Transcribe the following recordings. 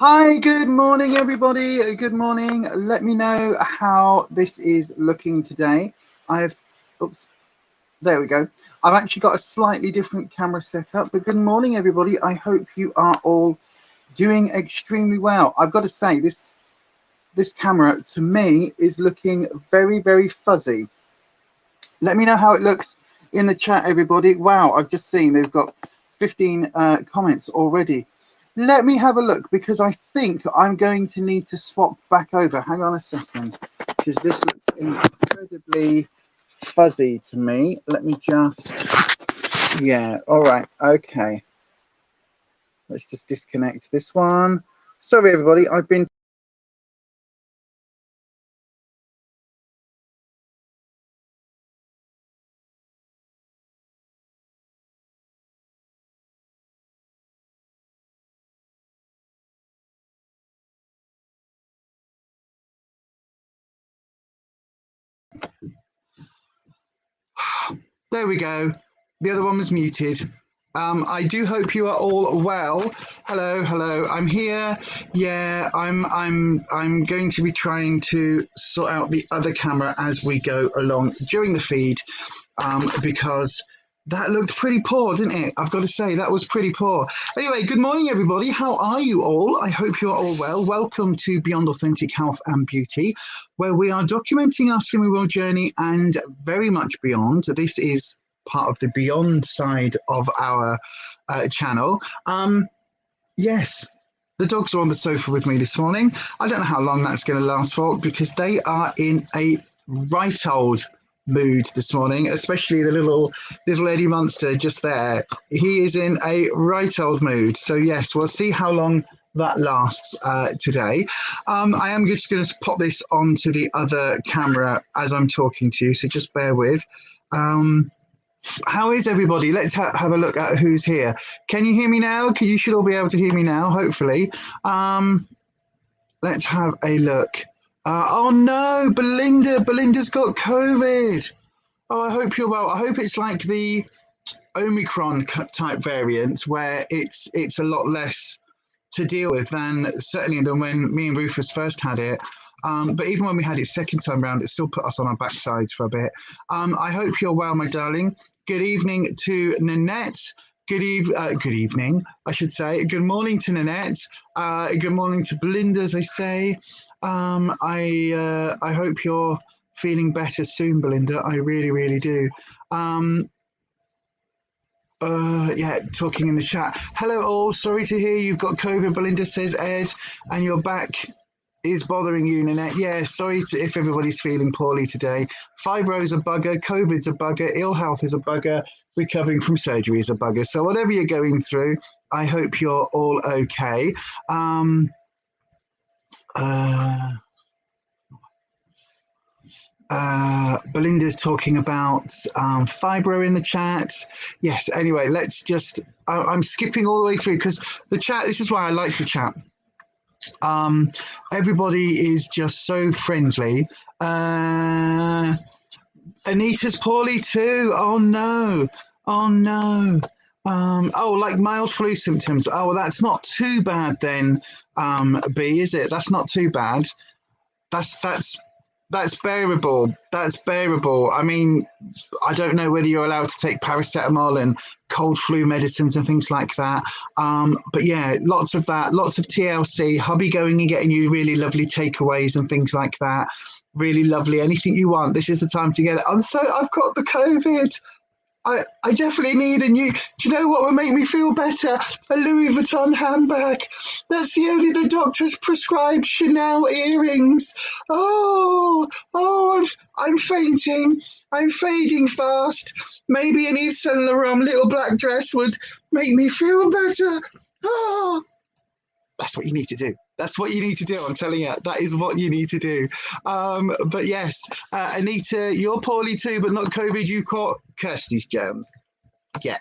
Hi, good morning, everybody. Good morning. Let me know how this is looking today. Oops, there we go. I've actually got a slightly different camera setup, but good morning, everybody. I hope you are all doing extremely well. I've got to say, this camera to me is looking very, very fuzzy. Let me know how it looks in the chat, everybody. Wow, I've just seen they've got 15 comments already. Let me have a look, because I think I'm going to need to swap back over. Hang on a second, because this looks incredibly fuzzy to me. Let me just, yeah, all right, okay. Let's just disconnect this one. Sorry, everybody, I've been there we go. The other one was muted. I do hope you are all well. Hello, hello. I'm here. Yeah, I'm going to be trying to sort out the other camera as we go along during the feed, because that looked pretty poor, didn't it? I've got to say, that was pretty poor. Anyway, good morning, everybody. How are you all? I hope you're all well. Welcome to Beyond Authentic Health and Beauty, where we are documenting our slimming world journey and very much beyond. This is part of the beyond side of our channel. Yes, the dogs are on the sofa with me this morning. I don't know how long that's going to last for, because they are in a right old mood this morning, especially the little Eddie Monster just there. He is in a right old mood. So yes, we'll see how long that lasts today. I am just going to pop this onto the other camera as I'm talking to you, so just bear with. How is everybody? Let's have a look at who's here. Can you hear me now? You should all be able to hear me now, hopefully. Let's have a look. Oh no, Belinda's got COVID. Oh, I hope you're well. I hope it's like the Omicron type variant, where it's a lot less to deal with than when me and Rufus first had it. But even when we had it second time round, it still put us on our backsides for a bit. I hope you're well, my darling. Good evening to Nanette. Good evening, I should say. Good morning to Nanette. Good morning to Belinda, as I say. I hope you're feeling better soon, Belinda. I really, really do. Yeah, talking in the chat. Hello all, sorry to hear you've got COVID, Belinda, says Ed, and your back is bothering you, Nanette. Yeah, sorry if everybody's feeling poorly today. Fibro's a bugger, COVID's a bugger, ill health is a bugger, recovering from surgery is a bugger. So whatever you're going through, I hope you're all okay. Belinda's talking about fibro in the chat. Yes, anyway, let's just, I'm skipping all the way through, because the chat, this is why I like the chat. Everybody is just so friendly. Anita's poorly too. Oh no. Oh no. Oh, like mild flu symptoms. Oh, well, that's not too bad then, B, is it? That's not too bad. That's bearable. That's bearable. I mean, I don't know whether you're allowed to take paracetamol and cold flu medicines and things like that. But yeah, lots of that, lots of TLC, hubby going and getting you really lovely takeaways and things like that. Really lovely. Anything you want, this is the time to get it. I've got the COVID. I definitely need a new, do you know what would make me feel better? A Louis Vuitton handbag. That's the only the doctor's prescribed Chanel earrings. I'm fainting. I'm fading fast. Maybe an Yves Saint Laurent little black dress would make me feel better. Oh, that's what you need to do. That's what you need to do. I'm telling you, that is what you need to do. But yes, Anita, you're poorly too, but not COVID. You caught Kirsty's germs. Yeah.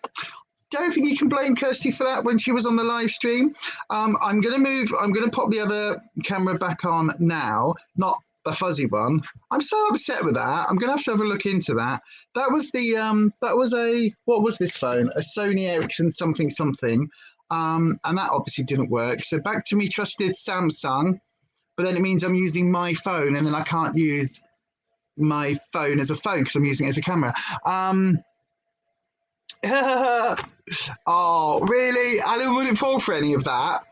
Don't think you can blame Kirsty for that when she was on the live stream. I'm going to pop the other camera back on now, not the fuzzy one. I'm so upset with that. I'm going to have a look into that. That was what was this phone? A Sony Ericsson something. And that obviously didn't work. So back to me trusted Samsung, but then it means I'm using my phone and then I can't use my phone as a phone because I'm using it as a camera. Oh, really? Alan wouldn't fall for any of that.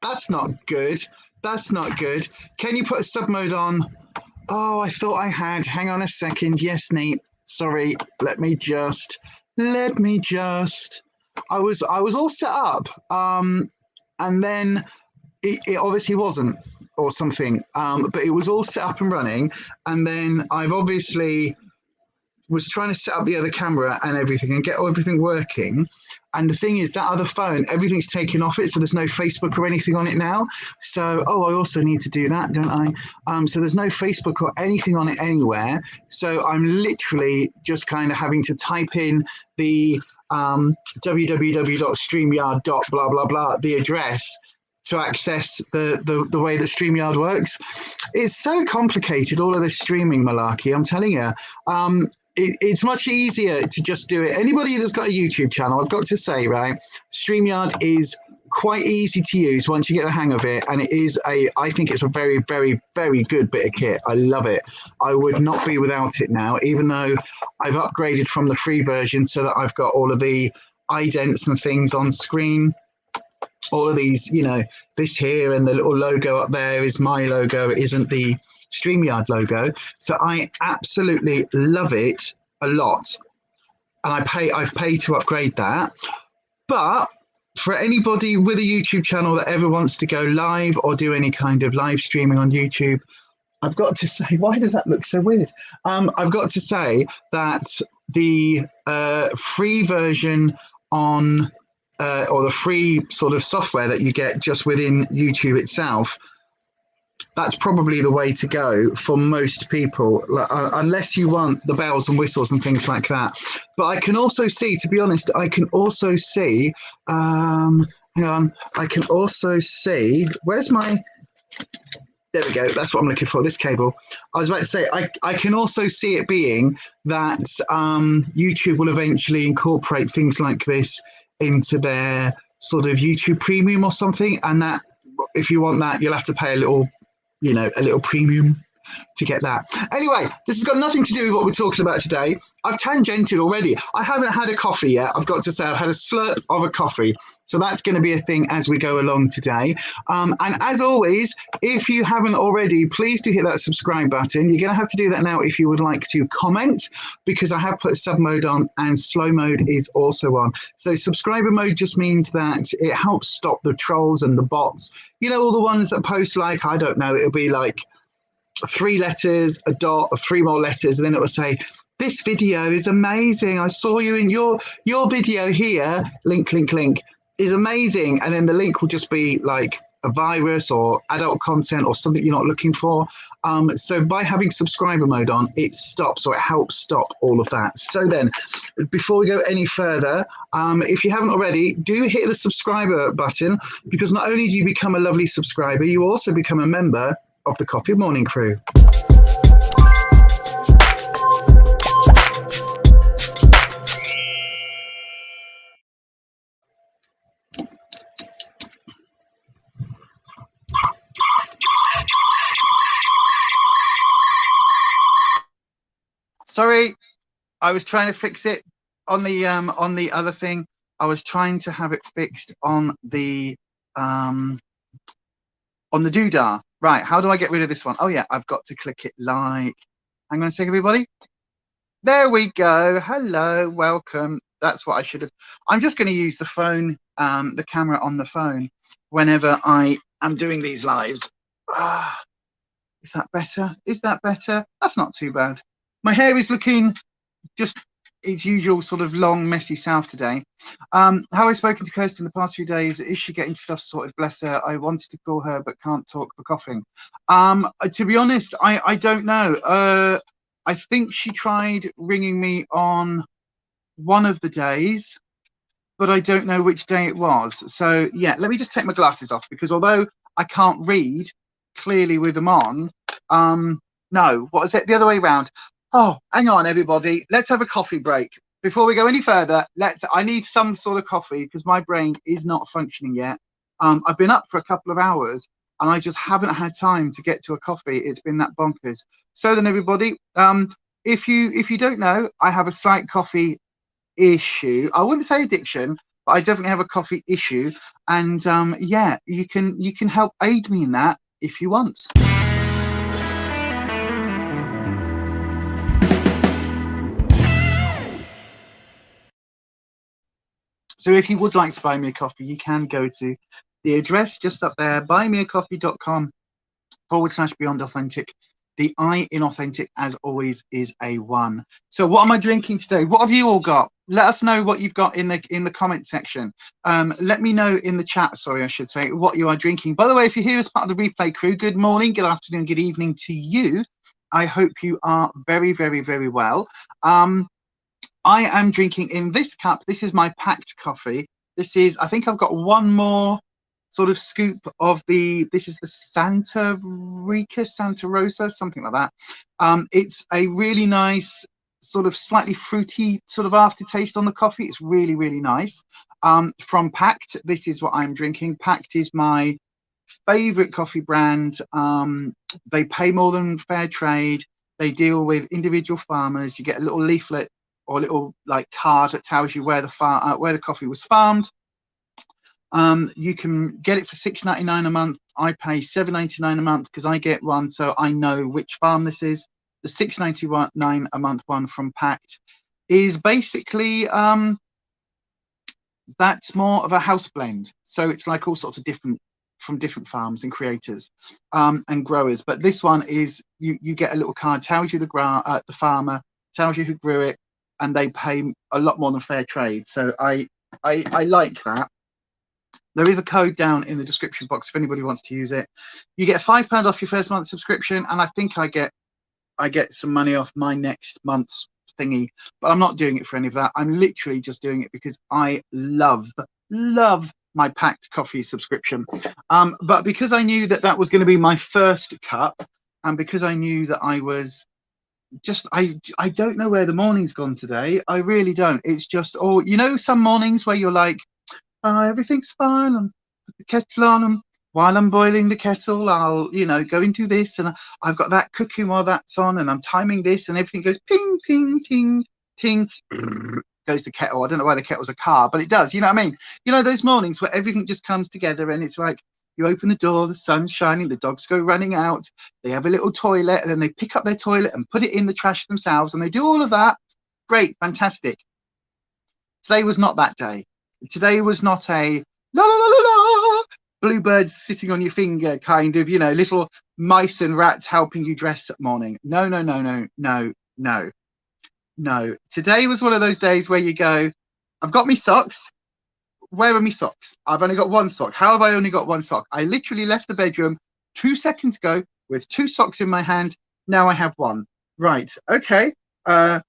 That's not good. That's not good. Can you put a sub mode on? Oh, I thought I had. Hang on a second. Yes, Nate. Sorry. Let me just. I was all set up. And then it obviously wasn't, or something. But it was all set up and running. And then I've obviously was trying to set up the other camera and everything and get everything working. And the thing is, that other phone, everything's taken off it, so there's no Facebook or anything on it now. So, I also need to do that, don't I? So there's no Facebook or anything on it anywhere. So I'm literally just kind of having to type in the www.streamyard. Blah blah blah, the address to access the way that StreamYard works. It's so complicated, all of this streaming malarkey, I'm telling you. It's much easier to just do it. Anybody that's got a YouTube channel, I've got to say, right, StreamYard is quite easy to use once you get the hang of it. And I think it's a very, very, very good bit of kit. I love it. I would not be without it now, even though I've upgraded from the free version so that I've got all of the idents and things on screen. All of these, this here and the little logo up there is my logo. It isn't the StreamYard logo. So I absolutely love it a lot. And I've paid to upgrade that. But for anybody with a YouTube channel that ever wants to go live or do any kind of live streaming on YouTube, I've got to say, why does that look so weird? I've got to say that the free version on or the free sort of software that you get just within YouTube itself, that's probably the way to go for most people, unless you want the bells and whistles and things like that. But I can also see, to be honest, hang on, I can also see, where's my, there we go, that's what I'm looking for, this cable. I was about to say, I can also see it being that YouTube will eventually incorporate things like this into their sort of YouTube premium or something, and that if you want that, you'll have to pay a little premium to get that. Anyway, this has got nothing to do with what we're talking about today. I've tangented already. I haven't had a coffee yet. I've got to say, I've had a slurp of a coffee. So that's going to be a thing as we go along today. And as always, if you haven't already, please do hit that subscribe button. You're going to have to do that now if you would like to comment, because I have put sub mode on and slow mode is also on. So subscriber mode just means that it helps stop the trolls and the bots. All the ones that post like, I don't know, it'll be like 3 letters, a dot, or 3 more letters, and then it will say, this video is amazing. I saw you in your video here. Link is amazing. And then the link will just be like a virus or adult content or something you're not looking for. So by having subscriber mode on, it stops, or it helps stop all of that. So then, before we go any further, if you haven't already, do hit the subscriber button, because not only do you become a lovely subscriber, you also become a member of the Coffee Morning Crew. Sorry, I was trying to fix it on the other thing. I was trying to have it fixed on the doodah. Right, how do I get rid of this one? Oh yeah, I've got to click it like, hang on a second, everybody. There we go. Hello, welcome. That's what I should have. I'm just going to use the phone, the camera on the phone whenever I am doing these lives. Is that better? Is that better? That's not too bad. My hair is looking just its usual sort of long, messy self today. How I've spoken to Kirsten the past few days. Is she getting stuff sorted? Bless her. I wanted to call her, but can't talk for coughing. To be honest, I don't know. I think she tried ringing me on one of the days, but I don't know which day it was. So yeah, let me just take my glasses off, because although I can't read clearly with them on, no, what is it? The other way around. Oh, hang on, everybody. Let's have a coffee break. Before we go any further, I need some sort of coffee because my brain is not functioning yet. I've been up for a couple of hours and I just haven't had time to get to a coffee. It's been that bonkers. So then, everybody, if you don't know, I have a slight coffee issue. I wouldn't say addiction, but I definitely have a coffee issue. And yeah, you can help aid me in that if you want. So if you would like to buy me a coffee, you can go to the address just up there, buymeacoffee.com/Beyond Authentic. The I in authentic, as always, is a 1. So what am I drinking today? What have you all got? Let us know what you've got in the comment section. Let me know in the chat, sorry, I should say, what you are drinking. By the way, if you're here as part of the replay crew, good morning, good afternoon, good evening to you. I hope you are very, very, very well. I am drinking in this cup. This is my packed coffee. This is, I think I've got one more sort of scoop of this is the Santa Rosa, something like that. It's a really nice sort of slightly fruity sort of aftertaste on the coffee. It's really, really nice. From Pact, this is what I'm drinking. Pact is my favorite coffee brand. They pay more than fair trade. They deal with individual farmers. You get a little leaflet or a little like card that tells you where the coffee was farmed. You can get it for $6.99 a month. I pay $7.99 a month because I get one, so I know which farm this is. The $6.99 a month one from Pact is basically that's more of a house blend. So it's like all sorts of different farms and creators and growers. But this one is you get a little card, tells you the farmer, tells you who grew it, and they pay a lot more than fair trade. So I like that. There is a code down in the description box if anybody wants to use it. You get £5 off your first month subscription, and I think I get some money off my next month's thingy, but I'm not doing it for any of that. I'm literally just doing it because I love my Packed coffee subscription. But because I knew that was going to be my first cup, and because I knew that I was just I don't know where the morning's gone today. I really don't. It's just some mornings where you're like, everything's fine, and put the kettle on, and while I'm boiling the kettle, I'll go into this, and I've got that cooking while that's on, and I'm timing this, and everything goes ping, ping, ting, ting, goes the kettle. I don't know why the kettle's a car, but it does. You know what I mean? Those mornings where everything just comes together, and it's like you open the door, the sun's shining, the dogs go running out, they have a little toilet, and then they pick up their toilet and put it in the trash themselves, and they do all of that. Great, fantastic. Today was not that day. Today was not a la la la la la bluebirds sitting on your finger kind of, little mice and rats helping you dress at morning. No. Today was one of those days where you go, I've got me socks. Where are my socks? I've only got one sock. How have I only got one sock? I literally left the bedroom 2 seconds ago with 2 socks in my hand. Now I have one. Right. Okay. I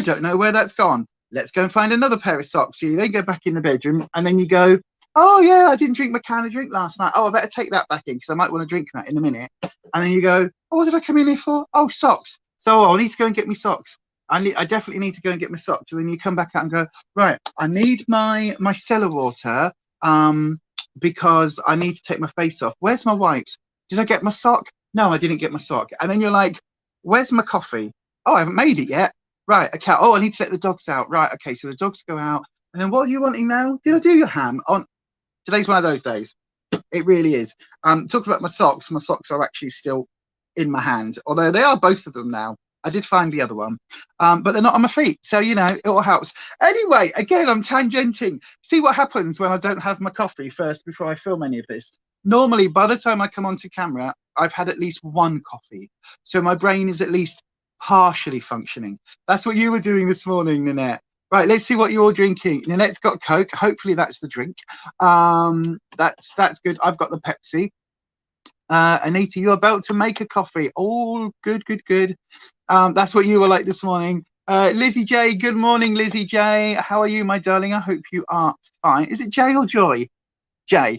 don't know where that's gone. Let's go and find another pair of socks. So you then go back in the bedroom, and then you go, oh yeah, I didn't drink my can of drink last night. Oh, I better take that back in because I might want to drink that in a minute. And then you go, oh, what did I come in here for? Oh, socks. So I need to go and get my socks. I definitely need to go and get my socks. And then you come back out and go, right, I need my cellar water because I need to take my face off. Where's my wipes? Did I get my sock? No, I didn't get my sock. And then you're like, where's my coffee? Oh, I haven't made it yet. Right, okay. Oh, I need to let the dogs out. Right, okay. So the dogs go out. And then what are you wanting now? Did I do your ham? Today's one of those days. It really is. Talking about my socks are actually still in my hand, although they are both of them now. I did find the other one, but they're not on my feet. So, it all helps. Anyway, again, I'm tangenting. See what happens when I don't have my coffee first before I film any of this. Normally, by the time I come onto camera, I've had at least one coffee. So my brain is at least partially functioning. That's what you were doing this morning, Nanette. Right, let's see what you're all drinking. Nanette's got Coke. Hopefully that's the drink. That's good. I've got the Pepsi. Anita, you're about to make a coffee. Oh, good, good, good. That's what you were like this morning. Lizzie J, good morning, Lizzie J. How are you, my darling? I hope you are fine. Is it Jay or Joy? Jay.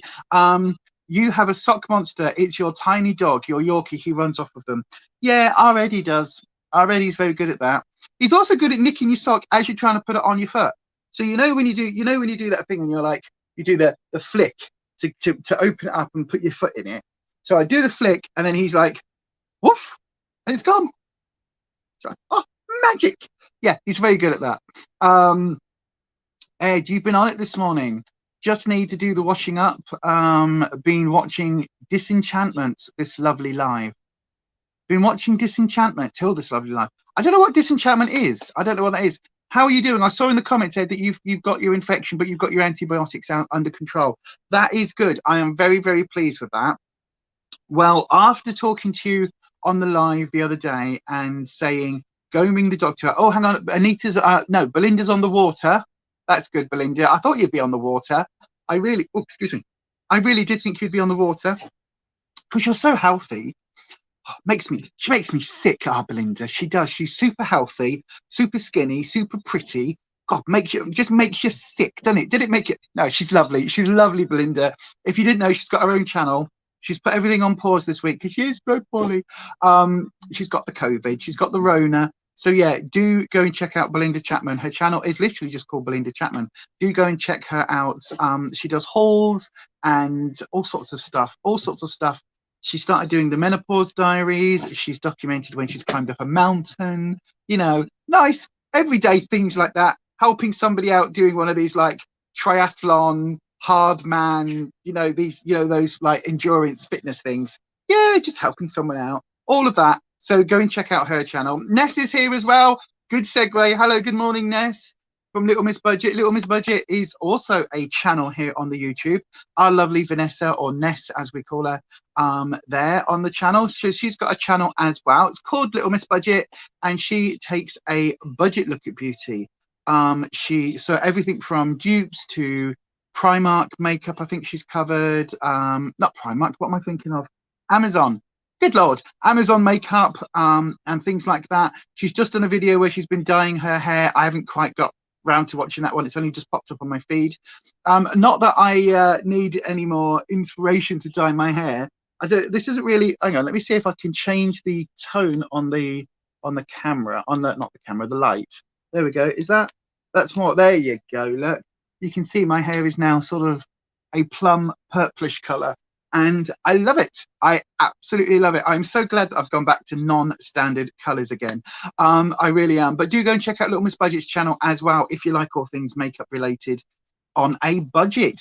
You have a sock monster. It's your tiny dog, your Yorkie. He runs off of them. Yeah, our Eddie does. Our Eddie's very good at that. He's also good at nicking your sock as you're trying to put it on your foot. So when you do that thing and you're like, you do the flick to open it up and put your foot in it. So I do the flick and then he's like, woof, and it's gone. So, oh, magic. Yeah, he's very good at that. Ed, you've been on it this morning. Just need to do the washing up. Been watching Disenchantment, this lovely live. Been watching Disenchantment till this lovely live. I don't know what Disenchantment is. I don't know what that is. How are you doing? I saw in the comments, Ed, that you've got your infection, but you've got your antibiotics under control. That is good. I am very, very pleased with that. Well, after talking to you on the live the other day and saying, go and ring the doctor. Oh, hang on. Anita's, no, Belinda's on the water. That's good, Belinda. I thought you'd be on the water. I really did think you'd be on the water because you're so healthy. She makes me sick, Belinda. She does. She's super healthy, super skinny, super pretty. God, just makes you sick, doesn't it? Did it make it? No, she's lovely. She's lovely, Belinda. If you didn't know, she's got her own channel. She's put everything on pause this week because she is so poorly. She's got the COVID. She's got the Rona. So yeah, do go and check out Belinda Chapman. Her channel is literally just called Belinda Chapman. Do go and check her out. She does hauls and all sorts of stuff. She started doing the menopause diaries. She's documented when she's climbed up a mountain. Nice everyday things like that. Helping somebody out doing one of these like triathlon, hard man, those like endurance fitness things. Yeah, just helping someone out. All of that. So go and check out her channel. Ness is here as well. Good segue. Hello, good morning, Ness. From Little Miss Budget. Little Miss Budget is also a channel here on the YouTube. Our lovely Vanessa, or Ness as we call her, there on the channel. So she's got a channel as well. It's called Little Miss Budget, and she takes a budget look at beauty. So everything from dupes to Primark makeup, I think she's covered. Not Primark, what am I thinking of? Amazon. Good Lord, Amazon makeup and things like that. She's just done a video where she's been dyeing her hair. I haven't quite got round to watching that one. It's only just popped up on my feed. Not that I need any more inspiration to dye my hair. This isn't really. Hang on, let me see if I can change the tone on the camera. The light. There we go. That's more? There you go. Look, you can see my hair is now sort of a plum purplish colour. And I love it. I absolutely love it. I'm so glad that I've gone back to non-standard colours again. I really am. But do go and check out Little Miss Budget's channel as well if you like all things makeup related on a budget.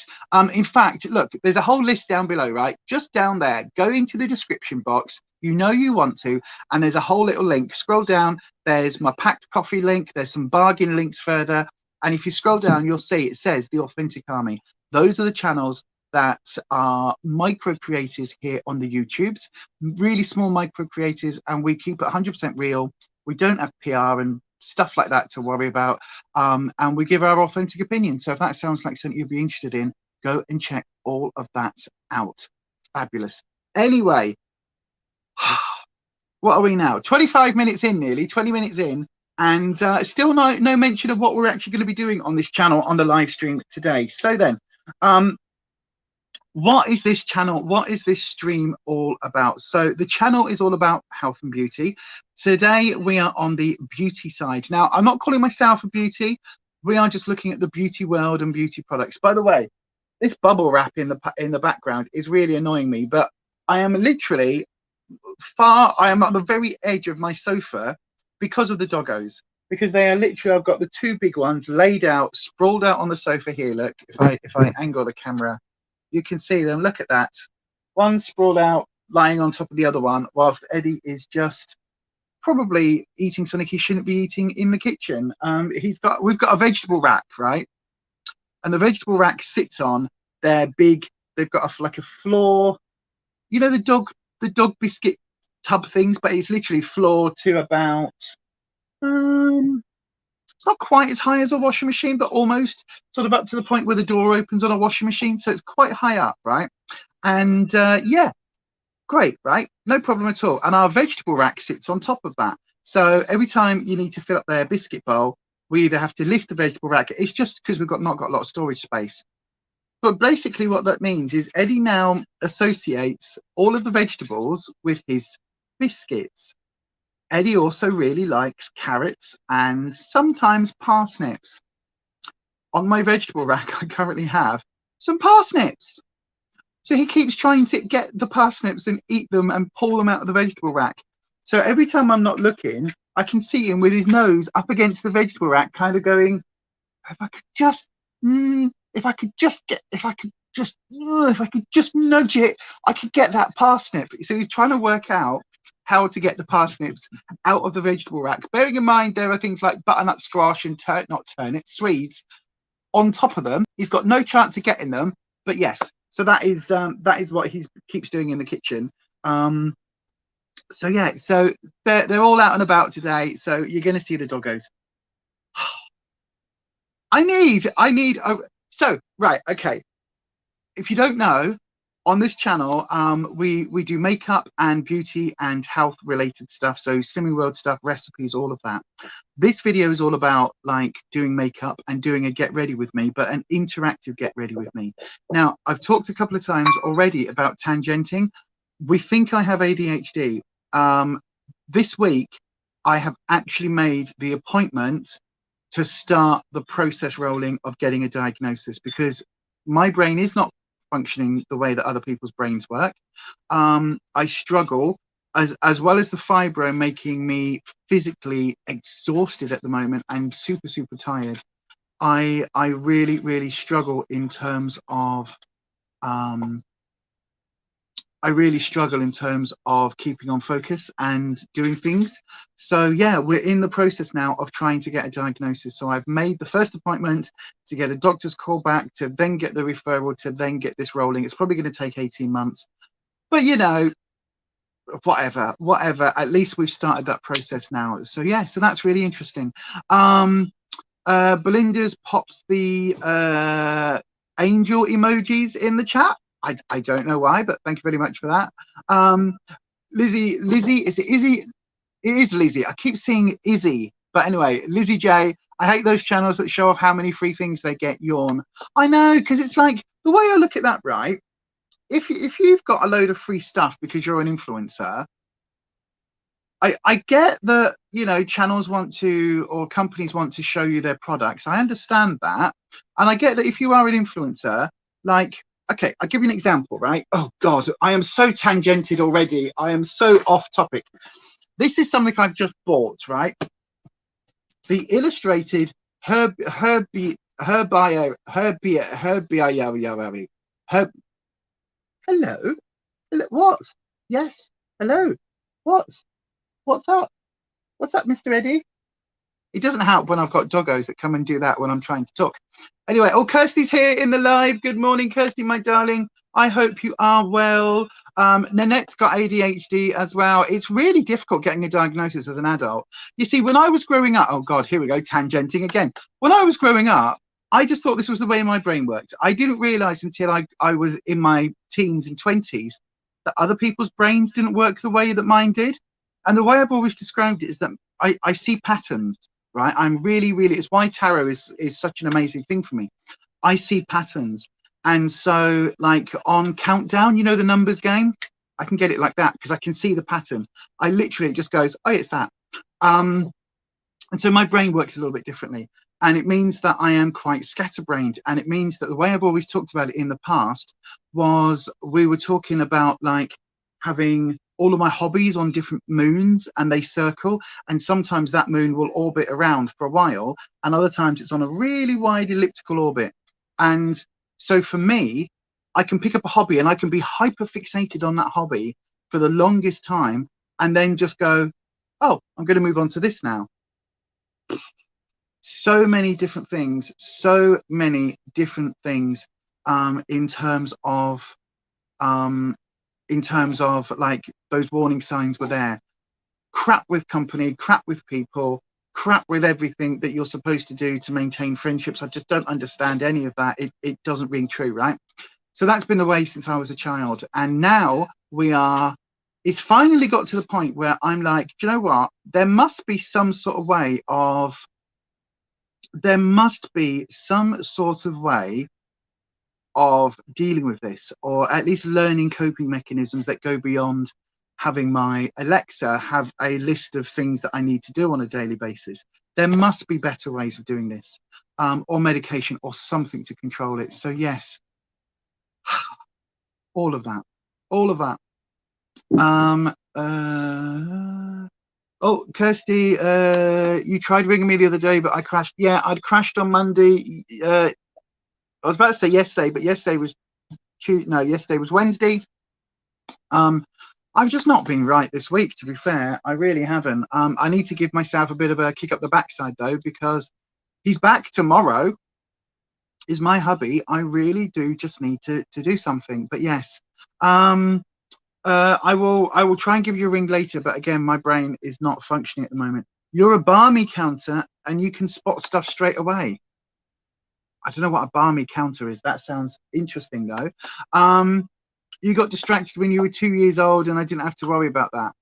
In fact, look, there's a whole list down below, right? Just down there. Go into the description box. You want to. And there's a whole little link. Scroll down. There's my packed coffee link. There's some bargain links further. And if you scroll down, you'll see it says The Authentic Army. Those are the channels that are micro creators here on the YouTubes, really small micro creators, and we keep it 100% real. We don't have PR and stuff like that to worry about, and we give our authentic opinion. So if that sounds like something you'd be interested in, go and check all of that out. Fabulous. Anyway, what are we now? 25 minutes in, nearly 20 minutes in, and still no mention of what we're actually going to be doing on this channel on the live stream today. So then, what is this channel? What is this stream all about? So the channel is all about health and beauty. Today we are on the beauty side. Now, I'm not calling myself a beauty. We are just looking at the beauty world and beauty products. By the way, this bubble wrap in the background is really annoying me, but I am literally I am at the very edge of my sofa because of the doggos. Because they are literally, I've got the two big ones laid out, sprawled out on the sofa here. Look, if I angle the camera, you can see them. Look at that. One sprawled out, lying on top of the other one, whilst Eddie is just probably eating something he shouldn't be eating in the kitchen. We've got a vegetable rack, right? And the vegetable rack sits on their big. They've got like a floor. You know the dog biscuit tub things, but it's literally floor to about it's not quite as high as a washing machine, but almost sort of up to the point where the door opens on a washing machine. So it's quite high up, right? And yeah, great, right? No problem at all. And our vegetable rack sits on top of that. So every time you need to fill up their biscuit bowl, we either have to lift the vegetable rack. It's just because we've not got a lot of storage space. But basically what that means is Eddie now associates all of the vegetables with his biscuits. Eddie also really likes carrots and sometimes parsnips. On my vegetable rack, I currently have some parsnips. So he keeps trying to get the parsnips and eat them and pull them out of the vegetable rack. So every time I'm not looking, I can see him with his nose up against the vegetable rack, kind of going, if I could just nudge it, I could get that parsnip. So he's trying to work out how to get the parsnips out of the vegetable rack. Bearing in mind, there are things like butternut squash and Swedes on top of them. He's got no chance of getting them, but yes. So that is what he keeps doing in the kitchen. So yeah, so they're all out and about today. So you're going to see the doggos. So right, okay. If you don't know, on this channel, we do makeup and beauty and health related stuff. So Slimming World stuff, recipes, all of that. This video is all about like doing makeup and doing a get ready with me, but an interactive get ready with me. Now, I've talked a couple of times already about tangenting. We think I have ADHD. This week, I have actually made the appointment to start the process rolling of getting a diagnosis, because my brain is not functioning the way that other people's brains work. I struggle, as well as the fibro making me physically exhausted at the moment. I'm super tired. I really struggle in terms of keeping on focus and doing things. So yeah, we're in the process now of trying to get a diagnosis. So I've made the first appointment to get a doctor's call back, to then get the referral, to then get this rolling. It's probably going to take 18 months, but you know, whatever, at least we've started that process now. So yeah, so that's really interesting. Belinda's popped the angel emojis in the chat. I don't know why, but thank you very much for that. Lizzie, is it Izzy? It is Lizzie. I keep seeing Izzy, but anyway, Lizzie J. I hate those channels that show off how many free things they get. Yawn. I know, because it's like, the way I look at that, right? If you've got a load of free stuff because you're an influencer, I get that, you know, channels want to, or companies want to show you their products. I understand that, and I get that if you are an influencer, like. Okay, I'll give you an example, right? Oh God, I am so tangented already. I am so off topic. This is something I've just bought, right? The illustrated Hello. What? Yes. Hello. What's up? What's up, Mr. Eddie? It doesn't help when I've got doggos that come and do that when I'm trying to talk. Anyway, oh, Kirsty's here in the live. Good morning, Kirsty, my darling. I hope you are well. Nanette's got ADHD as well. It's really difficult getting a diagnosis as an adult. You see, when I was growing up, oh God, here we go, tangenting again. When I was growing up, I just thought this was the way my brain worked. I didn't realize until I was in my teens and 20s that other people's brains didn't work the way that mine did. And the way I've always described it is that I see patterns. Right, I'm really, it's why tarot is such an amazing thing for me. I see patterns, and so like on countdown, you know, the numbers game, I can get it like that because I can see the pattern. I literally, it just goes, oh, it's that. And so my brain works a little bit differently, and it means that I am quite scatterbrained, and it means that the way I've always talked about it in the past was we were talking about like having all of my hobbies on different moons, and they circle, and sometimes that moon will orbit around for a while, and other times it's on a really wide elliptical orbit. And so for me, I can pick up a hobby and I can be hyper fixated on that hobby for the longest time, and then just go, oh, I'm going to move on to this now. So many different things in terms of in terms of like those warning signs were there. Crap with company, crap with people, crap with everything that you're supposed to do to maintain friendships. I just don't understand any of that. It doesn't ring true, right? So that's been the way since I was a child. And now it's finally got to the point where I'm like, do you know what? There must be some sort of way of dealing with this, or at least learning coping mechanisms that go beyond having my Alexa have a list of things that I need to do on a daily basis. There must be better ways of doing this, or medication or something to control it. So yes, all of that. Oh, Kirsty, you tried ringing me the other day, but I crashed. Yeah, I'd crashed on Monday. I was about to say yesterday, but yesterday was Tuesday. No, yesterday was Wednesday. I've just not been right this week, to be fair. I really haven't. I need to give myself a bit of a kick up the backside, though, because he's back tomorrow, is my hubby. I really do just need to do something. But yes, I will try and give you a ring later. But again, my brain is not functioning at the moment. You're a barmy counter, and you can spot stuff straight away. I don't know what a barmy counter is. That sounds interesting, though. You got distracted when you were 2 years old, and I didn't have to worry about that.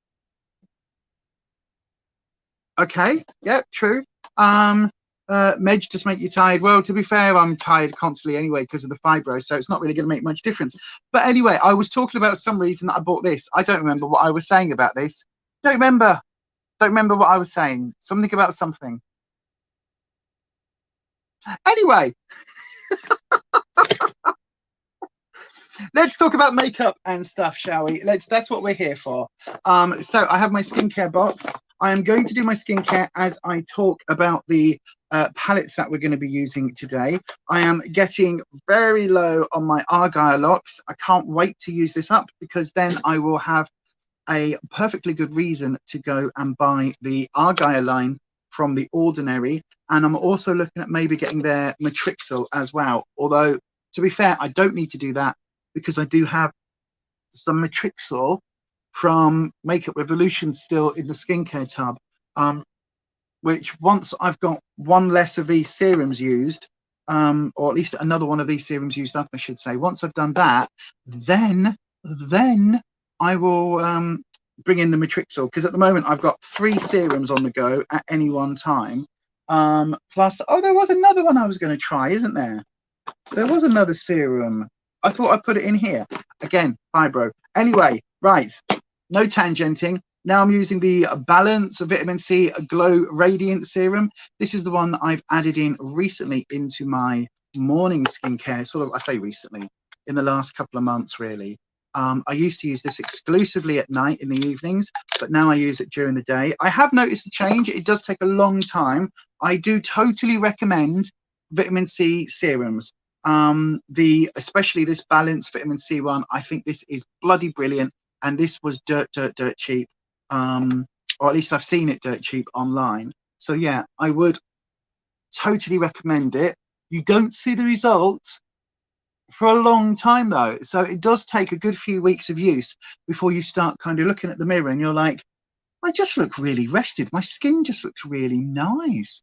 Okay, yeah, true. Meds just make you tired. Well, to be fair, I'm tired constantly anyway because of the fibro, so it's not really going to make much difference. But anyway, I was talking about some reason that I bought this. I don't remember what I was saying about this. Don't remember what I was saying. Something about something. Anyway. Let's talk about makeup and stuff, shall we? That's what we're here for. So I have my skincare box. I am going to do my skincare as I talk about the palettes that we're going to be using today. I am getting very low on my Argyle locks. I can't wait to use this up because then I will have a perfectly good reason to go and buy the Argyle line from The Ordinary. And I'm also looking at maybe getting their Matrixyl as well. Although, to be fair, I don't need to do that, because I do have some Matrixyl from Makeup Revolution still in the skincare tub, which once I've got one less of these serums used, or at least another one of these serums used up, I should say, once I've done that, then I will bring in the Matrixyl, because at the moment I've got 3 serums on the go at any one time. Plus, there was another one I was going to try, isn't there? There was another serum. I thought I put it in here. Again, fibro. Anyway, right. No tangenting. Now I'm using the Balance Vitamin C Glow Radiant Serum. This is the one that I've added in recently into my morning skincare. Sort of, I say recently, in the last couple of months, really. I used to use this exclusively at night in the evenings, but now I use it during the day. I have noticed a change. It does take a long time. I do totally recommend vitamin C serums. Especially this Balance Vitamin C one. I think this is bloody brilliant, and this was dirt cheap, or at least I've seen it dirt cheap online. So yeah, I would totally recommend it. You don't see the results for a long time though, so it does take a good few weeks of use before you start kind of looking at the mirror and you're like, I just look really rested, my skin just looks really nice.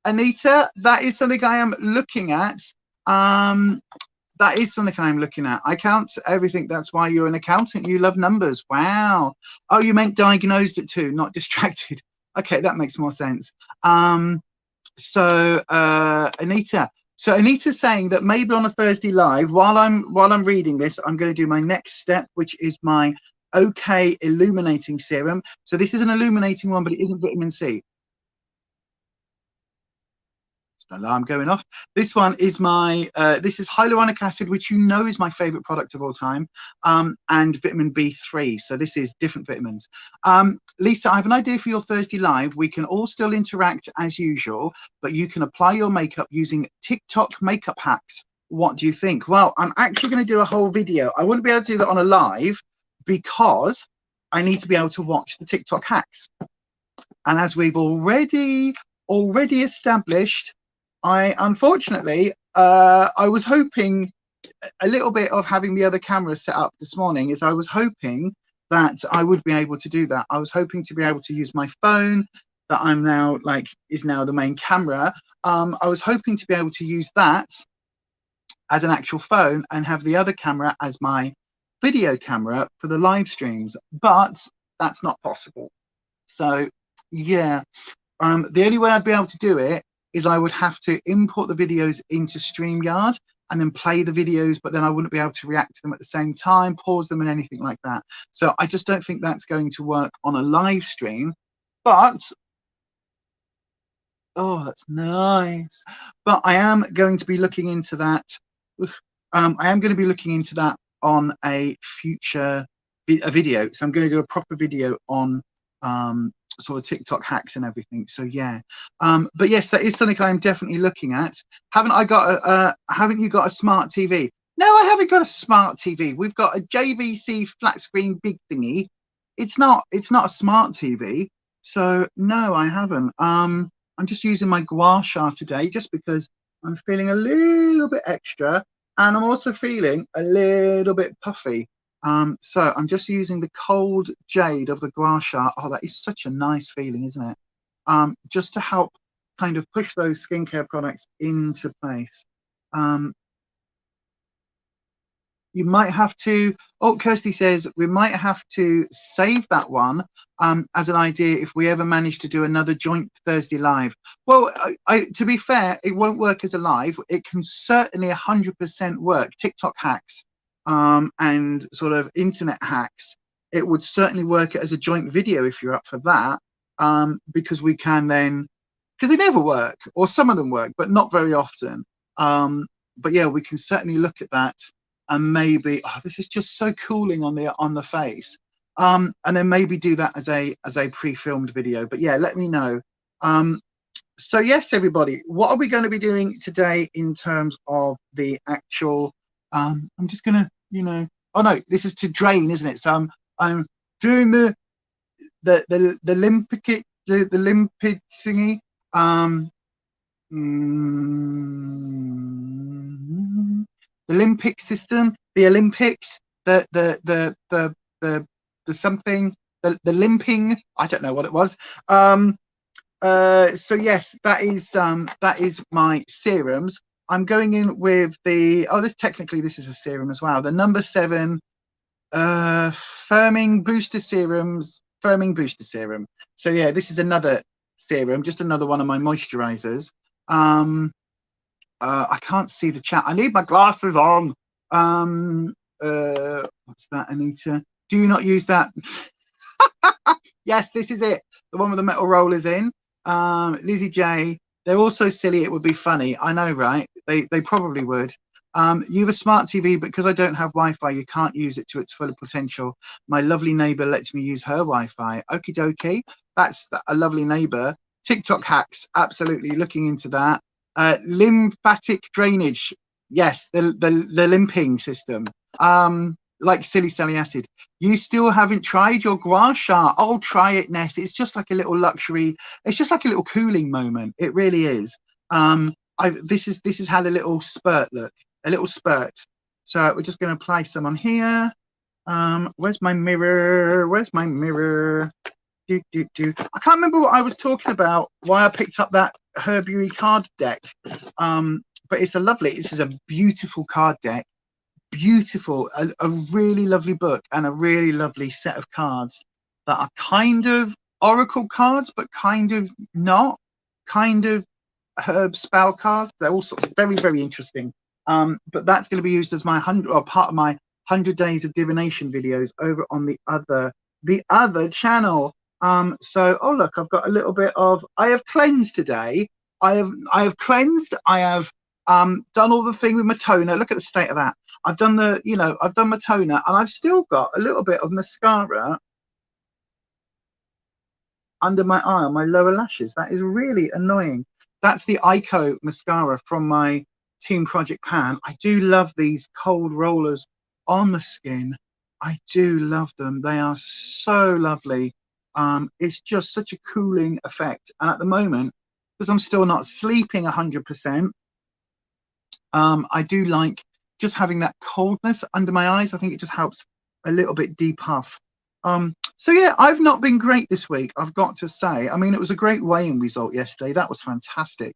Anita, that is something I am looking at. That is something I'm looking at. I count everything. That's why you're an accountant. You love numbers. Wow. Oh, you meant diagnosed at 2, not distracted. Okay, that makes more sense. Anita. So Anita's saying that maybe on a Thursday live, while I'm reading this, I'm going to do my next step, which is my OK Illuminating Serum. So this is an illuminating one, but it isn't vitamin C. Alarm going off. This one is my this is hyaluronic acid, which you know is my favorite product of all time, and vitamin B3. So this is different vitamins. Lisa, I have an idea for your Thursday live. We can all still interact as usual, but you can apply your makeup using TikTok makeup hacks. What do you think? Well, I'm actually going to do a whole video. I wouldn't be able to do that on a live because I need to be able to watch the TikTok hacks. And as we've already established, I unfortunately, I was hoping a little bit of having the other camera set up this morning is I was hoping that I would be able to do that. I was hoping to be able to use my phone that I'm now like is now the main camera. I was hoping to be able to use that as an actual phone and have the other camera as my video camera for the live streams, but that's not possible. So yeah, the only way I'd be able to do it is I would have to import the videos into StreamYard and then play the videos, but then I wouldn't be able to react to them at the same time, pause them and anything like that. So I just don't think that's going to work on a live stream, but oh, that's nice. But I am going to be looking into that. I am going to be looking into that on a future video. So I'm going to do a proper video on sort of TikTok hacks and everything. So yeah, but yes, that is something I'm definitely looking at. Haven't you got a smart TV? No, I haven't got a smart TV. We've got a JVC flat screen big thingy. It's not a smart TV. So no, I haven't. I'm just using my gua sha today just because I'm feeling a little bit extra and I'm also feeling a little bit puffy. So I'm just using the cold jade of the gua sha. Oh, that is such a nice feeling, isn't it? Just to help kind of push those skincare products into place. You might have to, oh, Kirsty says, we might have to save that one as an idea if we ever manage to do another joint Thursday live. Well, to be fair, it won't work as a live. It can certainly 100% work. TikTok hacks and sort of internet hacks, it would certainly work as a joint video if you're up for that, because we can then, because they never work, or some of them work, but not very often. But yeah, we can certainly look at that. And maybe, oh, this is just so cooling on the face. And then maybe do that as a pre-filmed video. But yeah, let me know. So yes, everybody, what are we going to be doing today in terms of the actual? I'm just gonna, oh no, this is to drain, isn't it? So I'm doing the limpid thingy. The Olympic system, the Olympics, the something, the limping. I don't know what it was. So yes, that is my serums. I'm going in with the this is a serum as well. The number 7 firming booster serum. So yeah, this is another serum, just another one of my moisturizers. I can't see the chat. I need my glasses on. What's that, Anita? Do you not use that? Yes, this is it. The one with the metal rollers in. Lizzie J. They're all so silly it would be funny. I know, right? They probably would. You have a smart TV, but because I don't have Wi-Fi, you can't use it to its full potential. My lovely neighbor lets me use her Wi-Fi. Okie dokie. That's a lovely neighbor. TikTok hacks, absolutely looking into that. Lymphatic drainage, yes, the limping system, like salicylic acid. You still haven't tried your gua sha? Oh, try it, Ness. It's just like a little luxury. It's just like a little cooling moment. It really is. This is how the little spurt look, a little spurt. So we're just going to apply some on here. Where's my mirror? Where's my mirror? I can't remember what I was talking about, why I picked up that Her Beauty card deck, but this is a beautiful card deck, beautiful, a really lovely book and a really lovely set of cards that are kind of oracle cards but kind of not, kind of herb spell cards. They're all sorts of very, very interesting, but that's going to be used as my part of my 100 days of divination videos over on the other channel. So, oh look, I've got a little bit of, I have cleansed today. I have cleansed. I have done all the thing with my toner. Look at the state of that. I've done I've done my toner, and I've still got a little bit of mascara under my eye on my lower lashes. That is really annoying. That's the Ico mascara from my Team Project Pan. I do love these cold rollers on the skin. I do love them. They are so lovely. It's just such a cooling effect, and at the moment because I'm still not sleeping 100%. I do like just having that coldness under my eyes. I think it just helps a little bit depuff. So yeah, I've not been great this week, I've got to say. I mean, it was a great weigh-in result yesterday. That was fantastic.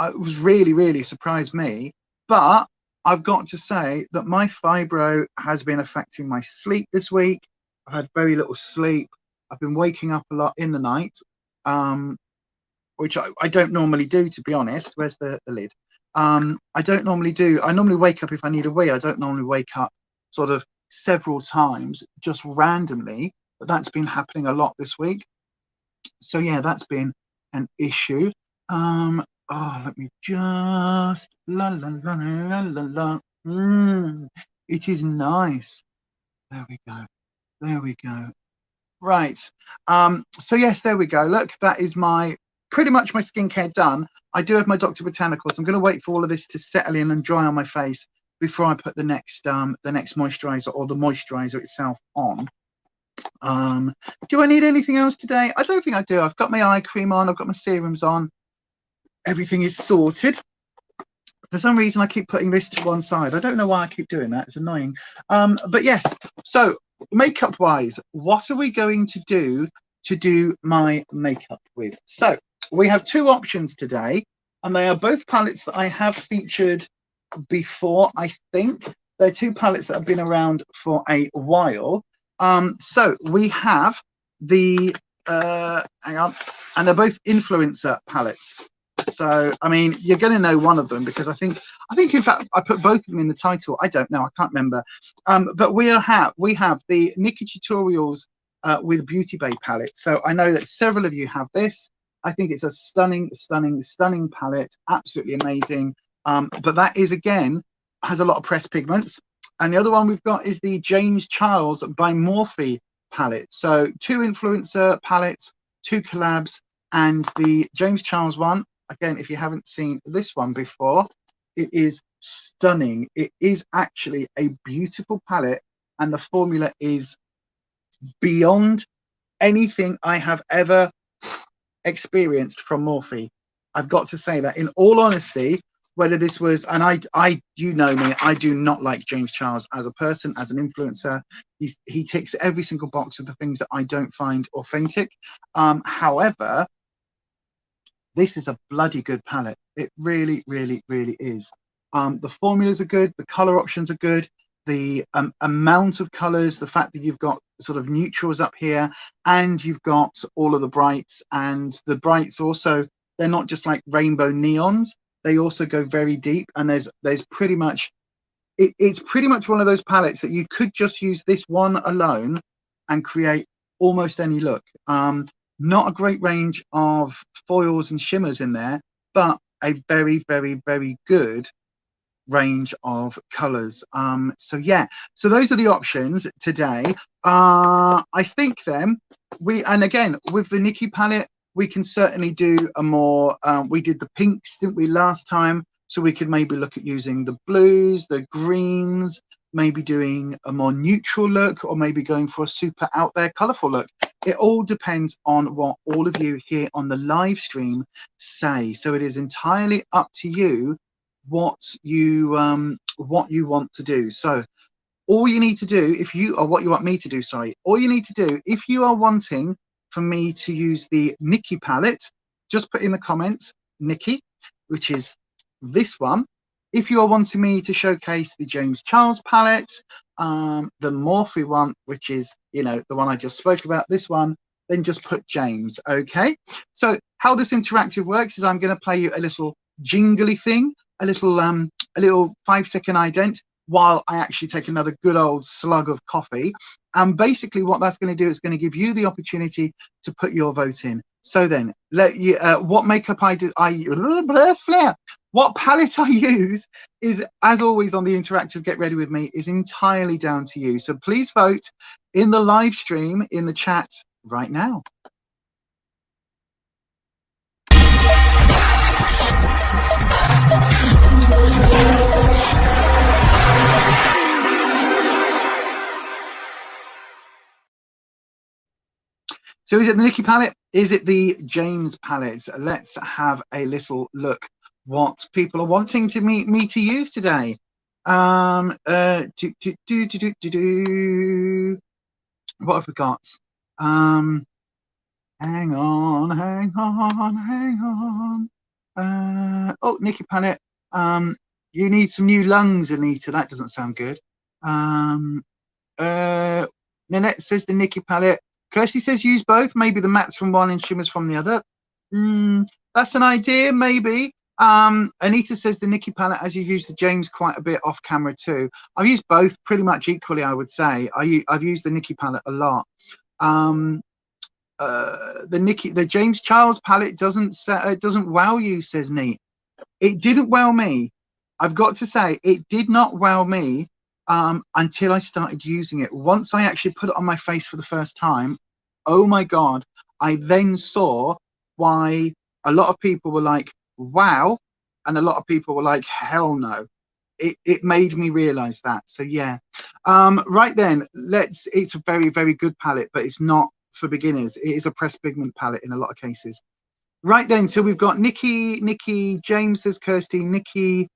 It was really surprised me. But I've got to say that my fibro has been affecting my sleep this week. I've had very little sleep. I've been waking up a lot in the night, which I don't normally do, to be honest. Where's the lid? I don't normally do. I normally wake up if I need a wee. I don't normally wake up sort of several times just randomly, but that's been happening a lot this week. So yeah, that's been an issue. Let me just it is nice. There we go. Right. So yes, there we go. Look, that is pretty much my skincare done. I do have my Dr. Botanicals. I'm going to wait for all of this to settle in and dry on my face before I put the next moisturizer, or the moisturizer itself, on. Do I need anything else today? I don't think I do. I've got my eye cream on, I've got my serums on, everything is sorted. For some reason I keep putting this to one side. I don't know why I keep doing that, it's annoying. But yes, so makeup wise, what are we going to do my makeup with? So we have two options today, and they are both palettes that I have featured before. I think they're two palettes that have been around for a while. So we have the hang on, and they're both influencer palettes. So I mean, you're going to know one of them, because I think in fact I put both of them in the title. I don't know, I can't remember. But we have the Nikkie Tutorials with BeautyBay palette. So I know that several of you have this. I think it's a stunning palette, absolutely amazing. But that is, again, has a lot of pressed pigments. And the other one we've got is the James Charles by Morphe palette. So two influencer palettes, two collabs, and the James Charles one, again, if you haven't seen this one before, it is stunning. It is actually a beautiful palette, and the formula is beyond anything I have ever experienced from Morphe. I've got to say that, in all honesty, whether this was, and I you know me, I do not like James Charles as a person, as an influencer. He ticks every single box of the things that I don't find authentic. However, this is a bloody good palette. It really is. The formulas are good, the color options are good, the amount of colors, the fact that you've got sort of neutrals up here, and you've got all of the brights, and the brights also, they're not just like rainbow neons, they also go very deep. And there's pretty much, it's pretty much one of those palettes that you could just use this one alone and create almost any look. Not a great range of foils and shimmers in there, but a very good range of colors. So yeah, so those are the options today. I think then and again, with the Nikkie palette, we can certainly do a more, we did the pinks, didn't we, last time? So we could maybe look at using the blues, the greens, maybe doing a more neutral look, or maybe going for a super out there colorful look. It all depends on what all of you here on the live stream say. So it is entirely up to you what you want to do. So all you need to do, if you, or what you want me to do, sorry, all you need to do, if you are wanting for me to use the Nikkie palette, just put in the comments Nikkie, which is this one. If you are wanting me to showcase the James Charles palette, the Morphe one, which is, you know, the one I just spoke about, this one, then just put James. Okay, so how this interactive works is I'm going to play you a little jingly thing, a little 5-second ident, while I actually take another good old slug of coffee. And basically what that's going to do is going to give you the opportunity to put your vote in. So then, let you, what makeup what palette I use is, as always on the interactive Get Ready With Me, is entirely down to you. So please vote in the live stream, in the chat right now. So is it the Nikkie palette? Is it the James palette? Let's have a little look what people are wanting to me to use today. What have we got? Hang on. Oh, Nikkie palette. You need some new lungs, Anita. That doesn't sound good. Nanette says the Nikkie palette. Kirsty says use both. Maybe the mattes from one and shimmers from the other. That's an idea, maybe. Anita says the Nikkie palette, as you've used the James quite a bit off camera too. I've used both pretty much equally, I would say. I've used the Nikkie palette a lot. The James Charles palette doesn't wow you, says Neat. It didn't wow me. I've got to say, it did not wow me until I started using it. Once I actually put it on my face for the first time, oh my God, I then saw why a lot of people were like, wow, and a lot of people were like, hell no. It made me realize that. So yeah. Right then, it's a very, very good palette, but it's not for beginners. It is a pressed pigment palette in a lot of cases. Right then, so we've got Nikkie, James says Kirsty, Nikkie.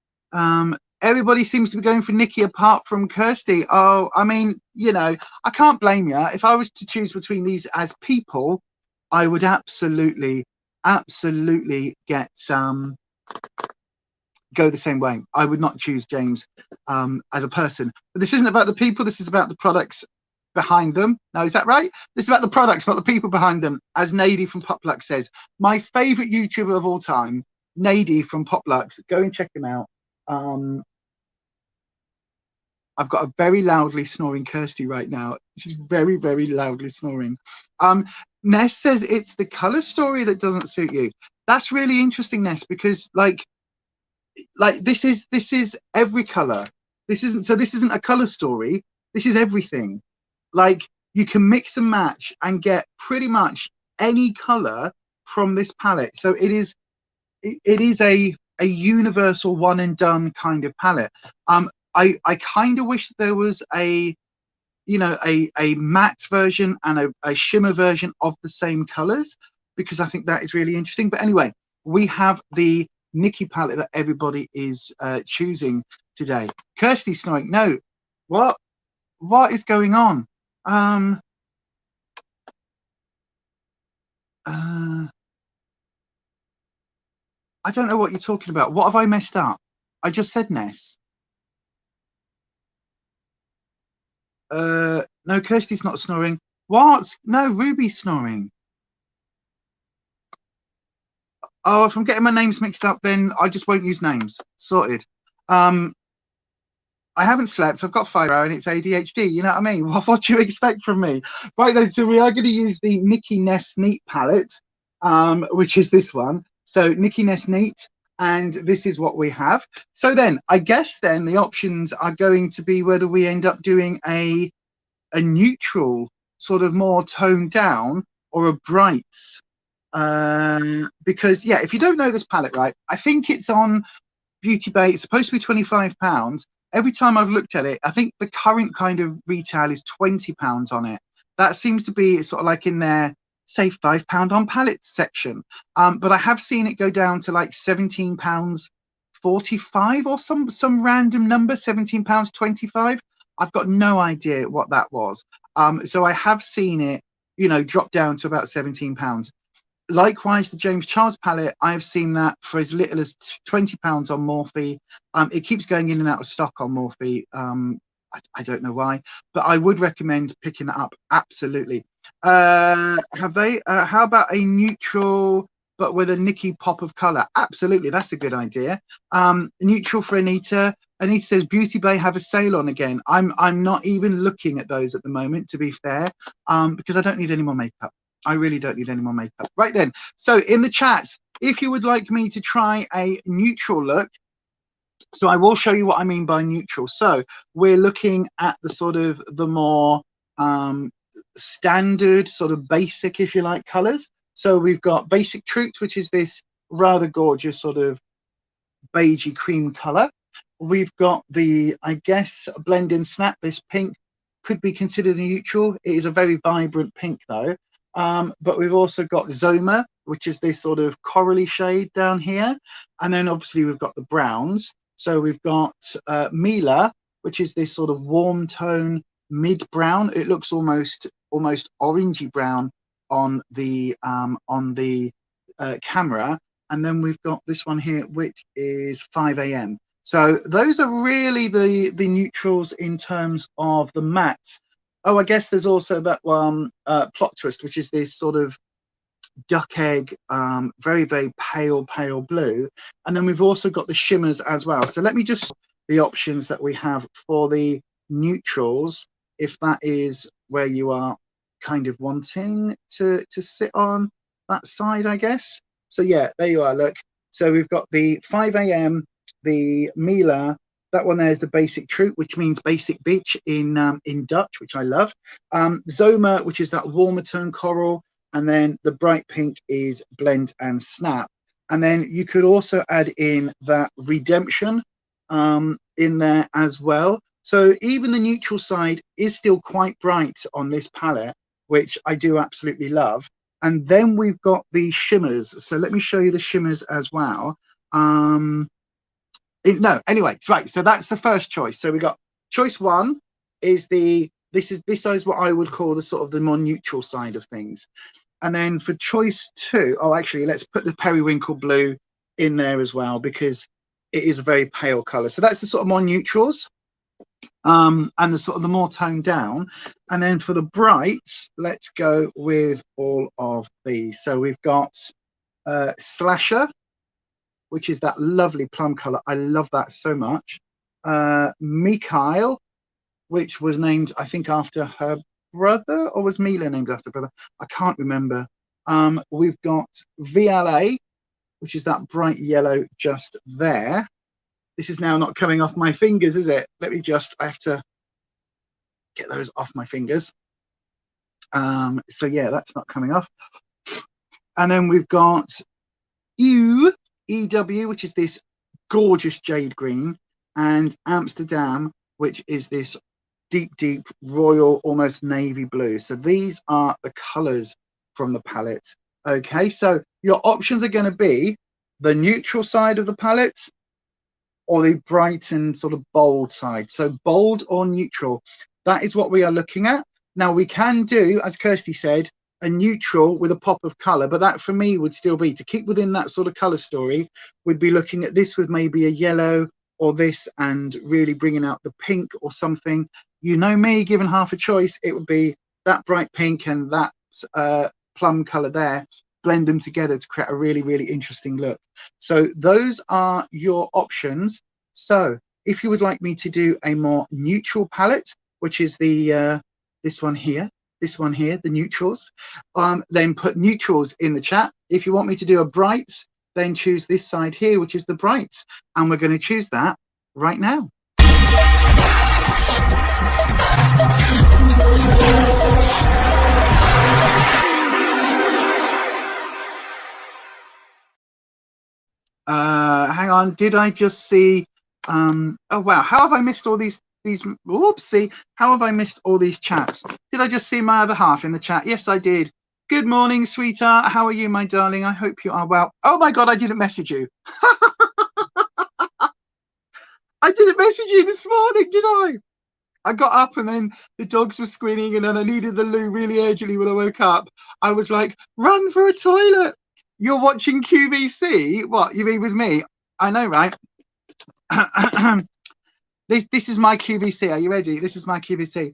Everybody seems to be going for Nikkie apart from Kirsty. Oh, I mean, you know, I can't blame you. If I was to choose between these as people, I would absolutely get go the same way. I would not choose James as a person. But this isn't about the people. This is about the products behind them. Now, is that right? This is about the products, not the people behind them. As Nadie from Poplux says, my favorite YouTuber of all time, Nadie from Poplux. Go and check him out. I've got a very loudly snoring Kirsty right now. She's very, very loudly snoring. Ness says it's the color story that doesn't suit you. That's really interesting, Ness, because like this is every color. This isn't a color story. This is everything. Like you can mix and match and get pretty much any color from this palette. So it is a universal one and done kind of palette. I kind of wish there was a matte version and a shimmer version of the same colors, because I think that is really interesting. But anyway, we have the Nikkie palette that everybody is choosing today. Kirsty snoring. No, what is going on? I don't know what you're talking about. What have I messed up? I just said Ness. No, Kirsty's not snoring. What? No, Ruby's snoring. Oh, if I'm getting my names mixed up, then I just won't use names. Sorted. I haven't slept. I've got Fiverr and it's ADHD. You know what I mean? What do you expect from me? Right then, so we are going to use the Nikkie Ness Neat palette, which is this one. So Nikkie Ness Neat, and this is what we have. So then, I guess then the options are going to be whether we end up doing a neutral, sort of more toned down, or a brights. Because yeah, if you don't know this palette, right, I think it's on BeautyBay. It's supposed to be £25. Every time I've looked at it, I think the current kind of retail is £20 on it. That seems to be sort of like in their, say, £5 on palettes section. But I have seen it go down to like £17.45 or some random number, £17.25. I've got no idea what that was. So I have seen it, you know, drop down to about £17. Likewise, the James Charles palette, I have seen that for as little as £20 on Morphe. It keeps going in and out of stock on Morphe. I don't know why, but I would recommend picking that up. Absolutely. How about a neutral but with a Nikkie pop of color? Absolutely, that's a good idea. Neutral for Anita. Anita says BeautyBay have a sale on again. I'm not even looking at those at the moment, to be fair, because I don't need any more makeup. I really don't need any more makeup. Right then, so in the chat, if you would like me to try a neutral look, so I will show you what I mean by neutral. So we're looking at the sort of the more standard, sort of basic, if you like, colors. So we've got Basic Truth, which is this rather gorgeous sort of beigey cream color. We've got the, I guess, Blend and Snap. This pink could be considered a neutral. It is a very vibrant pink though. But we've also got Zoma, which is this sort of corally shade down here. And then obviously we've got the browns. So we've got Mila, which is this sort of warm tone mid brown. It looks almost orangey brown on the camera. And then we've got this one here, which is 5 a.m. So those are really the neutrals in terms of the mattes. Oh, I guess there's also that one, Plot Twist, which is this sort of duck egg, very, very pale blue. And then we've also got the shimmers as well. So let me just the options that we have for the neutrals, if that is where you are kind of wanting to sit on that side, I guess. So yeah, there you are, look. So we've got the 5 a.m., the Mila, that one there is the basic truth, which means basic bitch in Dutch, which I love. Zoma, which is that warmer tone coral, and then the bright pink is blend and snap. And then you could also add in that redemption in there as well. So even the neutral side is still quite bright on this palette, which I do absolutely love. And then we've got the shimmers. So let me show you the shimmers as well. No, anyway, right. So that's the first choice. So we got choice one is this is what I would call the sort of the more neutral side of things. And then for choice two, oh, actually, let's put the periwinkle blue in there as well, because it is a very pale color. So that's the sort of more neutrals, and the sort of the more toned down. And then for the brights, let's go with all of these. So we've got Slasher, which is that lovely plum color. I love that so much. Mikhail, which was named, I think, after her brother, or was Mila named after brother? I can't remember. We've got VLA, which is that bright yellow just there. This is now not coming off my fingers, is it? Let me just, I have to get those off my fingers. So yeah, that's not coming off. And then we've got EW, which is this gorgeous jade green, and Amsterdam, which is this deep royal, almost navy blue. So these are the colors from the palette. Okay, so your options are going to be the neutral side of the palette or the bright and sort of bold side. So bold or neutral, that is what we are looking at. Now we can do, as Kirsty said, a neutral with a pop of color, but that for me would still be, to keep within that sort of color story, we'd be looking at this with maybe a yellow or this, and really bringing out the pink or something. You know me, given half a choice, it would be that bright pink and that plum color there, blend them together to create a really interesting look. So those are your options. So if you would like me to do a more neutral palette, which is the this one here, the neutrals, then put neutrals in the chat. If you want me to do a brights, then choose this side here, which is the brights, and we're going to choose that right now. Hang on, did I just see oh wow, how have I missed all these whoopsie, how have I missed all these chats? Did I just see my other half in the chat? Yes, I did. Good morning, sweetheart. How are you, my darling? I hope you are well. Oh my god, I didn't message you. I didn't message you this morning, did I? I got up and then the dogs were squinting, and then I needed the loo really urgently when I woke up. I was like, run for a toilet. You're watching QVC? What, you mean with me? I know, right? This is my QVC. Are you ready? This is my QVC.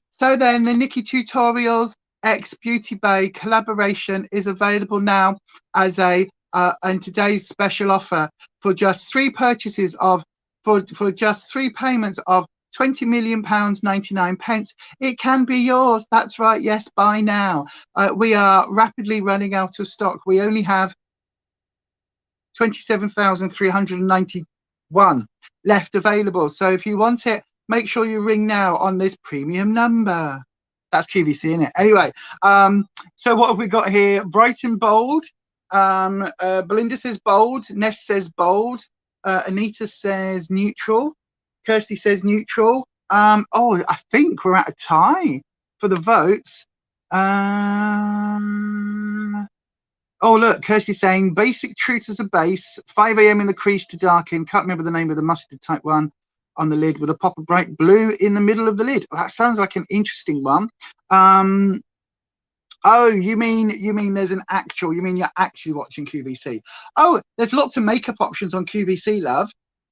So then the Nikkie Tutorials X BeautyBay collaboration is available now as a and today's special offer for just 3 purchases of for just 3 payments of £20 million 99 pence. It can be yours. That's right. Yes, buy now. We are rapidly running out of stock. We only have 27,391 left available. So if you want it, make sure you ring now on this premium number. That's QVC, isn't it? Anyway, so what have we got here? Bright and bold. Belinda says bold. Ness says bold. Anita says neutral. Kirsty says neutral. Oh, I think we're at a tie for the votes. Oh, look, Kirsty's saying basic truth as a base, 5 a.m. in the crease to darken. Can't remember the name of the mustard type one on the lid with a pop of bright blue in the middle of the lid. That sounds like an interesting one. Oh, you mean there's an actual, you mean you're actually watching QVC. Oh, there's lots of makeup options on QVC, love.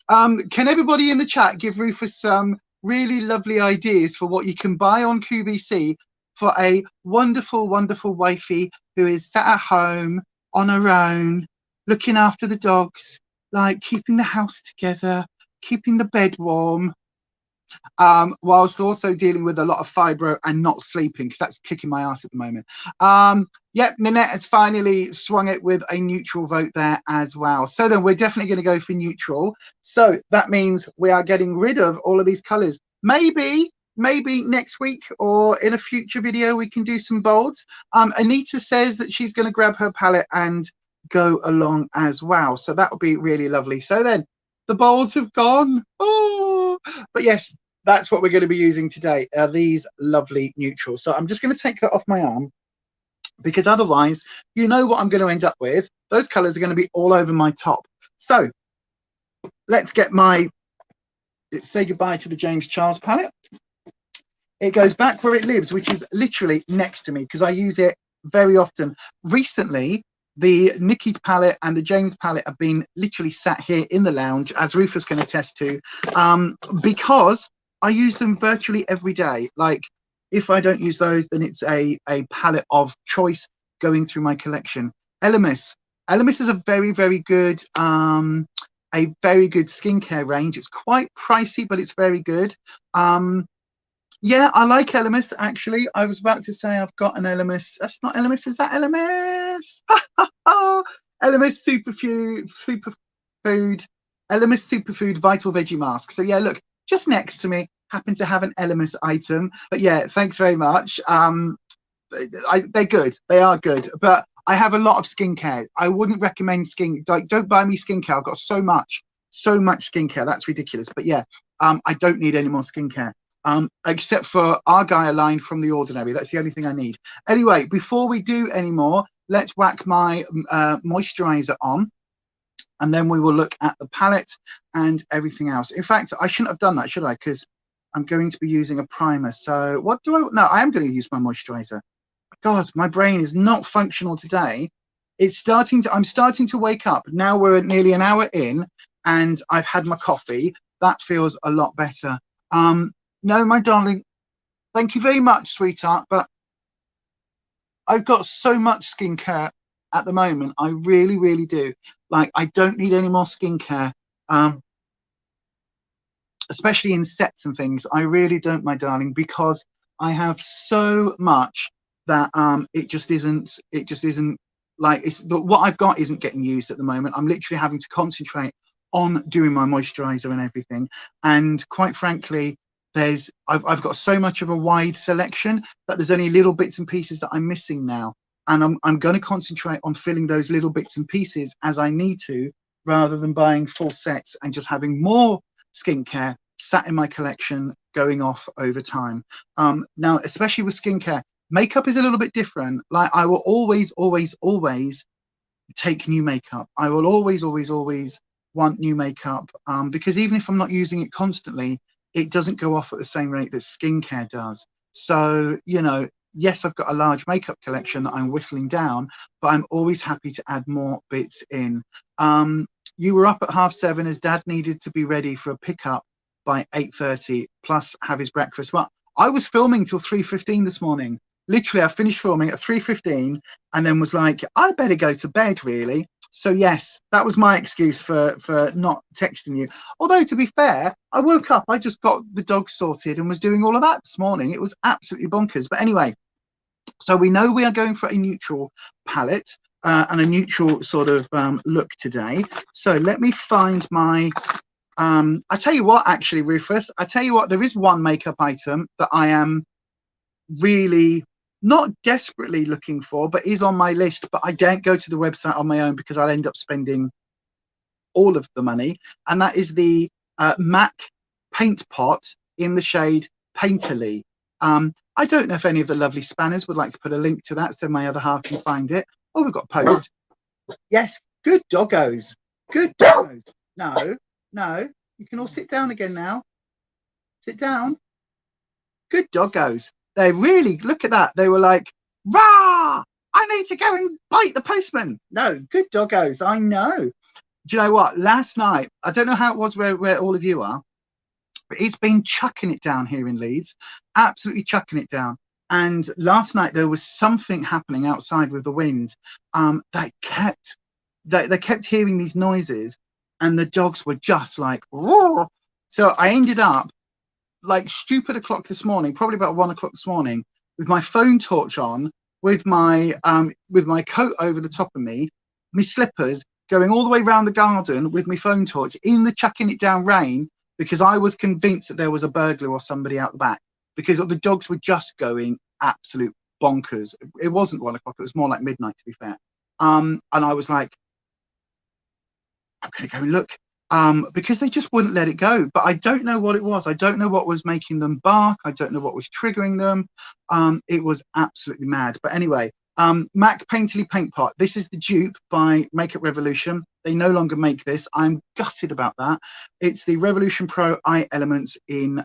Can everybody in the chat give Rufus some really lovely ideas for what you can buy on QVC for a wonderful, wonderful wifey who is sat at home on her own, looking after the dogs, like keeping the house together, keeping the bed warm, whilst also dealing with a lot of fibro and not sleeping, because that's kicking my ass at the moment. Yep, Nanette has finally swung it with a neutral vote there as well. So then we're definitely going to go for neutral. So that means we are getting rid of all of these colors. Maybe next week or in a future video we can do some bolds. Anita says that she's going to grab her palette and go along as well, so that would be really lovely. So then the bolds have gone. Oh, but yes, that's what we're going to be using today, these lovely neutrals. So I'm just going to take that off my arm, because otherwise you know what I'm going to end up with. Those colors are going to be all over my top. So let's say goodbye to the James Charles palette. It goes back where it lives, which is literally next to me, because I use it very often. Recently, the Nikkie palette and the James palette have been literally sat here in the lounge, as Rufus can attest to, because I use them virtually every day. Like, if I don't use those, then it's a palette of choice going through my collection. Illamasqua is a very, very good skincare range. It's quite pricey, but it's very good. Yeah, I like Illamasqua, actually. I was about to say I've got an Illamasqua. That's not Illamasqua, is that Illamasqua? Illamasqua Superfood, Illamasqua Superfood Vital Veggie Mask. So yeah, look, just next to me, happen to have an Illamasqua item. But yeah, thanks very much. They're good. They are good. But I have a lot of skincare. I wouldn't recommend don't buy me skincare. I've got so much skincare. That's ridiculous. But yeah, I don't need any more skincare. Except for Argyle line from The Ordinary. That's the only thing I need. Anyway, before we do any more, let's whack my moisturizer on, and then we will look at the palette and everything else. In fact, I shouldn't have done that, should I? Because I'm going to be using a primer. So what do I... No, I am going to use my moisturizer. God, my brain is not functional today. I'm starting to wake up. Now we're nearly an hour in, and I've had my coffee. That feels a lot better. No, my darling, thank you very much, sweetheart, but I've got so much skincare at the moment. I really, really do. Like, I don't need any more skincare, especially in sets and things. I really don't, my darling, because I have so much that it just isn't like, what I've got isn't getting used at the moment. I'm literally having to concentrate on doing my moisturizer and everything. And quite frankly, I've got so much of a wide selection that there's only little bits and pieces that I'm missing now, and I'm going to concentrate on filling those little bits and pieces as I need to, rather than buying full sets and just having more skincare sat in my collection going off over time. Now, especially with skincare, makeup is a little bit different. Like, I will always take new makeup. I will always want new makeup, because even if I'm not using it constantly, it doesn't go off at the same rate that skincare does. So, you know, yes, I've got a large makeup collection that I'm whittling down, but I'm always happy to add more bits in. You were up at 7:30 as Dad needed to be ready for a pickup by 8:30, plus have his breakfast. Well, I was filming till 3:15 this morning. Literally, I finished filming at 3:15 and then was like, I better go to bed, really. So yes, that was my excuse for not texting you. Although, to be fair, I woke up, I just got the dog sorted and was doing all of that this morning. It was absolutely bonkers. But anyway, so we know we are going for a neutral palette and a neutral sort of look today. So let me find my... I tell you what, actually, Rufus, I tell you what, there is one makeup item that I am really... not desperately looking for, but is on my list, but I don't go to the website on my own because I'll end up spending all of the money, and that is the MAC paint pot in the shade Painterly. I don't know if any of the lovely spanners would like to put a link to that so my other half can find it. Oh, we've got a post. Yes, good doggos. Good doggos. No, no, you can all sit down again now. Sit down. Good doggos. They really, look at that. They were like, rah, I need to go and bite the postman. No, good doggos. I know. Do you know what? Last night, I don't know how it was where all of you are, but it's been chucking it down here in Leeds, absolutely chucking it down. And last night there was something happening outside with the wind. They kept hearing these noises, and the dogs were just like, roar. So I ended up like stupid o'clock this morning, probably about 1 o'clock this morning, with my phone torch on, with my coat over the top of me, my slippers, going all the way around the garden with my phone torch in the chucking it down rain, because I was convinced that there was a burglar or somebody out the back, because the dogs were just going absolute bonkers. It wasn't 1 o'clock, it was more like midnight, to be fair. And I was like, I'm going to go and look. Because they just wouldn't let it go. But I don't know what it was. I don't know what was making them bark. I don't know what was triggering them. It was absolutely mad. But anyway, MAC Painterly Paint Pot. This is the dupe by Makeup Revolution. They no longer make this. I'm gutted about that. It's the Revolution Pro Eye Elements in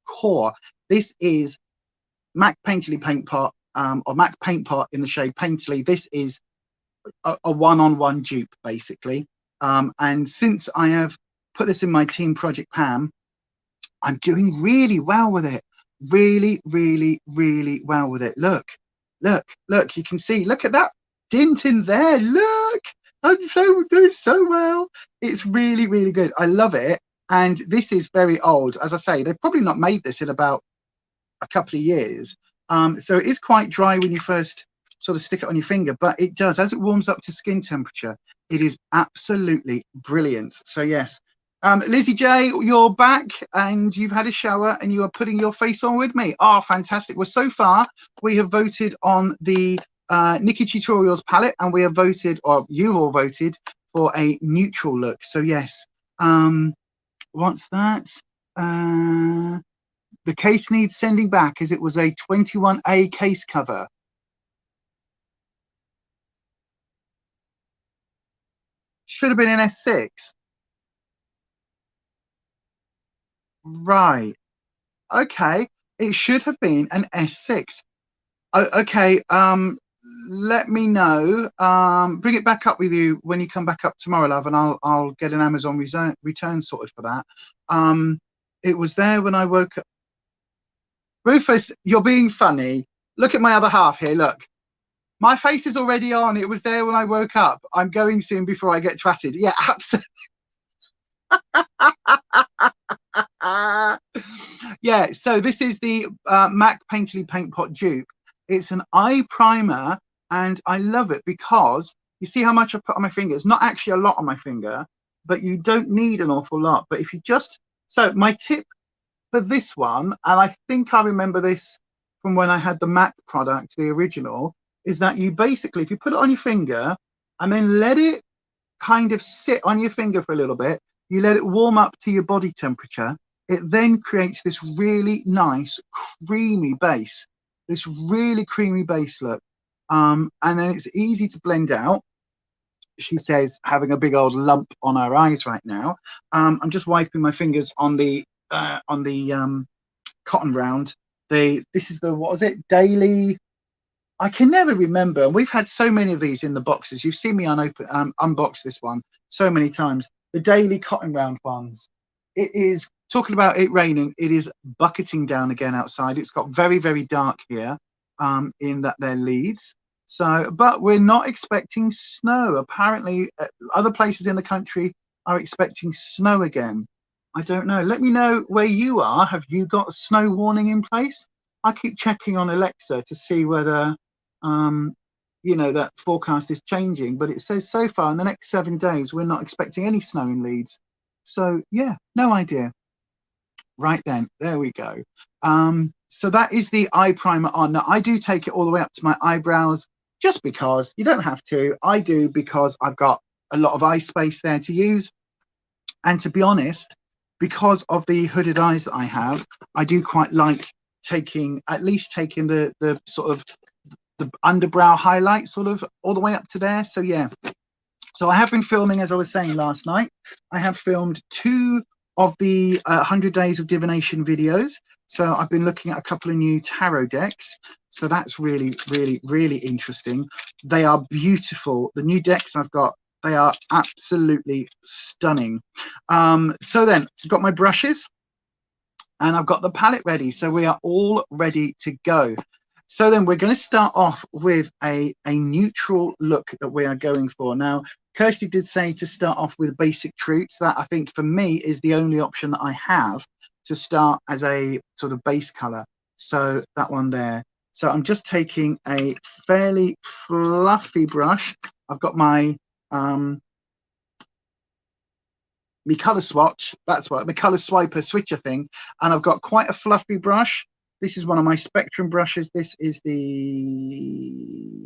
Core. This is MAC Painterly Paint Pot, or MAC Paint Pot in the shade Painterly. This is a one-on-one dupe, basically. And since I have put this in my team Project Pam, I'm doing really well with it. Really, really, really well with it. Look, you can see, look at that dint in there. Look, I'm doing so well. It's really, really good. I love it. And this is very old. As I say, they've probably not made this in about a couple of years. So it is quite dry when you first sort of stick it on your finger, but it does, as it warms up to skin temperature, it is absolutely brilliant. So yes, Lizzie J, you're back and you've had a shower and you are putting your face on with me. Oh, fantastic. Well, so far we have voted on the Nikkie Tutorials palette, and we have voted, or you all voted, for a neutral look. So yes, what's that? The case needs sending back, as it was a 21A case cover. Should have been an S6. Right. Okay. It should have been an S6. Okay. Let me know. Bring it back up with you when you come back up tomorrow, love, and I'll get an Amazon return sorted for that. It was there when I woke up. Rufus, you're being funny. Look at my other half here. Look. My face is already on. It was there when I woke up. I'm going soon before I get twatted. Yeah, absolutely. Yeah, so this is the MAC Painterly Paint Pot dupe. It's an eye primer, and I love it because you see how much I put on my finger. It's not actually a lot on my finger, but you don't need an awful lot. But if you just... So my tip for this one, and I think I remember this from when I had the MAC product, the original, is that you basically, if you put it on your finger and then let it kind of sit on your finger for a little bit, you let it warm up to your body temperature, it then creates this really nice creamy base, this really creamy base look. And then it's easy to blend out. She says, having a big old lump on her eyes right now. I'm just wiping my fingers on the cotton round. This is the, what was it, Daily... I can never remember, and we've had so many of these in the boxes. You've seen me unbox this one so many times. The Daily Cotton Round ones. It is, talking about it raining, it is bucketing down again outside. It's got very, very dark here in that they're Leeds. So, but we're not expecting snow. Apparently, other places in the country are expecting snow again. I don't know. Let me know where you are. Have you got a snow warning in place? I keep checking on Alexa to see whether you know, that forecast is changing, but it says so far in the next 7 days we're not expecting any snow in Leeds. So yeah, no idea. Right then, there we go. So that is the eye primer on. Now I do take it all the way up to my eyebrows, just because. You don't have to. I do, because I've got a lot of eye space there to use, and to be honest, because of the hooded eyes that I have, I do quite like taking the sort of the underbrow highlight sort of all the way up to there. So yeah, so I have been filming, as I was saying last night. I have filmed 2 of the 100 Days of Divination videos. So I've been looking at a couple of new tarot decks. So that's really, really, really interesting. They are beautiful. The new decks I've got, they are absolutely stunning. So then I've got my brushes and I've got the palette ready. So we are all ready to go. So then we're going to start off with a neutral look that we are going for. Now, Kirsty did say to start off with basic truths. That I think for me is the only option that I have to start as a sort of base color. So that one there. So I'm just taking a fairly fluffy brush. I've got my color swatch, that's what, my color swiper switcher thing, and I've got quite a fluffy brush. This is one of my Spectrum brushes. This is the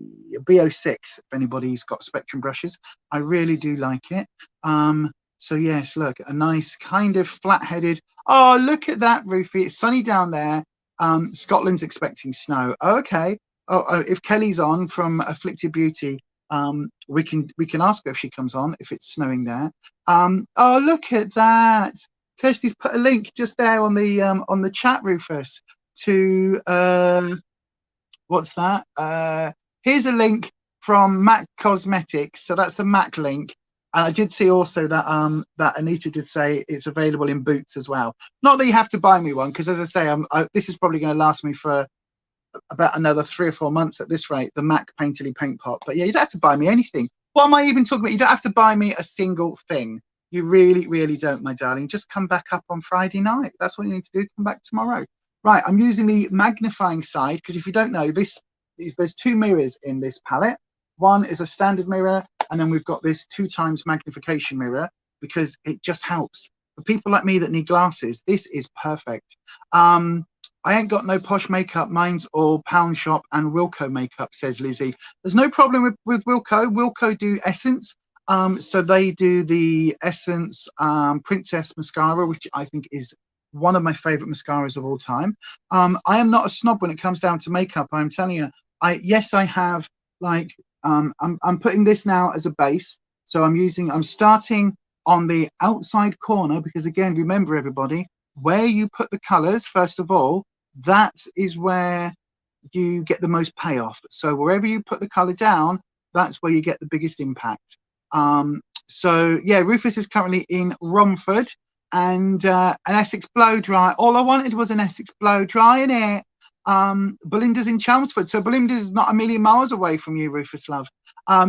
B06, if anybody's got Spectrum brushes. I really do like it. So yes, look, a nice kind of flat-headed. Oh, look at that, Rufy. It's sunny down there. Scotland's expecting snow. Okay. Oh, if Kelly's on from Afflicted Beauty, we can ask her if she comes on, if it's snowing there. Oh, look at that. Kirsty's put a link just there on the chat, Rufus, to what's that? Here's a link from MAC Cosmetics. So that's the MAC link. And I did see also that that Anita did say it's available in Boots as well. Not that you have to buy me one, because as I say, this is probably going to last me for about another 3 or 4 months at this rate, the MAC Painterly Paint Pot. But yeah, you don't have to buy me anything. What am I even talking about? You don't have to buy me a single thing. You really, really don't, my darling. Just come back up on Friday night. That's what you need to do. Come back tomorrow. Right, I'm using the magnifying side, because if you don't know, there's 2 mirrors in this palette. One is a standard mirror, and then we've got this 2 times magnification mirror, because it just helps. For people like me that need glasses, this is perfect. I ain't got no posh makeup. Mine's all Pound Shop and Wilko makeup, says Lizzie. There's no problem with Wilko. Wilko do Essence. So they do the Essence Princess Mascara, which I think is one of my favorite mascaras of all time. I am not a snob when it comes down to makeup. I'm telling you, yes, I have, like, I'm putting this now as a base. So I'm starting on the outside corner, because again, remember everybody, where you put the colors, first of all, that is where you get the most payoff. So wherever you put the color down, that's where you get the biggest impact. So yeah, Rufus is currently in Romford, and an Essex blow dry. All I wanted was an Essex blow dry in it. Belinda's in Chelmsford, so Belinda's not a million miles away from you, Rufus love.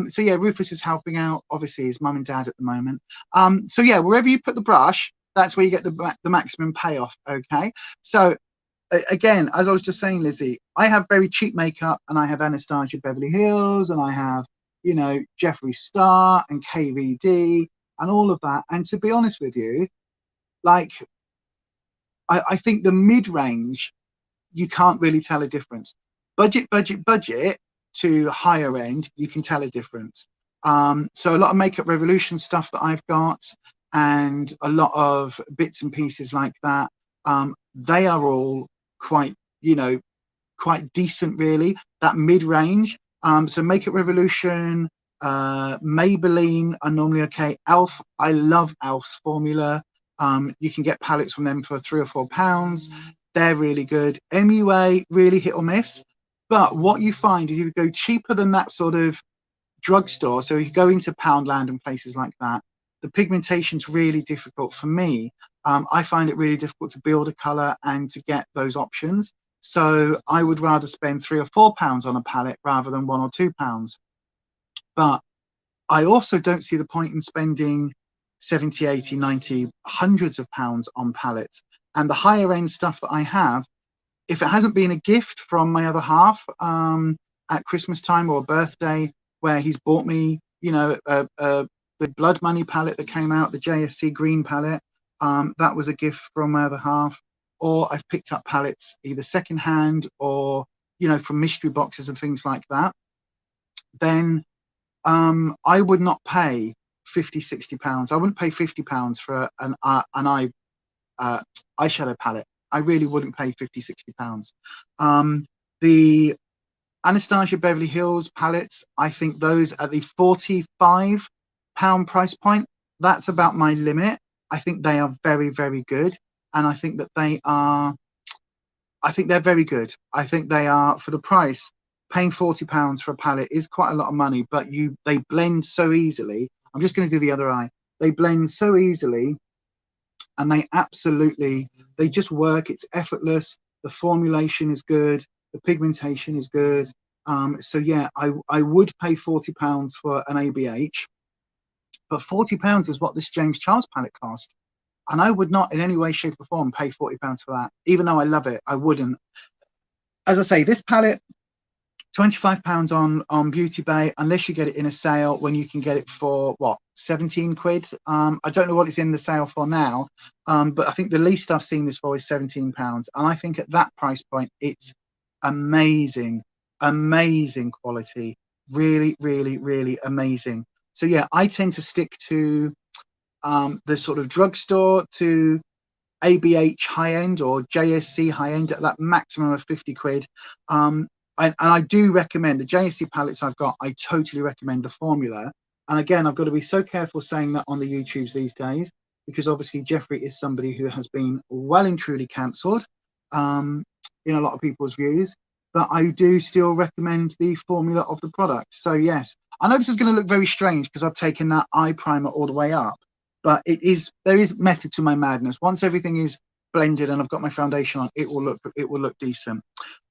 So yeah, Rufus is helping out obviously his mum and dad at the moment. So yeah, wherever you put the brush, that's where you get the maximum payoff. Okay, so again, as I was just saying, Lizzie, I have very cheap makeup, and I have Anastasia Beverly Hills, and I have, you know, Jeffree Star and KVD and all of that. And to be honest with you, like, I think the mid-range, you can't really tell a difference. Budget to higher end, you can tell a difference. So a lot of Makeup Revolution stuff that I've got, and a lot of bits and pieces like that, they are all quite, you know, quite decent really, that mid-range. So Makeup Revolution, Maybelline are normally okay. Elf, I love Elf's formula. You can get palettes from them for £3 or £4. They're really good. MUA, really hit or miss. But what you find is if you go cheaper than that sort of drugstore, so if you go into Poundland and places like that, the pigmentation's really difficult for me. I find it really difficult to build a color and to get those options. So I would rather spend £3 or £4 on a palette rather than £1 or £2. But I also don't see the point in spending 70, 80, 90, hundreds of pounds on palettes. And the higher end stuff that I have, if it hasn't been a gift from my other half at Christmas time or a birthday, where he's bought me, you know, the Blood Money palette that came out, the JSC green palette, that was a gift from my other half. Or I've picked up palettes either secondhand or, you know, from mystery boxes and things like that. Then I would not pay 50, 60 pounds. I wouldn't pay 50 pounds for an eyeshadow palette. I really wouldn't pay 50-60 pounds. The Anastasia Beverly Hills palettes, I think those at the 45 pound price point, that's about my limit. I think they are very, very good, and I think that they're very good. I think they are, for the price. Paying 40 pounds for a palette is quite a lot of money, but they blend so easily. I'm just going to do the other eye. They blend so easily, and they just work. It's effortless. The formulation is good. The pigmentation is good. So yeah, I would pay 40 pounds for an ABH, but 40 pounds is what this James Charles palette cost. And I would not in any way, shape or form pay 40 pounds for that. Even though I love it, I wouldn't. As I say, this palette, 25 pounds on BeautyBay, unless you get it in a sale when you can get it for what, 17 quid. I don't know what it's in the sale for now, but I think the least I've seen this for is 17 pounds, and I think at that price point it's amazing quality, really, really, really amazing. So yeah, I tend to stick to the sort of drugstore to ABH high end or JSC high end at that maximum of 50 quid. And I do recommend the JSC palettes I've got. I totally recommend the formula. And again, I've got to be so careful saying that on the YouTubes these days, because obviously Jeffrey is somebody who has been well and truly cancelled in a lot of people's views. But I do still recommend the formula of the product. So yes, I know this is going to look very strange because I've taken that eye primer all the way up, but there is method to my madness. Once everything is blended and I've got my foundation on, it will look decent.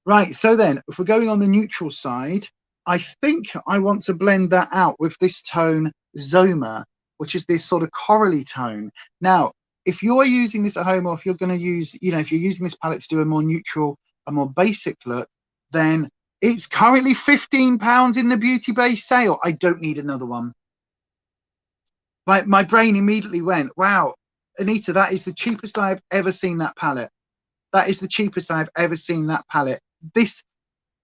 Right, so then if we're going on the neutral side, I think I want to blend that out with this tone Zoma, which is this sort of corally tone. Now, if you're using this at home, or if you're going to use, if you're using this palette to do a more neutral, a more basic look, then it's currently £15 in the BeautyBay sale. I don't need another one. My brain immediately went, wow, Anita, that is the cheapest I've ever seen that palette. That is the cheapest I've ever seen that palette. This,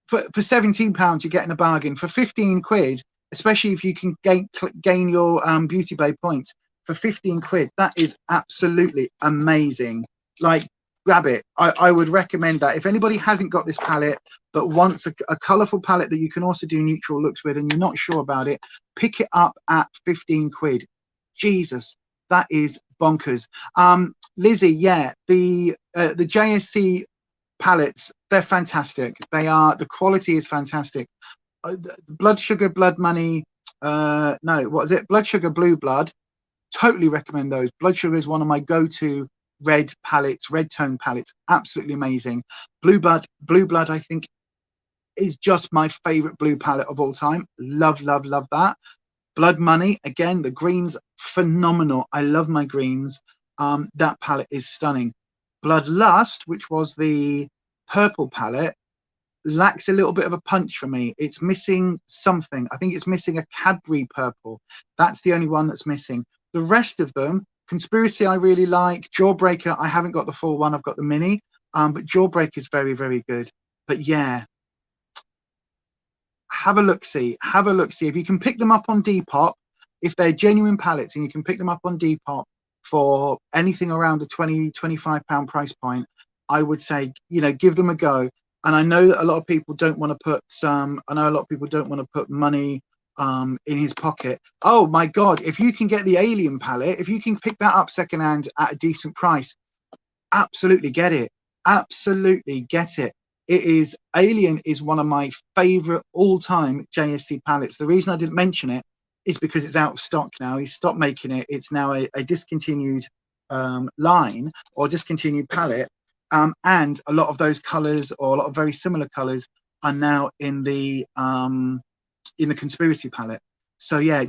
for £17, you're getting a bargain. For 15 quid, especially if you can gain your BeautyBay points, for 15 quid, that is absolutely amazing. Like, grab it. I would recommend that. If anybody hasn't got this palette but wants a colourful palette that you can also do neutral looks with and you're not sure about it, pick it up at 15 quid. Jesus, that is bonkers. Lizzie, yeah, the JSC palettes, they're fantastic. The quality is fantastic. Blood Sugar, Blood Money, no, what is it? Blood Sugar, Blue Blood. Totally recommend those. Blood Sugar is one of my go-to red palettes, red tone palettes. Absolutely amazing. Blue Blood, I think, is just my favorite blue palette of all time. Love, love, love that. Blood Money, again, the greens, phenomenal. I love my greens. That palette is stunning. Bloodlust, which was the purple palette, lacks a little bit of a punch for me. It's missing something. I think it's missing a Cadbury purple. That's the only one that's missing. The rest of them, Conspiracy I really like. Jawbreaker, I haven't got the full one. I've got the mini. But Jawbreaker is very, very good. But yeah, have a look-see. Have a look-see. If you can pick them up on Depop, if they're genuine palettes and you can pick them up on Depop for anything around the £20-25 price point, I would say, give them a go. And I know that a lot of people don't want to put money in his pocket. Oh my God, if you can get the Alien palette, if you can pick that up secondhand at a decent price, absolutely get it. Absolutely get it. Alien is one of my favorite all-time JSC palettes. The reason I didn't mention it is because it's out of stock now. He's stopped making it. It's now a discontinued line or discontinued palette. And a lot of those colors, or a lot of very similar colors, are now in the Conspiracy palette. So yeah, I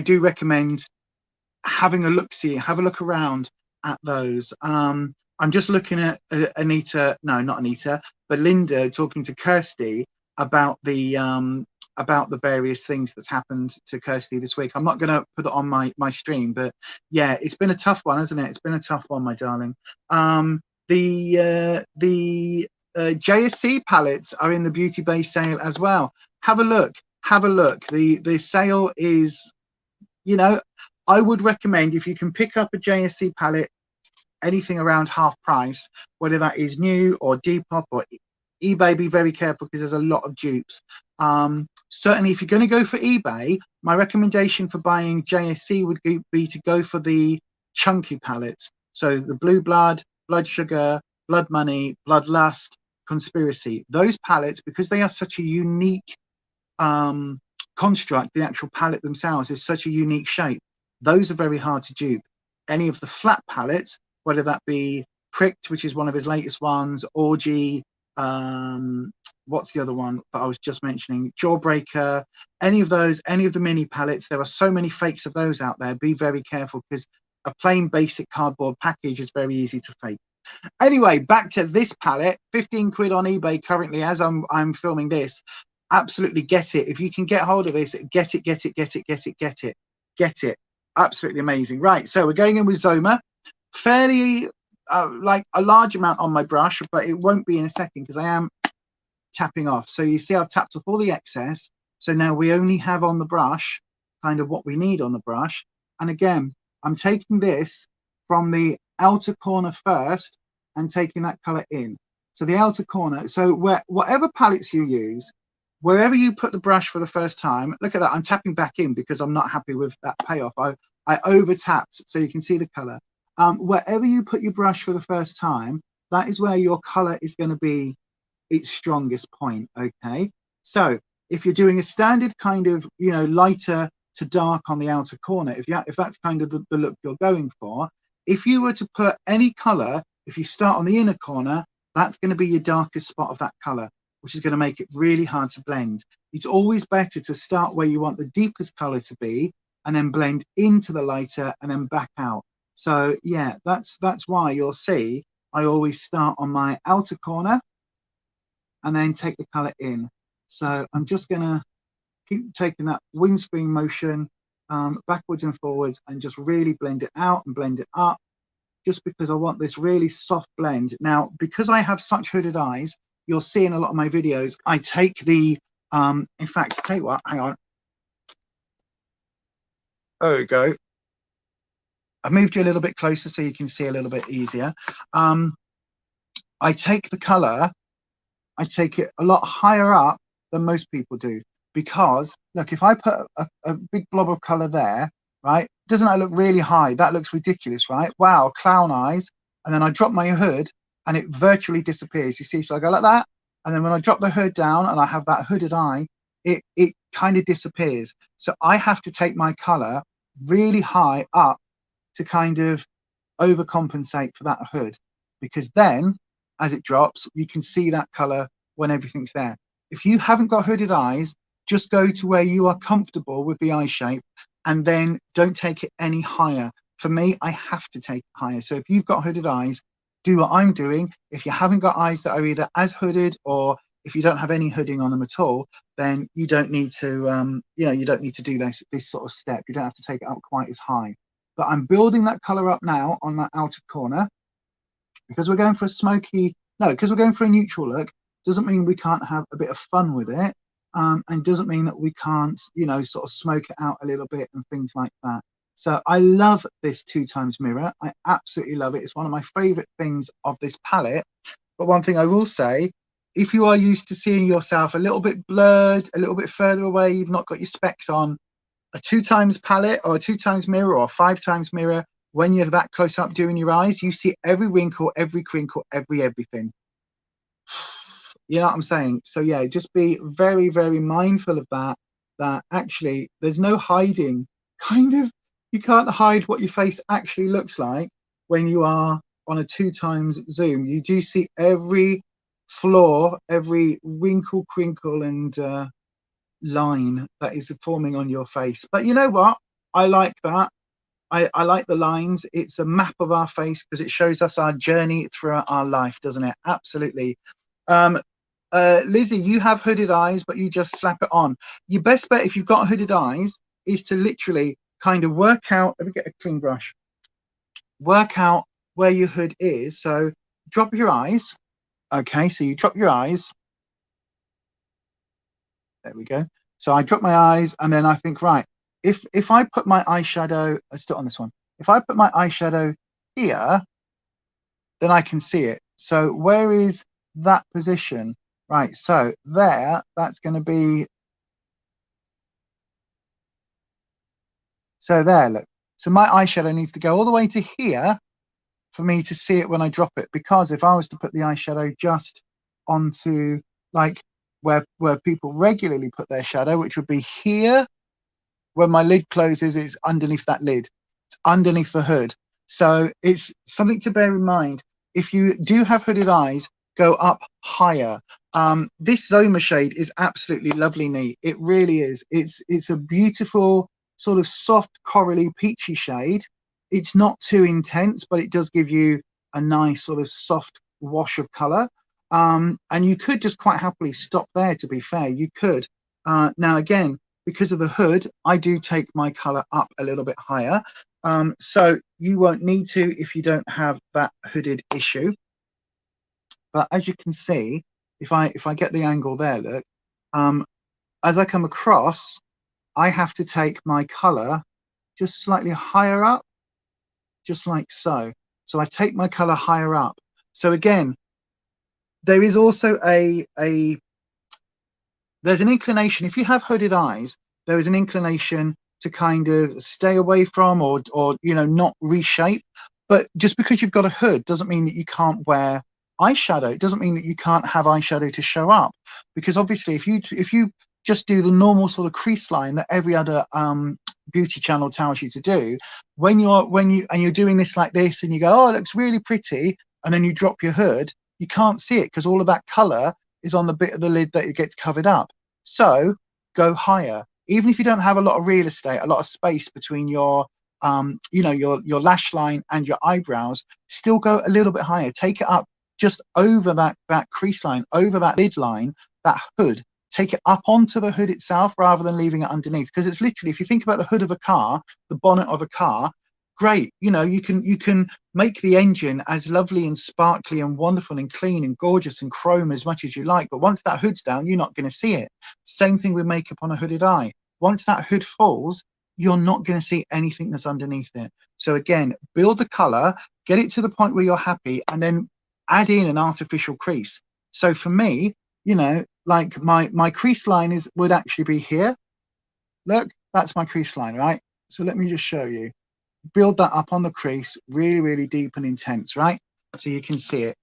do recommend having a look-see, have a look around at those. I'm just looking at Linda talking to Kirsty about the various things that's happened to Kirsty this week. I'm not going to put it on my stream, but yeah, it's been a tough one, hasn't it? It's been a tough one, my darling. The JSC palettes are in the BeautyBay sale as well. Have a look. The sale is, I would recommend, if you can pick up a JSC palette anything around half price, whether that is new or Depop or eBay. Be very careful because there's a lot of dupes. Certainly, if you're going to go for eBay, my recommendation for buying JSC would be to go for the chunky palettes. So the Blue Blood, Blood Sugar, Blood Money, Bloodlust, Conspiracy. Those palettes, because they are such a unique construct, the actual palette themselves is such a unique shape. Those are very hard to dupe. Any of the flat palettes, whether that be Pricked, which is one of his latest ones, Orgy, what's the other one that I was just mentioning, Jawbreaker, any of those, any of the mini palettes, there are so many fakes of those out there. Be very careful because a plain basic cardboard package is very easy to fake. Anyway, back to this palette, 15 quid on eBay currently as I'm filming this. Absolutely get it. If you can get hold of this, get it, get it, get it, get it, get it, get it. Absolutely amazing. Right, so we're going in with Zoma. Fairly like a large amount on my brush, but it won't be in a second because I am tapping off. So you see I've tapped off all the excess. So now we only have on the brush kind of what we need on the brush. And again, I'm taking this from the outer corner first and taking that color in. So the outer corner, so whatever palettes you use, wherever you put the brush for the first time, look at that, I'm tapping back in because I'm not happy with that payoff. I over tapped so you can see the color. Wherever you put your brush for the first time, that is where your color is going to be its strongest point. Okay, so if you're doing a standard kind of, you know, lighter to dark on the outer corner, if that's kind of the look you're going for, if you were to put any color, if you start on the inner corner, that's going to be your darkest spot of that color, which is going to make it really hard to blend. It's always better to start where you want the deepest color to be and then blend into the lighter and then back out. So yeah, that's why you'll see I always start on my outer corner and then take the color in. So I'm just gonna keep taking that windscreen motion backwards and forwards and just really blend it out and blend it up, just because I want this really soft blend. Now, because I have such hooded eyes, you'll see in a lot of my videos, I take the, in fact, tell you what, hang on. There we go. I've moved you a little bit closer so you can see a little bit easier. I take the color, I take it a lot higher up than most people do, because look, if I put a big blob of color there, right, doesn't that look really high? That looks ridiculous, right? Wow, clown eyes. And then I drop my hood and it virtually disappears. You see, so I go like that, and then when I drop the hood down and I have that hooded eye, it kind of disappears. So I have to take my color really high up to kind of overcompensate for that hood, because then as it drops, you can see that color when everything's there. If you haven't got hooded eyes, just go to where you are comfortable with the eye shape and then don't take it any higher. For me, I have to take it higher. So if you've got hooded eyes, do what I'm doing. If you haven't got eyes that are either as hooded, or if you don't have any hooding on them at all, then you don't need to, you don't need to do this sort of step. You don't have to take it up quite as high. But I'm building that color up now on that outer corner, because we're going for a smoky, because we're going for a neutral look, doesn't mean we can't have a bit of fun with it, and doesn't mean that we can't, sort of smoke it out a little bit and things like that. So I love this 2x mirror. I absolutely love it. It's one of my favorite things of this palette. But one thing I will say, if you are used to seeing yourself a little bit blurred, a little bit further away, you've not got your specs on, a 2x palette or a 2x mirror or a 5x mirror, when you're that close up doing your eyes, you see every wrinkle, every crinkle, everything. You know what I'm saying? So yeah, just be very, very mindful of that actually there's no hiding. You can't hide what your face actually looks like when you are on a 2x zoom. You do see every flaw, every wrinkle, crinkle, and line that is forming on your face. But you know what? I like that. I like the lines. It's a map of our face because it shows us our journey throughout our life, doesn't it? Absolutely. Lizzie, you have hooded eyes, but you just slap it on. Your best bet if you've got hooded eyes is to literally kind of work out, let me get a clean brush, work out where your hood is. So drop your eyes. Okay, so you drop your eyes. There we go. So I drop my eyes and then I think, right, if I put my eyeshadow, let's do it on this one. If I put my eyeshadow here, then I can see it. So where is that position? Right, so there, that's going to be, so there, look. So my eyeshadow needs to go all the way to here for me to see it when I drop it, because if I was to put the eyeshadow just onto like where people regularly put their shadow, which would be here, when my lid closes, it's underneath that lid, it's underneath the hood. So it's something to bear in mind. If you do have hooded eyes, go up higher. This Zoma shade is absolutely lovely neat. It really is. It's a beautiful sort of soft corally peachy shade. It's not too intense, but it does give you a nice sort of soft wash of color. And you could just quite happily stop there, to be fair. You could. Now, again, because of the hood, I do take my color up a little bit higher. So you won't need to if you don't have that hooded issue. But as you can see, if I get the angle there, look, as I come across, I have to take my color just slightly higher up, just like so. So I take my color higher up. So again, there is also there's an inclination. If you have hooded eyes, there is an inclination to kind of stay away from or you know, not reshape. But just because you've got a hood doesn't mean that you can't wear eyeshadow. It doesn't mean that you can't have eyeshadow to show up, because obviously if you just do the normal sort of crease line that every other beauty channel tells you to do, when you're doing this like this and you go, oh, it looks really pretty, and then you drop your hood, you can't see it because all of that color is on the bit of the lid that it gets covered up. So go higher. Even if you don't have a lot of real estate, a lot of space between your you know, your lash line and your eyebrows, still go a little bit higher. Take it up just over that crease line, over that lid line, that hood. Take it up onto the hood itself rather than leaving it underneath, because it's literally, if you think about the hood of a car, the bonnet of a car, great, you know, you can make the engine as lovely and sparkly and wonderful and clean and gorgeous and chrome as much as you like, but once that hood's down, you're not going to see it. Same thing with makeup on a hooded eye. Once that hood falls, you're not going to see anything that's underneath it. So again, build the color, get it to the point where you're happy, and then add in an artificial crease. So for me, you know, like my crease line would actually be here. Look, that's my crease line, right? So let me just show you. Build that up on the crease, really, really deep and intense, right? So you can see it.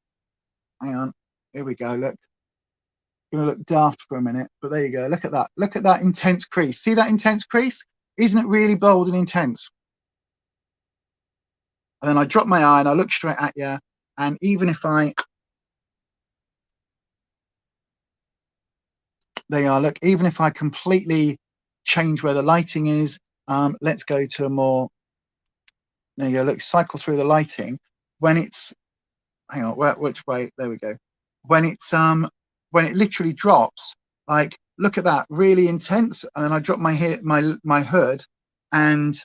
Hang on, here we go. Look, gonna look daft for a minute, but there you go. Look at that. Look at that intense crease. See that intense crease? Isn't it really bold and intense? And then I drop my eye and I look straight at you. And even if there you are, look, even if I completely change where the lighting is, let's go to a more, there you go, look, cycle through the lighting. When it's, hang on, which way, there we go. When it literally drops, like, look at that, really intense. And then I drop my hood, and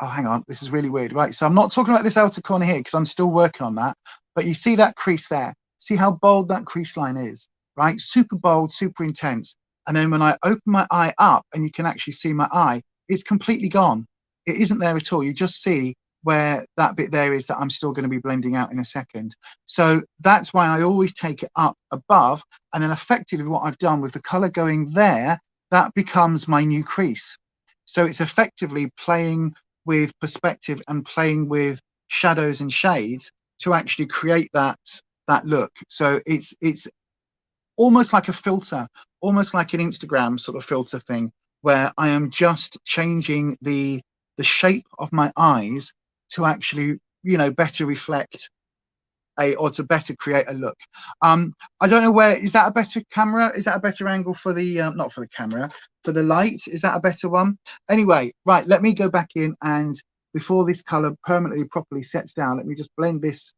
oh, hang on, this is really weird, right? So I'm not talking about this outer corner here because I'm still working on that, but you see that crease there? See how bold that crease line is, right? Super bold, super intense. And then when I open my eye up and you can actually see my eye, it's completely gone. It isn't there at all. You just see where that bit there is that I'm still going to be blending out in a second. So that's why I always take it up above, and then effectively what I've done with the color going there, that becomes my new crease. So it's effectively playing with perspective and playing with shadows and shades to actually create that look. So it's almost like a filter, almost like an Instagram sort of filter thing, where I am just changing the shape of my eyes to actually, you know, better reflect or to better create a look. I don't know where, is that a better camera? Is that a better angle for the, not for the camera, for the light? Is that a better one? Anyway, right, let me go back in, and before this color permanently properly sets down, let me just blend this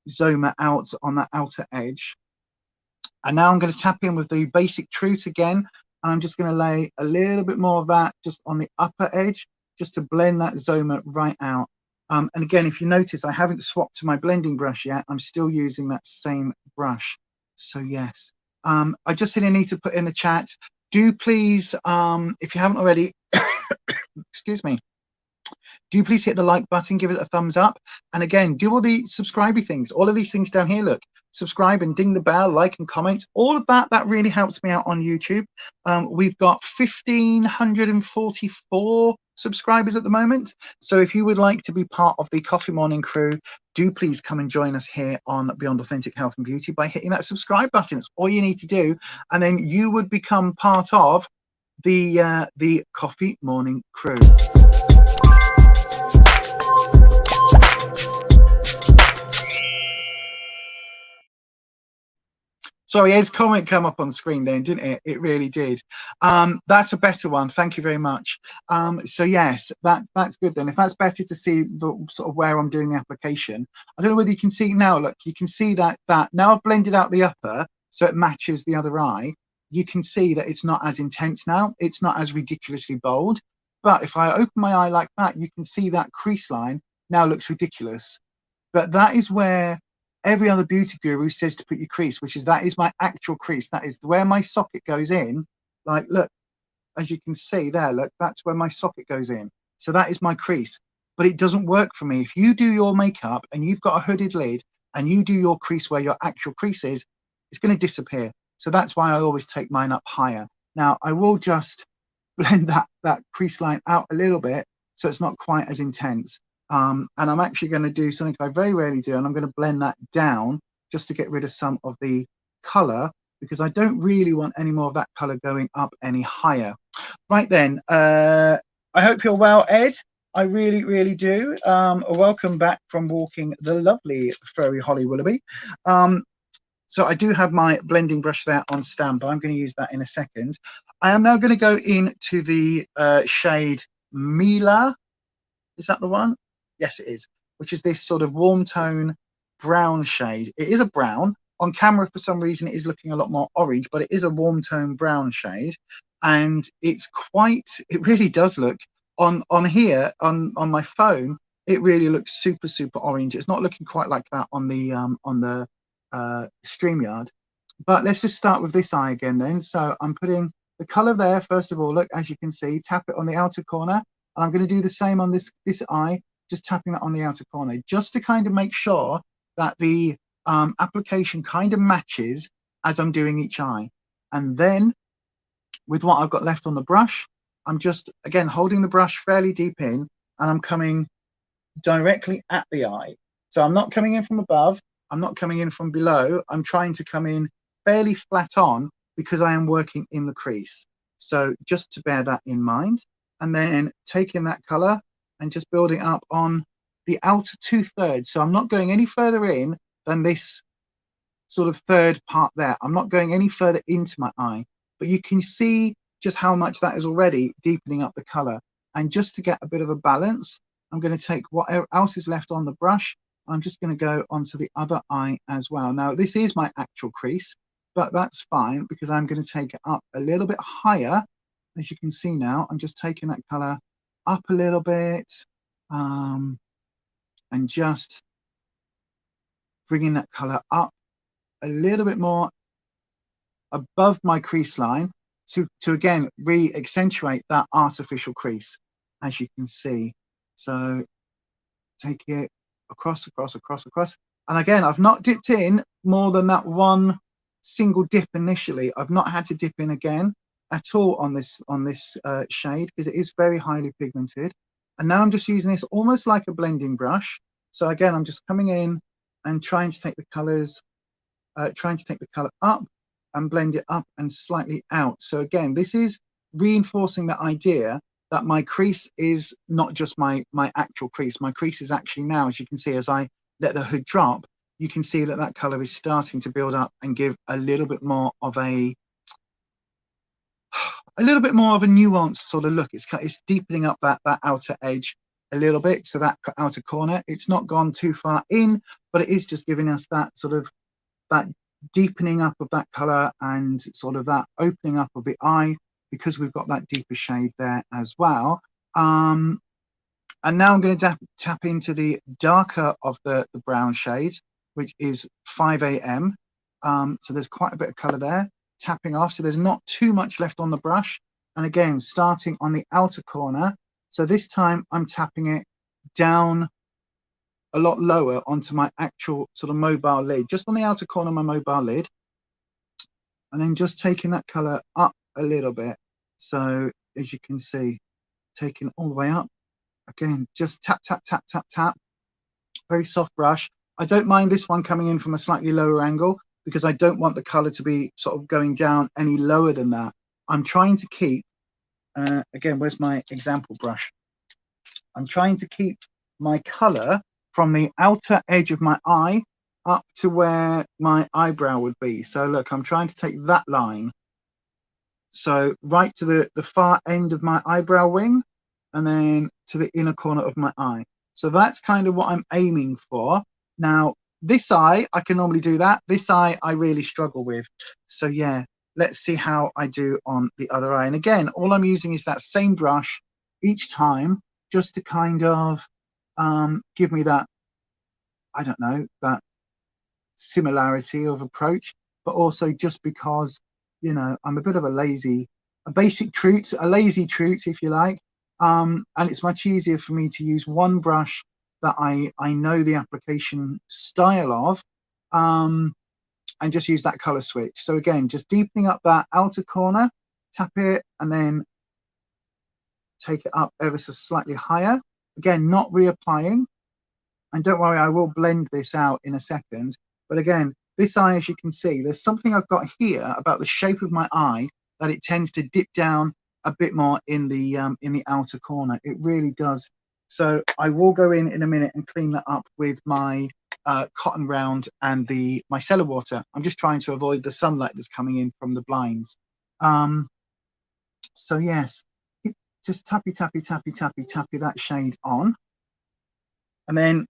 Zoma out on that outer edge. And now I'm going to tap in with the basic truth again. And I'm just going to lay a little bit more of that just on the upper edge, just to blend that Zoma right out. And again, if you notice, I haven't swapped to my blending brush yet. I'm still using that same brush. So yes, I just really need to put in the chat. Do please, if you haven't already, excuse me, do please hit the like button, give it a thumbs up. And again, do all the subscribey things, all of these things down here. Look, subscribe and ding the bell, like and comment, all of that. That really helps me out on YouTube. We've got 1,544 subscribers at the moment. So if you would like to be part of the Coffee Morning crew, do please come and join us here on Beyond Authentic Health and Beauty by hitting that subscribe button. It's all you need to do, and then you would become part of the Coffee Morning crew. Sorry, Ed's comment come up on the screen then, didn't it? It really did. That's a better one. Thank you very much. So yes, that's good then. If that's better to see the sort of where I'm doing the application, I don't know whether you can see now. Look, you can see that now I've blended out the upper so it matches the other eye. You can see that it's not as intense now. It's not as ridiculously bold. But if I open my eye like that, you can see that crease line now looks ridiculous. But that is where every other beauty guru says to put your crease, which is that is my actual crease. That is where my socket goes in. Like, look, as you can see there, look, that's where my socket goes in. So that is my crease. But it doesn't work for me. If you do your makeup and you've got a hooded lid and you do your crease where your actual crease is, it's going to disappear. So that's why I always take mine up higher. Now I will just blend that crease line out a little bit so it's not quite as intense. And I'm actually going to do something I very rarely do, and I'm going to blend that down just to get rid of some of the color, because I don't really want any more of that color going up any higher. Right then, I hope you're well, Ed. I really, really do. Welcome back from walking the lovely furry Holly Willoughby. So I do have my blending brush there on standby. I'm going to use that in a second. I am now going to go into the shade Mila. Is that the one? Yes, it is, which is this sort of warm tone brown shade. It is a brown. On camera, for some reason, it is looking a lot more orange, but it is a warm tone brown shade. And it's quite, it really does look, on here, on my phone, it really looks super, super orange. It's not looking quite like that on the StreamYard. But let's just start with this eye again then. So I'm putting the color there, first of all. Look, as you can see, tap it on the outer corner. And I'm going to do the same on this eye, just tapping that on the outer corner, just to kind of make sure that the application kind of matches as I'm doing each eye. And then with what I've got left on the brush, I'm just, again, holding the brush fairly deep in, and I'm coming directly at the eye. So I'm not coming in from above, I'm not coming in from below, I'm trying to come in fairly flat on because I am working in the crease. So just to bear that in mind. And then taking that color and just building up on the outer 2/3. So I'm not going any further in than this sort of third part there. I'm not going any further into my eye, but you can see just how much that is already deepening up the color. And just to get a bit of a balance, I'm going to take what else is left on the brush. I'm just going to go onto the other eye as well. Now, this is my actual crease, but that's fine because I'm going to take it up a little bit higher. As you can see now, I'm just taking that color up a little bit, and just bringing that color up a little bit more above my crease line to again re-accentuate that artificial crease, as you can see. So take it across. And again, I've not dipped in more than that one single dip initially. I've not had to dip in again at all on this shade because it is very highly pigmented. And now I'm just using this almost like a blending brush. So again, I'm just coming in and trying to take the colors, trying to take the color up and blend it up and slightly out. So again, this is reinforcing the idea that my crease is not just my actual crease. My crease is actually now, as you can see, as I let the hood drop, you can see that that color is starting to build up and give a little bit more of a nuanced sort of look. It's deepening up that outer edge a little bit, so that outer corner, it's not gone too far in, but it is just giving us that sort of that deepening up of that color and sort of that opening up of the eye, because we've got that deeper shade there as well. And now I'm going to tap into the darker of the brown shade, which is 5 AM. So there's quite a bit of color there, tapping off, so there's not too much left on the brush. And again, starting on the outer corner, So this time I'm tapping it down a lot lower onto my actual sort of mobile lid, just on the outer corner of my mobile lid, and then just taking that color up a little bit. So as you can see, taking it all the way up. Again, just tap, tap, tap, tap, tap. Very soft brush. I don't mind this one coming in from a slightly lower angle because I don't want the color to be sort of going down any lower than that. I'm trying to keep, again, where's my example brush? I'm trying to keep my color from the outer edge of my eye up to where my eyebrow would be. So look, I'm trying to take that line. So right to the far end of my eyebrow wing, and then to the inner corner of my eye. So that's kind of what I'm aiming for. Now, this eye, I can normally do that. This eye, I really struggle with. So yeah, let's see how I do on the other eye. And again, all I'm using is that same brush each time, just to kind of give me that, I don't know, that similarity of approach, but also just because, you know, I'm a bit of a lazy truth, if you like. And it's much easier for me to use one brush that I know the application style of, and just use that color switch. So again, just deepening up that outer corner, tap it, and then take it up ever so slightly higher. Again, not reapplying. And don't worry, I will blend this out in a second. But again, this eye, as you can see, there's something I've got here about the shape of my eye that it tends to dip down a bit more in the outer corner. It really does. So I will go in a minute and clean that up with my cotton round and my micellar water. I'm just trying to avoid the sunlight that's coming in from the blinds. So yes, just tappy, tappy, tappy, tappy, tappy that shade on. And then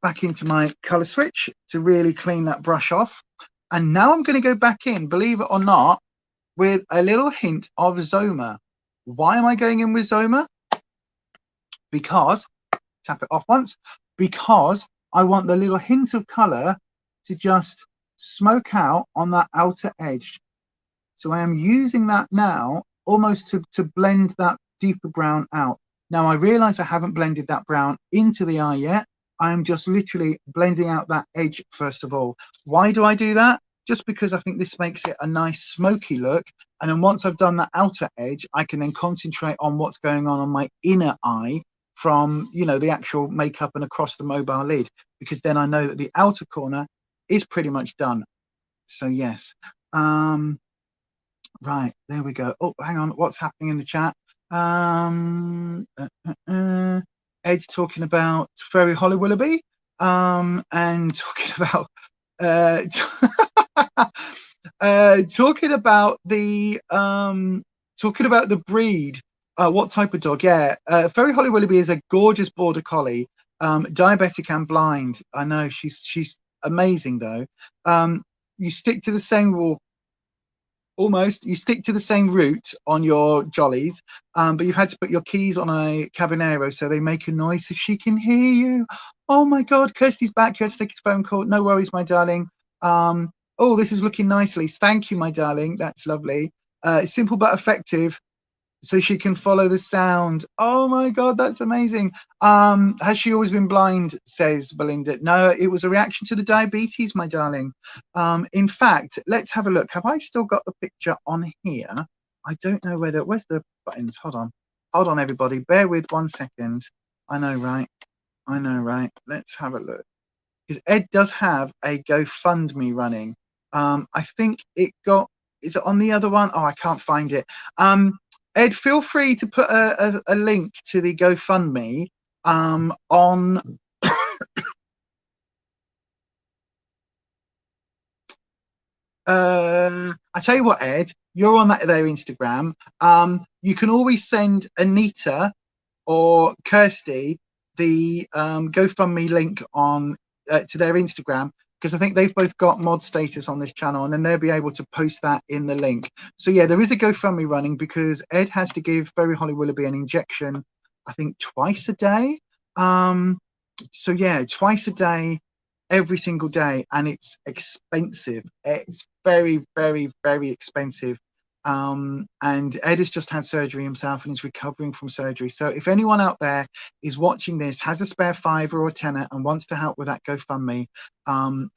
back into my color switch to really clean that brush off. And now I'm going to go back in, believe it or not, with a little hint of Zoma. Why am I going in with Zoma? Because, tap it off once, because I want the little hint of color to just smoke out on that outer edge. So I am using that now almost to blend that deeper brown out. Now I realize I haven't blended that brown into the eye yet. I'm just literally blending out that edge first of all. Why do I do that? Just because I think this makes it a nice smoky look. And then once I've done that outer edge, I can then concentrate on what's going on my inner eye from, you know, the actual makeup and across the mobile lid, because then I know that the outer corner is pretty much done. So yes. Right, there we go. Oh, hang on, what's happening in the chat? Ed's talking about Fairy Holly Willoughby, and talking about talking about the breed. What type of dog? Yeah, Fairy Holly Willoughby is a gorgeous border collie, diabetic and blind. I know, she's amazing though. You stick to the same rule. Almost, you stick to the same route on your jollies, but you've had to put your keys on a Cabinero so they make a noise so she can hear you. Oh my God, Kirsty's back. You had to take his phone call. No worries, my darling. Oh, this is looking nicely. Thank you, my darling. That's lovely. Simple but effective, so she can follow the sound. Oh my God, that's amazing. Has she always been blind, says Belinda? No, it was a reaction to the diabetes, my darling. In fact, let's have a look. Have I still got the picture on here? I don't know where's the buttons? Hold on, everybody. Bear with 1 second. I know, right? Let's have a look. Because Ed does have a GoFundMe running. I think is it on the other one? Oh, I can't find it. Ed, feel free to put a link to the GoFundMe on. I tell you what, Ed, you're on their Instagram. You can always send Anita or Kirsty the GoFundMe link on to their Instagram, because I think they've both got mod status on this channel, and then they'll be able to post that in the link. So yeah, there is a GoFundMe running because Ed has to give Fairy Holly Willoughby an injection, I think twice a day. So yeah, twice a day, every single day, and it's expensive. It's very, very, very expensive. And Ed has just had surgery himself and is recovering from surgery. So if anyone out there is watching this, has a spare $5 or $10 and wants to help with that GoFundMe,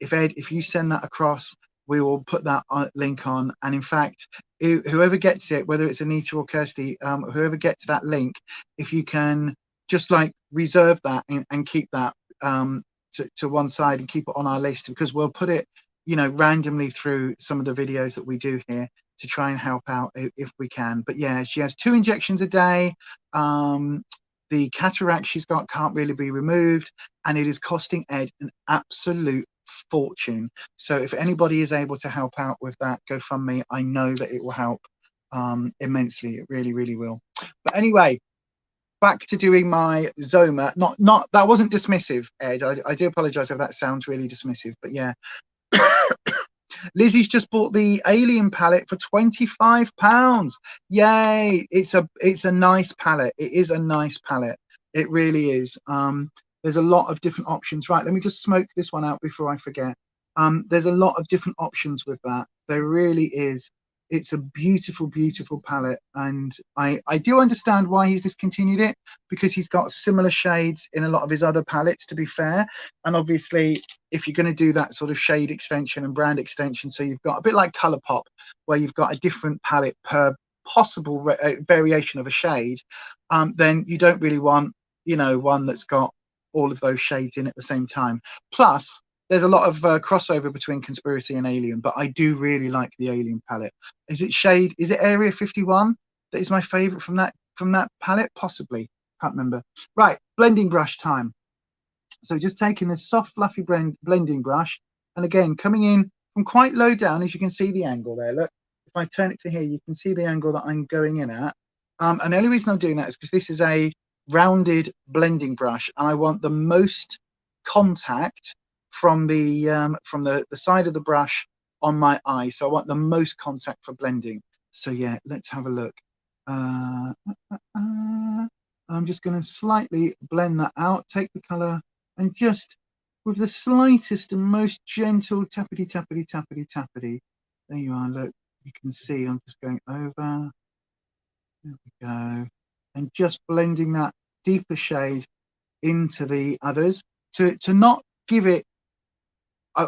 if you send that across, we will put that link on. And in fact, whoever gets it, whether it's Anita or Kirsty, whoever gets that link, if you can just like reserve that and keep that to one side and keep it on our list, because we'll put it, you know, randomly through some of the videos that we do here to try and help out if we can. But yeah, she has 2 injections a day. The cataract she's got can't really be removed, and it is costing Ed an absolute fortune. So if anybody is able to help out with that GoFundMe, I know that it will help immensely. It really, really will. But anyway, back to doing my Zoma. Not that wasn't dismissive, Ed. I do apologize if that sounds really dismissive, but yeah. Lizzie's just bought the Alien palette for £25. Yay! It's a nice palette. It is a nice palette. It really is. There's a lot of different options. Right, let me just smoke this one out before I forget. There's a lot of different options with that. There really is. It's a beautiful, beautiful palette, and I do understand why he's discontinued it, because he's got similar shades in a lot of his other palettes, to be fair. And obviously, if you're going to do that sort of shade extension and brand extension, so you've got a bit like Colourpop, where you've got a different palette per possible variation of a shade, then you don't really want, you know, one that's got all of those shades in at the same time. Plus, there's a lot of crossover between Conspiracy and Alien, but I do really like the Alien palette. Is it Area 51 that is my favorite from that palette? Possibly, can't remember. Right, blending brush time. So just taking this soft fluffy blending brush, and again coming in from quite low down, as you can see the angle there. Look, if I turn it to here, you can see the angle that I'm going in at. And the only reason I'm doing that is because this is a rounded blending brush, and I want the most contact from the side of the brush on my eye. So I want the most contact for blending. So yeah, let's have a look. I'm just going to slightly blend that out, take the color, and just with the slightest and most gentle tappity tappity tappity tappity. There you are. Look, you can see I'm just going over. There we go. And just blending that deeper shade into the others to not give it,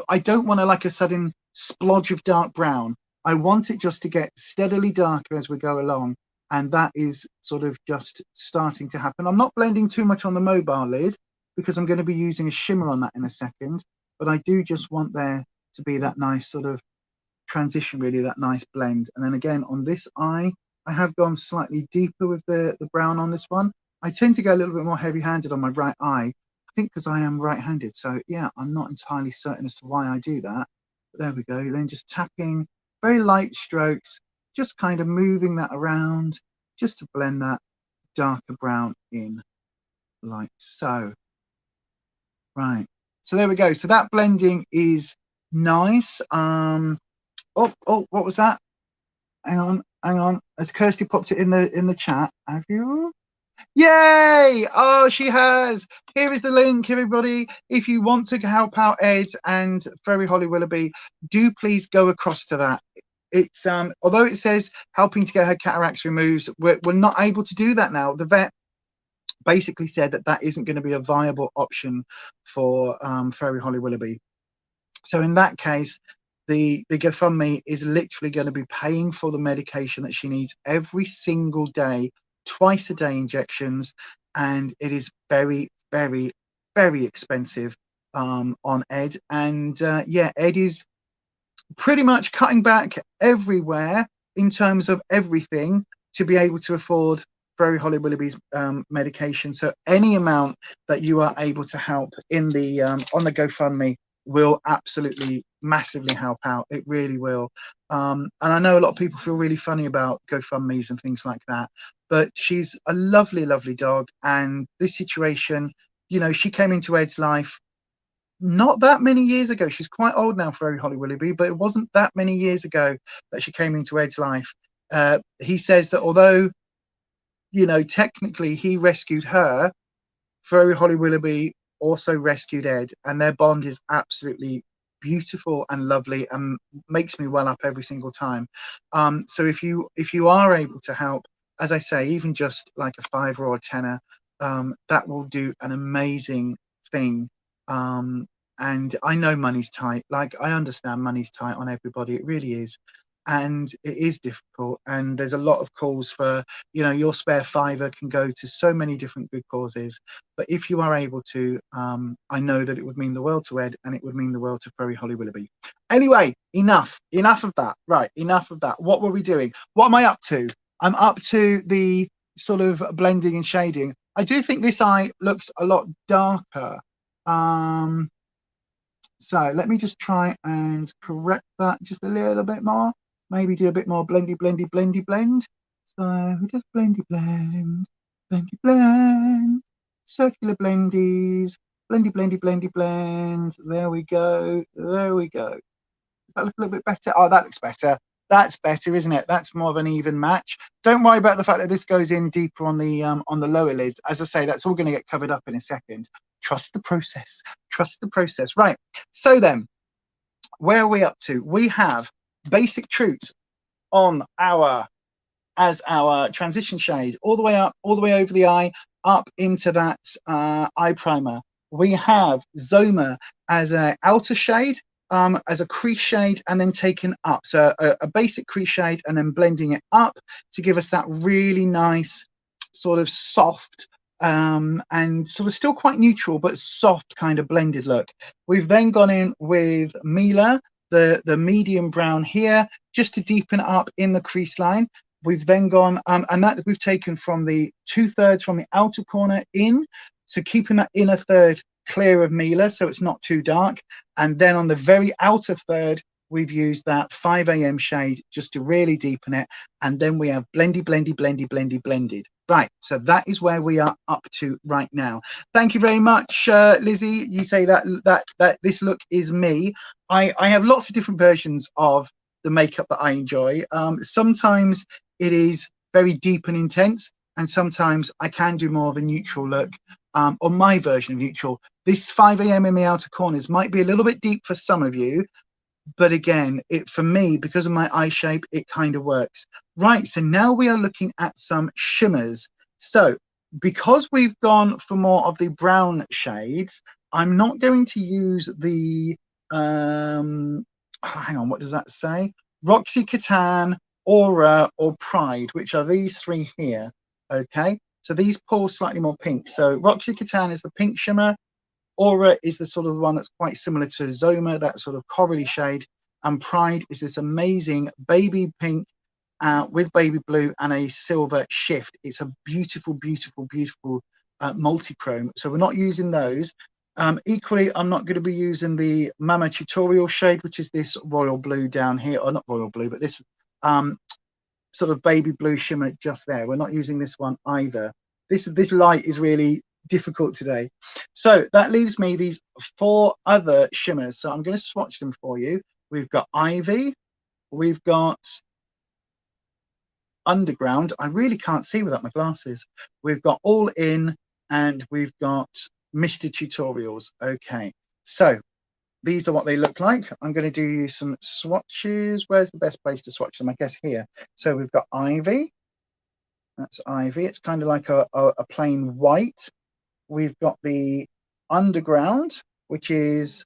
I don't want like a sudden splodge of dark brown. I want it just to get steadily darker as we go along, and that is sort of just starting to happen. I'm not blending too much on the mobile lid because I'm going to be using a shimmer on that in a second, but I do just want there to be that nice sort of transition, really, that nice blend. And then again on this eye, I have gone slightly deeper with the brown on this one. I tend to go a little bit more heavy-handed on my right eye, I think because I am right-handed. So yeah, I'm not entirely certain as to why I do that. But there we go. Then just tapping, very light strokes, just kind of moving that around just to blend that darker brown in, like so. Right. So there we go. So that blending is nice. Oh, what was that? Hang on. Has Kirsty popped it in the chat? Have you? Yay! Oh, she has. Here is the link, everybody. If you want to help out Ed and Fairy Holly Willoughby, do please go across to that. It's although it says helping to get her cataracts removed, we're not able to do that now. The vet basically said that isn't going to be a viable option for Fairy Holly Willoughby. So in that case, the GoFundMe is literally going to be paying for the medication that she needs every single day, twice a day injections, and it is very, very, very expensive on Ed. And yeah, Ed is pretty much cutting back everywhere in terms of everything to be able to afford Fairy Holly Willoughby's medication. So any amount that you are able to help in the on the GoFundMe will absolutely massively help out. It really will. And I know a lot of people feel really funny about GoFundMes and things like that, but she's a lovely, lovely dog. And this situation, you know, she came into Ed's life not that many years ago. She's quite old now, Fairy Holly Willoughby, but it wasn't that many years ago that she came into Ed's life. He says that although, you know, technically he rescued her, Fairy Holly Willoughby also rescued Ed, and their bond is absolutely beautiful and lovely and makes me well up every single time. So if you are able to help, as I say, even just like a £5 or a tenner, that will do an amazing thing. And I know money's tight. Like, I understand money's tight on everybody. It really is. And it is difficult. And there's a lot of calls for, you know, your spare fiver can go to so many different good causes. But if you are able to, I know that it would mean the world to Ed, and it would mean the world to Furry Holly Willoughby. Anyway, enough of that. Right, enough of that. What were we doing? What am I up to? I'm up to the sort of blending and shading. I do think this eye looks a lot darker. So let me just try and correct that just a little bit more. Maybe do a bit more blendy, blendy, blendy, blend. So just blendy, blend, blendy, blend, circular blendies, blendy, blendy, blendy, blend. There we go. There we go. Does that look a little bit better? Oh, that looks better. That's better, isn't it? That's more of an even match. Don't worry about the fact that this goes in deeper on the lower lid. As I say, that's all going to get covered up in a second. Trust the process. Trust the process. Right. So then, where are we up to? We have Basic Truths on our transition shade, all the way up, all the way over the eye, up into that eye primer. We have Zoma as an outer shade, as a crease shade, and then taken up. So a basic crease shade and then blending it up to give us that really nice sort of soft and sort of still quite neutral but soft kind of blended look. We've then gone in with Mila, the medium brown here, just to deepen it up in the crease line. We've then gone and that we've taken from the 2/3 from the outer corner in, so keeping that inner third clear of Mila so it's not too dark. And then on the very outer third, we've used that 5 AM shade just to really deepen it. And then we have blendy, blendy, blendy, blendy, blended. Right, so that is where we are up to right now. Thank you very much, Lizzie. You say that this look is me. I have lots of different versions of the makeup that I enjoy. Sometimes it is very deep and intense, and sometimes I can do more of a neutral look, or my version of neutral. This 5 AM in the outer corners might be a little bit deep for some of you, but again, for me, because of my eye shape, it kind of works. Right, so now we are looking at some shimmers. So because we've gone for more of the brown shades, I'm not going to use the hang on, what does that say? Roxy Catan, Aura, or Pride, which are these three here. Okay, so these pull slightly more pink. So Roxy Catan is the pink shimmer. Aura is the sort of one that's quite similar to Zoma, that sort of corally shade. And Pride is this amazing baby pink with baby blue and a silver shift. It's a beautiful, beautiful, beautiful multi-chrome. So we're not using those. Equally, I'm not going to be using the Mama Tutorial shade, which is this royal blue down here, or not royal blue, but this sort of baby blue shimmer just there. We're not using this one either. This light is really difficult today. So that leaves me these 4 other shimmers. So I'm going to swatch them for you. We've got Ivy, we've got Underground. I really can't see without my glasses. We've got All In, and we've got Mr. Tutorials. Okay, so these are what they look like. I'm going to do some swatches. Where's the best place to swatch them? I guess here. So we've got Ivy. That's Ivy. It's kind of like a plain white. We've got the Underground, which is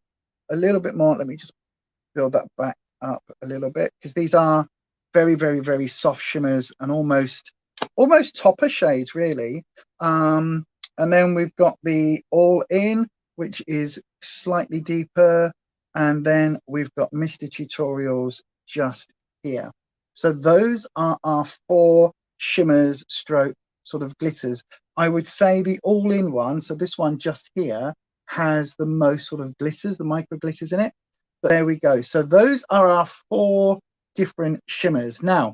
a little bit more. Let me just build that back up a little bit, because these are very, very, very soft shimmers and almost topper shades, really. And then we've got the All In, which is slightly deeper. And then we've got Mr. Tutorials just here. So those are our 4 shimmers stroke sort of glitters. I would say the All-In one, so this one just here, has the most sort of glitters, the micro glitters in it. But there we go. So those are our 4 different shimmers. Now,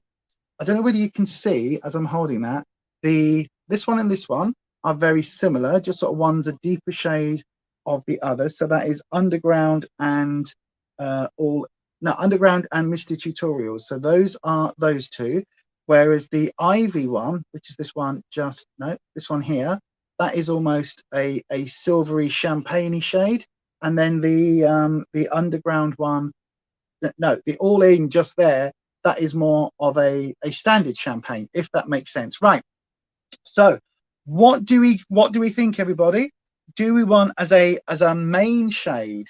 I don't know whether you can see as I'm holding that, this one and this one are very similar, just sort of one's a deeper shade of the other. So that is Underground and Underground and Mr. Tutorials. So those are those 2. Whereas the Ivy one, which is this one, this one here, that is almost a silvery champagne-y shade. and then the underground one, no, the all in just there, that is more of a standard champagne, if that makes sense. Right, so what do we think, everybody? Do we want as a main shade,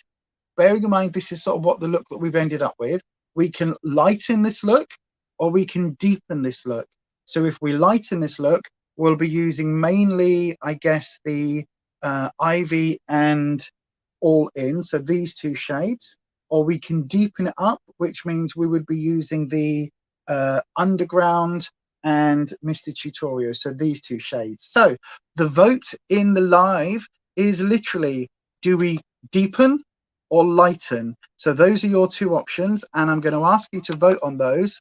bearing in mind this is sort of what the look that we've ended up with, we can lighten this look or we can deepen this look. So if we lighten this look, we'll be using mainly, I guess, the Ivy and All In, so these two shades, or we can deepen it up, which means we would be using the Underground and Mr. Tutorial, so these two shades. So the vote in the live is literally, do we deepen or lighten? So those are your two options, and I'm going to ask you to vote on those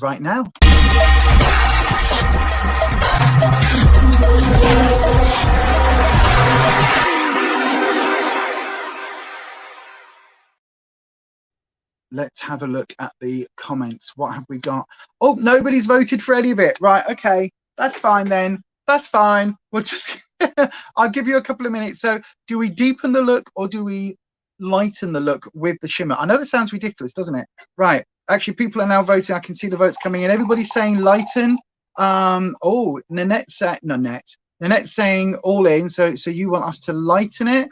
right now. Let's have a look at the comments. What have we got? Oh, nobody's voted for any of it. Right, okay, that's fine then. That's fine. We'll just I'll give you a couple of minutes. So do we deepen the look or do we lighten the look with the shimmer? I know that sounds ridiculous, doesn't it? Right, actually people are now voting. I can see the votes coming in. Everybody's saying lighten. Oh, Nanette's saying all in, so you want us to lighten it.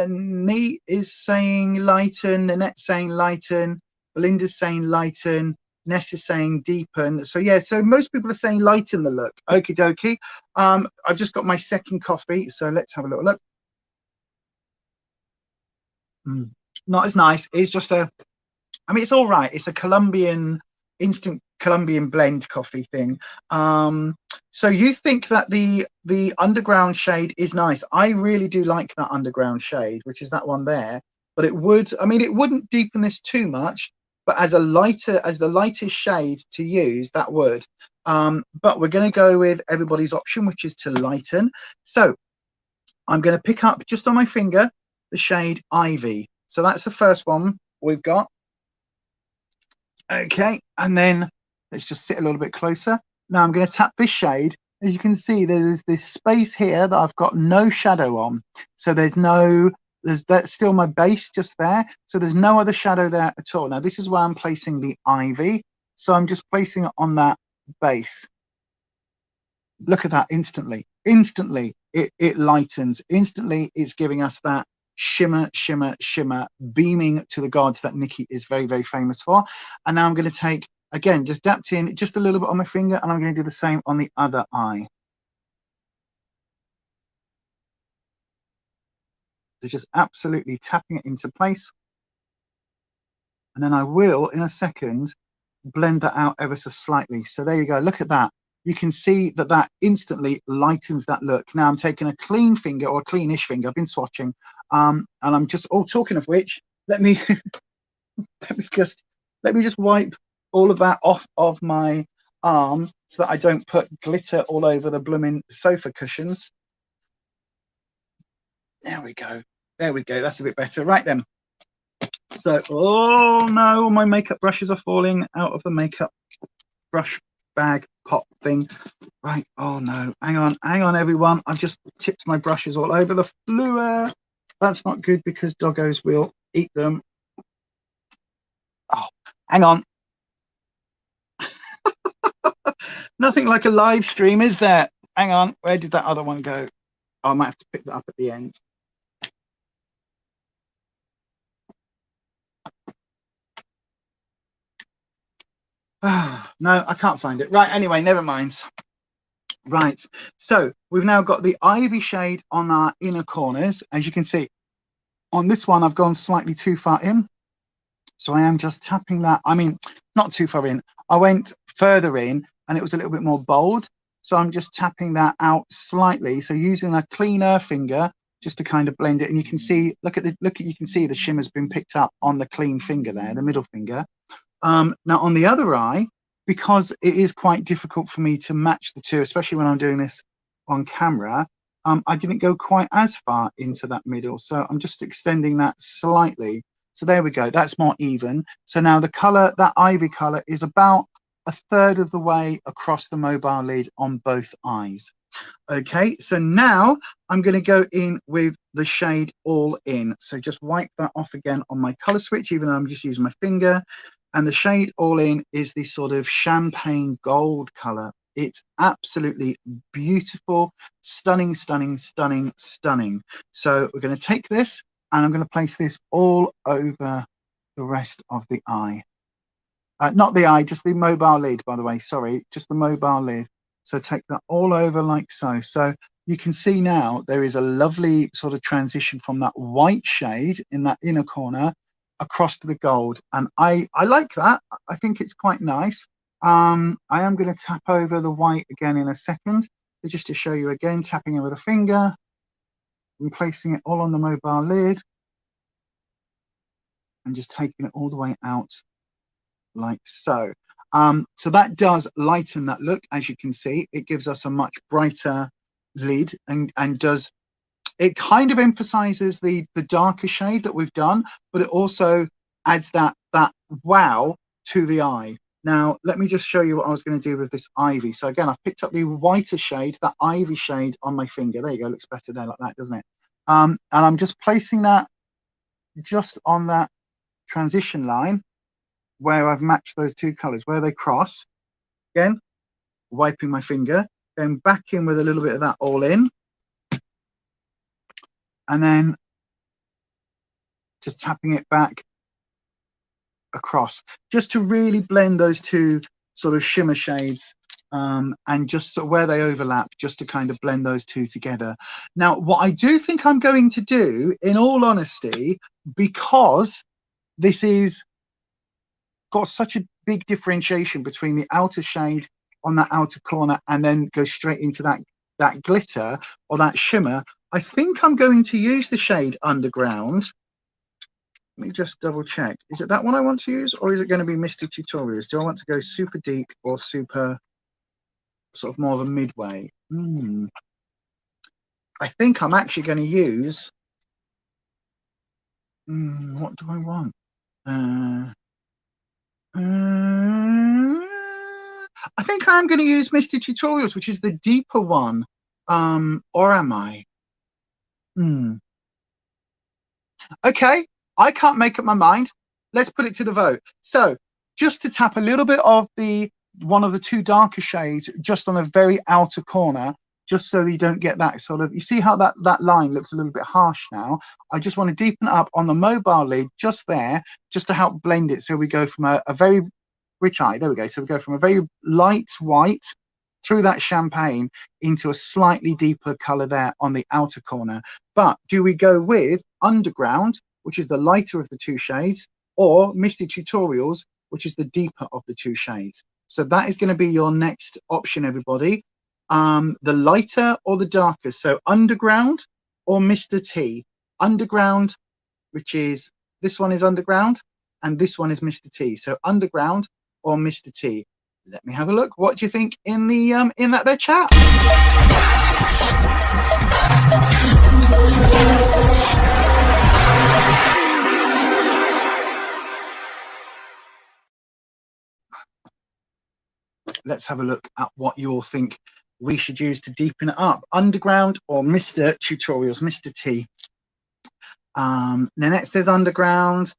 Neat is saying lighten, Nanette's saying lighten, Belinda's saying lighten, Ness is saying deepen. So yeah, so most people are saying lighten the look. Okie dokie. I've just got my second coffee, so let's have a little look. Not as nice. It's just I mean, it's all right. It's a Colombian, instant Colombian blend coffee thing. So you think that the underground shade is nice? I really do like that underground shade, which is that one there. But it would, I mean, it wouldn't deepen this too much. But as the lightest shade to use, that would. But we're going to go with everybody's option, which is to lighten. So I'm going to pick up just on my finger the shade Ivy. So that's the first one we've got. Okay, and then let's just sit a little bit closer. Now I'm going to tap this shade. As you can see, there's this space here that I've got no shadow on. So that's still my base just there. So there's no other shadow there at all. Now this is where I'm placing the Ivy. So I'm just placing it on that base. Look at that instantly. Instantly, it lightens. Instantly, it's giving us that shimmer, shimmer, shimmer, beaming to the gods that Nikkie is very, very famous for. And now I'm going to take, again, just dapped in just a little bit on my finger, and I'm going to do the same on the other eye. So just absolutely tapping it into place. And then I will, in a second, blend that out ever so slightly. So there you go. Look at that. You can see that that instantly lightens that look. Now I'm taking a clean finger, or a cleanish finger. I've been swatching, and I'm just, oh, talking of which, let me let me just wipe all of that off of my arm so that I don't put glitter all over the blooming sofa cushions. There we go. There we go. That's a bit better. Right then. So, oh no, my makeup brushes are falling out of the makeup brush bag pop thing. Right, oh no, hang on everyone, I've just tipped my brushes all over the floor. That's not good because doggos will eat them. Oh, hang on. Nothing like a live stream, is there? Hang on, where did that other one go? Oh, I might have to pick that up at the end. No, I can't find it. Right, anyway, never mind. Right, so we've now got the Ivy shade on our inner corners. As you can see, on this one, I've gone slightly too far in. So I am just tapping that. I mean, not too far in. I went further in and it was a little bit more bold. So I'm just tapping that out slightly. So using a cleaner finger just to kind of blend it. And you can see, you can see the shimmer's been picked up on the clean finger there, the middle finger. Now on the other eye, because it is quite difficult for me to match the two, especially when I'm doing this on camera, I didn't go quite as far into that middle. So I'm just extending that slightly. So there we go. That's more even. So now the color, that Ivy color, is about a third of the way across the mobile lid on both eyes. Okay, so now I'm going to go in with the shade All In. So just wipe that off again on my color switch, even though I'm just using my finger. And the shade All In is this sort of champagne gold color. It's absolutely beautiful, stunning, stunning, stunning, stunning. So we're going to take this and I'm going to place this all over the rest of the eye. Not the eye, just the mobile lid, by the way. Sorry, just the mobile lid. So take that all over like so. So you can see now there is a lovely sort of transition from that white shade in that inner corner across to the gold. And I like that. I think it's quite nice. I am going to tap over the white again in a second. Just to show you again, tapping it with a finger and placing it all on the mobile lid and just taking it all the way out like so. So that does lighten that look. As you can see, it gives us a much brighter lid and does, it kind of emphasizes the darker shade that we've done, but it also adds that wow to the eye. Now let me just show you what I was going to do with this ivy. So again, I've picked up the whiter shade, that ivy shade on my finger. There you go, looks better there like that, doesn't it? And I'm just placing that just on that transition line where I've matched those two colors, where they cross. Again, wiping my finger, going back in with a little bit of that All In, and then just tapping it back across, just to really blend those two sort of shimmer shades, and just so where they overlap, just to kind of blend those two together. Now, what I do think I'm going to do, in all honesty, because this is got such a big differentiation between the outer shade on that outer corner and then go straight into that glitter or that shimmer, I think I'm going to use the shade Underground. Let me just double check. Is it that one I want to use, or is it going to be Mr. Tutorials? Do I want to go super deep or super sort of more of a midway? I think I'm actually going to use, what do I want? I think I'm going to use Mr. Tutorials, which is the deeper one. Or am I? Okay, I can't make up my mind. Let's put it to the vote. So just to tap a little bit of one of the two darker shades just on the very outer corner, just so that you don't get that sort of, you see how that line looks a little bit harsh now. I just want to deepen it up on the mobile lid just there, just to help blend it. So we go from a very rich eye, there we go. So we go from a very light white through that champagne into a slightly deeper color there on the outer corner. But do we go with Underground, which is the lighter of the two shades, or Mr. Tutorials, which is the deeper of the two shades? So that is going to be your next option, everybody. The lighter or the darker. So Underground or Mr. T. Underground, which is, this one is Underground and this one is Mr. T. So Underground or Mr. T. Let me have a look. What do you think in the in that there chat? Let's have a look at what you all think we should use to deepen it up. Underground or Mr. Tutorials, Mr. T. Nanette says Underground.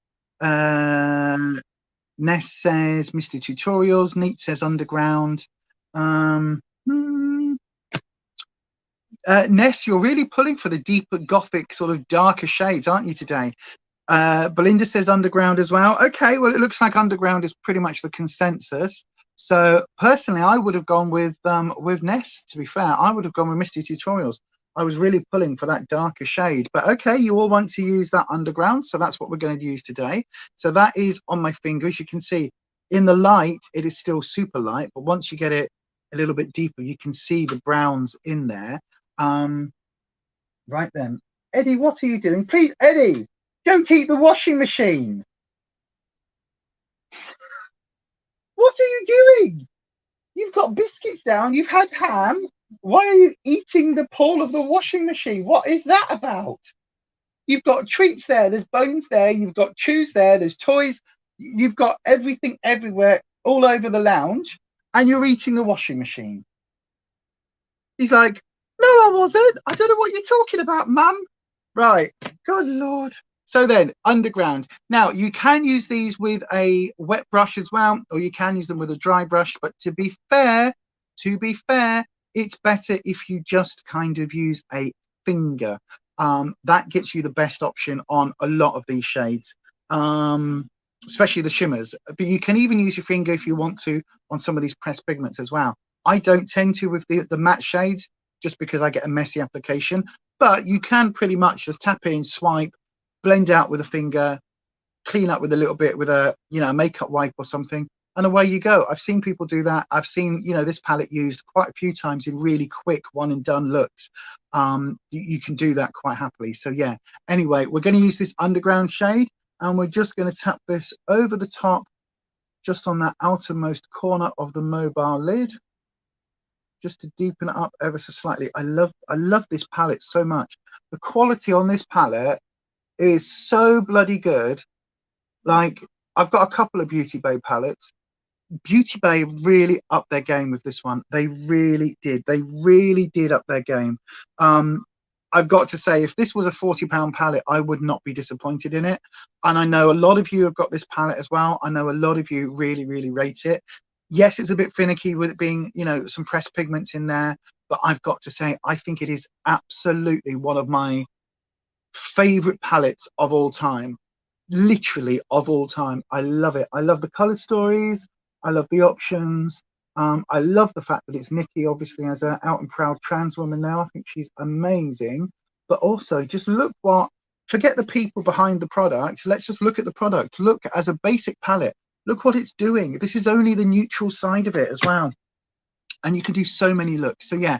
Ness says Mr. Tutorials. Neat says Underground. Ness, you're really pulling for the deeper gothic sort of darker shades, aren't you today? Belinda says Underground as well. Okay, well, it looks like Underground is pretty much the consensus. So personally, I would have gone with Ness, to be fair. I would have gone with Mr. Tutorials. I was really pulling for that darker shade. But okay, you all want to use that Underground, so that's what we're going to use today. So that is on my finger. As you can see, in the light, it is still super light. But once you get it a little bit deeper, you can see the browns in there. Right then. Eddie, what are you doing? Please, Eddie, don't eat the washing machine. What are you doing? You've got biscuits down. You've had ham. Why are you eating the pawl of the washing machine? What is that about? You've got treats there. There's bones there. You've got chews there. There's toys. You've got everything everywhere, all over the lounge, and you're eating the washing machine. He's like, no, I wasn't. I don't know what you're talking about, mum. Right. Good Lord. So then, underground. Now, you can use these with a wet brush as well, or you can use them with a dry brush. But to be fair, it's better if you just kind of use a finger. That gets you the best option on a lot of these shades, especially the shimmers. But you can even use your finger if you want to on some of these pressed pigments as well. I don't tend to with the matte shades, just because I get a messy application. But you can pretty much just tap in, swipe, blend out with a finger, clean up with a little bit with a, you know, makeup wipe or something, and away you go. I've seen people do that. I've seen, you know, this palette used quite a few times in really quick one and done looks. You can do that quite happily. So yeah, anyway, we're going to use this underground shade, and we're just going to tap this over the top, just on that outermost corner of the mobile lid, just to deepen it up ever so slightly. I love this palette so much. The quality on this palette is so bloody good. Like, I've got a couple of BeautyBay palettes. BeautyBay really upped their game with this one. They really did. They really did up their game. I've got to say, if this was a £40 palette, I would not be disappointed in it. And I know a lot of you have got this palette as well. I know a lot of you really, really rate it. Yes, it's a bit finicky with it being, you know, some pressed pigments in there, but I've got to say, I think it is absolutely one of my favorite palettes of all time. Literally of all time. I love it. I love the color stories. I love the options. I love the fact that it's Nikkie, obviously, as an out and proud trans woman now. I think she's amazing. But also, just look what, forget the people behind the product. Let's just look at the product. Look, as a basic palette, look what it's doing. This is only the neutral side of it as well. And you can do so many looks. So yeah,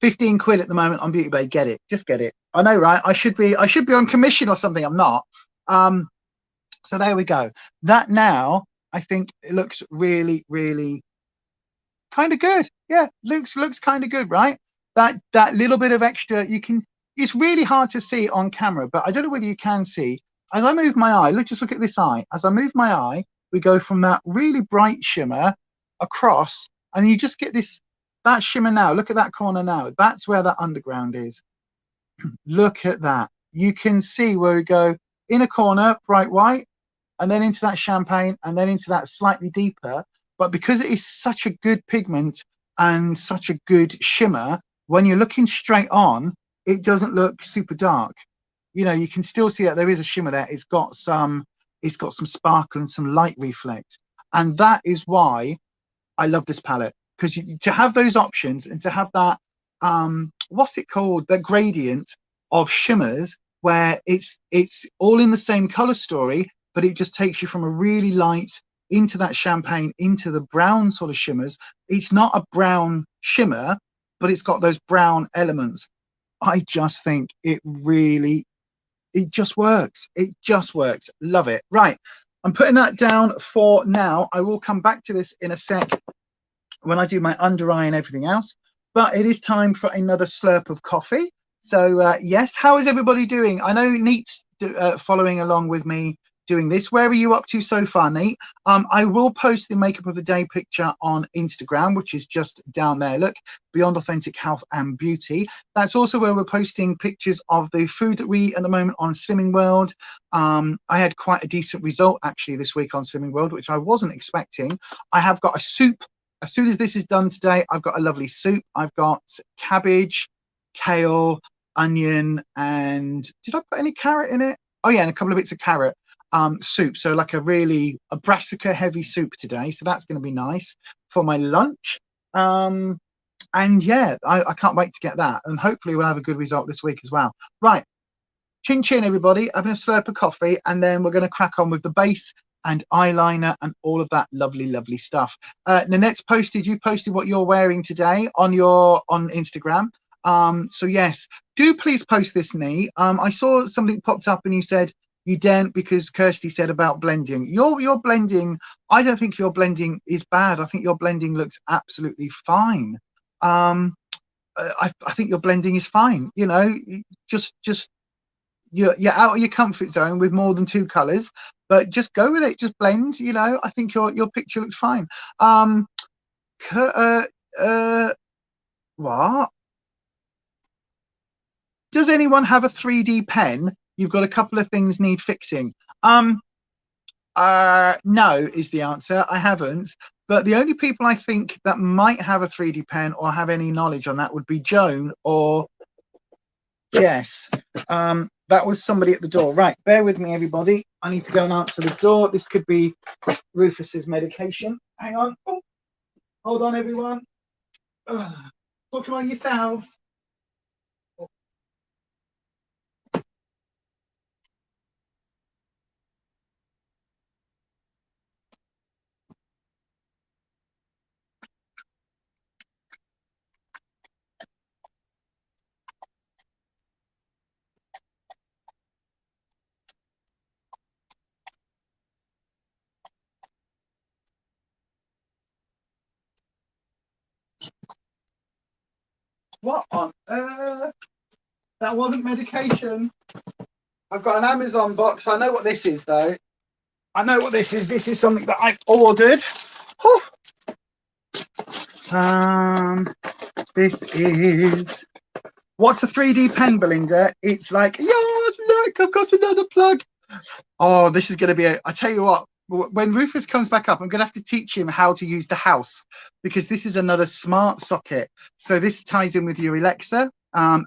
15 quid at the moment on BeautyBay. Get it. Just get it. I know, right? I should be on commission or something. I'm not. So there we go. That now, I think it looks really, really kind of good. Yeah, looks kind of good, right? That little bit of extra, you can, it's really hard to see on camera, but I don't know whether you can see. As I move my eye, just look at this eye. As I move my eye, we go from that really bright shimmer across, and you just get this, that shimmer now. Look at that corner now. That's where that underground is. Look at that. You can see where we go in a corner, bright white, and then into that champagne, and then into that slightly deeper. But because it is such a good pigment and such a good shimmer, when you're looking straight on, it doesn't look super dark. You know, you can still see that there is a shimmer there. It's got some sparkle and some light reflect. And that is why I love this palette, because to have those options and to have that, what's it called? The gradient of shimmers, where it's all in the same color story, but it just takes you from a really light into that champagne, into the brown sort of shimmers. It's not a brown shimmer, but it's got those brown elements. I just think it just works. It just works. Love it. Right. I'm putting that down for now. I will come back to this in a sec when I do my under eye and everything else. But it is time for another slurp of coffee. So yes, how is everybody doing? I know Neat's following along with me doing this. Where are you up to so far, Nate? I will post the makeup of the day picture on Instagram, which is just down there. Look, Beyond Authentic Health and Beauty. That's also where we're posting pictures of the food that we eat at the moment on Slimming World. I had quite a decent result actually this week on Slimming World, which I wasn't expecting. I have got a soup. As soon as this is done today, I've got a lovely soup. I've got cabbage, kale, onion, and did I put any carrot in it? Oh yeah, and a couple of bits of carrot. Soup, so like a brassica heavy soup today, so that's going to be nice for my lunch. And yeah, I can't wait to get that, and hopefully we'll have a good result this week as well. Right, chin chin everybody, having a slurp of coffee, and then we're going to crack on with the base and eyeliner and all of that lovely stuff. Nanette's you posted what you're wearing today on Instagram. So yes, do please post this, Nee. I saw something popped up and you said you daren't because Kirsty said about blending. Your blending, I don't think your blending is bad. I think your blending looks absolutely fine. I think your blending is fine. You know, just you're out of your comfort zone with more than two colors, but just go with it. Just blend. You know, I think your picture looks fine. What? Does anyone have a 3D pen? You've got a couple of things need fixing. No is the answer. I haven't. But the only people I think that might have a 3D pen or have any knowledge on that would be Joan or Jess. That was somebody at the door. Right, bear with me, everybody. I need to go and answer the door. This could be Rufus's medication. Hang on. Oh, hold on, everyone. Talk among yourselves. What on earth? That wasn't medication. I've got an Amazon box. I know what this is, though. I know what this is. This is something that I've ordered. Whew. This is... What's a 3D pen, Belinda? It's like, yes, look, I've got another plug. Oh, this is going to be a... I tell you what, when Rufus comes back up, I'm going to have to teach him how to use the house, because this is another smart socket. So this ties in with your Alexa, and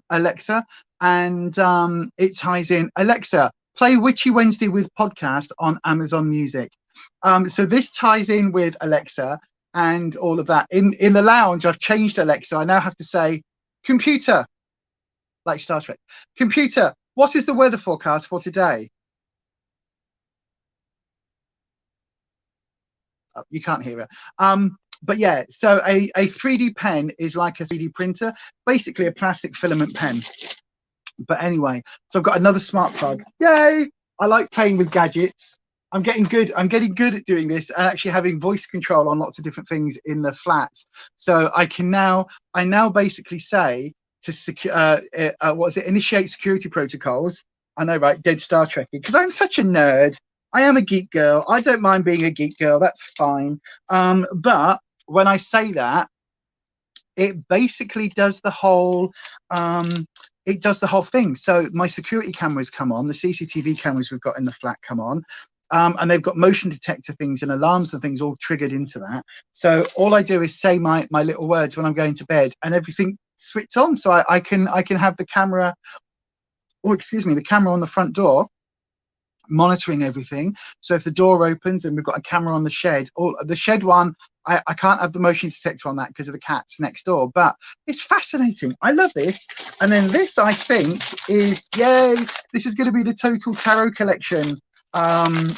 it ties in, Alexa, play Witchy Wednesday with podcast on Amazon Music. So this ties in with Alexa and all of that. In the lounge, I've changed Alexa. I now have to say, computer, like Star Trek, computer, what is the weather forecast for today? Oh, you can't hear it. But yeah, so a 3D pen is like a 3D printer, basically a plastic filament pen. But anyway, so I've got another smart plug. Yay! I like playing with gadgets. I'm getting good at doing this and actually having voice control on lots of different things in the flat. So I now basically say to secure, initiate security protocols. I know, right? Dead Star Trek, because I'm such a nerd. I am a geek girl. I don't mind being a geek girl. That's fine. But when I say that, it basically does the whole thing. So my security cameras come on, the CCTV cameras we've got in the flat come on, and they've got motion detector things and alarms and things all triggered into that. So all I do is say my little words when I'm going to bed, and everything switches on. So I can have the camera, the camera on the front door, monitoring everything. So if the door opens and we've got a camera on the shed, or the shed one, I can't have the motion detector on that because of the cats next door, but it's fascinating. I love this. And then this, I think, is, yay, this is going to be the Total Tarot collection. Let me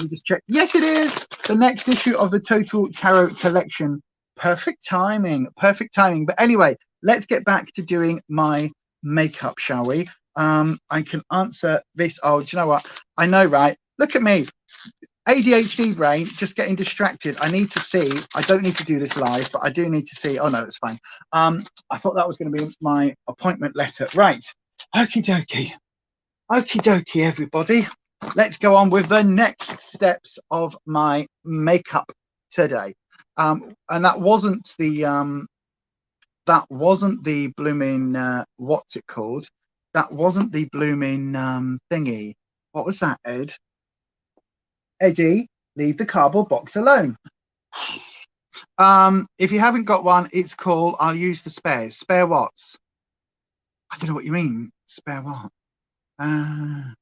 just check. Yes, it is the next issue of the Total Tarot collection. Perfect timing, perfect timing. But anyway, let's get back to doing my makeup, shall we? I can answer this. Oh, do you know what? I know, right? Look at me. ADHD brain, just getting distracted. I need to see. I don't need to do this live, but I do need to see. Oh, no, it's fine. I thought that was going to be my appointment letter. Right. Okie dokie. Okie dokie, everybody. Let's go on with the next steps of my makeup today. And that wasn't the blooming, what's it called? That wasn't the blooming thingy. What was that, Ed? Eddie, leave the cardboard box alone. If you haven't got one, it's called, I'll use the spares. Spare what? I don't know what you mean. Spare what? I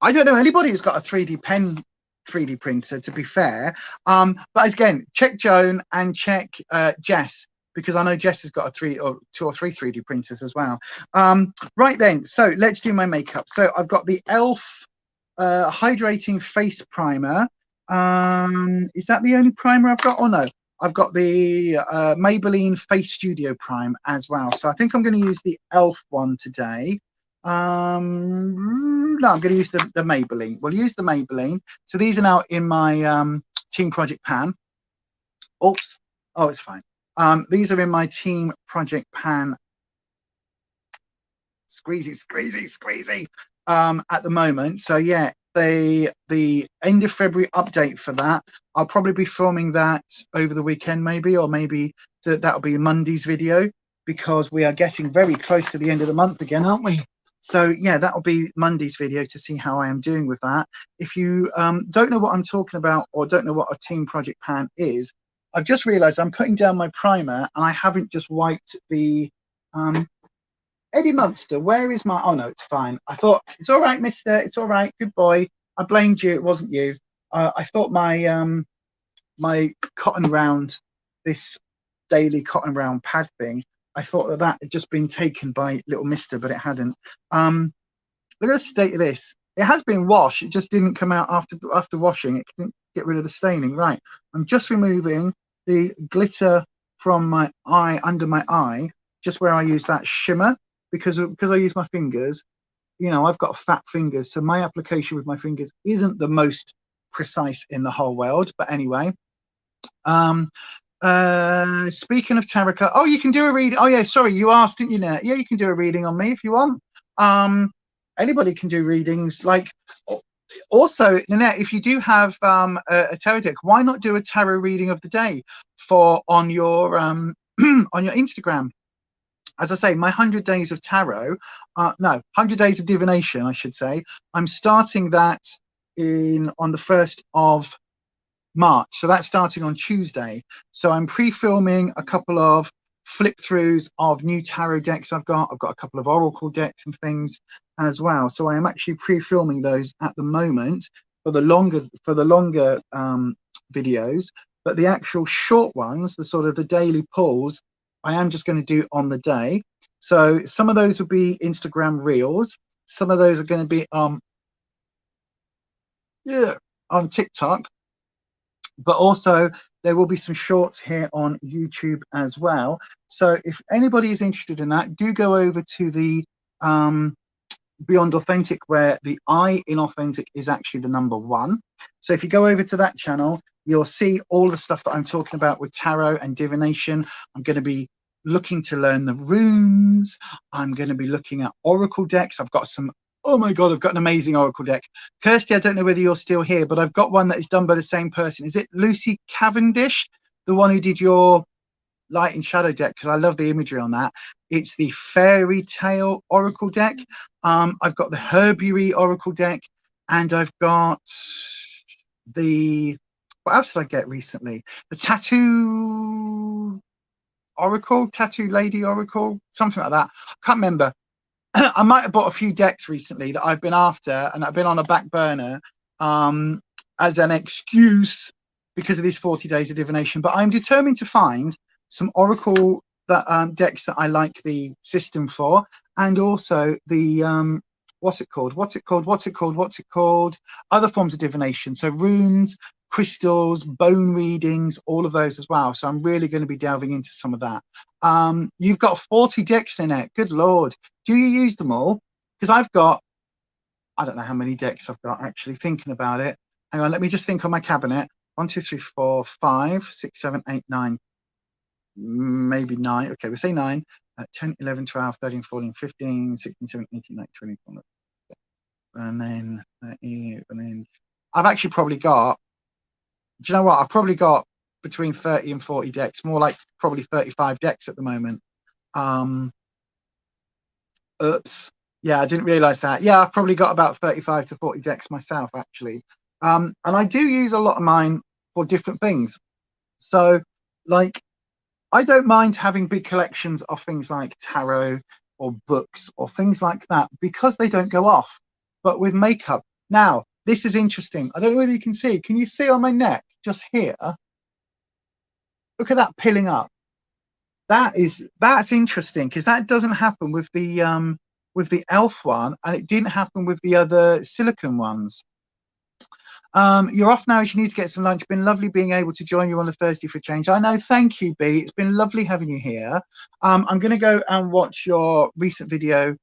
don't know anybody who's got a 3D pen 3D printer, to be fair. But again, check Joan and check Jess, because I know Jess has got two or three 3D printers as well. Right then, so let's do my makeup. So I've got the e.l.f. Hydrating Face Primer. Is that the only primer I've got? Or no, I've got the Maybelline Face Studio Prime as well. So I think I'm going to use the e.l.f. one today. No, I'm going to use the Maybelline. We'll use the Maybelline. So these are now in my Team Project pan. Oops. Oh, it's fine. These are in my Team Project pan. Squeezy at the moment. So yeah, the end of February update for that. I'll probably be filming that over the weekend, maybe, or maybe that'll be Monday's video, because we are getting very close to the end of the month again, aren't we? So yeah, that'll be Monday's video to see how I am doing with that. If you don't know what I'm talking about, or don't know what a team project pan is, I've just realized I'm putting down my primer and I haven't just wiped the Eddie Munster, where is my... Oh, no, it's fine. I thought, it's all right, mister. It's all right. Good boy. I blamed you. It wasn't you. I thought my my cotton round, this daily cotton round pad thing, I thought that had just been taken by little mister, but it hadn't. Look at the state of this. It has been washed. It just didn't come out after washing. It didn't get rid of the staining. Right. I'm just removing the glitter from my eye, under my eye, just where I use that shimmer. Because I use my fingers, you know, I've got fat fingers, so my application with my fingers isn't the most precise in the whole world. But anyway, speaking of tarot card, oh, you can do a reading. Oh yeah, sorry, you asked, didn't you, Nat? Yeah, you can do a reading on me if you want. Anybody can do readings. Like, also, Nanette, if you do have a tarot deck, why not do a tarot reading of the day on your on your Instagram? As I say, my 100 days of tarot, no, 100 days of divination, I should say. I'm starting that on the 1st of March. So that's starting on Tuesday. So I'm pre-filming a couple of flip throughs of new tarot decks I've got. I've got a couple of oracle decks and things as well. So I am actually pre-filming those at the moment for the longer videos. But the actual short ones, the sort of the daily pulls, I am just going to do on the day. So some of those will be Instagram reels. Some of those are going to be on TikTok. But also there will be some shorts here on YouTube as well. So if anybody is interested in that, do go over to the Beyond Authentic, where the I in authentic is actually the number 1. So if you go over to that channel, you'll see all the stuff that I'm talking about with tarot and divination. I'm going to be looking to learn the runes. I'm going to be looking at oracle decks. I've got some, oh my God, I've got an amazing oracle deck. Kirsty, I don't know whether you're still here, but I've got one that is done by the same person. Is it Lucy Cavendish, the one who did your light and shadow deck? Because I love the imagery on that. It's the fairy tale oracle deck. I've got the herbiary oracle deck, and I've got the, what else did I get recently? The tattoo oracle, tattoo lady oracle, something like that. I can't remember. I might have bought a few decks recently that I've been after and I've been on a back burner as an excuse because of these 40 days of divination. But I'm determined to find some oracle decks that I like the system for, and also the what's it called? Other forms of divination. So runes, crystals, bone readings, all of those as well. So I'm really going to be delving into some of that. You've got 40 decks in it. Good Lord. Do you use them all? Because I've got, I don't know how many decks I've got, actually, thinking about it. Hang on, let me just think on my cabinet. 1, 2, 3, 4, 5, 6, 7, 8, 9. Maybe 9. Okay, we'll say 9. 10, 11, 12, 13, 14, 15, 16, 17, 18, 19, 20, 21. And then I've actually probably got, do you know what? I've probably got between 30 and 40 decks, more like probably 35 decks at the moment. Oops. Yeah, I didn't realize that. Yeah, I've probably got about 35 to 40 decks myself, actually. And I do use a lot of mine for different things. So, like, I don't mind having big collections of things like tarot or books or things like that because they don't go off. But with makeup, now, this is interesting. I don't know whether you can see. Can you see on my neck, just here? Look at that pilling up. That's interesting because that doesn't happen with the elf one, and it didn't happen with the other silicone ones. You're off now as you need to get some lunch. Been lovely being able to join you on a Thursday for a change. I know, thank you, B. It's been lovely having you here. I'm going to go and watch your recent video.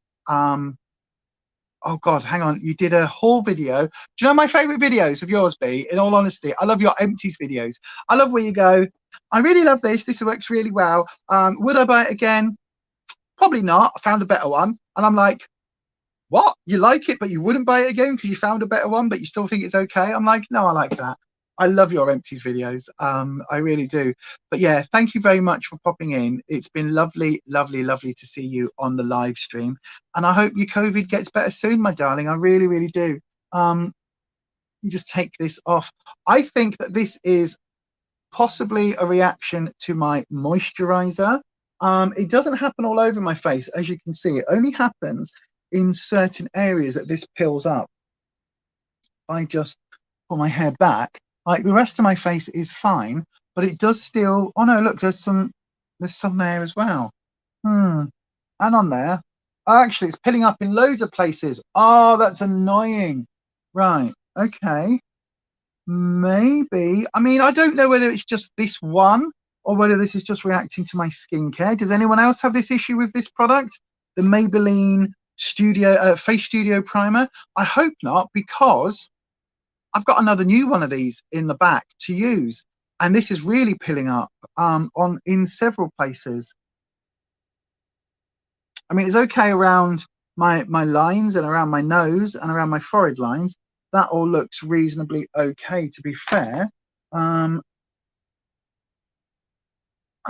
Oh God, hang on. You did a haul video. Do you know my favorite videos of yours, B? In all honesty, I love your empties videos. I love where you go, I really love this. This works really well. Would I buy it again? Probably not. I found a better one. And I'm like, what? You like it, but you wouldn't buy it again because you found a better one, but you still think it's okay? I'm like, no, I like that. I love your empties videos. I really do. But yeah, thank you very much for popping in. It's been lovely, lovely, lovely to see you on the live stream. And I hope your COVID gets better soon, my darling. I really, really do. You just take this off. I think that this is possibly a reaction to my moisturizer. It doesn't happen all over my face, as you can see. It only happens in certain areas that this pills up. I just pull my hair back, like the rest of my face is fine, but it does still. Oh no, look, there's some there as well. And on there. Oh, actually, it's pilling up in loads of places. Oh, that's annoying. Right. Okay. Maybe. I mean, I don't know whether it's just this one or whether this is just reacting to my skincare. Does anyone else have this issue with this product? The Maybelline Face Studio Primer? I hope not, because I've got another new one of these in the back to use. And this is really pilling up in several places. I mean, it's okay around my lines and around my nose and around my forehead lines. That all looks reasonably okay, to be fair. I'm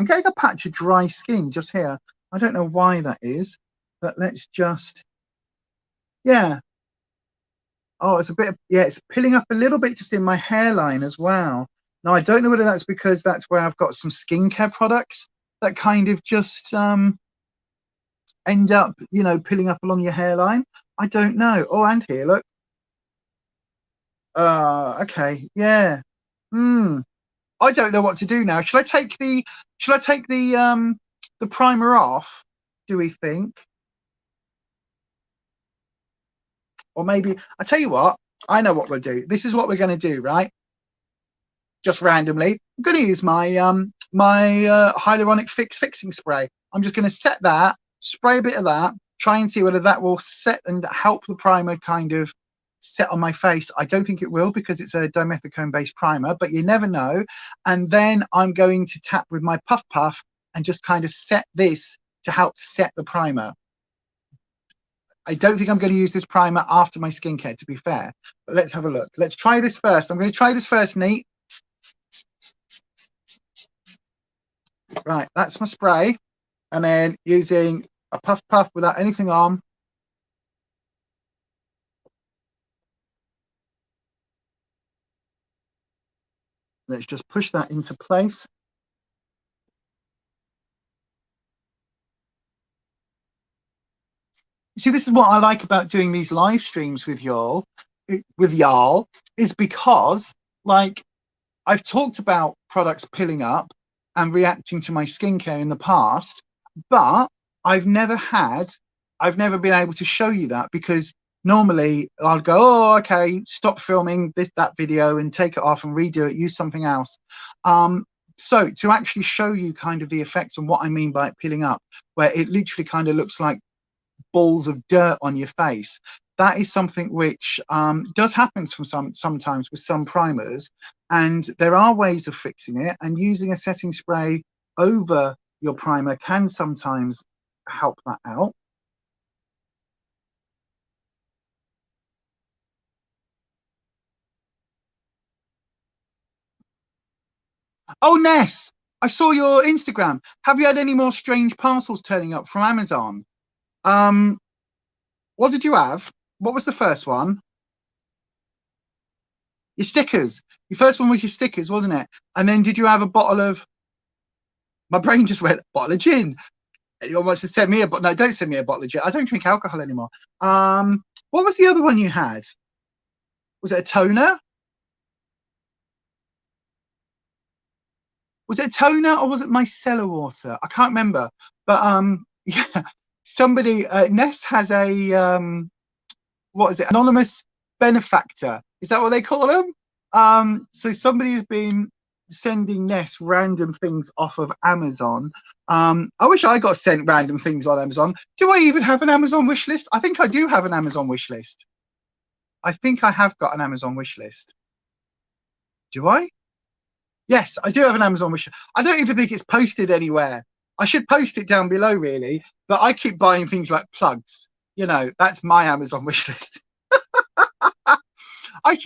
getting a patch of dry skin just here. I don't know why that is, but let's just, yeah. Oh, it's a bit of, yeah, it's pilling up a little bit just in my hairline as well. Now, I don't know whether that's because that's where I've got some skincare products that kind of just end up, you know, pilling up along your hairline. I don't know. Oh, and here, look. Okay, yeah. I don't know what to do now. Should I take the primer off, do we think? Or maybe, I tell you what, I know what we'll do. This is what we're going to do, right? Just randomly, I'm going to use my hyaluronic fixing spray. I'm just going to set that, spray a bit of that, try and see whether that will set and help the primer kind of set on my face. I don't think it will, because it's a dimethicone based primer, but you never know. And then I'm going to tap with my Puff Puff and just kind of set this to help set the primer. I don't think I'm going to use this primer after my skincare, to be fair, but let's have a look. Let's try this first. I'm going to try this first, Neat. Right, that's my spray. And then using a Puff Puff without anything on. Let's just push that into place. See, this is what I like about doing these live streams with y'all, is because, like, I've talked about products pilling up and reacting to my skincare in the past, but I've never been able to show you that, because normally I'll go, oh, okay, stop filming that video and take it off and redo it, use something else. So to actually show you kind of the effects and what I mean by it peeling up, where it literally kind of looks like balls of dirt on your face, that is something which does happen sometimes with some primers, and there are ways of fixing it, and using a setting spray over your primer can sometimes help that out. Oh, Ness, I saw your Instagram. Have you had any more strange parcels turning up from Amazon? What did you have? What was the first one? Your stickers. Your first one was your stickers, wasn't it? And then did you have a bottle of, my brain just went, bottle of gin. Anyone wants to send me a bottle? No, don't send me a bottle of gin. I don't drink alcohol anymore. What was the other one you had? Was it a toner? Was it a toner or was it micellar water? I can't remember. But yeah, somebody, Ness has a, what is it? Anonymous benefactor. Is that what they call them? So somebody has been sending Ness random things off of Amazon. I wish I got sent random things on Amazon. Do I even have an Amazon wish list? I think I do have an Amazon wish list. I think I have got an Amazon wish list. Do I? Yes, I do have an Amazon wish list. I don't even think it's posted anywhere. I should post it down below, really. But I keep buying things like plugs. you know, that's my Amazon wish list. I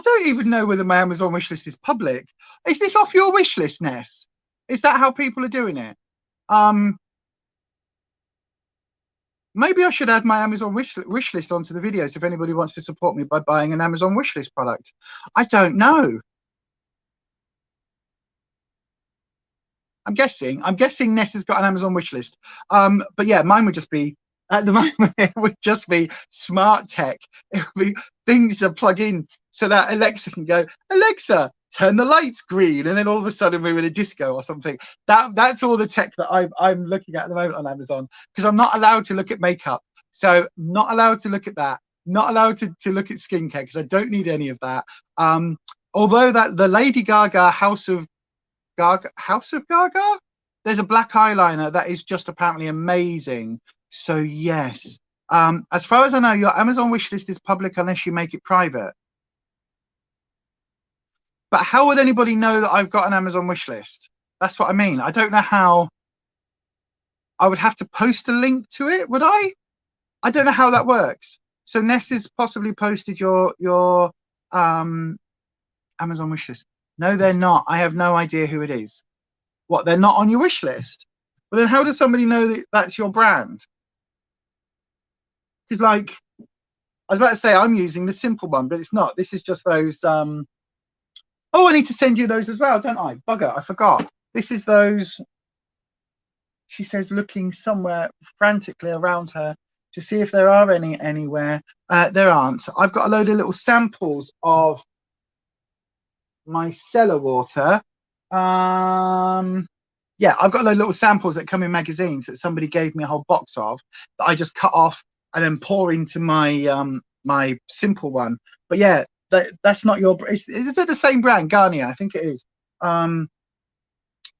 don't even know whether my Amazon wish list is public. Is this off your wish list, Ness? Is that how people are doing it? Maybe I should add my Amazon wish list onto the videos if anybody wants to support me by buying an Amazon wish list product. I don't know. I'm guessing Ness has got an Amazon wish list. But yeah, mine would just be, at the moment, it would just be smart tech. It would be things to plug in so that Alexa can go, Alexa, turn the lights green, and then all of a sudden we're in a disco or something. That's all the tech that I'm looking at the moment on Amazon, because I'm not allowed to look at makeup. So not allowed to look at that. Not allowed to look at skincare because I don't need any of that. Although that the Lady Gaga House of Gaga, there's a black eyeliner that is just apparently amazing. So yes, as far as I know, your Amazon wish list is public unless you make it private. But how would anybody know that I've got an Amazon wish list? That's what I mean. I don't know how. I would have to post a link to it, would I? I don't know how that works. So Ness has possibly posted your Amazon wish list. No, they're not. I have no idea who it is. What, they're not on your wish list? Well, then how does somebody know that that's your brand? Because, like, I was about to say I'm using the simple one, but it's not. This is just those. Oh, I need to send you those as well, don't I? Bugger, I forgot. This is those. She says, looking somewhere frantically around her to see if there are any anywhere. There aren't. I've got a load of little samples of my cellar water. Yeah, I've got a load of little samples that come in magazines that somebody gave me a whole box of that I just cut off and then pour into my my simple one. But yeah, that's not your. Is it the same brand, Garnier? I think it is.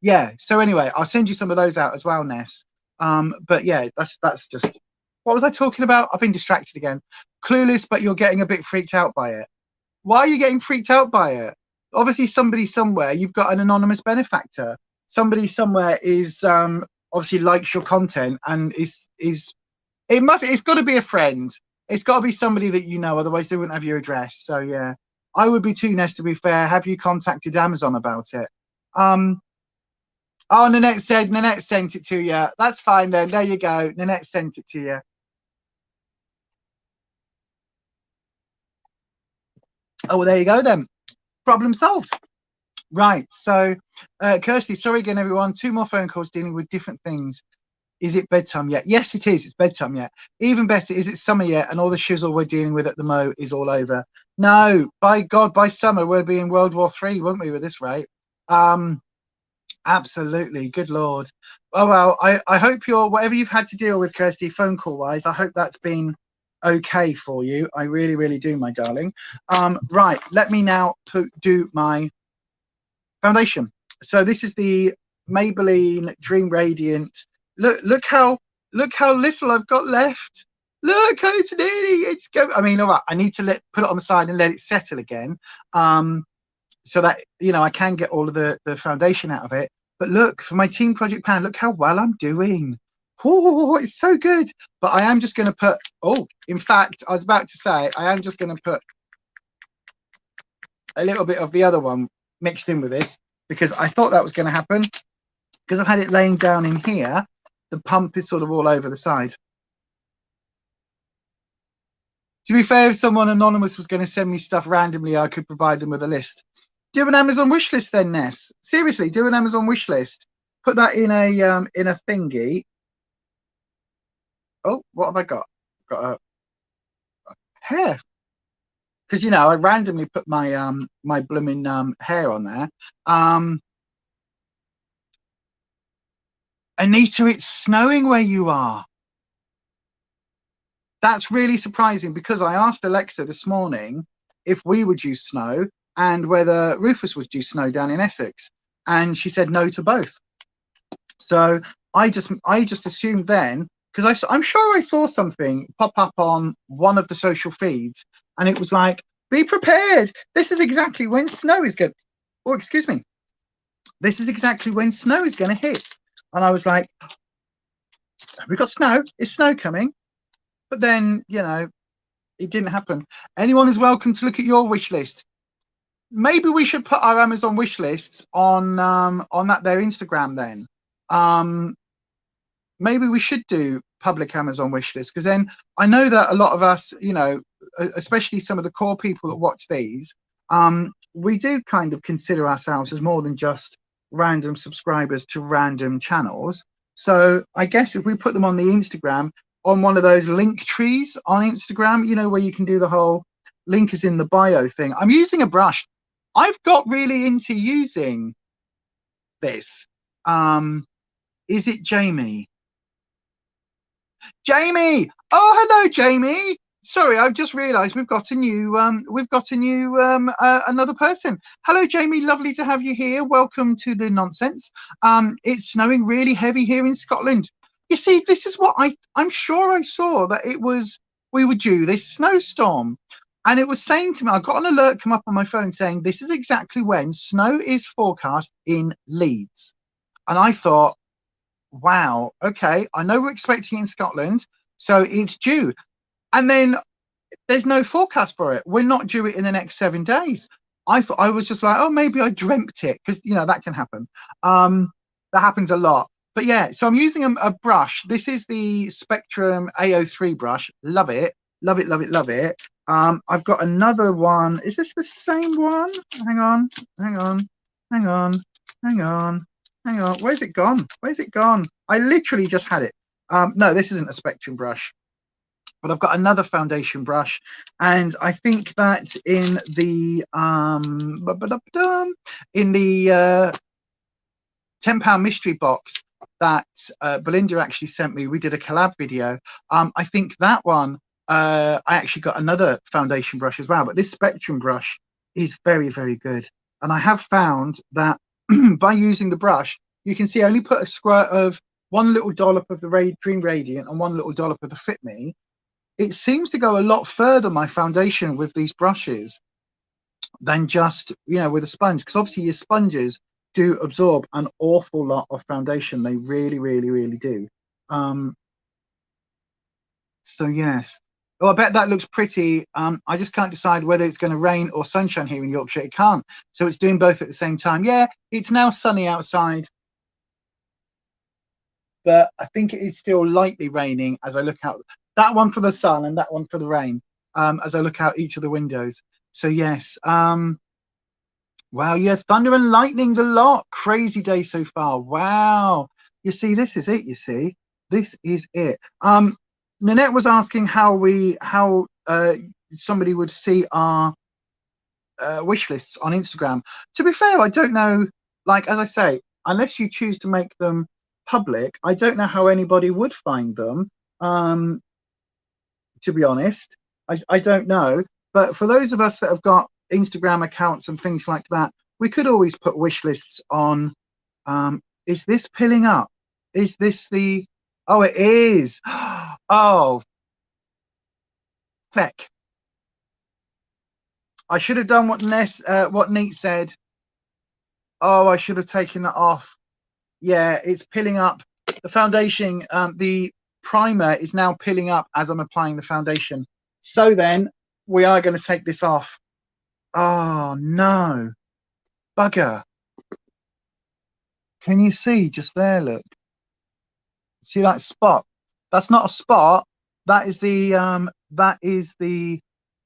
Yeah. So anyway, I'll send you some of those out as well, Ness. But yeah, that's just. What was I talking about? I've been distracted again. Clueless, but you're getting a bit freaked out by it. Why are you getting freaked out by it? Obviously, somebody somewhere, you've got an anonymous benefactor. Somebody somewhere is obviously likes your content and it's got to be a friend. It's got to be somebody that you know, otherwise they wouldn't have your address. So yeah, I would be too Ness, to be fair. Have you contacted Amazon about it? Oh, Nanette sent it to you. That's fine then. There you go. Nanette sent it to you. Oh, well, there you go then. Problem solved. Right. So, Kirsty, sorry again, everyone. 2 more phone calls dealing with different things. Is it bedtime yet? Yes, it is. It's bedtime yet. Even better, is it summer yet? And all the shizzle we're dealing with at the Mo is all over. No, by God, by summer we'll be in World War III, won't we, with this rate? Absolutely. Good Lord. Oh, well, I hope whatever you've had to deal with, Kirsty, phone call wise, I hope that's been okay for you. I really, really do, my darling. Right. Let me now do my foundation. So this is the Maybelline Dream Radiant. Look how little I've got left. Look how it's nearly. I mean, all right, I need to put it on the side and let it settle again, so that, you know, I can get all of the foundation out of it. But look, for my team project pan, look how well I'm doing. Oh, it's so good. But I am just going to put. Oh, in fact, I was about to say I am just going to put a little bit of the other one mixed in with this, because I thought that was going to happen, because I've had it laying down in here. The pump is sort of all over the side. To be fair, if someone anonymous was going to send me stuff randomly, I could provide them with a list. Do you have an Amazon wish list then, Ness? Seriously, do an Amazon wish list. Put that in a thingy. Oh, what have I got? Got a hair. Because, you know, I randomly put my my blooming hair on there. Anita, it's snowing where you are. That's really surprising, because I asked Alexa this morning if we would use snow and whether Rufus would use snow down in Essex, and she said no to both. So I just assumed then, because I'm sure I saw something pop up on one of the social feeds, and it was like, be prepared. This is exactly when snow is going. Oh, excuse me. This is exactly when snow is going to hit. And I was like, we've got snow. It's snow coming. But then, you know, it didn't happen. Anyone is welcome to look at your wish list. Maybe we should put our Amazon wish lists on that their Instagram then. Maybe we should do public Amazon wish lists, because then I know that a lot of us, you know, especially some of the core people that watch these, we do kind of consider ourselves as more than just random subscribers to random channels. So I guess if we put them on the Instagram, on one of those link trees on Instagram, you know, where you can do the whole link is in the bio thing. I'm using a brush. I've got really into using this. Is it Jamie? Jamie! Oh, hello, Jamie. Sorry, I've just realised we've got a new another person. Hello, Jamie. Lovely to have you here. Welcome to the nonsense. It's snowing really heavy here in Scotland. You see, this is what I'm sure I saw that we were due this snowstorm. And it was saying to me, I got an alert come up on my phone saying this is exactly when snow is forecast in Leeds. And I thought, wow, okay, I know we're expecting it in Scotland, so it's due. And then there's no forecast for it. We're not due it in the next 7 days. I thought, I was just like, oh, maybe I dreamt it, because, you know, that can happen. That happens a lot. But yeah, so I'm using a brush. This is the Spectrum A03 brush. Love it. Love it, love it, love it. I've got another one. Is this the same one? Hang on, hang on, hang on, hang on, hang on. Where's it gone? Where's it gone? I literally just had it. No, this isn't a Spectrum brush, but I've got another foundation brush, and I think that in the £10 mystery box that Belinda actually sent me, we did a collab video. I think that one, I actually got another foundation brush as well, but this Spectrum brush is very, very good. And I have found that by using the brush, you can see I only put a squirt of one little dollop of the Dream Radiant and one little dollop of the Fit Me. It seems to go a lot further, my foundation, with these brushes than just, you know, with a sponge, because obviously your sponges do absorb an awful lot of foundation. They really, really, really do. So yes. Oh, I bet that looks pretty. I just can't decide whether it's going to rain or sunshine here in Yorkshire. It can't. So it's doing both at the same time. Yeah, it's now sunny outside, but I think it is still lightly raining as I look out. That one for the sun and that one for the rain, as I look out each of the windows. So yes. Wow, yeah, thunder and lightning the lot. Crazy day so far. Wow. You see, this is it, you see. This is it. Nanette was asking how somebody would see our wish lists on Instagram. To be fair, I don't know, like, as I say, unless you choose to make them public, I don't know how anybody would find them. To be honest, I don't know. But for those of us that have got Instagram accounts and things like that, we could always put wish lists on. Is this pilling up? Is this the... Oh, it is. Oh, feck. I should have done what Neat said. Oh, I should have taken that off. Yeah, it's pilling up. The foundation, the primer is now pilling up as I'm applying the foundation. So then we are going to take this off. Oh, no. Bugger. Can you see just there? Look. See that spot? That's not a spot. That is the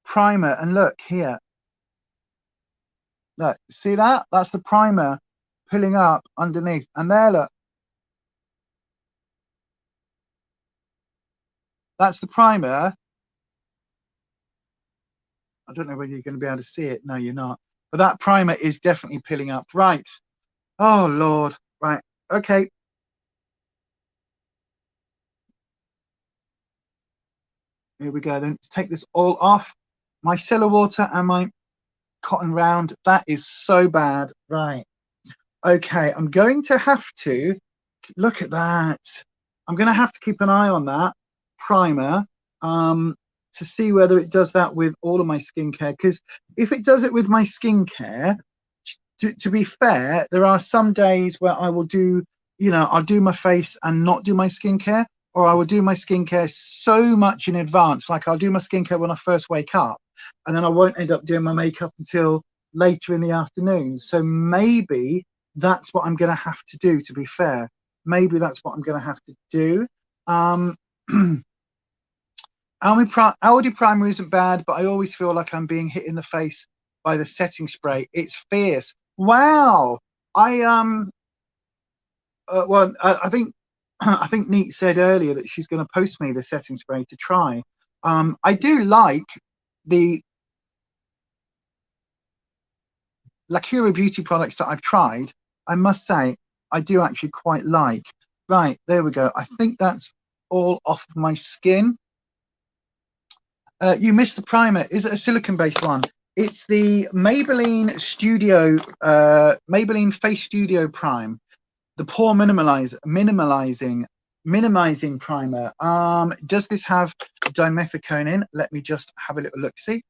primer. And look here. Look, see that? That's the primer pilling up underneath. And there, look. That's the primer. I don't know whether you're going to be able to see it. No, you're not. But that primer is definitely pilling up. Right. Oh, Lord. Right. Okay. Here we go then. Let's take this all off. My cellar water and my cotton round. That is so bad. Right. Okay. I'm going to have to look at that. I'm going to have to keep an eye on that primer to see whether it does that with all of my skincare. Because if it does it with my skincare, to be fair, there are some days where I will do, you know, I'll do my face and not do my skincare. or I will do my skincare so much in advance. Like I'll do my skincare when I first wake up, and then I won't end up doing my makeup until later in the afternoon. So maybe that's what I'm going to have to do, to be fair. Maybe that's what I'm going to have to do. Aldi primer isn't bad, but I always feel like I'm being hit in the face by the setting spray. It's fierce. Wow. I think I think Neat said earlier that she's going to post me the setting spray to try. I do like the Lacura Beauty products that I've tried. I must say, I do actually quite like. Right, there we go. I think that's all off of my skin. You missed the primer. Is it a silicone-based one? It's the Maybelline Face Studio Prime, the pore minimizing primer. Does this have dimethicone in? Let me just have a little look. See.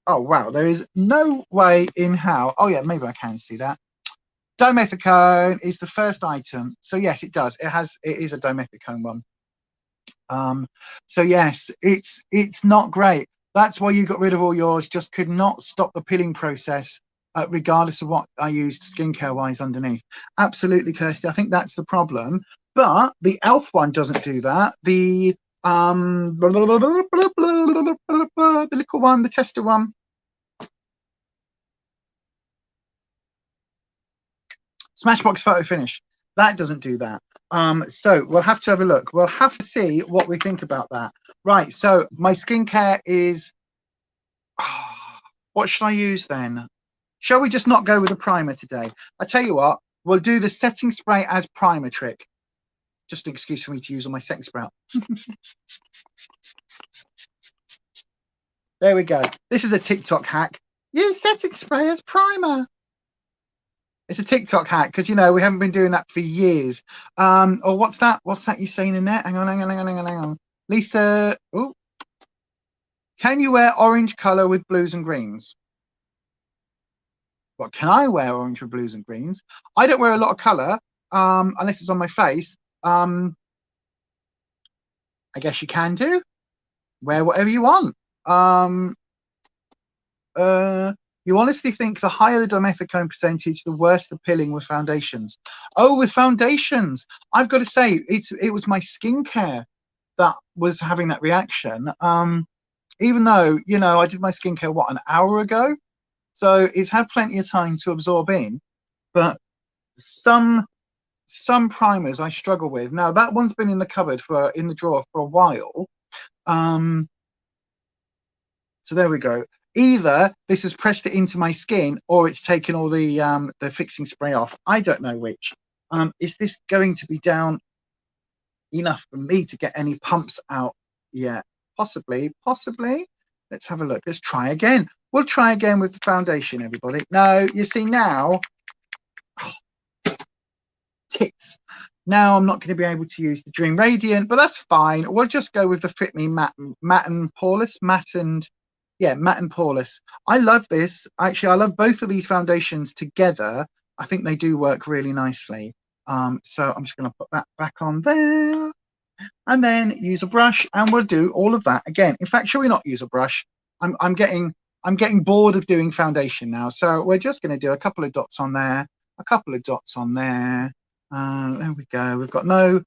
Oh wow, there is no way in how. Oh yeah, maybe I can see that. Dimethicone is the first item. So yes, it does. It is a dimethicone one. So yes, it's not great. That's why you got rid of all yours. Just could not stop the peeling process, regardless of what I used skincare wise underneath. Absolutely, Kirsty. I think that's the problem. But the Elf one doesn't do that. The little one, the tester one. Smashbox Photo Finish. That doesn't do that. So we'll have to have a look. We'll have to see what we think about that. Right, so my skincare is... what should I use then? Shall we just not go with a primer today? I tell you what, we'll do the setting spray as primer trick. Just an excuse for me to use on my setting spray. There we go. This is a TikTok hack. Use setting spray as primer. It's a TikTok hack because, you know, we haven't been doing that for years. Or what's that? What's that you're saying in there? Hang on. Lisa, oh, can you wear orange colour with blues and greens? What, can I wear orange with blues and greens? I don't wear a lot of colour unless it's on my face. I guess you can do. Wear whatever you want. You honestly think the higher the dimethicone percentage, the worse the pilling with foundations? Oh, with foundations, I've got to say, it was my skincare that was having that reaction. Even though, you know, I did my skincare, what, an hour ago? So it's had plenty of time to absorb in. But some primers I struggle with. Now, that one's been in the cupboard in the drawer for a while. So there we go. Either this has pressed it into my skin or it's taken all the fixing spray off. I don't know which. Is this going to be down enough for me to get any pumps out yet? Possibly. Let's have a look. Let's try again. We'll try again with the foundation, everybody. No, you see now, tits. Now I'm not going to be able to use the Dream Radiant, but that's fine. We'll just go with the Fit Me Matte and Poreless. Matte and Poreless. I love this. Actually, I love both of these foundations together. I think they do work really nicely. So I'm just going to put that back on there and then use a brush, and we'll do all of that again. In fact, shall we not use a brush? I'm getting bored of doing foundation now. So we're just going to do a couple of dots on there, a couple of dots on there. There we go. We've got no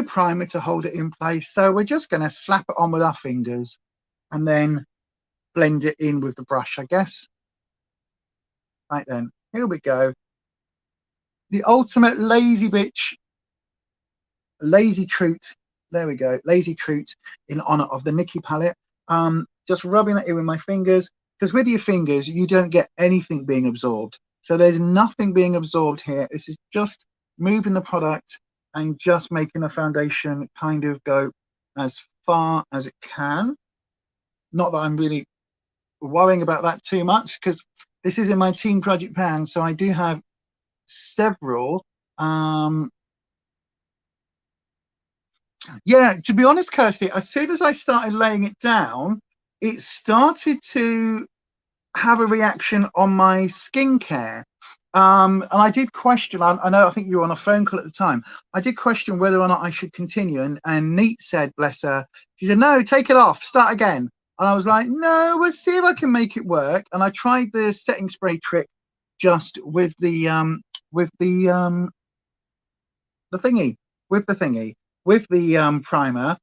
primer to hold it in place. So we're just going to slap it on with our fingers and then blend it in with the brush, I guess. Right then, here we go. The ultimate lazy bitch, lazy treat. There we go, lazy treat in honor of the Nikkie palette. Just rubbing that in with my fingers, because with your fingers you don't get anything being absorbed. So there's nothing being absorbed here. This is just moving the product and just making the foundation kind of go as far as it can. Not that I'm really worrying about that too much, because this is in my team project pan, so I do have several. Yeah, to be honest, Kirsty, as soon as I started laying it down, it started to have a reaction on my skincare. And I did question, I know, I think you were on a phone call at the time. I did question whether or not I should continue. And Neat said, bless her, she said, no, take it off, start again. And I was like, no, we'll see if I can make it work. And I tried the setting spray trick just with the primer,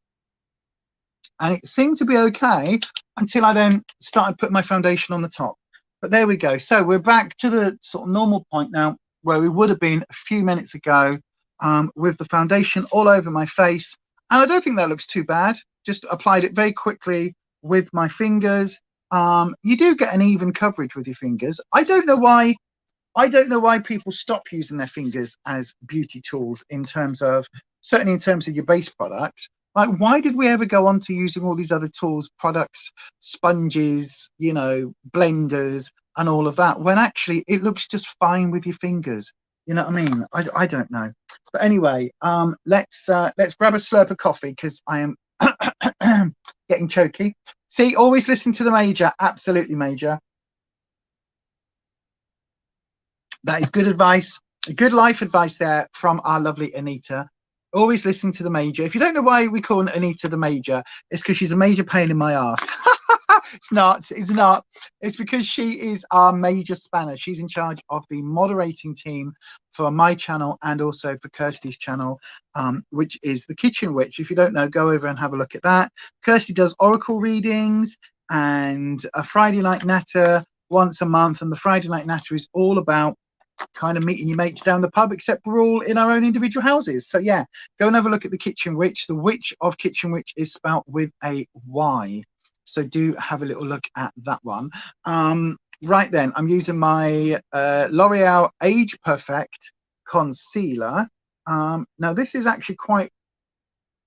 and it seemed to be okay until I then started putting my foundation on the top. But there we go. So we're back to the sort of normal point now where we would have been a few minutes ago, with the foundation all over my face. And I don't think that looks too bad. Just applied it very quickly with my fingers. You do get an even coverage with your fingers. I don't know why people stop using their fingers as beauty tools certainly in terms of your base products. Like, why did we ever go on to using all these other tools, products, sponges, you know, blenders and all of that, when actually it looks just fine with your fingers? You know what I mean? I don't know. But anyway, let's grab a slurp of coffee because I am getting choky. See, always listen to the major. Absolutely, major. That is good advice, good life advice there from our lovely Anita. Always listen to the major. If you don't know why we call Anita the major, it's because she's a major pain in my ass. It's not. It's because she is our major spanner. She's in charge of the moderating team for my channel and also for Kirsty's channel, which is The Kitchen Witch. If you don't know, go over and have a look at that. Kirsty does oracle readings and a Friday night natter once a month. And the Friday night natter is all about kind of meeting your mates down the pub, except we're all in our own individual houses. So yeah, go and have a look at The Kitchen Witch. The Witch of Kitchen Witch is spelt with a Y, so do have a little look at that one. Right then, I'm using my L'Oreal Age Perfect concealer. Now this is actually quite,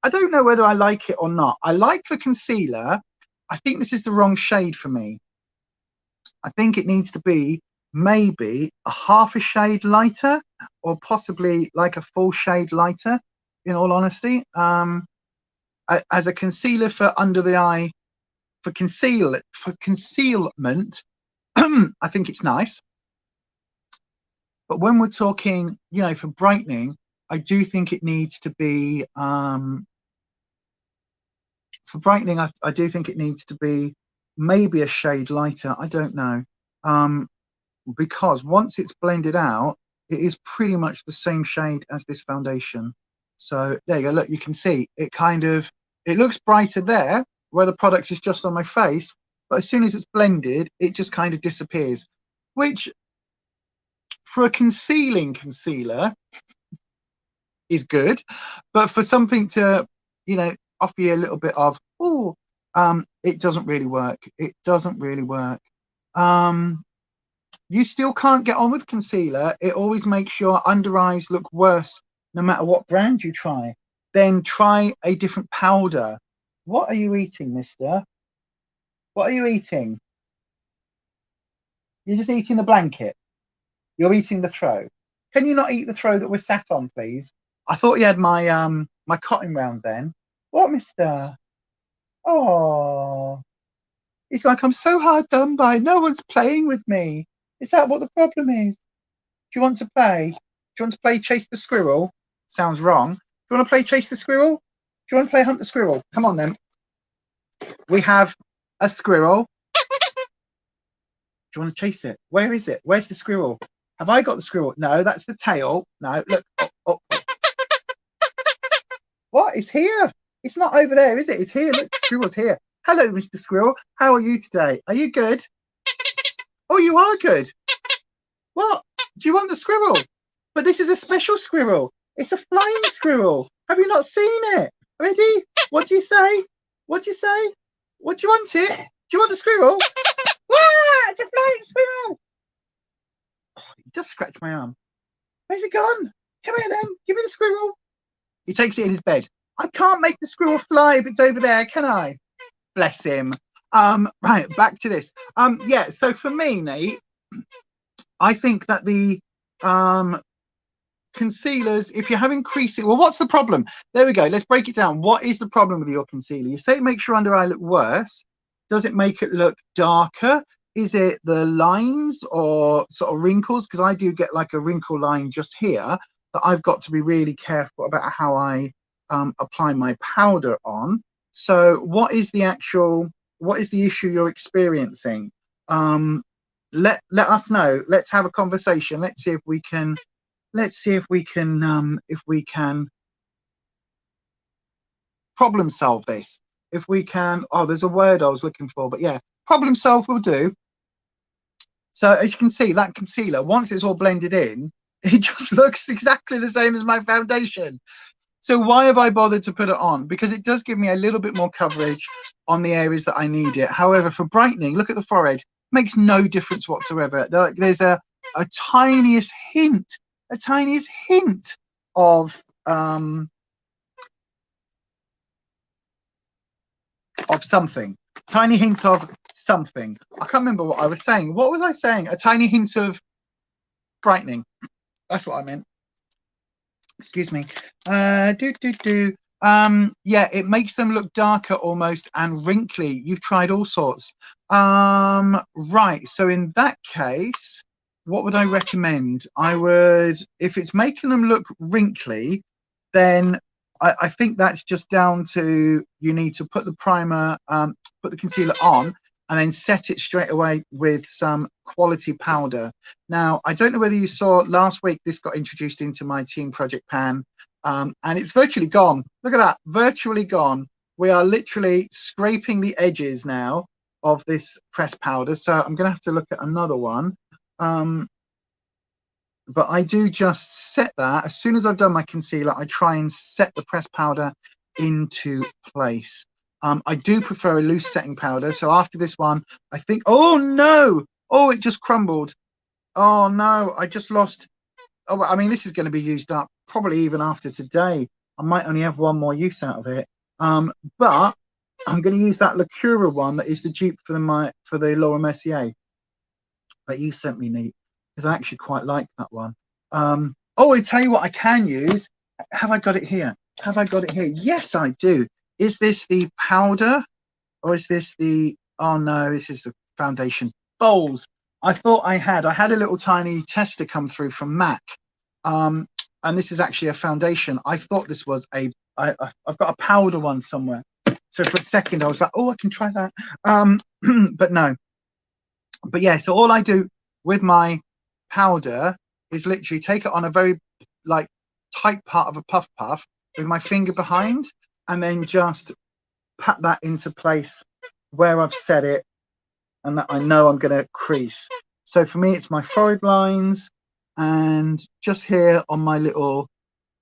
I don't know whether I like it or not. I like the concealer. I think this is the wrong shade for me. I think it needs to be maybe a half a shade lighter, or possibly like a full shade lighter, in all honesty. As a concealer for under the eye, for concealment, I think it's nice. But when we're talking, you know, for brightening, I do think it needs to be for brightening. I do think it needs to be maybe a shade lighter. I don't know. Because once it's blended out, it is pretty much the same shade as this foundation. So there you go. Look, you can see it it looks brighter there where the product is just on my face, but as soon as it's blended, it just kind of disappears, which for a concealing concealer is good, but for something to, you know, offer you a little bit of, it doesn't really work. It doesn't really work. You still can't get on with concealer. It always makes your under eyes look worse no matter what brand you try. Then try a different powder. What are you eating, mister? What are you eating? You're just eating the blanket. You're eating the throw. Can you not eat the throw that we're sat on, please? I thought you had my my cotton round then. What, mister? Oh, he's like, I'm so hard done by. No one's playing with me. Is that what the problem is? Do you want to play? Do you want to play Chase the Squirrel? Sounds wrong. Do you want to play Chase the Squirrel? Do you want to play Hunt the Squirrel? Come on then. We have a squirrel. Do you want to chase it? Where is it? Where's the squirrel? Have I got the squirrel? No, that's the tail. No, look. Oh. What? It's here. It's not over there, is it? It's here. Look, the squirrel's here. Hello, Mr. Squirrel. How are you today? Are you good? Oh, you are good. What? Do you want the squirrel? But this is a special squirrel. It's a flying squirrel. Have you not seen it? Ready? What do you say? What do you say? What do you want it? Do you want the squirrel? Ah, it's a flying squirrel. Oh, he does scratch my arm. Where's it gone? Come here then. Give me the squirrel. He takes it in his bed. I can't make the squirrel fly if it's over there, can I? Bless him. Right, back to this. Yeah, so for me, Nate, I think that the concealers, if you have increasing, well, what's the problem? There we go. Let's break it down. What is the problem with your concealer? You say it makes your under eye look worse. does it make it look darker? Is it the lines or sort of wrinkles? Because I do get like a wrinkle line just here that I've got to be really careful about how I apply my powder on. So what is the issue you're experiencing? Let us know. Let's have a conversation. Let's see if we can problem solve this. If we can, oh, there's a word I was looking for, but yeah, problem solve will do. So as you can see, that concealer, once it's all blended in, it just looks exactly the same as my foundation. So why have I bothered to put it on? Because it does give me a little bit more coverage on the areas that I need it. However, for brightening, look at the forehead, makes no difference whatsoever. There's a tiniest hint of something. Tiny hint of something. I can't remember what I was saying. What was I saying? A tiny hint of brightening. That's what I meant. Excuse me. Yeah, it makes them look darker almost and wrinkly. You've tried all sorts. Right. So in that case, what would I recommend? I would, if it's making them look wrinkly, then I think that's just down to, you need to put the primer, put the concealer on, and then set it straight away with some quality powder. Now, I don't know whether you saw last week, this got introduced into my Team Project Pan, and it's virtually gone. Look at that, virtually gone. We are literally scraping the edges now of this pressed powder. So I'm going to have to look at another one. But I do just set that. As soon as I've done my concealer, I try and set the pressed powder into place. I do prefer a loose setting powder. So after this one, I think, oh no, oh, it just crumbled. Oh no, I just lost. Oh, I mean, this is going to be used up probably even after today. I might only have one more use out of it. But I'm going to use that Lacura one that is the dupe for the Laura Mercier that you sent me, Neat, because I actually quite like that one. Oh, I tell you what I can use. Have I got it here? Have I got it here? Yes, I do. Is this the powder or is this the, oh no, this is the foundation. Bowls. I thought I had a little tiny tester come through from MAC. And this is actually a foundation. I thought this was I've got a powder one somewhere. So for a second I was like, oh, I can try that. But no. But yeah, so all I do with my powder is literally take it on a very like tight part of a puff with my finger behind, and then just pat that into place where I've set it and that I know I'm going to crease. So for me, it's my forehead lines and just here on my little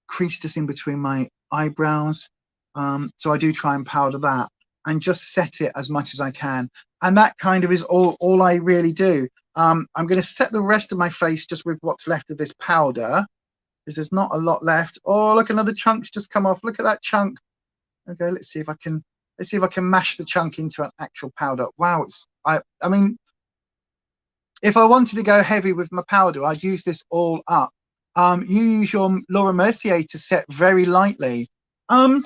crease just in between my eyebrows. So I do try and powder that and just set it as much as I can. And that kind of is all I really do. I'm going to set the rest of my face just with what's left of this powder, because there's not a lot left. Oh, look, another chunk's just come off. Look at that chunk. Okay, let's see if I can mash the chunk into an actual powder. Wow, I mean, if I wanted to go heavy with my powder, I'd use this all up. You use your Laura Mercier to set very lightly. Then,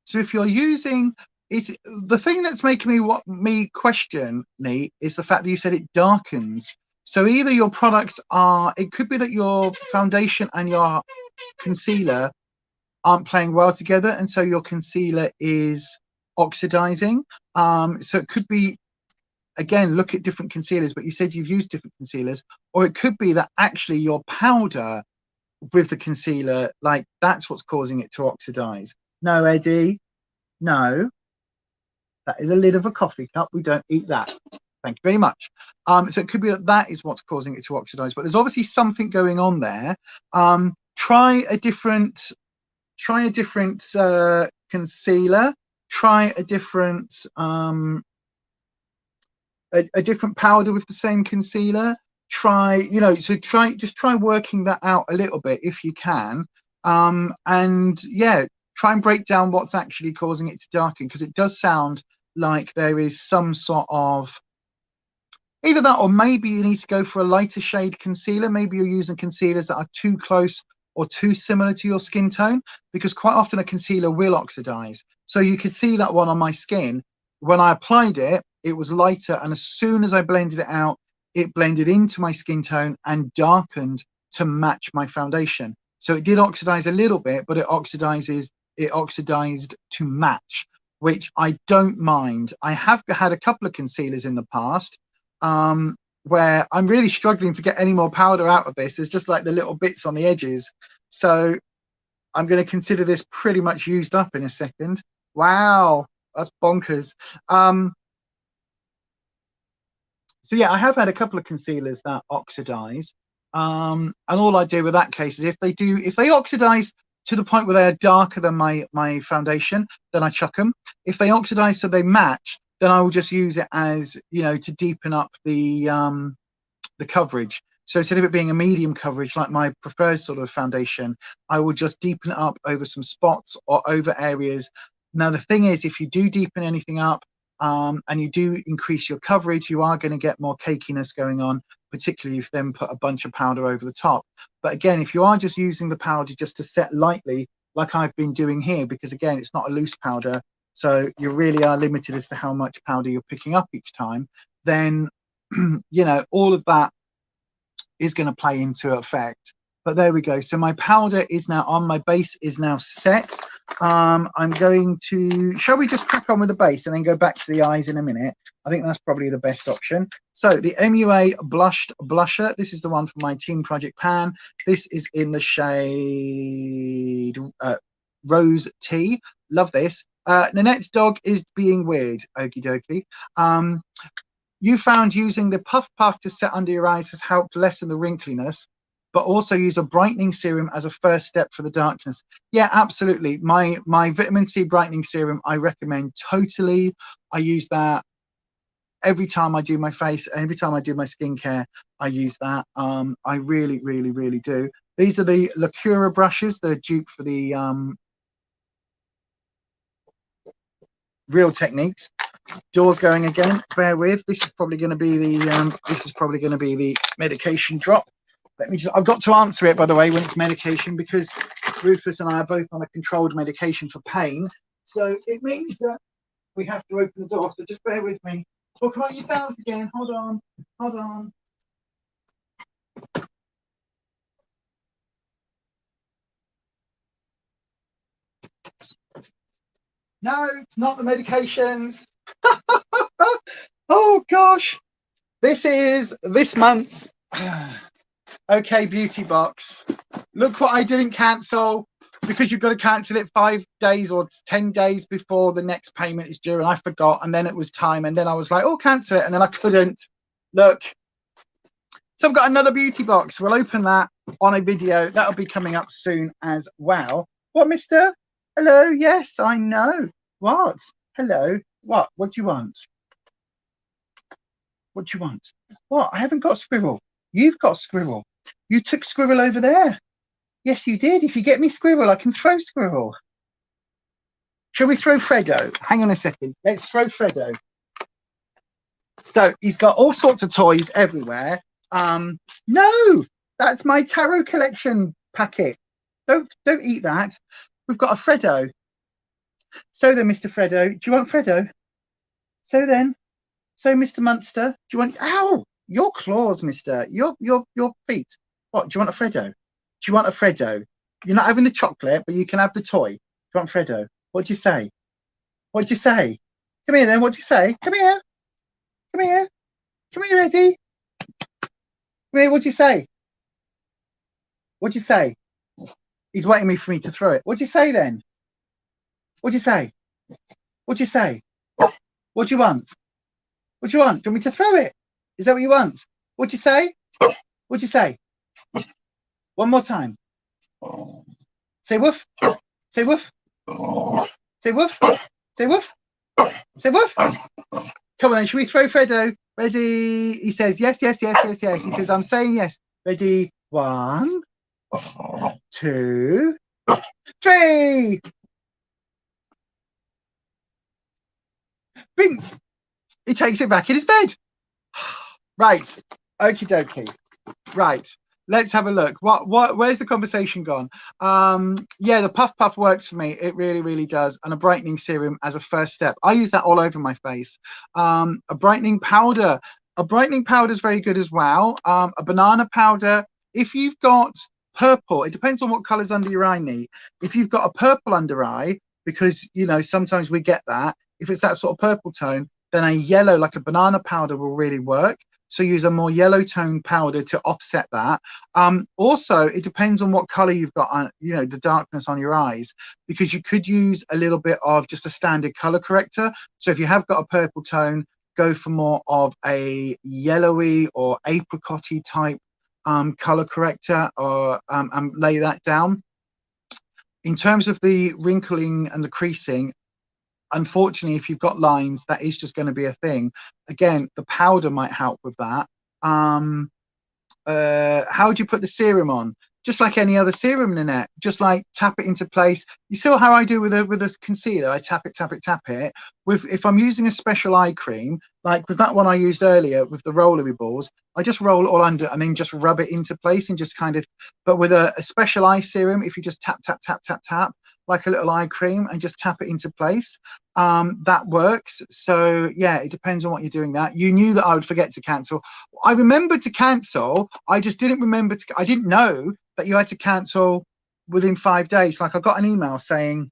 so if you're using it, the thing that's making me question, Neat, is the fact that you said it darkens. So either your products are, it could be that your foundation and your concealer aren't playing well together, and so your concealer is oxidizing. So it could be, again, look at different concealers, but you said you've used different concealers, or it could be that actually your powder with the concealer, like that's what's causing it to oxidize. No, Eddie, no, that is a lid of a coffee cup. We don't eat that. Thank you very much. So it could be that is what's causing it to oxidize, but there's obviously something going on there. Try a different concealer. Try a different a different powder with the same concealer. Try, just try working that out a little bit if you can. And yeah, try and break down what's actually causing it to darken, because it does sound like there is some sort of either that, or maybe you need to go for a lighter shade concealer. Maybe you're using concealers that are too close or too similar to your skin tone, because quite often a concealer will oxidize. So you could see that one on my skin. When I applied it, it was lighter, and as soon as I blended it out, it blended into my skin tone and darkened to match my foundation. So it did oxidize a little bit, but it oxidized to match, which I don't mind. I have had a couple of concealers in the past where I'm really struggling to get any more powder out of this. There's just like the little bits on the edges. So I'm going to consider this pretty much used up in a second. Wow, that's bonkers. So yeah, I have had a couple of concealers that oxidize. And all I do with that case is if they oxidize to the point where they're darker than my foundation, then I chuck them. If they oxidize so they match, then I will just use it as, you know, to deepen up the coverage. So instead of it being a medium coverage like my preferred sort of foundation, I will just deepen it up over some spots or over areas. Now the thing is, if you do deepen anything up and you do increase your coverage, you are going to get more cakiness going on, particularly if you then put a bunch of powder over the top. But again, if you are just using the powder just to set lightly, like I've been doing here, because again, it's not a loose powder, so you really are limited as to how much powder you're picking up each time, then you know, all of that is going to play into effect. But there we go. So my powder is now on, my base is now set. I'm going to, shall we just crack on with the base and then go back to the eyes in a minute? I think that's probably the best option. So the MUA blushed blusher, this is the one from my Team Project pan. This is in the shade Rose Tea. Love this. Nanette's dog is being weird. Okie dokie. You found using the puff to set under your eyes has helped lessen the wrinkliness, but also use a brightening serum as a first step for the darkness. Yeah, absolutely. My vitamin C brightening serum, I recommend totally. I use that every time I do my face, every time I do my skincare, I use that. I really, really, really do. These are the Lacura brushes, the dupe for the Real Techniques. Doors going again, bear with. This is probably going to be the medication drop. Let me just, I've got to answer it, by the way, when it's medication, because Rufus and I are both on a controlled medication for pain, so it means that we have to open the door. So just bear with me. Talk about yourselves again. Hold on. No, it's not the medications. Oh gosh, this is this month's OK Beauty box. Look what I didn't cancel, because you've got to cancel it 5 days or 10 days before the next payment is due, and I forgot, and then it was time, and then I was like, oh, cancel it, and then I couldn't. Look, so I've got another beauty box. We'll open that on a video. That'll be coming up soon as well. What, mister? Hello? Yes, I know. What? Hello? What do you want? What do you want? What? I haven't got squirrel. You've got squirrel. You took squirrel over there. Yes, you did. If you get me squirrel, I can throw squirrel. Shall we throw Freddo? Hang on a second. Let's throw Freddo. So he's got all sorts of toys everywhere. No, that's my tarot collection packet. Don't eat that. We've got a Freddo. So then, Mr. Freddo, do you want Freddo? So then, Mr. Munster, do you want? Ow! Your claws, Mister. Your feet. What? Do you want a Freddo? Do you want a Freddo? You're not having the chocolate, but you can have the toy. Do you want Freddo? What'd you say? What'd you say? Come here then. What'd you say? Come here. Come here. Come here, Eddie. Come here. What'd you say? What'd you say? He's waiting for me to throw it. What'd you say then? What'd you say? What'd you say? What do you want? What do you want? Do you want me to throw it? Is that what you want? What'd you say? What'd you say? One more time. Say woof. Say woof. Say woof. Say woof. Say woof. Come on then, should we throw Freddo? Ready? He says yes, yes, yes, yes, yes. He says, I'm saying yes. Ready? 1, 2, 3. Bing. He takes it back in his bed. Right. Okie dokie. Right. Let's have a look. Where's the conversation gone? Yeah, the puff puff works for me. It really, really does. And a brightening serum as a first step. I use that all over my face. A brightening powder. A brightening powder is very good as well. A banana powder. If you've got purple, it depends on what colors under your eye need. If you've got a purple under eye, because you know sometimes we get that. If it's that sort of purple tone, then a yellow, like a banana powder, will really work. So use a more yellow tone powder to offset that. Also, it depends on what color you've got on, you know, the darkness on your eyes, because you could use a little bit of just a standard color corrector. So if you have got a purple tone, go for more of a yellowy or apricot-y type color corrector, or and lay that down. In terms of the wrinkling and the creasing, unfortunately, if you've got lines, that is just going to be a thing. Again, the powder might help with that. How would you put the serum on? Just like any other serum, Nanette. Just like tap it into place. You see how I do with a concealer? I tap it, tap it, tap it. If I'm using a special eye cream, like with that one I used earlier with the rollery balls, I just roll it all under and then just rub it into place and just kind of. But with a special eye serum, if you just tap, tap, tap, tap, tap, like a little eye cream and just tap it into place, that works. So yeah, it depends on what you're doing. That you knew that I would forget to cancel. I remembered to cancel. I just didn't remember to. I didn't know that you had to cancel within 5 days. Like I got an email saying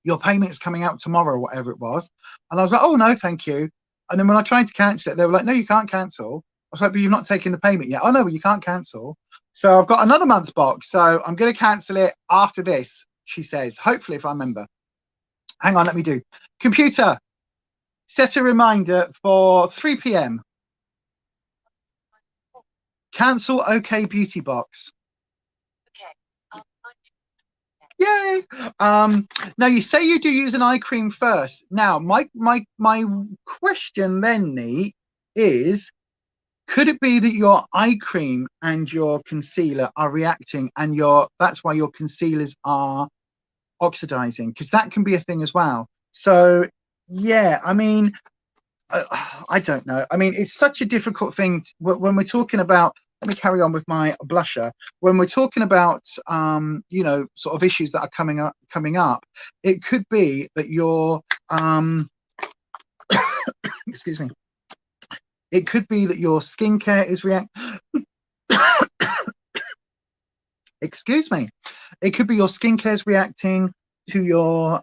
your payment is coming out tomorrow, or whatever it was, and I was like, oh no, thank you. And then when I tried to cancel it, they were like, no, you can't cancel. I was like, but you've not taken the payment yet. Oh no, but you can't cancel. So I've got another month's box. So I'm going to cancel it after this, she says, hopefully, if I remember. Hang on, let me do. Computer, set a reminder for 3 p.m. Cancel OK Beauty Box. Yay! Now you say you do use an eye cream first. Now my question then, Nee, is could it be that your eye cream and your concealer are reacting, and that's why your concealers are oxidizing? Because that can be a thing as well. So yeah, I mean, I don't know. I mean, it's such a difficult thing when we're talking about. Let me carry on with my blusher. When we're talking about, you know, sort of issues that are coming up, it could be that your, excuse me, it could be that your skincare is excuse me, it could be your skincare is reacting to your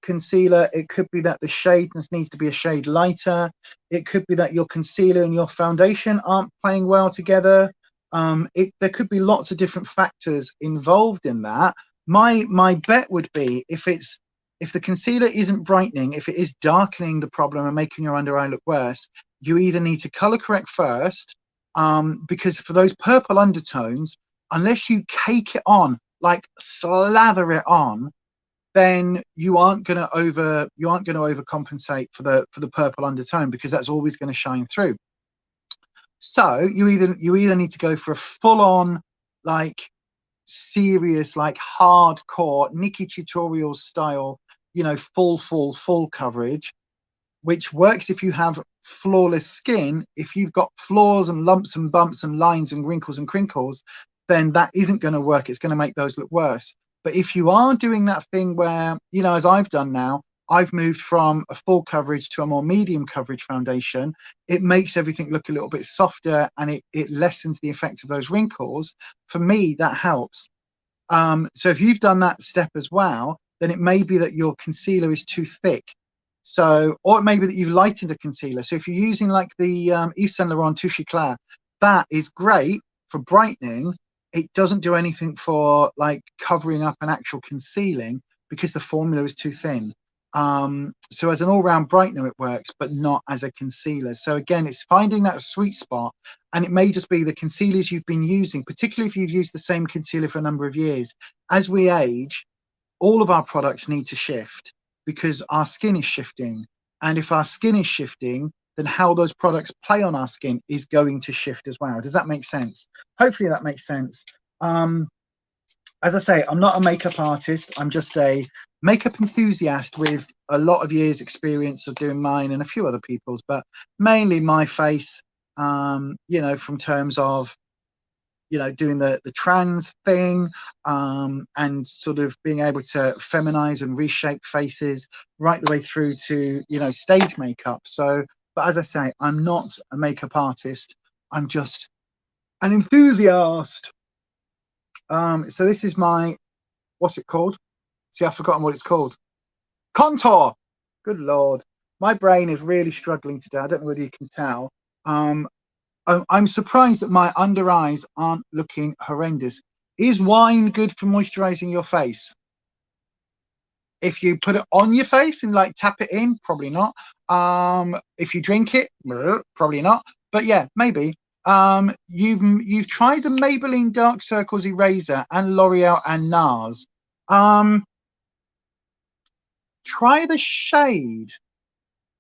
concealer. It could be that the shade needs to be a shade lighter. It could be that your concealer and your foundation aren't playing well together. There could be lots of different factors involved in that. My bet would be if the concealer isn't brightening, if it is darkening the problem and making your under eye look worse, you either need to color correct first, because for those purple undertones, unless you cake it on, like slather it on, then you aren't going to overcompensate for the purple undertone, because that's always going to shine through. So you either need to go for a full-on, like serious, like hardcore Nikkie tutorial style, you know, full coverage, which works if you have flawless skin. If you've got flaws and lumps and bumps and lines and wrinkles and crinkles, then that isn't going to work. It's going to make those look worse. But if you are doing that thing where, you know, as I've done now, I've moved from a full coverage to a more medium coverage foundation, it makes everything look a little bit softer, and it lessens the effect of those wrinkles. For me, that helps. So if you've done that step as well, then it may be that your concealer is too thick. So, or it may be that you've lightened a concealer. So if you're using like the Yves Saint Laurent Touche Eclair, that is great for brightening. It doesn't do anything for like covering up an actual concealing, because the formula is too thin. So as an all-round brightener it works, but not as a concealer. So again, it's finding that sweet spot, and it may just be the concealers you've been using, particularly if you've used the same concealer for a number of years. As we age, all of our products need to shift, because our skin is shifting, and if our skin is shifting, then how those products play on our skin is going to shift as well. Does that make sense? Hopefully that makes sense. As I say, I'm not a makeup artist. I'm just a makeup enthusiast with a lot of years experience of doing mine and a few other people's, but mainly my face, you know, from terms of you know, doing the trans thing, and sort of being able to feminize and reshape faces right the way through to, you know, stage makeup. So, but as I say, I'm not a makeup artist. I'm just an enthusiast. So this is my, what's it called? See, I've forgotten what it's called. Contour. Good Lord. My brain is really struggling today. I don't know whether you can tell. I'm surprised that my under eyes aren't looking horrendous. Is wine good for moisturizing your face? If you put it on your face and like tap it in, probably not. If you drink it, probably not. But yeah, maybe. You've tried the Maybelline Dark Circles Eraser and L'Oreal and NARS. Try the shade.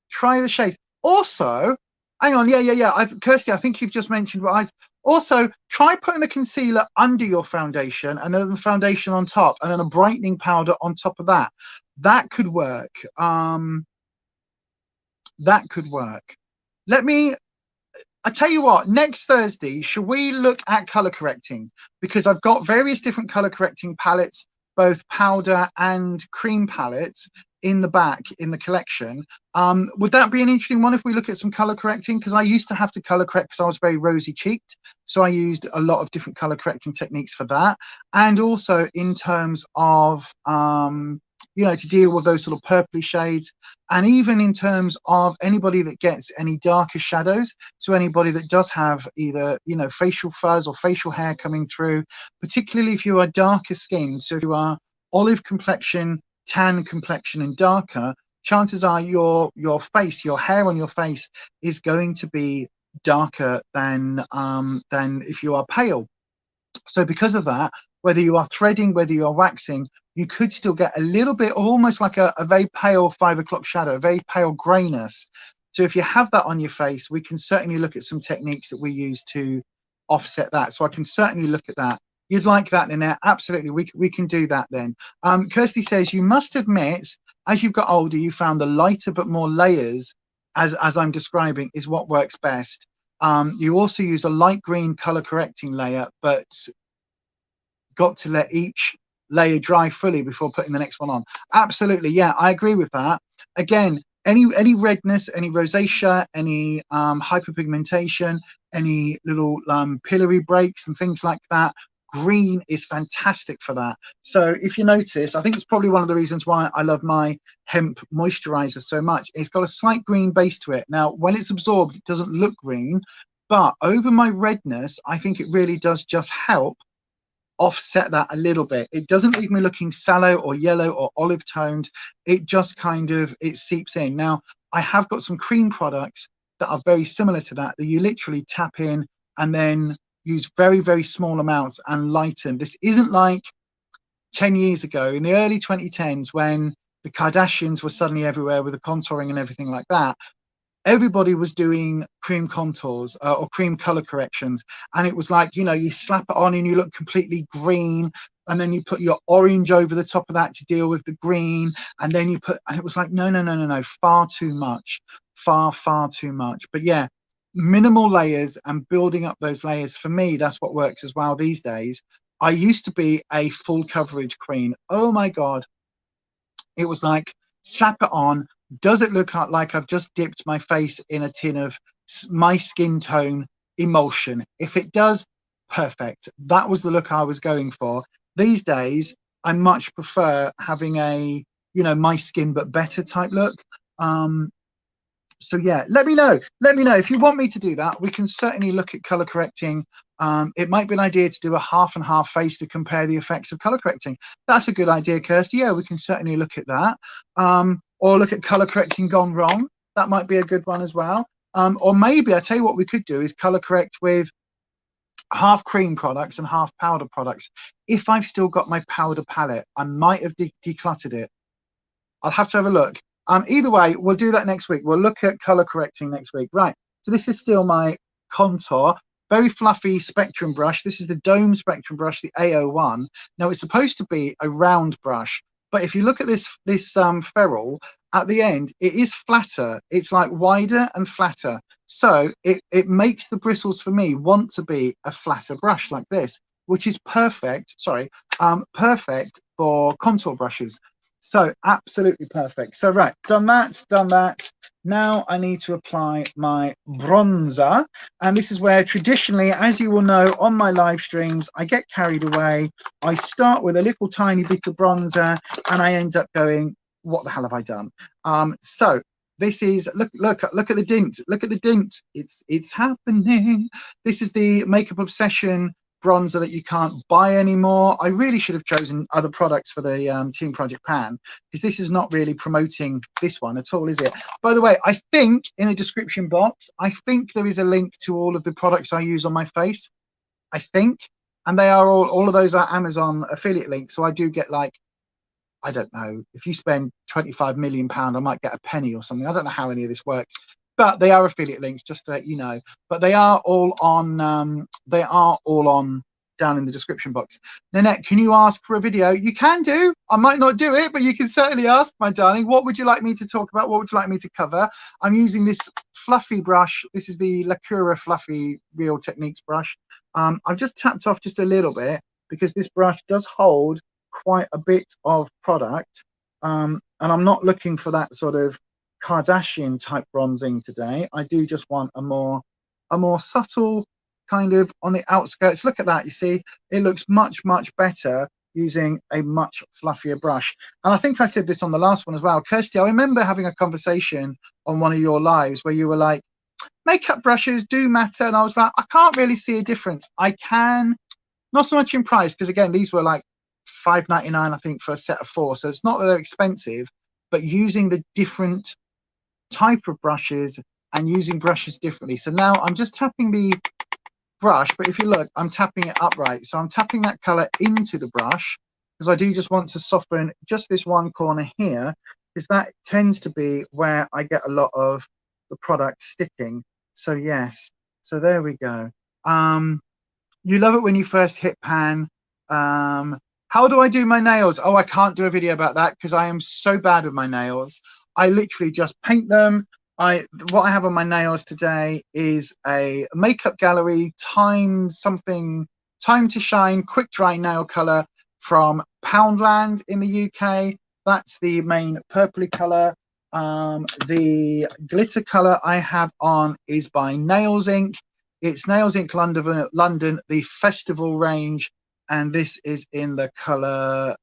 Try the shade. Also, hang on, yeah. Kirsty, I think you've just mentioned what I also try putting the concealer under your foundation and then the foundation on top and then a brightening powder on top of that. That could work. That could work. I tell you what, next Thursday, should we look at color correcting? Because I've got various different color correcting palettes, both powder and cream palettes in the back in the collection. Would that be an interesting one if we look at some color correcting? Because I used to have to color correct because I was very rosy cheeked, so I used a lot of different color correcting techniques for that. And also in terms of you know, to deal with those sort of purpley shades, and even in terms of anybody that gets any darker shadows, so anybody that does have either, you know, facial fuzz or facial hair coming through, particularly if you are darker skinned, so if you are olive complexion, tan complexion and darker, chances are your face, your hair on your face is going to be darker than if you are pale. So because of that, whether you are threading, whether you are waxing, you could still get a little bit, almost like a very pale 5 o'clock shadow, a very pale grayness. So if you have that on your face, we can certainly look at some techniques that we use to offset that. So I can certainly look at that. You'd like that, Lynette? Absolutely, we can do that then. Kirsty says, you must admit, as you've got older, you found the lighter but more layers, as I'm describing, is what works best. You also use a light green color correcting layer, but got to let each layer dry fully before putting the next one on. Absolutely, yeah, I agree with that. Again, any redness, any rosacea, any hyperpigmentation, any little pillory breaks and things like that, green is fantastic for that. So if you notice, I think it's probably one of the reasons why I love my hemp moisturizer so much. It's got a slight green base to it. Now, when it's absorbed, it doesn't look green, but over my redness, I think it really does just help offset that a little bit. It doesn't leave me looking sallow or yellow or olive toned. It just kind of, it seeps in. Now, I have got some cream products that are very similar to that you literally tap in and then use very, very small amounts and lighten. This isn't like 10 years ago in the early 2010s when the Kardashians were suddenly everywhere with the contouring and everything like that. Everybody was doing cream contours or cream color corrections, and it was like, you know, you slap it on and you look completely green, and then you put your orange over the top of that to deal with the green, and then you put, and it was like, no, far too much, far too much. But yeah, minimal layers and building up those layers, for me, that's what works as well these days. I used to be a full coverage queen. Oh my God. It was like, slap it on. Does it look like I've just dipped my face in a tin of my skin tone emulsion? If it does, perfect. That was the look I was going for. These days, I much prefer having a, you know, my skin but better type look. So yeah, let me know if you want me to do that. We can certainly look at color correcting. It might be an idea to do a half and half face to compare the effects of color correcting. That's a good idea, Kirsty. Yeah, we can certainly look at that. Or look at color correcting gone wrong. That might be a good one as well. Or maybe, I tell you what we could do is color correct with half cream products and half powder products. If I've still got my powder palette, I might have decluttered it. I'll have to have a look. Either way, we'll do that next week. We'll look at color correcting next week. Right, so this is still my contour, very fluffy spectrum brush. This is the Dome spectrum brush, the A01. Now it's supposed to be a round brush, but if you look at this ferrule, at the end, it is flatter. It's like wider and flatter. So it makes the bristles for me want to be a flatter brush like this, which is perfect. Sorry, perfect for contour brushes. So absolutely perfect. So right, done that, done that. Now I need to apply my bronzer. And this is where traditionally, as you will know on my live streams, I get carried away. I start with a little tiny bit of bronzer and I end up going, what the hell have I done? So this is, look at the dint. Look at the dint. It's happening. This is the Makeup Obsession bronzer that you can't buy anymore. I really should have chosen other products for the Team Project Pan, because this is not really promoting this one at all, is it? By the way, I think in the description box, I think there is a link to all of the products I use on my face. I think, and they are all of those are Amazon affiliate links. So I do get, like, I don't know, if you spend £25 million, I might get a penny or something. I don't know how any of this works, but they are affiliate links, just to let you know. But they are all on down in the description box. Nanette, can you ask for a video? You can do. I might not do it, but you can certainly ask, my darling. What would you like me to talk about? What would you like me to cover? I'm using this fluffy brush. This is the Lacura Fluffy Real Techniques brush. I've just tapped off just a little bit because this brush does hold quite a bit of product, and I'm not looking for that sort of Kardashian type bronzing today. I do just want a more subtle kind of on the outskirts. Look at that, you see it looks much better using a much fluffier brush. And I think I said this on the last one as well, Kirsty. I remember having a conversation on one of your lives where you were like, makeup brushes do matter, and I was like, I can't really see a difference. I can, not so much in price, because again, these were like $5.99 I think for a set of 4, so it's not that they're expensive, but using the different type of brushes and using brushes differently. So now I'm just tapping the brush, but if you look, I'm tapping it upright, so I'm tapping that color into the brush because I do just want to soften just this one corner here, because that tends to be where I get a lot of the product sticking. So yes, so there we go. You love it when you first hit pan. How do I do my nails? Oh, I can't do a video about that because I am so bad with my nails. I literally just paint them. What I have on my nails today is a Makeup Gallery Time to Shine quick dry nail color from Poundland in the UK. That's the main purpley color. The glitter color I have on is by Nails Inc. It's Nails Inc. London, the festival range, and this is in the color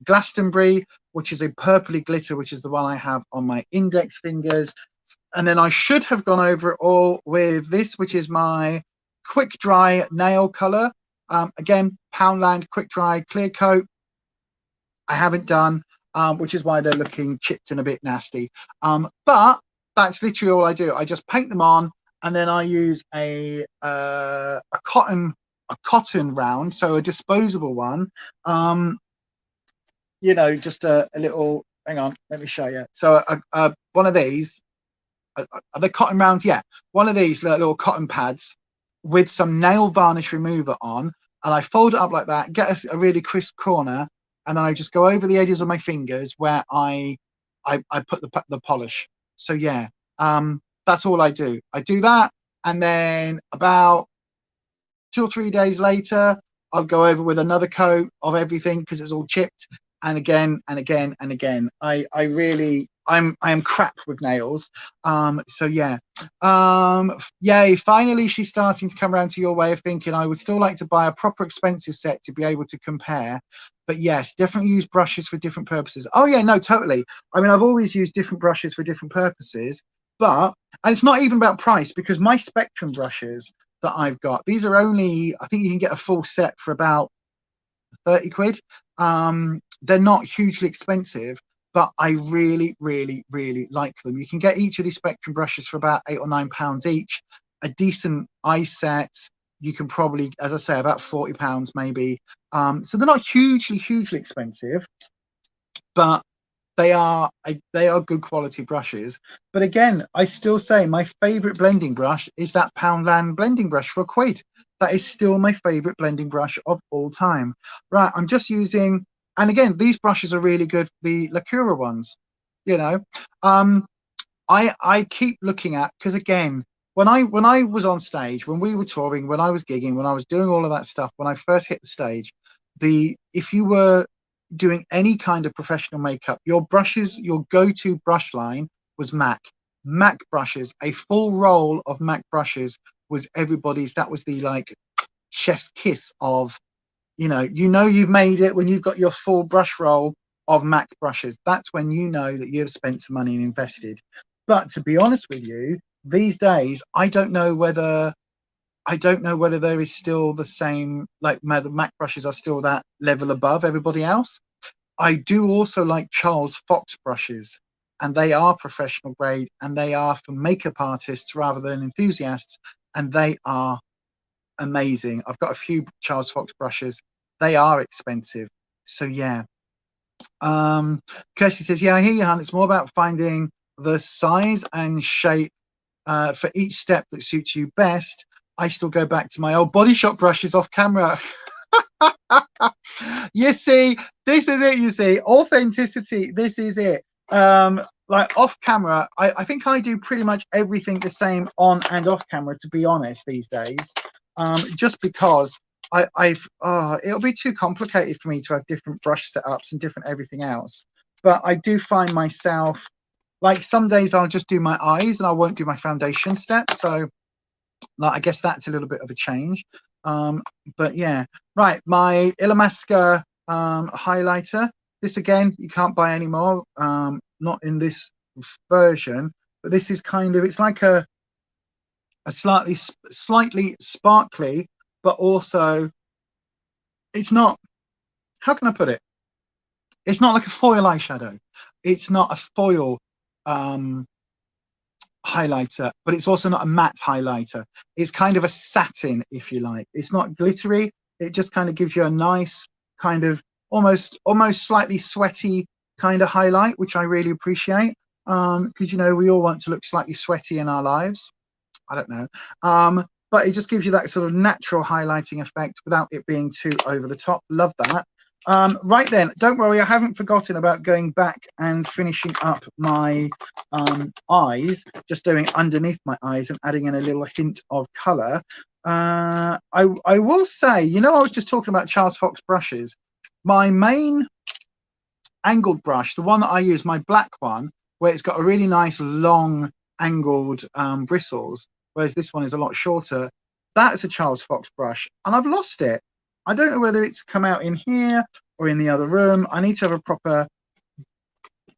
Glastonbury, which is a purpley glitter, which is the one I have on my index fingers. And then I should have gone over it all with this, which is my quick dry nail color. Again, Poundland quick dry clear coat. I haven't done, which is why they're looking chipped and a bit nasty. But that's literally all I do. I just paint them on, and then I use a cotton round, so a disposable one. You know, just a little. Hang on, let me show you. So one of these. Are they cotton rounds? Yeah, one of these little cotton pads with some nail varnish remover on, and I fold it up like that, get a really crisp corner, and then I just go over the edges of my fingers where I put the polish. So yeah, that's all I do. I do that, and then about 2 or 3 days later, I'll go over with another coat of everything because it's all chipped, and again and again and again. I am crap with nails. So yeah. Yay, finally she's starting to come around to your way of thinking. I would still like to buy a proper expensive set to be able to compare. But yes, definitely use brushes for different purposes. Oh yeah, no, totally. I mean, I've always used different brushes for different purposes, and it's not even about price, because my Spectrum brushes that I've got, these are only, I think you can get a full set for about 30 quid. They're not hugely expensive, but I really like them. You can get each of these Spectrum brushes for about £8 or £9 each. A decent eye set, you can probably, as I say, about £40 maybe. So they're not hugely expensive, but they are good quality brushes. But again, I still say my favorite blending brush is that Poundland blending brush for £1. That is still my favorite blending brush of all time. Right, I'm just using, and again, these brushes are really good, the Lacura ones. you know. I keep looking at, because again, when I was on stage, when we were touring, when I was gigging, when I was doing all of that stuff, when I first hit the stage, if you were doing any kind of professional makeup, your brushes, your go-to brush line was MAC brushes. A full roll of MAC brushes was everybody's. That was the like chef's kiss of, you've made it when you've got your full brush roll of MAC brushes. That's when you know that you've spent some money and invested. But to be honest with you, these days, I don't know whether there is still the same, like the MAC brushes are still that level above everybody else. I do also like Charles Fox brushes, and they are professional grade, and they are for makeup artists rather than enthusiasts, and they are amazing. I've got a few Charles Fox brushes. They are expensive. So yeah. Kirsty says, yeah, I hear you, Han. It's more about finding the size and shape for each step that suits you best. I still go back to my old Body Shop brushes off camera. You see, this is it. You see, authenticity. This is it. Like off camera, I think I do pretty much everything the same on and off camera, to be honest, these days. Just because it'll be too complicated for me to have different brush setups and different everything else. But I do find myself, like, some days I'll just do my eyes and I won't do my foundation step. So like, I guess that's a little bit of a change. But yeah, right, my Illamasqua highlighter. This again, you can't buy anymore, not in this version, but this is kind of, it's like a slightly sparkly, but also it's not, how can I put it? It's not like a foil eyeshadow. It's not a foil highlighter, but it's also not a matte highlighter. It's kind of a satin, if you like. It's not glittery. It just kind of gives you a nice kind of almost slightly sweaty kind of highlight, which I really appreciate, because we all want to look slightly sweaty in our lives. I don't know, but it just gives you that sort of natural highlighting effect without it being too over the top. Love that. Right then, don't worry, I haven't forgotten about going back and finishing up my eyes, just doing underneath my eyes and adding in a little hint of color. I will say, I was just talking about Charles Fox brushes. My main angled brush, the one that I use, my black one, where it's got a really nice long angled bristles, whereas this one is a lot shorter, that's a Charles Fox brush, and I've lost it. I don't know whether it's come out in here or in the other room. I need to have a proper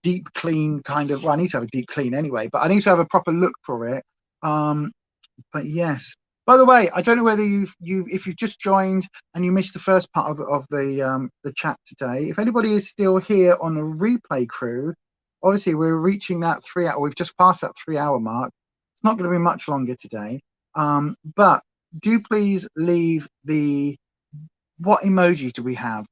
deep clean kind of, well, I need to have a deep clean anyway, but I need to have a proper look for it. But yes, by the way, I don't know whether if you've just joined and you missed the first part of the chat today, if anybody is still here on the replay crew, obviously we're reaching that 3 hour, we've just passed that 3 hour mark. It's not going to be much longer today, but do please leave what emoji do we have?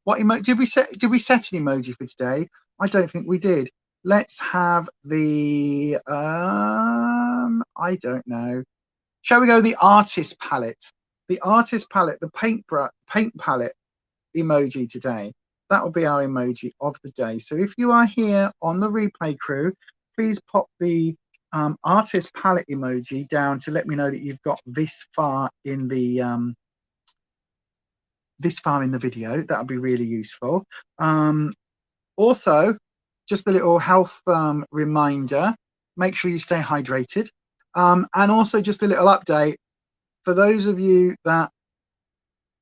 Did we set an emoji for today? I don't think we did. Let's have the I don't know. Shall we go the artist palette? The artist palette, the paint palette emoji today. That will be our emoji of the day. So if you are here on the replay crew, please pop the artist palette emoji down to let me know that you've got this far in the video. That would be really useful. Also, just a little health reminder, make sure you stay hydrated. And also just a little update for those of you that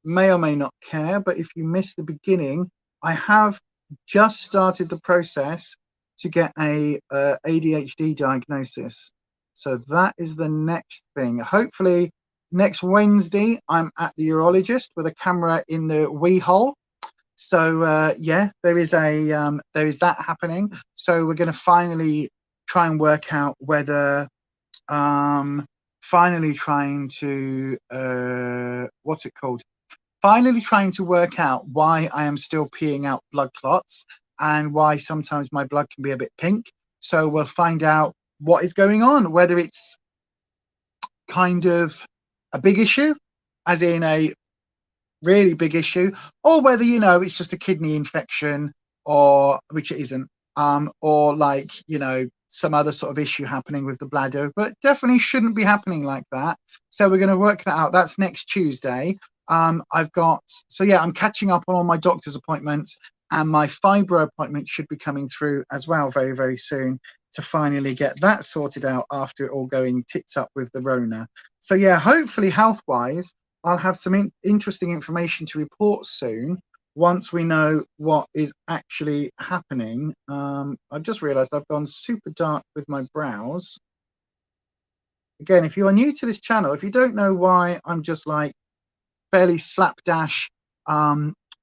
may or may not care, but if you missed the beginning, I have just started the process to get a ADHD diagnosis. So that is the next thing. Hopefully next Wednesday, I'm at the urologist with a camera in the wee hole. So yeah, there is that happening. So we're going to finally try and work out whether, finally trying to work out why I am still peeing out blood clots and why sometimes my blood can be a bit pink. So we'll find out what is going on, whether it's kind of a big issue, as in a really big issue, or whether it's just a kidney infection, or which it isn't. or like, you know, some other sort of issue happening with the bladder, but definitely shouldn't be happening like that. So we're going to work that out. That's next Tuesday. I've got, so yeah, I'm catching up on all my doctor's appointments, and my fibro appointment should be coming through as well very, very soon to finally get that sorted out after it all going tits up with the Rona. So yeah, hopefully health-wise, I'll have some interesting information to report soon once we know what is actually happening. I've just realized I've gone super dark with my brows. Again, if you are new to this channel, if you don't know why I'm just like fairly slapdash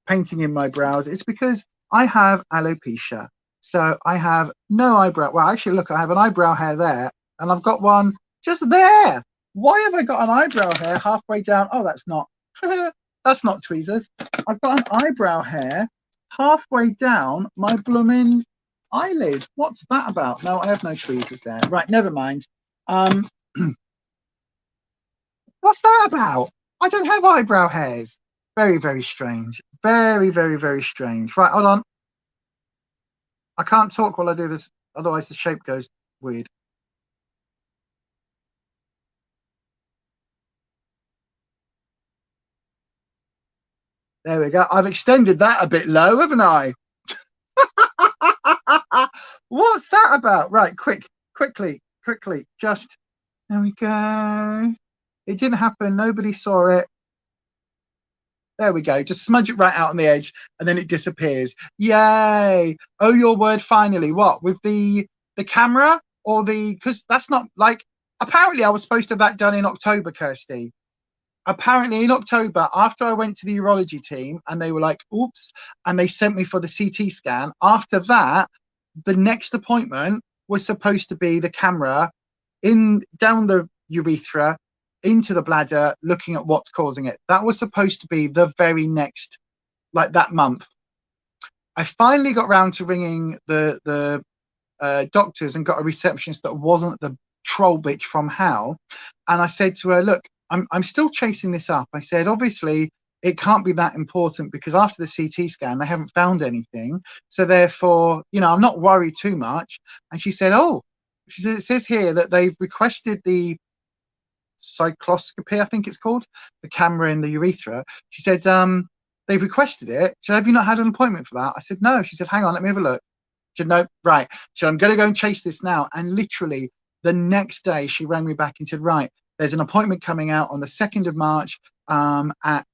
painting in my brows, it's because I have alopecia. So I have no eyebrow. Well, actually, look, I have an eyebrow hair there, and I've got one just there. Why have I got an eyebrow hair halfway down? Oh, that's not that's not tweezers. I've got an eyebrow hair halfway down my blooming eyelid. What's that about? No, I have no tweezers there. Right, never mind. What's that about? I don't have eyebrow hairs. Very, very strange. Very, very, very strange. Right, hold on. I can't talk while I do this, otherwise the shape goes weird. There we go. I've extended that a bit low, haven't I? What's that about? Right, quickly. Just, there we go. It didn't happen. Nobody saw it. There we go. Just smudge it right out on the edge, and then it disappears. Yay! Oh, your word, finally. What, with the camera or the? Because that's not like. Apparently, I was supposed to have that done in October, Kirsty. Apparently, in October, after I went to the urology team, and they were like, "Oops," and they sent me for the CT scan. After that, the next appointment was supposed to be the camera in down the urethra into the bladder, looking at what's causing it. That was supposed to be the very next, like that month. I finally got round to ringing the doctors and got a receptionist that wasn't the troll bitch from Hal. And I said to her, look, I'm still chasing this up. I said, obviously, it can't be that important because after the CT scan, they haven't found anything. So therefore, you know, I'm not worried too much. And she said, oh, she said, it says here that they've requested the cycloscopy, I think it's called, the camera in the urethra. She said, they've requested it. She said, have you not had an appointment for that? I said, no. She said, hang on, let me have a look. She said, no, right. So I'm going to go and chase this now. And literally the next day she rang me back and said, right, there's an appointment coming out on the 2nd of March at,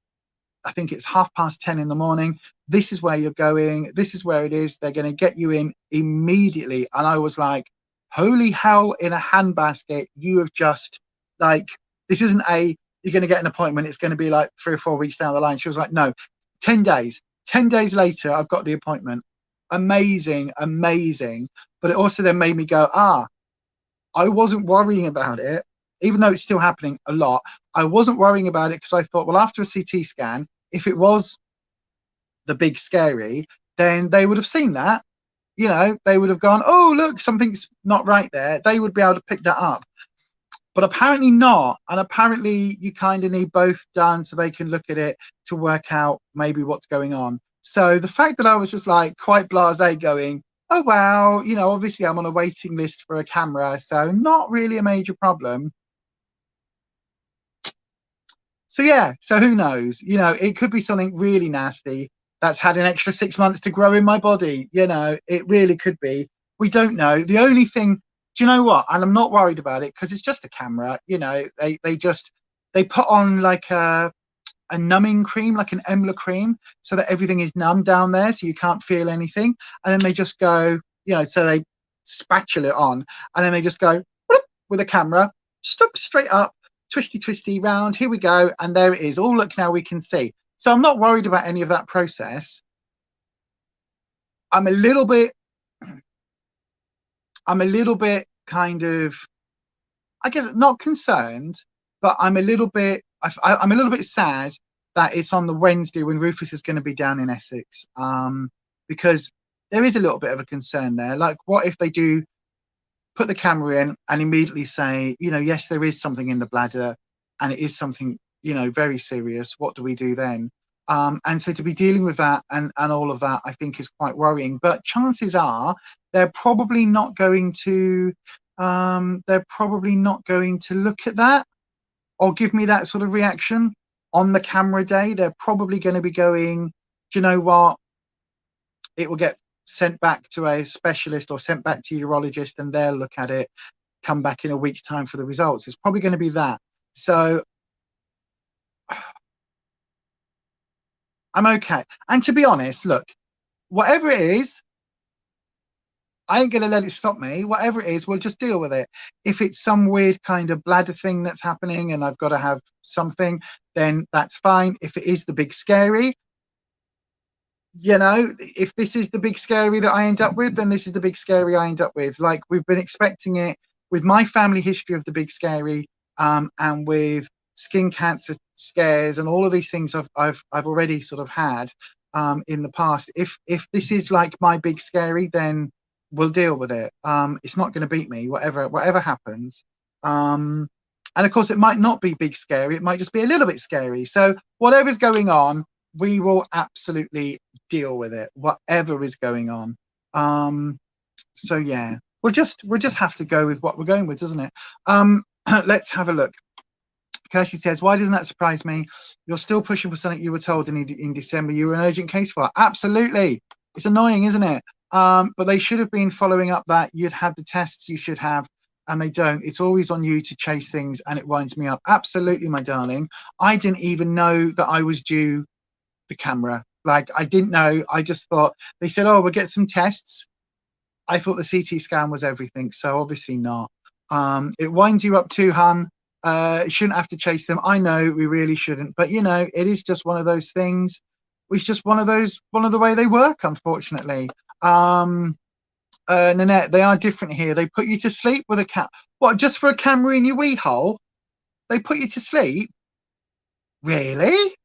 I think it's 10:30 in the morning. This is where you're going. This is where it is. They're going to get you in immediately. And I was like, holy hell in a handbasket. You have just, like, this isn't you're going to get an appointment. It's going to be like 3 or 4 weeks down the line. She was like, no, 10 days. 10 days later, I've got the appointment. Amazing. But it also then made me go, I wasn't worrying about it, even though it's still happening a lot. I wasn't worrying about it because I thought, well, after a CT scan, if it was the big scary, then they would have seen that. You know, they would have gone, oh, look, something's not right there. They would be able to pick that up. But apparently not. And apparently you kind of need both done so they can look at it to work out maybe what's going on. So the fact that I was just like quite blasé going, oh, wow, you know, obviously I'm on a waiting list for a camera, so not really a major problem. So yeah, so who knows? You know, it could be something really nasty that's had an extra 6 months to grow in my body. You know, it really could be. We don't know. The only thing, do you know what? And I'm not worried about it because it's just a camera. You know, they put on like a numbing cream, like an Emla cream, so that everything is numb down there, so you can't feel anything. And then they just go, you know, so they spatula it on, and then they just go with a camera, straight up, twisty round. Here we go, and there it is. Oh, look, now we can see. So I'm not worried about any of that process. I'm a little bit kind of, I guess, not concerned, but I'm a little bit sad that it's on the Wednesday when Rufus is going to be down in Essex, because there is a little bit of a concern there. Like, what if they do put the camera in and immediately say, you know, yes, there is something in the bladder and it is something, you know, very serious. What do we do then? And so to be dealing with that and all of that, I think is quite worrying. But chances are they're probably not going to look at that or give me that sort of reaction on the camera day. They're probably going to be going, do you know what? It will get sent back to a specialist or sent back to a urologist, and they'll look at it, come back in a week's time for the results. It's probably going to be that. So I'm okay. And to be honest, look, whatever it is, I ain't going to let it stop me. Whatever it is, we'll just deal with it. If it's some weird kind of bladder thing that's happening and I've got to have something, then that's fine. If it is the big scary, you know, if this is the big scary that I end up with, then this is the big scary I end up with. Like, we've been expecting it with my family history of the big scary, and with skin cancer scares and all of these things I've already sort of had in the past. If this is like my big scary, then we'll deal with it. It's not going to beat me, whatever happens. And of course, it might not be big scary. It might just be a little bit scary. So whatever's going on, we will absolutely deal with it, whatever is going on. So yeah, we'll just have to go with what we're going with, doesn't it? Let's have a look. Kirsty says, why doesn't that surprise me? You're still pushing for something you were told in December you were an urgent case for. Absolutely. It's annoying, isn't it? But they should have been following up that you'd had the tests you should have, and they don't. It's always on you to chase things, and it winds me up. Absolutely, my darling. I didn't even know that I was due the camera. Like, I didn't know. I just thought, they said, oh, we'll get some tests. I thought the CT scan was everything, so obviously not. It winds you up too, hun. Shouldn't have to chase them. I know we really shouldn't, but you know, it is just one of those things. It's just one of the way they work, unfortunately. Nanette, they are different here. They put you to sleep with a cat. What, just for a camera in your wee hole? They put you to sleep? Really?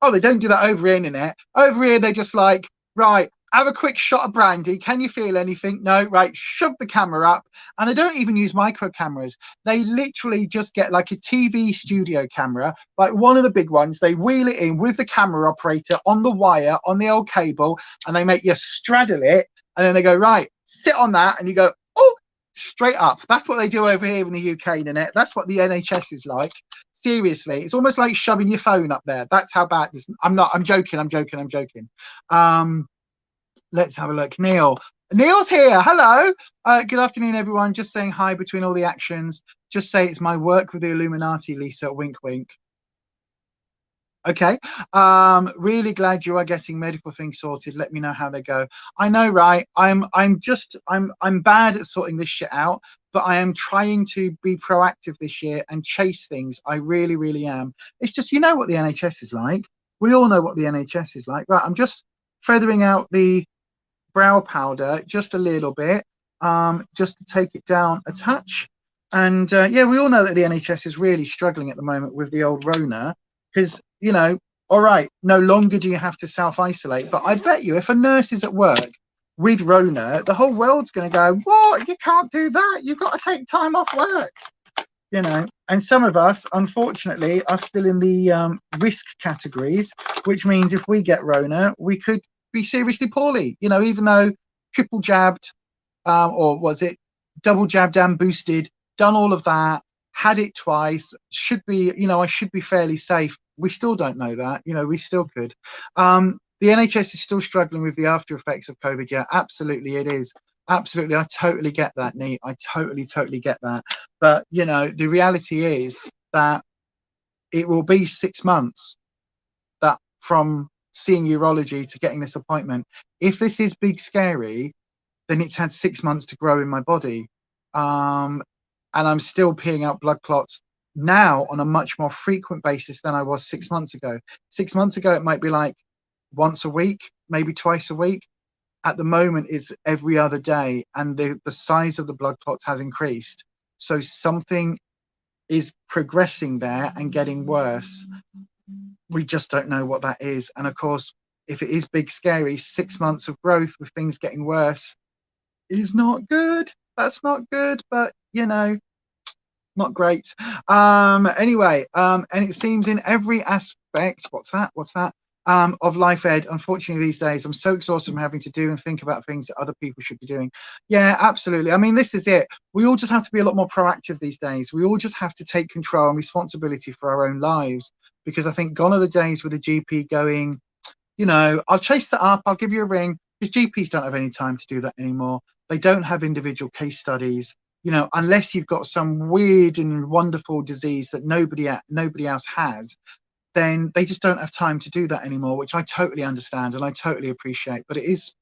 Oh, they don't do that over here, Nanette. Over here, they're just like, right, have a quick shot of brandy. Can you feel anything? No, right, shove the camera up. And they don't even use micro cameras. They literally just get like a TV studio camera, like one of the big ones. They wheel it in with the camera operator on the wire, on the old cable, and they make you straddle it. And then they go, right, sit on that. And you go, oh, straight up. That's what they do over here in the UK, Nanette. That's what the NHS is like. Seriously, it's almost like shoving your phone up there. That's how bad this. I'm joking. Let's have a look. Neil's here. Hello. Good afternoon, everyone. Just saying hi between all the actions. Just say it's my work with the Illuminati, Lisa. Wink, wink. Okay. Really glad you are getting medical things sorted. Let me know how they go. I know, right? I'm bad at sorting this shit out, but I am trying to be proactive this year and chase things. I really, really am. It's just, you know what the NHS is like. We all know what the NHS is like. Right. I'm just feathering out the brow powder just a little bit, just to take it down a touch. And yeah, we all know that the NHS is really struggling at the moment with the old Rona, because, you know, all right, no longer do you have to self-isolate, but I bet you if a nurse is at work with Rona, the whole world's going to go, what? You can't do that. You've got to take time off work. You know, and some of us, unfortunately, are still in the risk categories, which means if we get Rona, we could be seriously poorly, you know, even though triple jabbed, or was it double jabbed and boosted, done all of that, had it twice, should be, you know, I should be fairly safe. We still don't know that, you know, we still could. The NHS is still struggling with the after effects of COVID. Yeah, absolutely it is. Absolutely. I totally get that, Nate. I totally get that. But, you know, the reality is that it will be 6 months that from seeing urology to getting this appointment. If this is big scary, then it's had 6 months to grow in my body. And I'm still peeing out blood clots now on a much more frequent basis than I was 6 months ago. 6 months ago, it might be like once a week, maybe twice a week. At the moment, it's every other day, and the size of the blood clots has increased. So something is progressing there and getting worse. We just don't know what that is. And of course, if it is big, scary, 6 months of growth with things getting worse is not good. That's not good, but, you know, not great. Anyway, and it seems in every aspect, what's that? of life, Ed. Unfortunately, these days, I'm so exhausted from having to do and think about things that other people should be doing. Yeah, absolutely. I mean, this is it. We all just have to be a lot more proactive these days. We all just have to take control and responsibility for our own lives, because I think gone are the days with a GP going, you know, I'll chase that up, I'll give you a ring, because GPs don't have any time to do that anymore. They don't have individual case studies, you know, unless you've got some weird and wonderful disease that nobody else has. Then they just don't have time to do that anymore, which I totally understand and I totally appreciate. But it is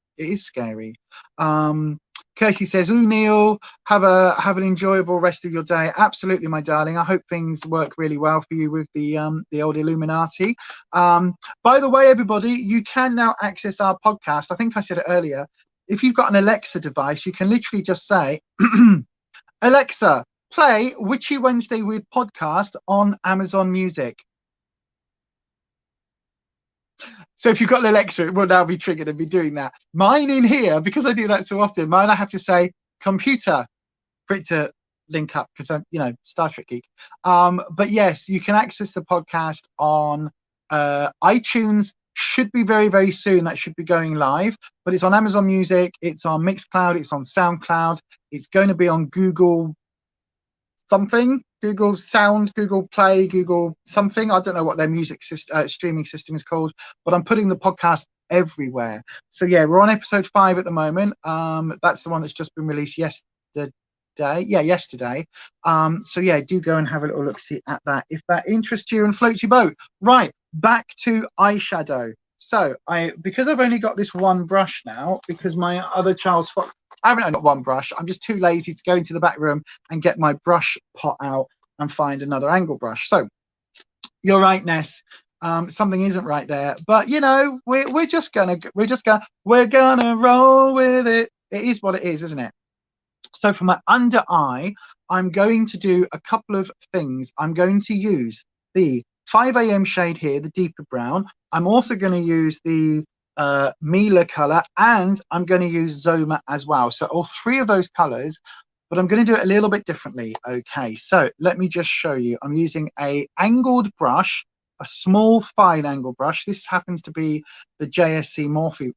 scary. Kirsty says, "Ooh, Neil, have an enjoyable rest of your day." Absolutely, my darling. I hope things work really well for you with the old Illuminati. By the way, everybody, you can now access our podcast. I think I said it earlier. If you've got an Alexa device, you can literally just say, "Alexa, play Witchy Wednesday with podcast on Amazon Music." So if you've got an Alexa, it will now be triggered and be doing that. Mine in here, because I do that so often, mine I have to say, computer, for it to link up, because I'm, you know, Star Trek geek. But yes, you can access the podcast on iTunes. Should be very, very soon. That should be going live. But it's on Amazon Music. It's on Mixcloud. It's on SoundCloud. It's going to be on Google something, Google Sound, Google Play, Google something. I don't know what their music streaming system is called, but I'm putting the podcast everywhere. So yeah, we're on episode 5 at the moment. That's the one that's just been released yesterday. Yeah, yesterday. So yeah, do go and have a little look see at that if that interests you and floats your boat. Right, back to eyeshadow. So because I've only got this one brush now, because my other Charles Fox, I haven't got one brush. I'm just too lazy to go into the back room and get my brush pot out and find another angle brush. So you're right, Ness. Something isn't right there, but you know, we're gonna roll with it. It is what it is, isn't it? So for my under eye, I'm going to do a couple of things. I'm going to use the 5 AM shade here, the deeper brown. I'm also going to use the Mila color, and I'm going to use Zoma as well. So all 3 of those colors, but I'm going to do it a little bit differently. Okay, so let me just show you. I'm using a angled brush, a small fine angle brush. This happens to be the JSC Morphe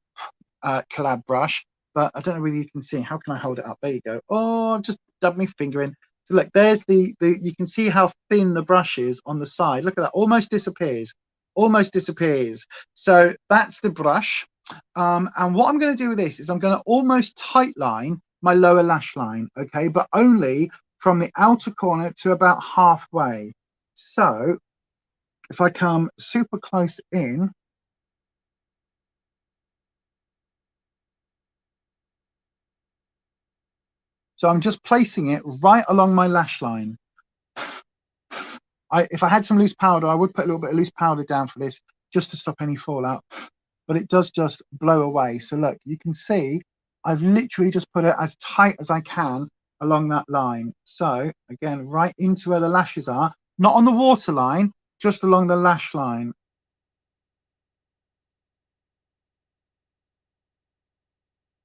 collab brush, but I don't know whether you can see. How can I hold it up? There you go. Oh, I've just dubbed my finger in. So look, there's the you can see how thin the brush is on the side. Look at that, almost disappears. So that's the brush. And what I'm going to do with this is I'm going to almost tight line my lower lash line, okay, but only from the outer corner to about halfway. So if I come super close in, so I'm just placing it right along my lash line. If I had some loose powder, I would put a little bit of loose powder down for this, just to stop any fallout, but it does just blow away. So look, you can see I've literally just put it as tight as I can along that line. So again, right into where the lashes are, not on the waterline, just along the lash line.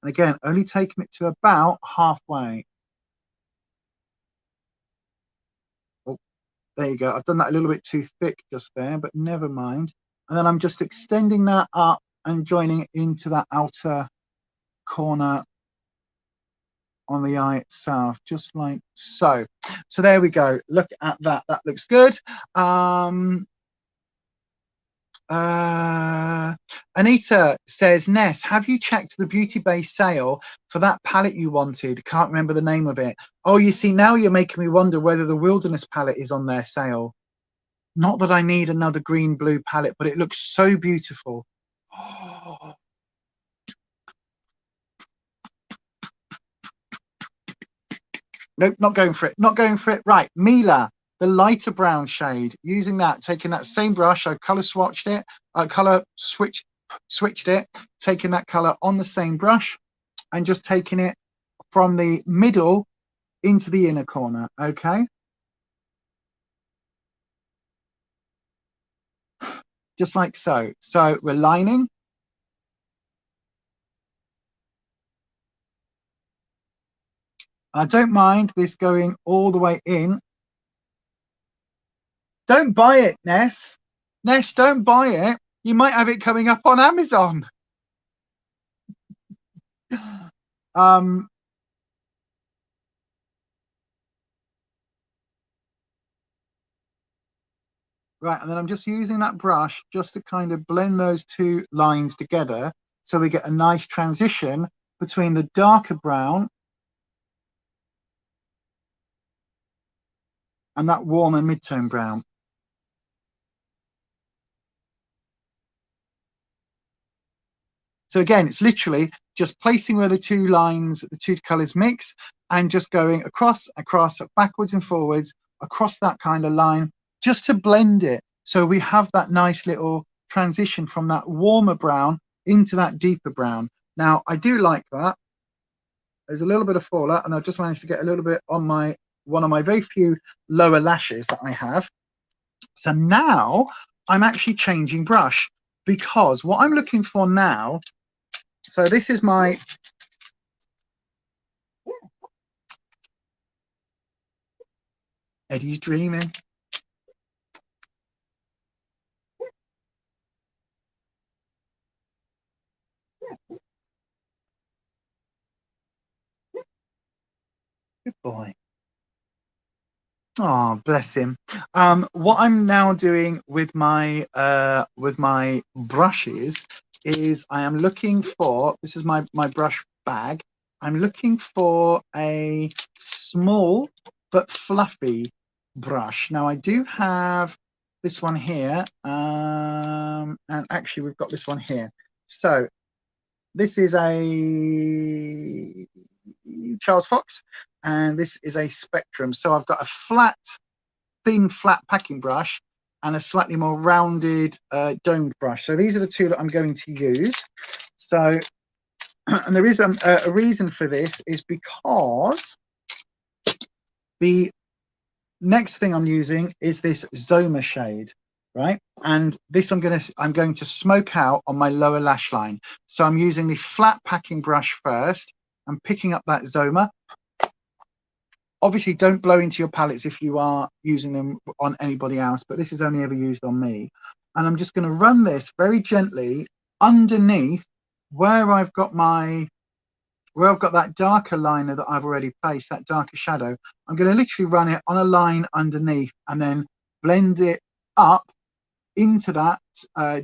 And again, only taking it to about halfway. Oh, there you go. I've done that a little bit too thick just there, but never mind. And then I'm just extending that up and joining it into that outer corner on the eye itself, just like so. So there we go. Look at that. That looks good. Anita says, Ness, have you checked the BeautyBay sale for that palette you wanted? Can't remember the name of it. Oh, you see, now you're making me wonder whether the Wilderness palette is on their sale. Not that I need another green blue palette, but it looks so beautiful. Oh. Nope, not going for it. Not going for it. Right, Mila, the lighter brown shade. Using that, taking that same brush, I color swatched it, switched it, taking that color on the same brush, and just taking it from the middle into the inner corner. Okay. Just like so. So we're lining. I don't mind this going all the way in. Don't buy it, Ness. Ness, don't buy it. You might have it coming up on Amazon. Right, and then I'm just using that brush just to kind of blend those two lines together so we get a nice transition between the darker brown and that warmer mid-tone brown. So again, it's literally just placing where the two lines, the two colours mix, and just going across, backwards and forwards, across that kind of line, just to blend it. So we have that nice little transition from that warmer brown into that deeper brown. Now, I do like that. There's a little bit of fallout, and I've just managed to get a little bit on one of my very few lower lashes that I have. So now I'm actually changing brush, because what I'm looking for now, so this is my Eddie's dreaming. Good boy. Oh, bless him. What I'm now doing with my brushes is I am looking for, this is my brush bag. I'm looking for a small but fluffy brush. Now I do have this one here, and actually we've got this one here. So this is a Charles Fox, and this is a Spectrum. So I've got a thin flat packing brush and a slightly more rounded domed brush. So these are the two that I'm going to use. So, and there is a reason for this, is because the next thing I'm using is this Zoma shade, right? And this I'm going to smoke out on my lower lash line. So I'm using the flat packing brush first. I'm picking up that Zoma. Obviously, don't blow into your palettes if you are using them on anybody else, but this is only ever used on me. And I'm just going to run this very gently underneath where I've got that darker liner that I've already placed, that darker shadow. I'm going to literally run it on a line underneath and then blend it up into that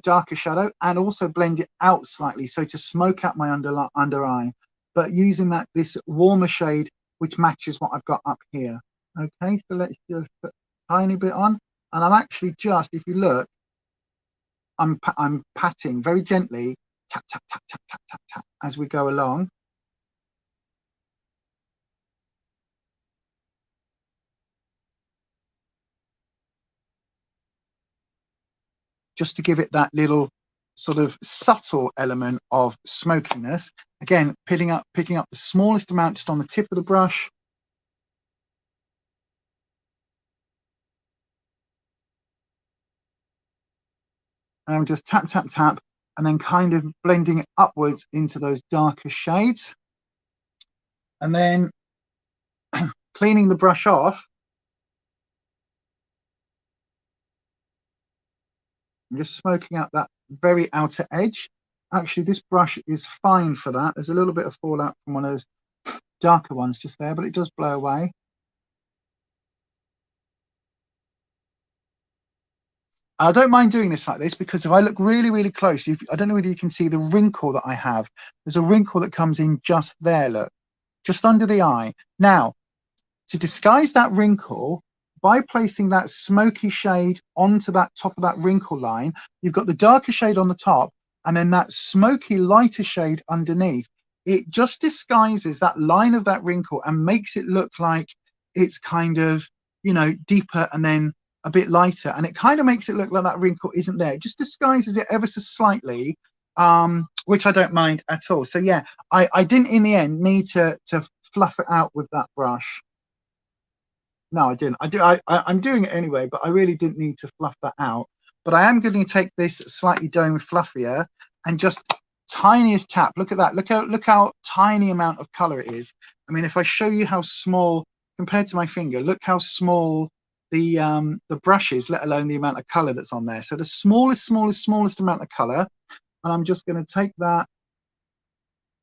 darker shadow, and also blend it out slightly, so to smoke out my under eye, but using this warmer shade which matches what I've got up here. Okay, so let's just put a tiny bit on, and I'm actually just, if you look, I'm patting very gently, tap tap tap tap tap tap tap, as we go along. Just to give it that little sort of subtle element of smokiness. Again, picking up the smallest amount just on the tip of the brush. And I'm just tap, tap, tap, and then kind of blending it upwards into those darker shades. And then cleaning the brush off. I'm just smoking out that very outer edge. Actually, this brush is fine for that. There's a little bit of fallout from one of those darker ones just there, but it does blow away. I don't mind doing this like this, because if I look really, really close, I don't know whether you can see the wrinkle that I have. There's a wrinkle that comes in just there, look, just under the eye. Now, to disguise that wrinkle, by placing that smoky shade onto that top of that wrinkle line, you've got the darker shade on the top, and then that smoky lighter shade underneath. It just disguises that line of that wrinkle and makes it look like it's kind of, you know, deeper and then a bit lighter, and it kind of makes it look like that wrinkle isn't there. It just disguises it ever so slightly, which I don't mind at all. So yeah, I didn't in the end need to fluff it out with that brush. No, I didn't. I'm doing it anyway, but I really didn't need to fluff that out. But I am going to take this slightly domed fluffier and just tiniest tap. Look at that. Look how tiny amount of color it is. I mean, if I show you how small compared to my finger, look how small the brushes, let alone the amount of color that's on there. So the smallest amount of color, and I'm just going to take that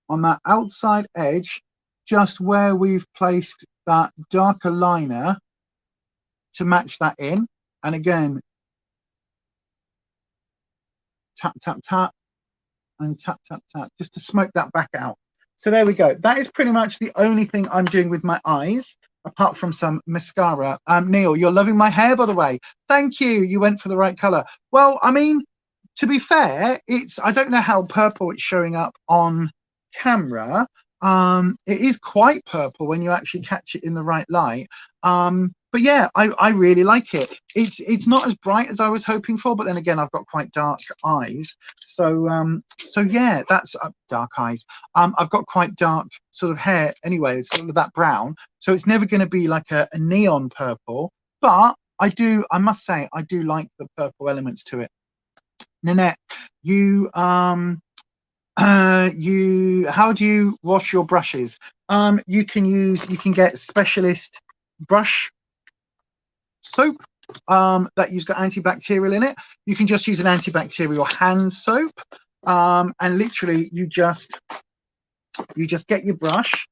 on that outside edge, just where we've placed that darker liner to match that in. And again, tap, tap, tap, and tap, tap, tap, just to smoke that back out. So there we go. That is pretty much the only thing I'm doing with my eyes, apart from some mascara. Neil, you're loving my hair, by the way. Thank you. You went for the right color. Well, I mean, to be fair, I don't know how purple it's showing up on camera. It is quite purple when you actually catch it in the right light. But yeah, I really like it. It's not as bright as I was hoping for, but then again, I've got quite dark eyes. So yeah, that's dark eyes. I've got quite dark sort of hair anyway, sort of that brown. So it's never going to be like a neon purple, but I must say, I do like the purple elements to it. Nanette, how do you wash your brushes? You can get specialist brush soap that's got antibacterial in it. You can just use an antibacterial hand soap, and literally you just get your brush.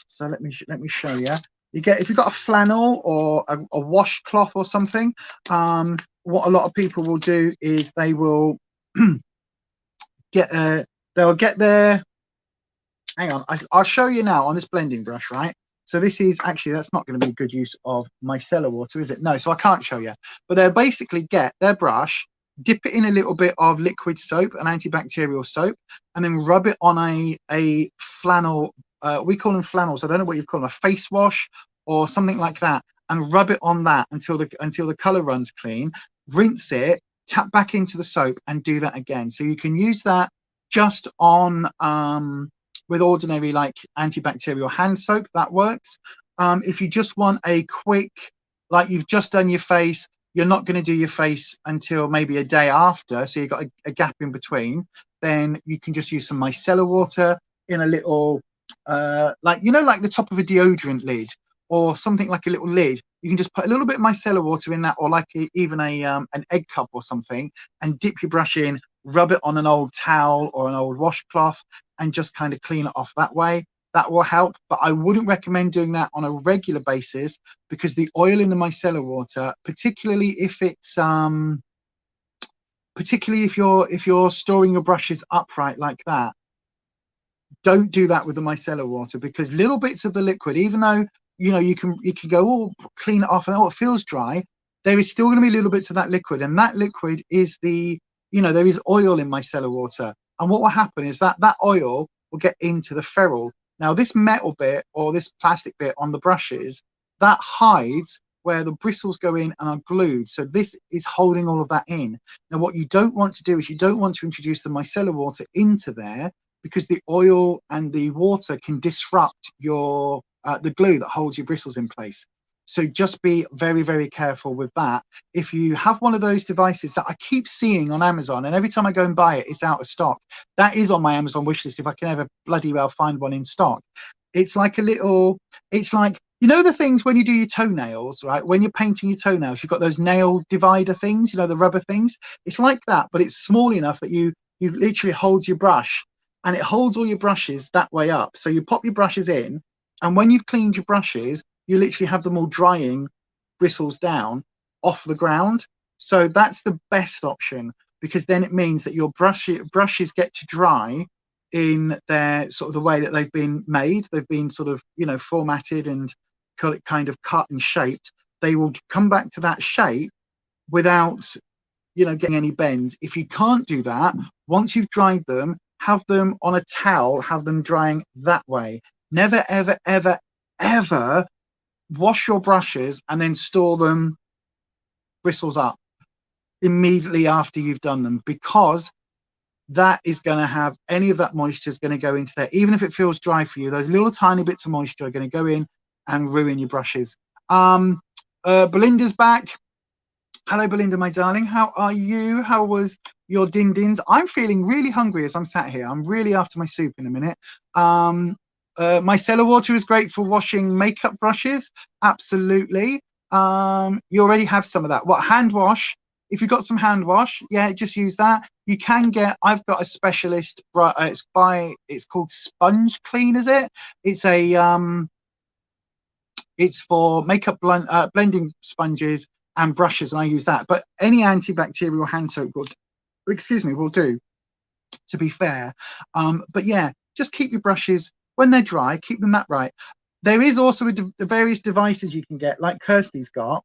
So let me show you. If you've got a flannel or a washcloth or something, what a lot of people will do is they will they'll get their, hang on, I'll show you now on this blending brush, right? So this is actually, that's not going to be a good use of micellar water, is it? No, so I can't show you. But they'll basically get their brush, dip it in a little bit of liquid soap, an antibacterial soap, and then rub it on a flannel. We call them flannels. I don't know what you call them, a face wash or something like that, and rub it on that until the color runs clean. Rinse it, tap back into the soap, and do that again. So you can use that just on with ordinary like antibacterial hand soap. That works. If you just want a quick, like you've just done your face, you're not going to do your face until maybe a day after, so you've got a gap in between, then you can just use some micellar water in a little like the top of a deodorant lid or something, like a little lid. You can just put a little bit of micellar water in that, or like even an egg cup or something, and dip your brush in, rub it on an old towel or an old washcloth, and just kind of clean it off that way. That will help, but I wouldn't recommend doing that on a regular basis, because the oil in the micellar water, particularly if you're storing your brushes upright like that, don't do that with the micellar water, because little bits of the liquid, even though you can go, oh, clean it off and oh, it feels dry, there is still going to be little bits of that liquid, and that liquid is there is oil in micellar water, and what will happen is that oil will get into the ferrule. Now this metal bit or this plastic bit on the brushes, that hides where the bristles go in and are glued, so this is holding all of that in. Now what you don't want to do is you don't want to introduce the micellar water into there, because the oil and the water can disrupt your the glue that holds your bristles in place. So just be very, very careful with that. If you have one of those devices that I keep seeing on Amazon, and every time I go and buy it, it's out of stock. That is on my Amazon wish list if I can ever bloody well find one in stock. It's like the things when you do your toenails, right? When you're painting your toenails, you've got those nail divider things, the rubber things. It's like that, but it's small enough that you literally hold your brush, and it holds all your brushes that way up. So you pop your brushes in, and when you've cleaned your brushes, you literally have them all drying bristles down off the ground. So that's the best option, because then it means that your brushes get to dry in their sort of the way that they've been made. They've been sort of, formatted and kind of cut and shaped. They will come back to that shape without, getting any bends. If you can't do that, once you've dried them, have them on a towel, have them drying that way. Never, ever, ever, ever wash your brushes and then store them bristles up immediately after you've done them, because that is going to have, any of that moisture is going to go into there. Even if it feels dry for you, those little tiny bits of moisture are going to go in and ruin your brushes. Belinda's back. Hello, Belinda, my darling. How are you? How was your din-dins? I'm feeling really hungry as I'm sat here. I'm really after my soup in a minute. Micellar water is great for washing makeup brushes. Absolutely. You already have some of that. What, hand wash? If you've got some hand wash, yeah, just use that. You can get, I've got a specialist, it's called Sponge Clean, is it? It's a it's for makeup blending sponges and brushes, and I use that. But any antibacterial hand soap will do, to be fair. But yeah, just keep your brushes when they're dry, keep them that right. There is also the various devices you can get, like Kirsty's got,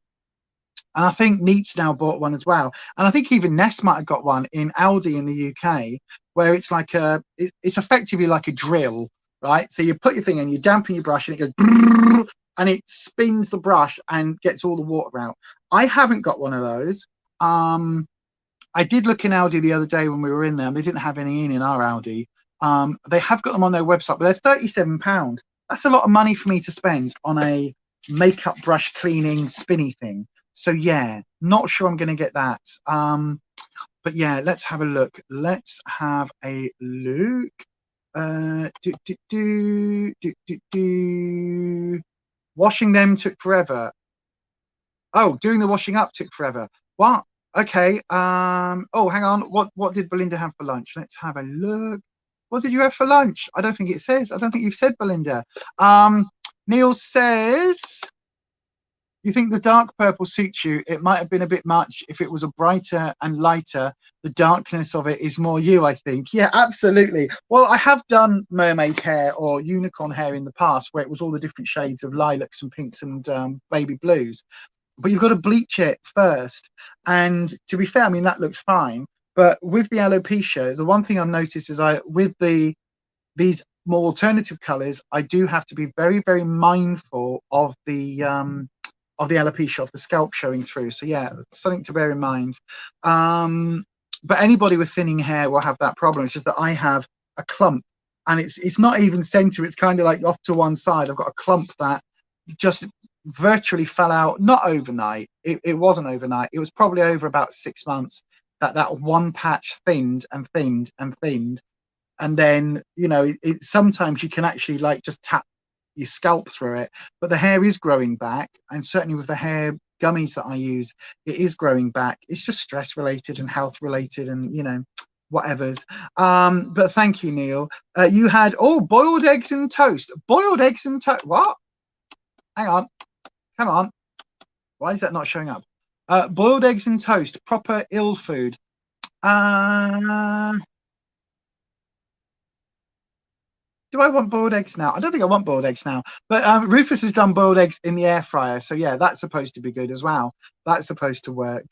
and I think Neat's now bought one as well, and I think even Ness might have got one in Aldi in the UK, where it's like it's effectively like a drill, right? So you put your thing in, you dampen your brush, and it goes and it spins the brush and gets all the water out. I haven't got one of those. I did look in Aldi the other day when we were in there, and they didn't have any in our Aldi. They have got them on their website, but they're £37. That's a lot of money for me to spend on a makeup brush cleaning spinny thing. So yeah, not sure I'm going to get that. But yeah, let's have a look. Let's have a look. Washing them took forever. Oh, doing the washing up took forever. What? Okay. Oh, hang on. What did Belinda have for lunch? Let's have a look. What did you have for lunch? I don't think it says. I don't think you've said, Belinda. Neil says, you think the dark purple suits you? It might have been a bit much. If it was a brighter and lighter, the darkness of it is more you, I think. Yeah, absolutely. Well, I have done mermaid hair or unicorn hair in the past, where it was all the different shades of lilacs and pinks and baby blues. But you've got to bleach it first. And to be fair, I mean, that looks fine. But with the alopecia, the one thing I've noticed is with these more alternative colors, I do have to be very, very mindful of the alopecia, of the scalp showing through. So yeah, something to bear in mind. But anybody with thinning hair will have that problem. It's just that I have a clump, and it's not even center. It's kind of like off to one side. I've got a clump that just virtually fell out, not overnight. It wasn't overnight. It was probably over about 6 months that one patch thinned and thinned and thinned. And then, you know, sometimes you can actually like just tap your scalp through it, but the hair is growing back. And certainly with the hair gummies that I use, it is growing back. It's just stress related and health related and, you know, whatever's. But thank you, Neil. You had, boiled eggs and toast. Boiled eggs and toast. What? Hang on. Come on. Why is that not showing up? Boiled eggs and toast, proper ill food. Do I want boiled eggs now? I don't think I want boiled eggs now. But Rufus has done boiled eggs in the air fryer. So yeah, that's supposed to be good as well. That's supposed to work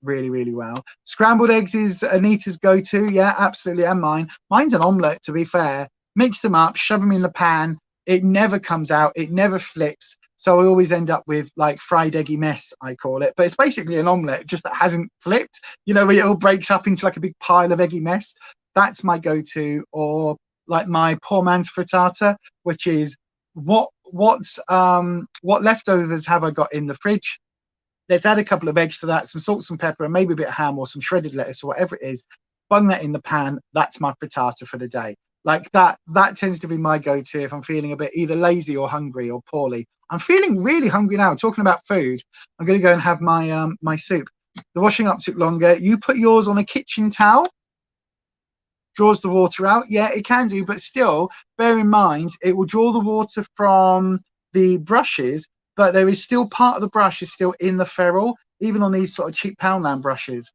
really, really well. Scrambled eggs is Anita's go-to. Yeah, absolutely. And mine. Mine's an omelette, to be fair. Mix them up, shove them in the pan. It never comes out. It never flips. So I always end up with like fried eggy mess, I call it. But it's basically an omelette, just that hasn't flipped. You know, where it all breaks up into like a big pile of eggy mess. That's my go-to. Or like my poor man's frittata, which is what leftovers have I got in the fridge? Let's add a couple of eggs to that, some salt, some pepper, and maybe a bit of ham or some shredded lettuce or whatever it is. Bung that in the pan. That's my frittata for the day. Like that tends to be my go-to if I'm feeling a bit either lazy or hungry or poorly. I'm feeling really hungry now. Talking about food, I'm going to go and have my my soup. The washing up took longer. You put yours on a kitchen towel, draws the water out. Yeah, it can do, but still bear in mind it will draw the water from the brushes, but there is still part of the brush is still in the ferrule, even on these sort of cheap Poundland brushes.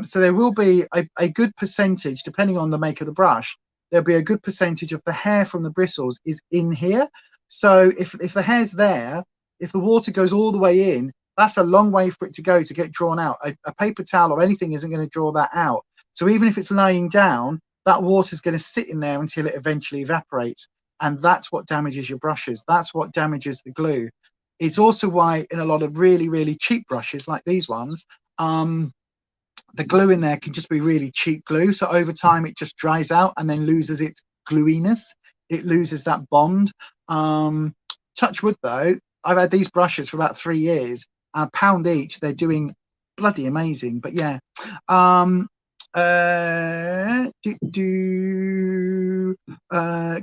So there will be a good percentage, depending on the make of the brush, there'll be a good percentage of the hair from the bristles is in here. So if the hair's there, if the water goes all the way in, that's a long way for it to go to get drawn out. A paper towel or anything isn't going to draw that out. So even if it's laying down, that water is going to sit in there until it eventually evaporates. And that's what damages your brushes. That's what damages the glue. It's also why in a lot of really, really cheap brushes like these ones, the glue in there can just be really cheap glue. So over time, it just dries out and then loses its gluiness. It loses that bond. Touch wood, though. I've had these brushes for about 3 years. £1 each. They're doing bloody amazing. But yeah.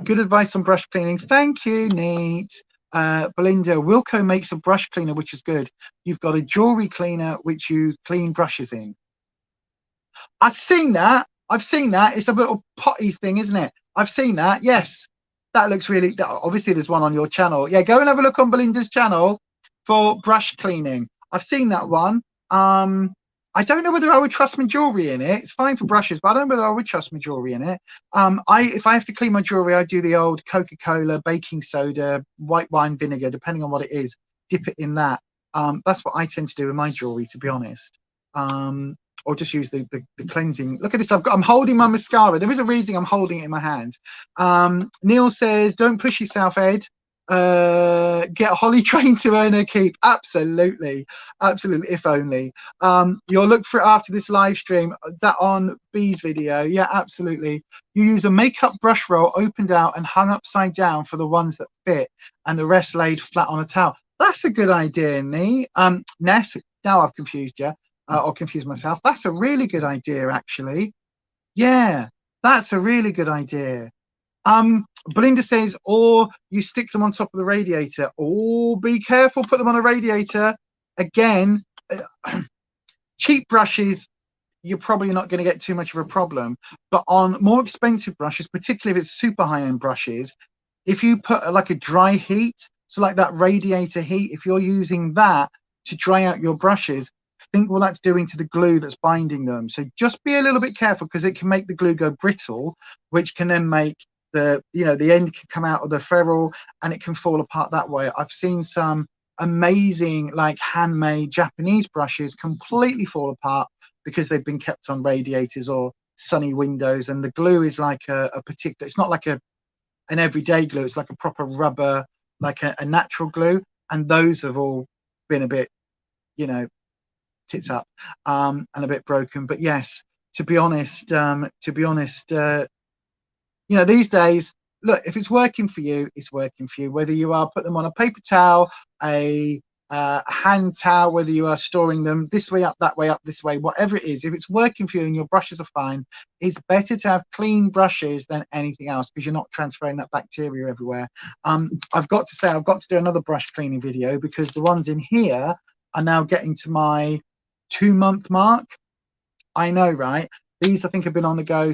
Good advice on brush cleaning. Thank you, Nate. Belinda, Wilco makes a brush cleaner, which is good. You've got a jewelry cleaner, which you clean brushes in. I've seen that. I've seen that. It's a little potty thing, isn't it? I've seen that. Yes. That looks really, obviously there's one on your channel. Yeah, go and have a look on Belinda's channel for brush cleaning. I've seen that one. I don't know whether I would trust my jewelry in it. It's fine for brushes, but I don't know whether I would trust my jewelry in it. If I have to clean my jewelry, I do the old Coca-Cola, baking soda, white wine vinegar, depending on what it is. Dip it in that. That's what I tend to do with my jewelry, to be honest. Or just use the cleansing. Look at this. I'm holding my mascara. There is a reason I'm holding it in my hand. Neil says, don't push yourself, Ed. Get Holly trained to earn her keep. Absolutely. Absolutely. If only. You'll look for it after this live stream. Is that on B's video? Yeah, absolutely. You use a makeup brush roll opened out and hung upside down for the ones that fit, and the rest laid flat on a towel. That's a good idea, Ness. Now I've confused you. Or confuse myself. That's a really good idea, actually. Yeah, that's a really good idea. Belinda says, or you stick them on top of the radiator. Oh, be careful, put them on a radiator. Again, cheap brushes, you're probably not going to get too much of a problem. But on more expensive brushes, particularly if it's super high-end brushes, if you put like a dry heat, so like that radiator heat, if you're using that to dry out your brushes, think what that's doing to the glue that's binding them. So just be a little bit careful, because it can make the glue go brittle, which can then make the end can come out of the ferrule and it can fall apart that way. I've seen some amazing like handmade Japanese brushes completely fall apart because they've been kept on radiators or sunny windows, and the glue is like a particular, it's not like an everyday glue, it's like a proper rubber, like a natural glue, and those have all been a bit, tits up and a bit broken. But yes, to be honest, these days, look, if it's working for you, it's working for you. Whether you are put them on a paper towel, a hand towel, whether you are storing them this way up, that way up, this way, whatever it is, if it's working for you and your brushes are fine, it's better to have clean brushes than anything else, because you're not transferring that bacteria everywhere. I've got to say, I've got to do another brush cleaning video, because the ones in here are now getting to my 2-month mark. I know, right? These I think have been on the go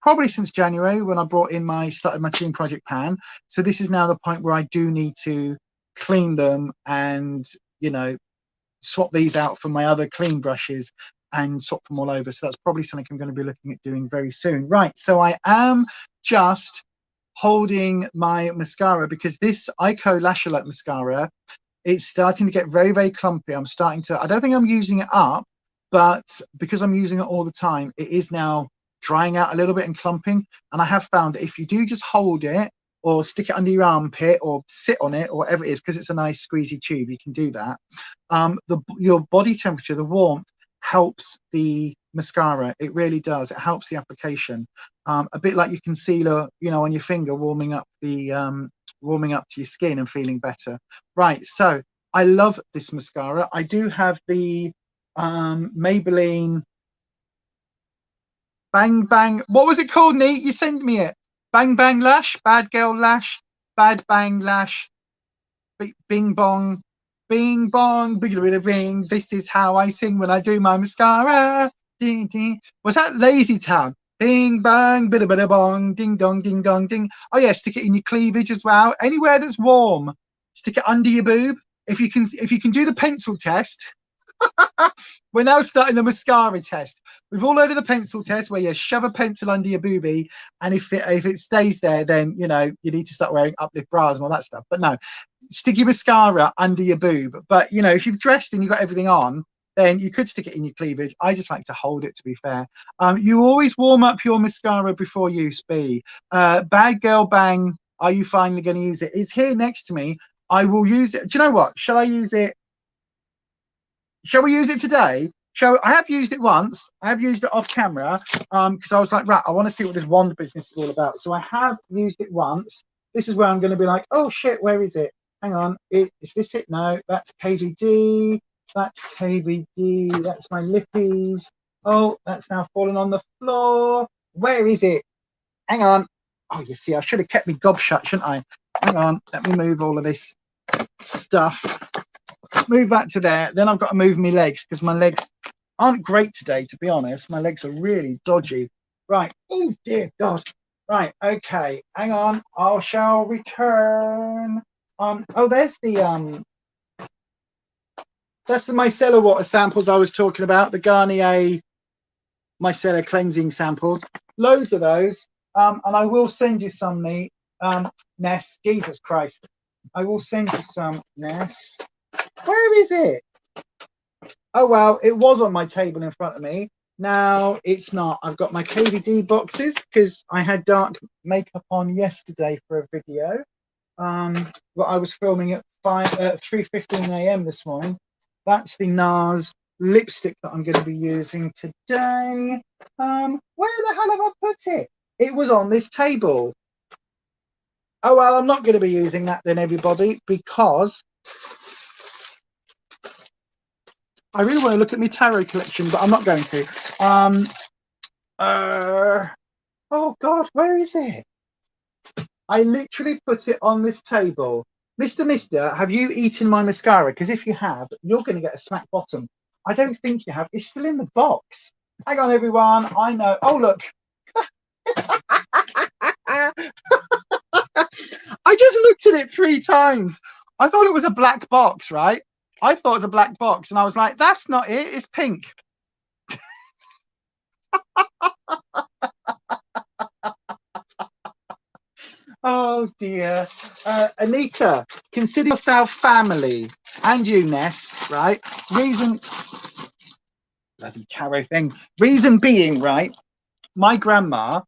probably since January, when I started my Team Project pan. So this is now the point where I do need to clean them and swap these out for my other clean brushes and swap them all over. So that's probably something I'm going to be looking at doing very soon. Right, so I am just holding my mascara, because this Ico Lash Alert mascara, it's starting to get very, very clumpy. I don't think I'm using it up, but because I'm using it all the time, it is now drying out a little bit and clumping. And I have found that if you do just hold it or stick it under your armpit or sit on it or whatever it is, because it's a nice squeezy tube, you can do that. Your body temperature, the warmth, helps the mascara. It really does. It helps the application. A bit like your concealer, on your finger, warming up to your skin and feeling better. Right, so I love this mascara. I do have the Maybelline Bang Bang. What was it called, Neat? You sent me it. Bang Bang Lash, Bad Girl Lash, Bad Bang Lash, Bing Bong, Bing Bong, Bing Bing Bing. This is how I sing when I do my mascara. Ding ding. Was that Lazy Town? Bing bang, bida bida bong, ding dong, ding dong, ding. Oh yeah, stick it in your cleavage as well. Anywhere that's warm, stick it under your boob. If you can do the pencil test. We're now starting the mascara test. We've all heard of the pencil test, where you shove a pencil under your boobie, and if it stays there, then you need to start wearing uplift bras and all that stuff. But no, stick your mascara under your boob. But if you've dressed and you've got everything on, then you could stick it in your cleavage. I just like to hold it, to be fair. You always warm up your mascara before use, B. Bad Girl Bang, are you finally going to use it? It's here next to me. I will use it. Do you know what? Shall I use it? Shall we use it today? I have used it once. I have used it off camera because I was like, right, I want to see what this wand business is all about. So I have used it once. This is where I'm going to be like, oh shit, where is it? Hang on, is this it? No, that's KVD. That's KVD. That's my lippies. Oh, that's now fallen on the floor. Where is it? Hang on. Oh, you see, I should have kept my gob shut, shouldn't I? Hang on, let me move all of this stuff. Move that to there. Then I've got to move my legs because my legs aren't great today, to be honest. My legs are really dodgy. Right. Oh dear God. Right. Okay. Hang on. I shall return. Oh, there's the that's the micellar water samples I was talking about. The Garnier micellar cleansing samples. Loads of those. And I will send you some, Ness. Jesus Christ. I will send you some, Ness. Where is it? Oh, well, it was on my table in front of me. Now it's not. I've got my KVD boxes because I had dark makeup on yesterday for a video. But I was filming at 3:15 a.m. this morning. That's the NARS lipstick that I'm going to be using today. Where the hell have I put it? It was on this table. Oh, well, I'm not going to be using that then, everybody, because I really want to look at my tarot collection, but I'm not going to. Oh God, where is it? I literally put it on this table. Mister, have you eaten my mascara? Because if you have, you're going to get a smack bottom. I don't think you have. It's still in the box. Hang on, everyone. I know. Oh, look. I just looked at it 3 times. I thought it was a black box, right? I thought it was a black box, and I was like, that's not it. It's pink. Oh dear. Anita, consider yourself family. And you, Ness, right? Reason, bloody tarot thing. Reason being, right? My grandma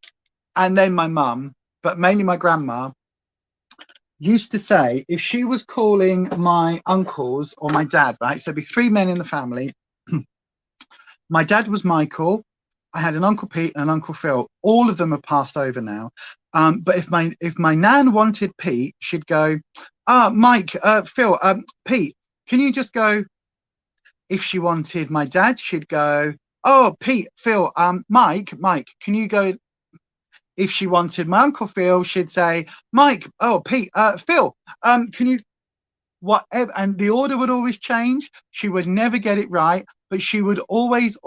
and then my mum, but mainly my grandma, used to say if she was calling my uncles or my dad, right? So there'd be 3 men in the family. My dad was Michael. I had an Uncle Pete and an Uncle Phil. All of them have passed over now. But if my nan wanted Pete, she'd go, Mike, Phil, Pete, can you just go? If she wanted my dad, she'd go, oh, Pete, Phil, Mike, can you go? If she wanted my Uncle Phil, she'd say, Mike, oh, Pete, Phil, can you? Whatever, and the order would always change. She would never get it right, but she would always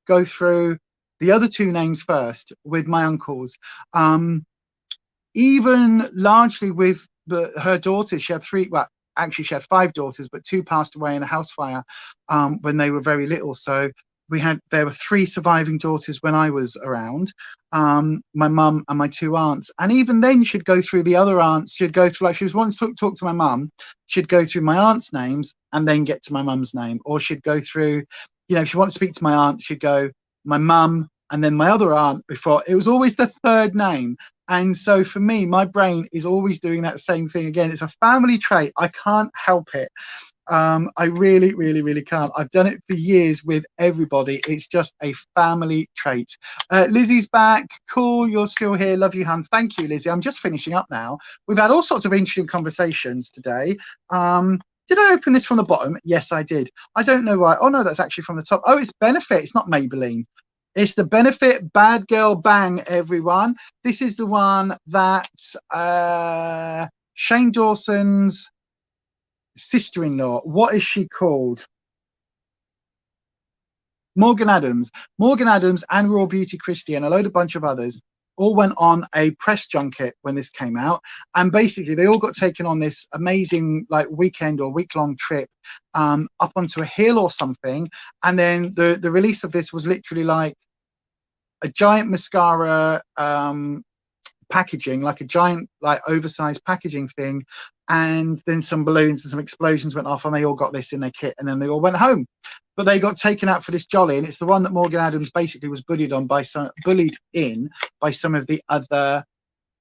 go through the other 2 names first with my uncles. Even largely with her daughters, she had 3. Well, actually, she had 5 daughters, but 2 passed away in a house fire when they were very little. So there were 3 surviving daughters when I was around, my mum and my 2 aunts. And even then she'd go through the other aunts. She'd go through, like, she was once talk to my mum, she'd go through my aunt's names and then get to my mum's name. Or she'd go through, if she wanted to speak to my aunt, she'd go my mum and then my other aunt before. It was always the 3rd name. And so for me, my brain is always doing that same thing again. It's a family trait. I can't help it. I really can't. I've done it for years with everybody. It's just a family trait. Lizzie's back. Cool, you're still here. Love you, hun. Thank you, Lizzie. I'm just finishing up now. We've had all sorts of interesting conversations today. Did I open this from the bottom? Yes, I did. I don't know why. Oh no, that's actually from the top. Oh, it's Benefit. It's not Maybelline. It's the Benefit Bad Girl Bang, everyone. This is the one that Shane Dawson's sister-in-law, what is she called? Morgan Adams and Raw Beauty Christie and a bunch of others all went on a press junket when this came out, and basically they all got taken on this amazing weekend or week-long trip up onto a hill or something, and then the release of this was literally like a giant mascara packaging, like a giant oversized packaging thing, and then some balloons and some explosions went off and they all got this in their kit, and then they all went home. But they got taken out for this jolly, and it's the one that Morgan Adams basically was bullied in by some of the other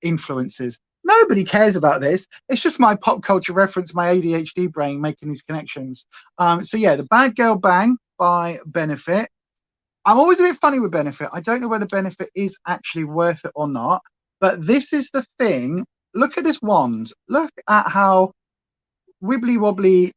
influencers. Nobody cares about this. It's just my pop culture reference, my ADHD brain making these connections. So yeah, the Bad Girl Bang by Benefit. I'm always a bit funny with Benefit. I don't know whether Benefit is actually worth it or not, but this is the thing. Look at this wand. Look at how wibbly wobbly,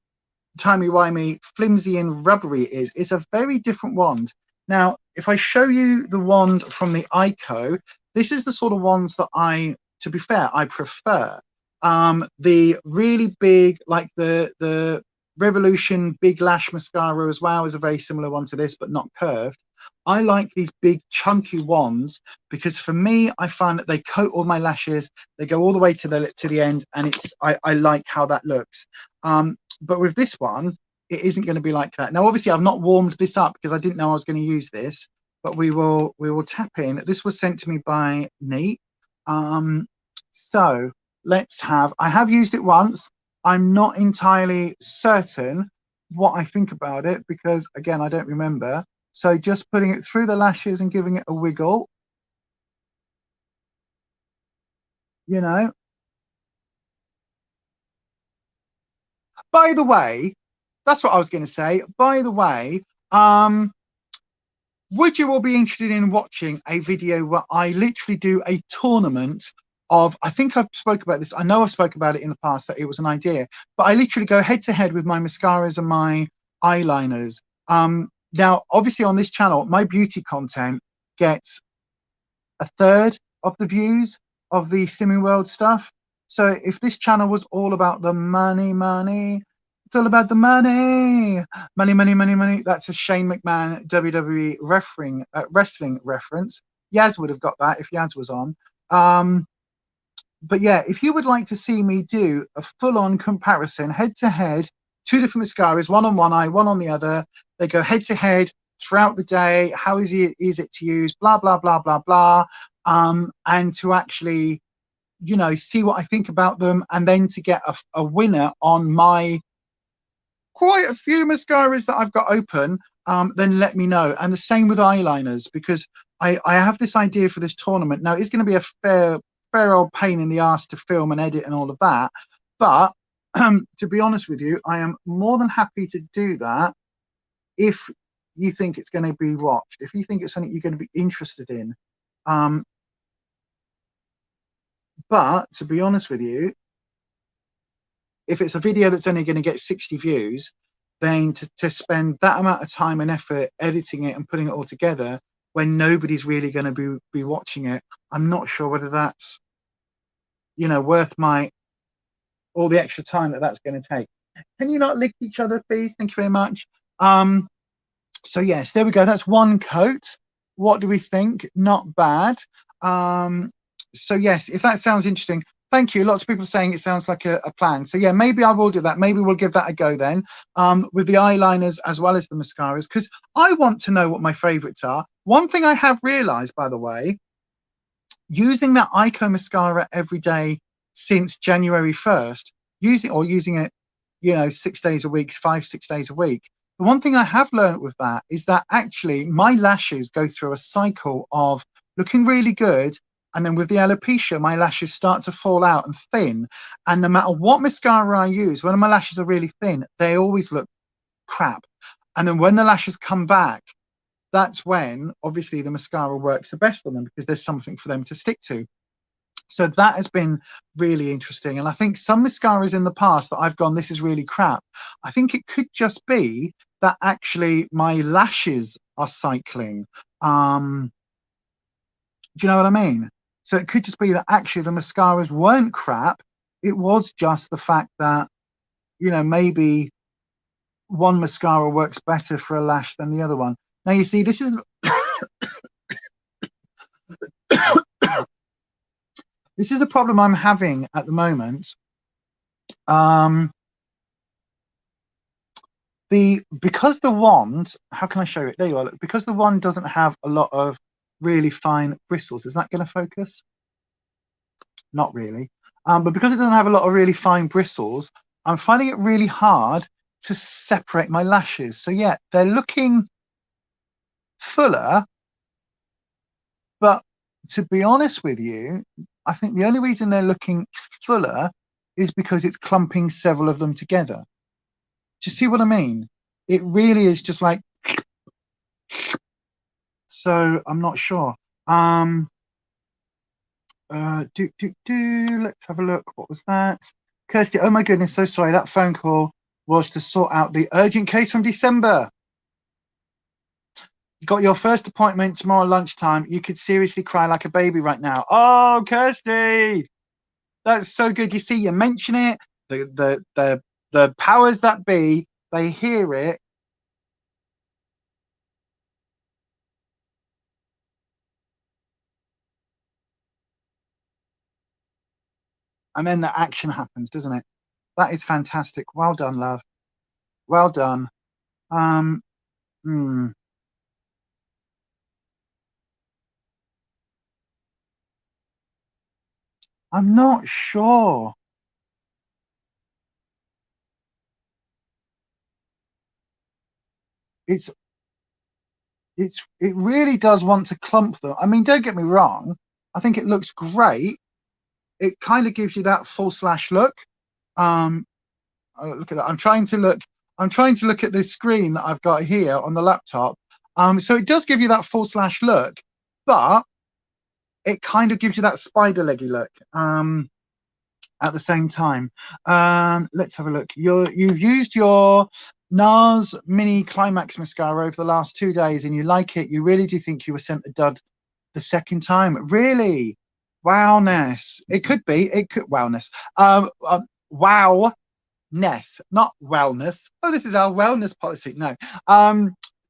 timey-wimey, flimsy and rubbery it is. It's a very different wand. Now, if I show you the wand from the Ico, this is the sort of wands that I to be fair, I prefer the really big, like the Revolution Big Lash Mascara as well is a very similar one to this, but not curved. I like these big chunky ones because for me, I find that they coat all my lashes. They go all the way to the end, and I like how that looks. But with this one, it isn't going to be like that. Now, obviously, I've not warmed this up because I didn't know I was going to use this, but we will tap in. This was sent to me by Nikkie. So let's have. I have used it once. I'm not entirely certain what I think about it because, again, I don't remember. So just putting it through the lashes and giving it a wiggle, you know. By the way, that's what I was going to say. By the way, would you all be interested in watching a video where I literally do a tournament of, I think I've spoke about this. I know I've spoke about it in the past that it was an idea, but I literally go head to head with my mascaras and my eyeliners. Now, obviously on this channel, my beauty content gets a third of the views of the Slimming World stuff. So if this channel was all about the money, it's all about the money. That's a Shane McMahon WWE wrestling reference. Yaz would have got that if Yaz was on. But yeah, if you would like to see me do a full-on comparison, head-to-head, two different mascaras, one on one eye, one on the other, they go head-to-head throughout the day, how is it to use, blah, blah, blah, blah, blah, and to actually, you know, see what I think about them, and then to get a winner on my quite a few mascaras that I've got open, then let me know. And the same with eyeliners, because I have this idea for this tournament. Now, it's going to be a fair old pain in the ass to film and edit and all of that, but to be honest with you, I am more than happy to do that if you think it's going to be watched, if you think it's something you're going to be interested in. But to be honest with you, if it's a video that's only going to get 60 views, then to spend that amount of time and effort editing it and putting it all together when nobody's really going to be watching it, I'm not sure whether that's, you know, worth all the extra time that's going to take. Can you not lick each other, please? Thank you very much. So yes, there we go. That's one coat. What do we think? Not bad. So yes, if that sounds interesting, thank you. Lots of people are saying it sounds like a plan. So yeah, maybe I will do that. Maybe we'll give that a go then, with the eyeliners as well as the mascaras, because I want to know what my favorites are. One thing I have realized, by the way, using that Ico mascara every day since January 1st, using it, you know, 6 days a week, 5-6 days a week. The one thing I have learned with that is that actually my lashes go through a cycle of looking really good, and then with the alopecia, my lashes start to fall out and thin. And no matter what mascara I use, when my lashes are really thin, they always look crap. And then when the lashes come back, that's when obviously the mascara works the best on them, because there's something for them to stick to. So that has been really interesting. And I think some mascaras in the past that I've gone, this is really crap, I think it could just be that actually my lashes are cycling. Do you know what I mean? So it could just be that actually the mascaras weren't crap. It was just the fact that, you know, maybe one mascara works better for a lash than the other one. Now, you see, this is this is a problem I'm having at the moment. Because the wand, how can I show it? There you are. Look, because the wand doesn't have a lot of really fine bristles. Is that going to focus? Not really. But because it doesn't have a lot of really fine bristles, I'm finding it really hard to separate my lashes. So yeah, they're looking fuller, but to be honest with you, I think the only reason they're looking fuller is because it's clumping several of them together. Do you see what I mean? It really is just like, so I'm not sure. Let's have a look. What was that? Kirsty, oh my goodness, so sorry. That phone call was to sort out the urgent case from December. got your first appointment tomorrow lunchtime. You could seriously cry like a baby right now. Oh, Kirsty, that's so good. You see, you mention it, the powers that be, they hear it. And then the action happens, doesn't it? That is fantastic. Well done, love. Well done. Hmm. I'm not sure. It really does want to clump them. I mean, don't get me wrong. I think it looks great. It kind of gives you that full slash look. Oh, look at that. I'm trying to look at this screen that I've got here on the laptop. So it does give you that full slash look, but it kind of gives you that spider leggy look. At the same time. Let's have a look. You've used your NARS Mini Climax mascara over the last 2 days and you like it. You really do think you were sent the dud the second time? Really? Wowness. It could be. It could wowness. Wowness, not wellness. Oh, this is our wellness policy. No.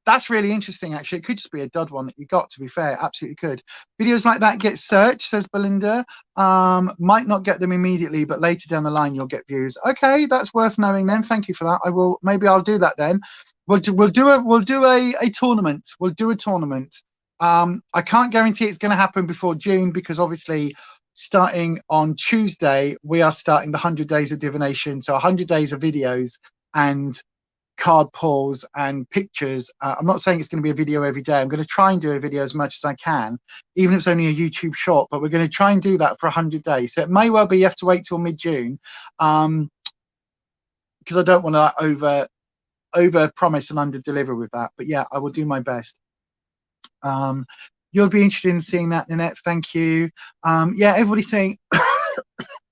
That's really interesting, actually. It could just be a dud one that you got, to be fair. Absolutely could. Videos like that get searched, says Belinda. Might not get them immediately, but later down the line, you'll get views. Okay, that's worth knowing then. Thank you for that. Maybe I'll do that then. We'll do a tournament. We'll do a tournament. I can't guarantee it's going to happen before June because obviously starting on Tuesday, we are starting the 100 days of divination. So 100 days of videos and card pulls and pictures. I'm not saying it's going to be a video every day. I'm going to try and do a video as much as I can, even if it's only a YouTube short, but we're going to try and do that for 100 days. So it may well be you have to wait till mid-June because I don't want to over promise and under deliver with that. But yeah, I will do my best. You'll be interested in seeing that, Nanette. Thank you. Yeah, everybody's saying,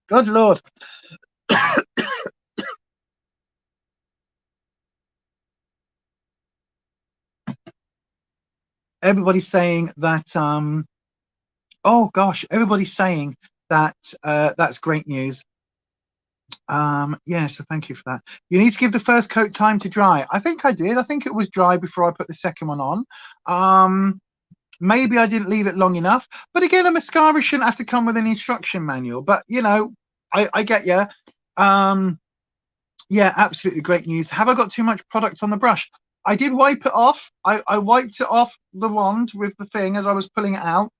good Lord. Everybody's saying that oh gosh, everybody's saying that that's great news. Yeah, so thank you for that. You need to give the first coat time to dry. I think I did. I think it was dry before I put the second one on. Maybe I didn't leave it long enough, but again, a mascara shouldn't have to come with an instruction manual, but you know, I get you. Yeah, absolutely great news. Have I got too much product on the brush? I did wipe it off. I wiped it off the wand with the thing as I was pulling it out.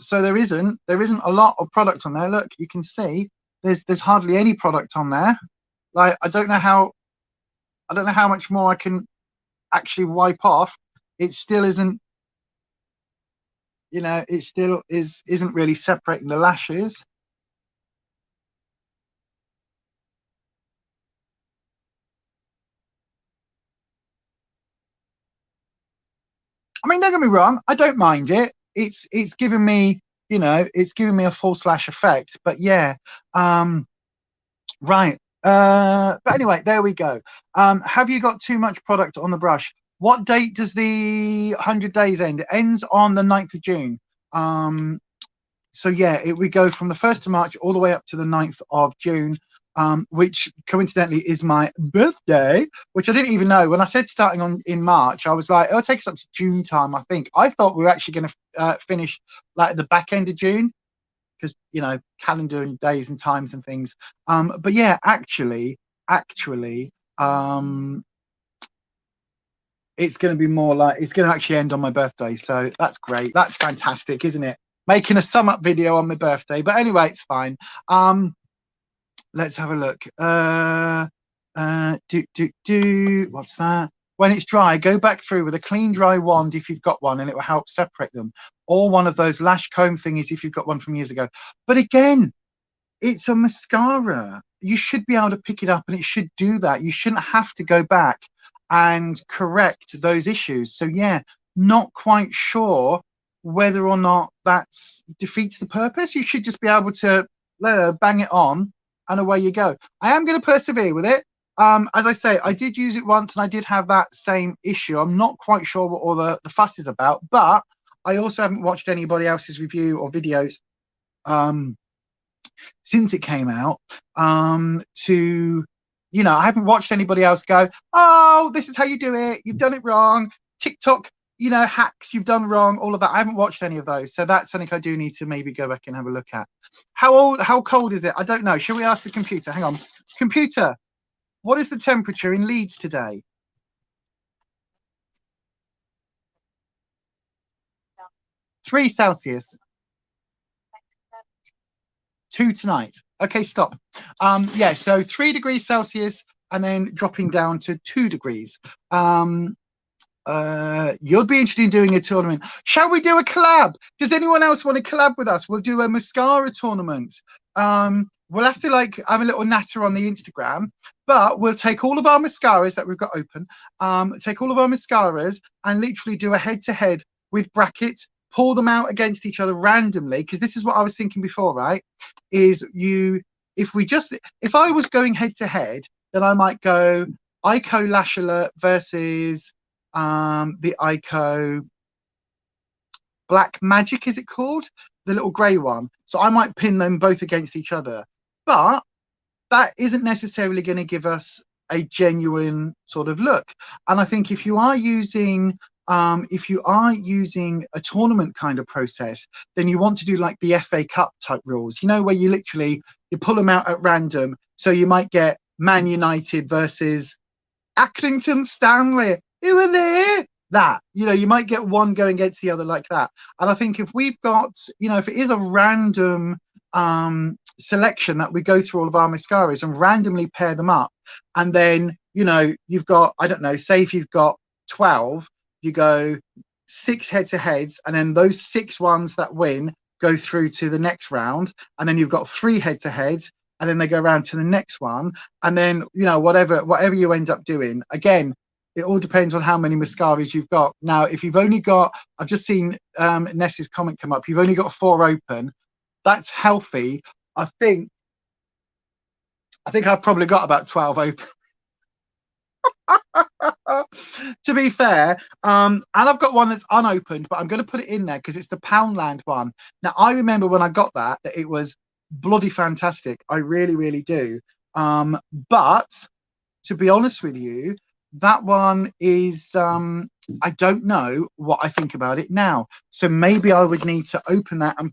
So there isn't a lot of product on there. Look, you can see there's hardly any product on there. Like I don't know how much more I can actually wipe off. It still isn't, you know, it still isn't really separating the lashes. I mean, don't get me wrong, I don't mind it. It's giving me, you know, it's giving me a full slash effect. But yeah, right. But anyway, there we go. Have you got too much product on the brush? What date does the 100 days end? It ends on the 9th of June. So yeah, we go from the 1st of March all the way up to the 9th of June. Which coincidentally is my birthday, which I didn't even know. When I said starting in March, I was like, it'll take us up to June time, I think. I thought we were actually going to finish like at the back end of June because, you know, calendar and days and times and things. But yeah, actually, it's going to be more like, it's going to actually end on my birthday. So that's great. That's fantastic, isn't it? Making a sum up video on my birthday. But anyway, it's fine. Let's have a look. What's that? When it's dry, go back through with a clean, dry wand if you've got one, and it will help separate them. Or one of those lash comb thingies if you've got one from years ago. But again, it's a mascara. You should be able to pick it up, and it should do that. You shouldn't have to go back and correct those issues. So yeah, not quite sure whether or not that defeats the purpose. You should just be able to bang it on. And away you go. I am going to persevere with it. As I say, I did use it once and I did have that same issue. I'm not quite sure what all the fuss is about, but I also haven't watched anybody else's review or videos since it came out to, you know, I haven't watched anybody else go, oh, this is how you do it, you've done it wrong, TikTok, you know, hacks you've done wrong, all of that. I haven't watched any of those, so that's something I do need to maybe go back and have a look at. How cold is it? I don't know. Shall we ask the computer? Hang on, computer, what is the temperature in Leeds today? 3 Celsius. 2 tonight. Okay, stop. Yeah, so 3 degrees Celsius and then dropping down to 2 degrees. You'll be interested in doing a tournament. Shall we do a collab? Does anyone else want to collab with us? We'll do a mascara tournament. We'll have to like have a little natter on the Instagram, but we'll take all of our mascaras that we've got open, take all of our mascaras and literally do a head-to-head with brackets, pull them out against each other randomly, because this is what I was thinking before, right? Is if I was going head-to-head, then I might go Ico Lash Alert versus the Ico Black Magic, is it called? The little grey one. So I might pin them both against each other. But that isn't necessarily going to give us a genuine sort of look. And I think if you are using a tournament kind of process, then you want to do like the FA Cup type rules, you know, where you pull them out at random. So you might get Man United versus Accrington Stanley. Who are there? That, you know, you might get one going against the other like that. And I think if we've got, you know, if it is a random selection that we go through all of our mascaras and randomly pair them up, and then, you know, you've got, I don't know, say if you've got 12, you go 6 head-to-heads, and then those 6 ones that win go through to the next round, and then you've got 3 head-to-heads, and then they go around to the next one, and then, you know, whatever you end up doing. Again, it all depends on how many mascaras you've got. Now, if you've only got, I've just seen Ness's comment come up, you've only got 4 open, that's healthy. I think I've probably got about 12 open. To be fair, and I've got one that's unopened, but I'm going to put it in there because it's the Poundland one. Now, I remember when I got that it was bloody fantastic. I really, really do. But to be honest with you, that one is, I don't know what I think about it now. So maybe I would need to open that and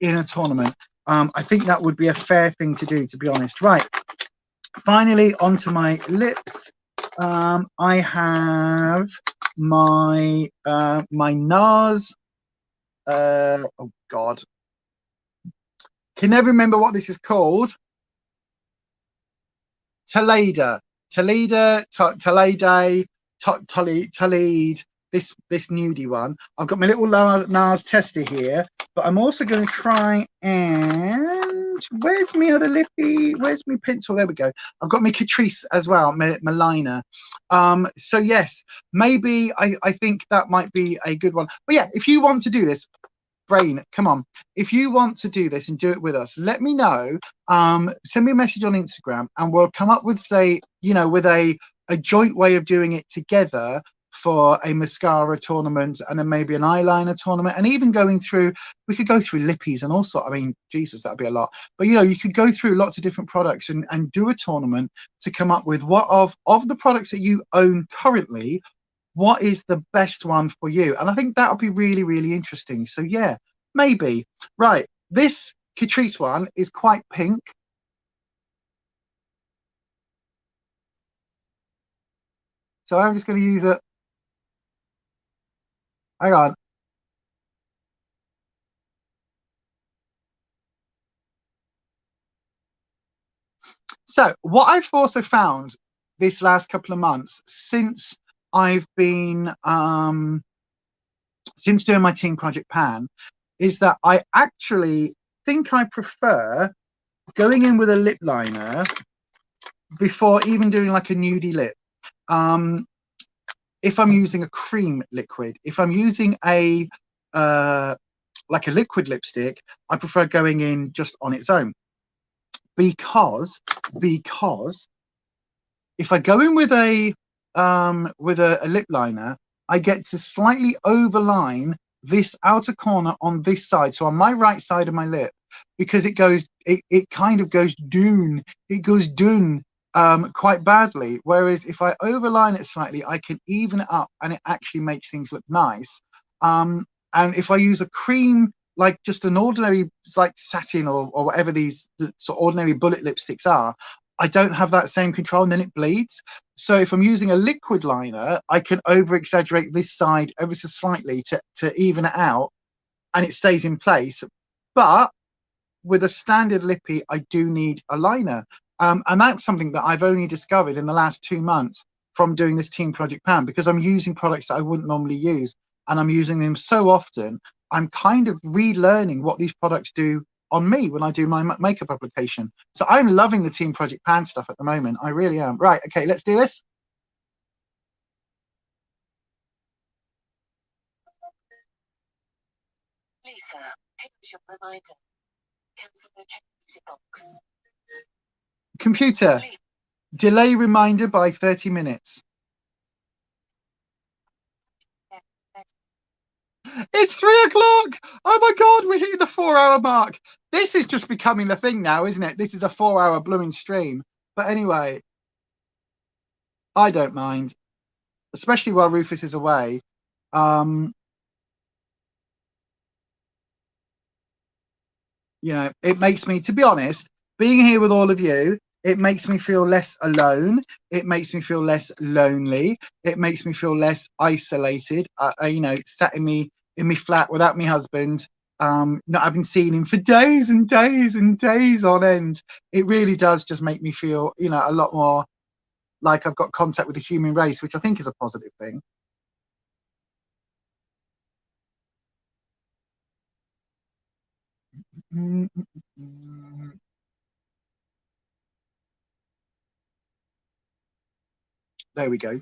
in a tournament. I think that would be a fair thing to do, to be honest. Right. Finally, onto my lips. I have my my NARS. Oh God, can never remember what this is called. Talida, this nudie one. I've got my little NARS tester here, but I'm also going to try and, where's my other lippy? Where's my pencil? There we go. I've got my Catrice as well, my liner. So yes, maybe I think that might be a good one. But yeah, if you want to do this, Brain, come on. If you want to do this and do it with us, let me know. Send me a message on Instagram and we'll come up with, say, you know, with a joint way of doing it together for a mascara tournament and then maybe an eyeliner tournament, and even going through, we could go through lippies and all sorts. I mean, Jesus, that'd be a lot. But, you know, you could go through lots of different products and do a tournament to come up with what of the products that you own currently, what is the best one for you. And I think that'll be really, really interesting. So yeah, maybe. Right, this Catrice one is quite pink. So I'm just going to use it. Hang on. So what I've also found this last couple of months since I've been since doing my Team Project Pan is that I actually think I prefer going in with a lip liner before even doing like a nudie lip. If I'm using a cream liquid, if I'm using a like a liquid lipstick, I prefer going in just on its own because if I go in with a lip liner, I get to slightly overline this outer corner on this side, so on my right side of my lip, because it kind of goes doon. It goes doon quite badly. Whereas if I overline it slightly, I can even it up, and it actually makes things look nice. And if I use a cream, like just an ordinary, like satin or whatever these sort of ordinary bullet lipsticks are, I don't have that same control, and then it bleeds. So if I'm using a liquid liner, I can over exaggerate this side ever so slightly to even it out, and it stays in place. But with a standard lippy, I do need a liner. And that's something that I've only discovered in the last 2 months from doing this Team Project Pan, because I'm using products that I wouldn't normally use, and I'm using them so often. I'm kind of relearning what these products do on me when I do my makeup application. So I'm loving the Team Project Pan stuff at the moment. I really am. Right, okay, let's do this. Lisa, here's your reminder. Cancel the beauty box. Computer, delay reminder by 30 minutes. It's 3 o'clock. Oh my God, we're hitting the 4-hour mark. This is just becoming the thing now, isn't it? This is a 4-hour blooming stream. But anyway, I don't mind, especially while Rufus is away. You know, it makes me, to be honest, being here with all of you, it makes me feel less alone. It makes me feel less lonely. It makes me feel less isolated. You know, sat in me flat without my husband, not having seen him for days and days and days on end. It really does just make me feel, you know, a lot more like I've got contact with the human race, which I think is a positive thing. There we go.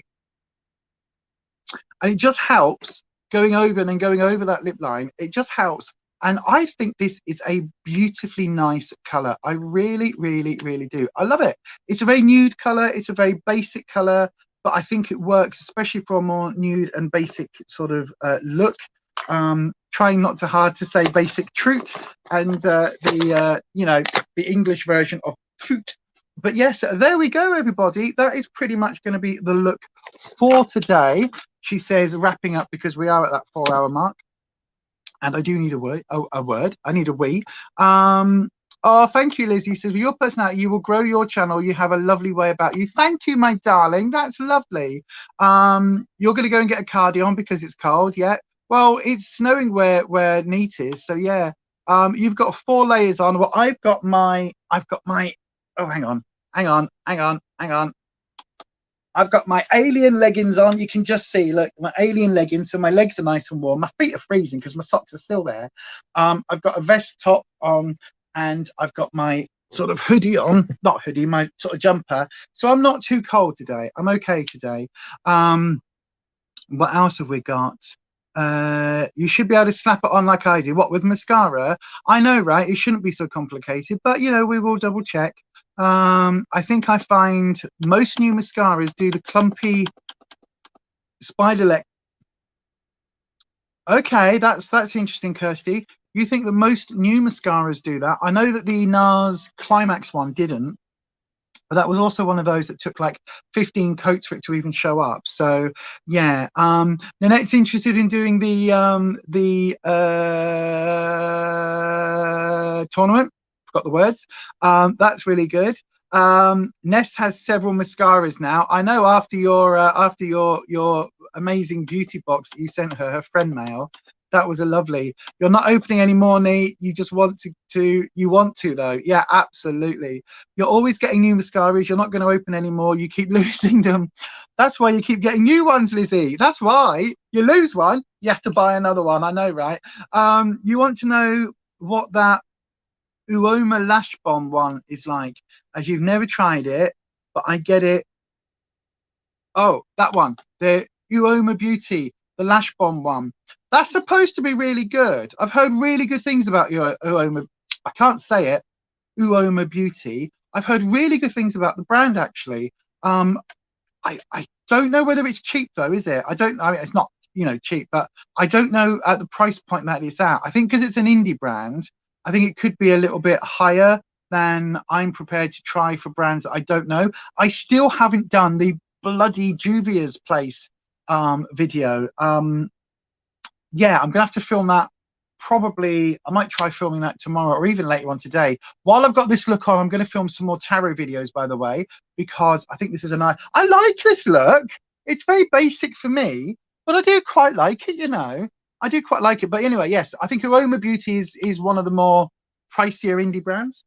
And it just helps going over and then going over that lip line. It just helps. And I think this is a beautifully nice color. I really, really, really do. I love it. It's a very nude color. It's a very basic color, but I think it works, especially for a more nude and basic sort of look. Trying not too hard to say basic truth and you know, the English version of truth. But yes, there we go, everybody. That is pretty much going to be the look for today. She says, wrapping up, because we are at that 4-hour mark. And I do need a word. I need a wee. Oh, thank you, Lizzie. So your personality, you will grow your channel. You have a lovely way about you. Thank you, my darling. That's lovely. You're going to go and get a cardigan because it's cold. Yeah. Well, it's snowing where Neat is. So yeah. You've got 4 layers on. Well, I've got my. Oh, hang on. I've got my alien leggings on. You can just see, look, my alien leggings. So my legs are nice and warm. My feet are freezing because my socks are still there. I've got a vest top on, and I've got my sort of hoodie on, not hoodie, my sort of jumper. So I'm not too cold today. I'm okay today. What else have we got? You should be able to slap it on like I do. What, with mascara? I know, right? It shouldn't be so complicated, but you know, we will double check. I think I find most new mascaras do the clumpy spider leg. Okay, that's interesting, Kirsty. You think that most new mascaras do that? I know that the NARS Climax one didn't, but that was also one of those that took like 15 coats for it to even show up. So yeah, Nanette's interested in doing the tournament. Forgot the words. That's really good. Ness has several mascaras now. I know after your amazing beauty box that you sent her friend mail. That was a lovely. You're not opening any more, Nate. You just want to. You want to though. Yeah, absolutely. You're always getting new mascaras. You're not going to open any more. You keep losing them. That's why you keep getting new ones, Lizzie. That's why you lose one, you have to buy another one. I know, right? You want to know what that Uoma Lash Bomb one is like, as you've never tried it, but I get it. Oh, that one, the Uoma Beauty, the Lash Bomb one. That's supposed to be really good. I've heard really good things about your Uoma. I can't say it. Uoma Beauty. I've heard really good things about the brand, actually. I don't know whether it's cheap though, is it? I don't. I mean, it's not, you know, cheap, but I don't know at the price point that it's at. I think because it's an indie brand, I think it could be a little bit higher than I'm prepared to try for brands that I don't know. I still haven't done the bloody Juvia's Place video. Yeah, I'm gonna have to film that. Probably I might try filming that tomorrow or even later on today. While I've got this look on, I'm going to film some more tarot videos, by the way, because I think this is a nice, I like this look. It's very basic for me, but I do quite like it, you know. I do quite like it. But anyway, yes, I think Aroma Beauty is one of the more pricier indie brands.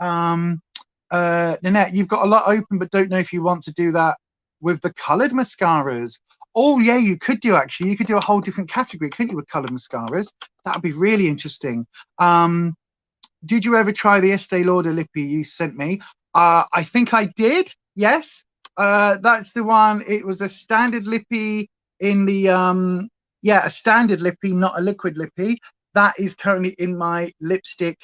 Nanette, you've got a lot open, but don't know if you want to do that with the coloured mascaras. Oh yeah, you could do, actually. You could do a whole different category, couldn't you, with coloured mascaras? That would be really interesting. Did you ever try the Estee Lauder lippy you sent me? I think I did. Yes. That's the one. It was a standard lippy in the yeah, a standard lippy, not a liquid lippy. That is currently in my lipstick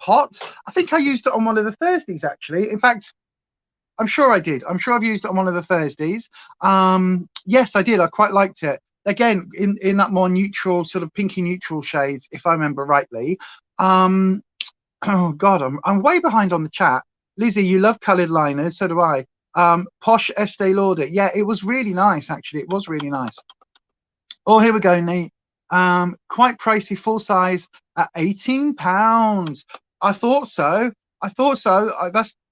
pot. I think I used it on one of the Thursdays, actually. In fact, I'm sure I did. I'm sure I've used it on one of the Thursdays. Yes, I did. I quite liked it. Again, in that more neutral, sort of pinky neutral shades, if I remember rightly. Oh God, I'm way behind on the chat. Lizzie, you love coloured liners, so do I. Posh Estee Lauder. Yeah, it was really nice, actually. It was really nice. Oh, here we go, Nate. Quite pricey, full size at £18. I thought so. I thought so.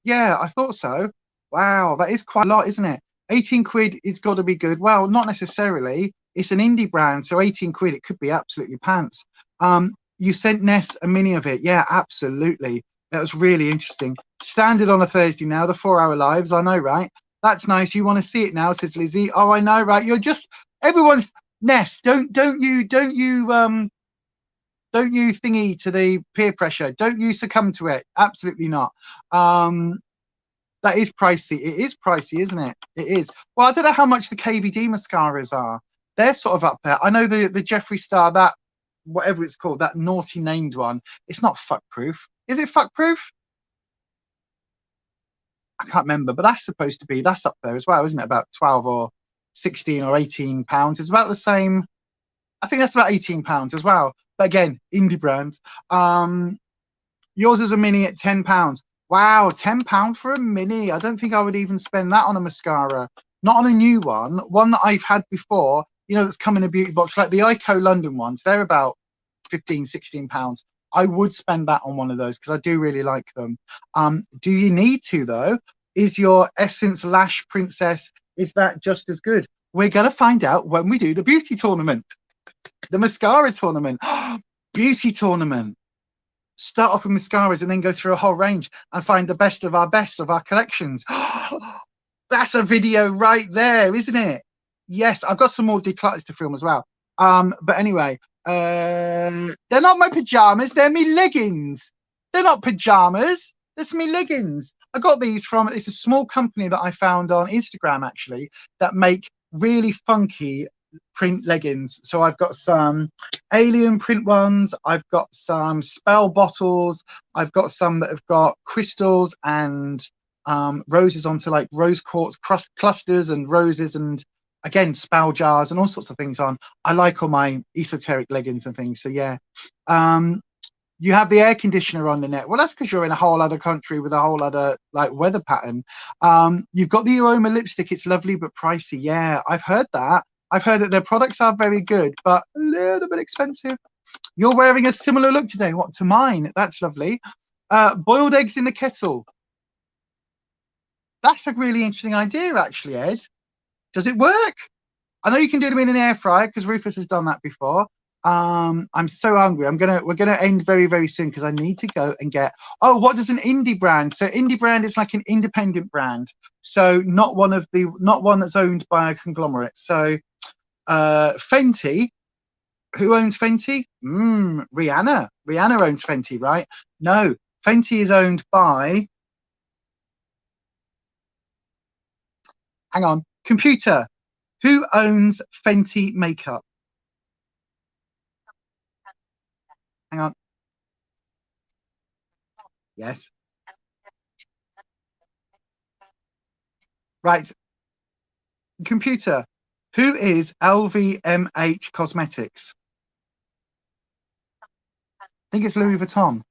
Yeah, I thought so. Wow, that is quite a lot, isn't it? 18 quid, it's got to be good. Well, not necessarily. It's an indie brand, so 18 quid, it could be absolutely pants. You sent Ness a mini of it. Yeah, absolutely. That was really interesting. Standard on a Thursday now, the 4-hour lives. I know, right? That's nice. You want to see it now, says Lizzie. Oh, I know, right? You're just, everyone's, Ness, don't you thingy to the peer pressure. Don't you succumb to it. Absolutely not. That is pricey. It is pricey, isn't it? It is. Well, I don't know how much the KVD mascaras are. They're sort of up there. I know the Jeffree Star, that whatever it's called, that naughty named one. It's not fuck proof. Is it fuck proof? I can't remember, but that's supposed to be, that's up there as well, isn't it? About 12 or 16 or 18 pounds. It's about the same. I think that's about £18 as well. But again, indie brand. Yours is a mini at £10. Wow, £10 for a mini. I don't think I would even spend that on a mascara. Not on a new one. One that I've had before, you know, that's come in a beauty box, like the Ico London ones. They're about £15, £16. I would spend that on one of those because I do really like them. Do you need to, though? Is your Essence Lash Princess, is that just as good? We're going to find out when we do the beauty tournament. The mascara tournament. Beauty tournament. Start off with mascaras and then go through a whole range and find the best of our collections. That's a video right there, isn't it? Yes, I've got some more declutters to film as well. But anyway, they're not my pajamas, they're me leggings. They're not pajamas, that's me leggings. I got these from, it's a small company that I found on Instagram, actually, that make really funky print leggings. So I've got some alien print ones, I've got some spell bottles, I've got some that have got crystals and roses onto, like rose quartz clusters and roses, and again spell jars and all sorts of things on. I like all my esoteric leggings and things. So yeah. You have the air conditioner on the net. Well, that's because you're in a whole other country with a whole other like weather pattern. You've got the aroma lipstick. It's lovely but pricey. Yeah, I've heard that. I've heard that their products are very good, but a little bit expensive. You're wearing a similar look today. What, to mine? That's lovely. Boiled eggs in the kettle. That's a really interesting idea, actually, Ed. Does it work? I know you can do them in an air fryer because Rufus has done that before. I'm so hungry. We're gonna end very, very soon because I need to go and get. Oh, what does an indie brand? So indie brand is like an independent brand. So not one that's owned by a conglomerate. So Fenty. Who owns Fenty? Rihanna. Rihanna owns Fenty, right? No, Fenty is owned by. Hang on, computer. Who owns Fenty makeup? Hang on. Yes. Right. Computer, who is LVMH Cosmetics? I think it's Louis Vuitton.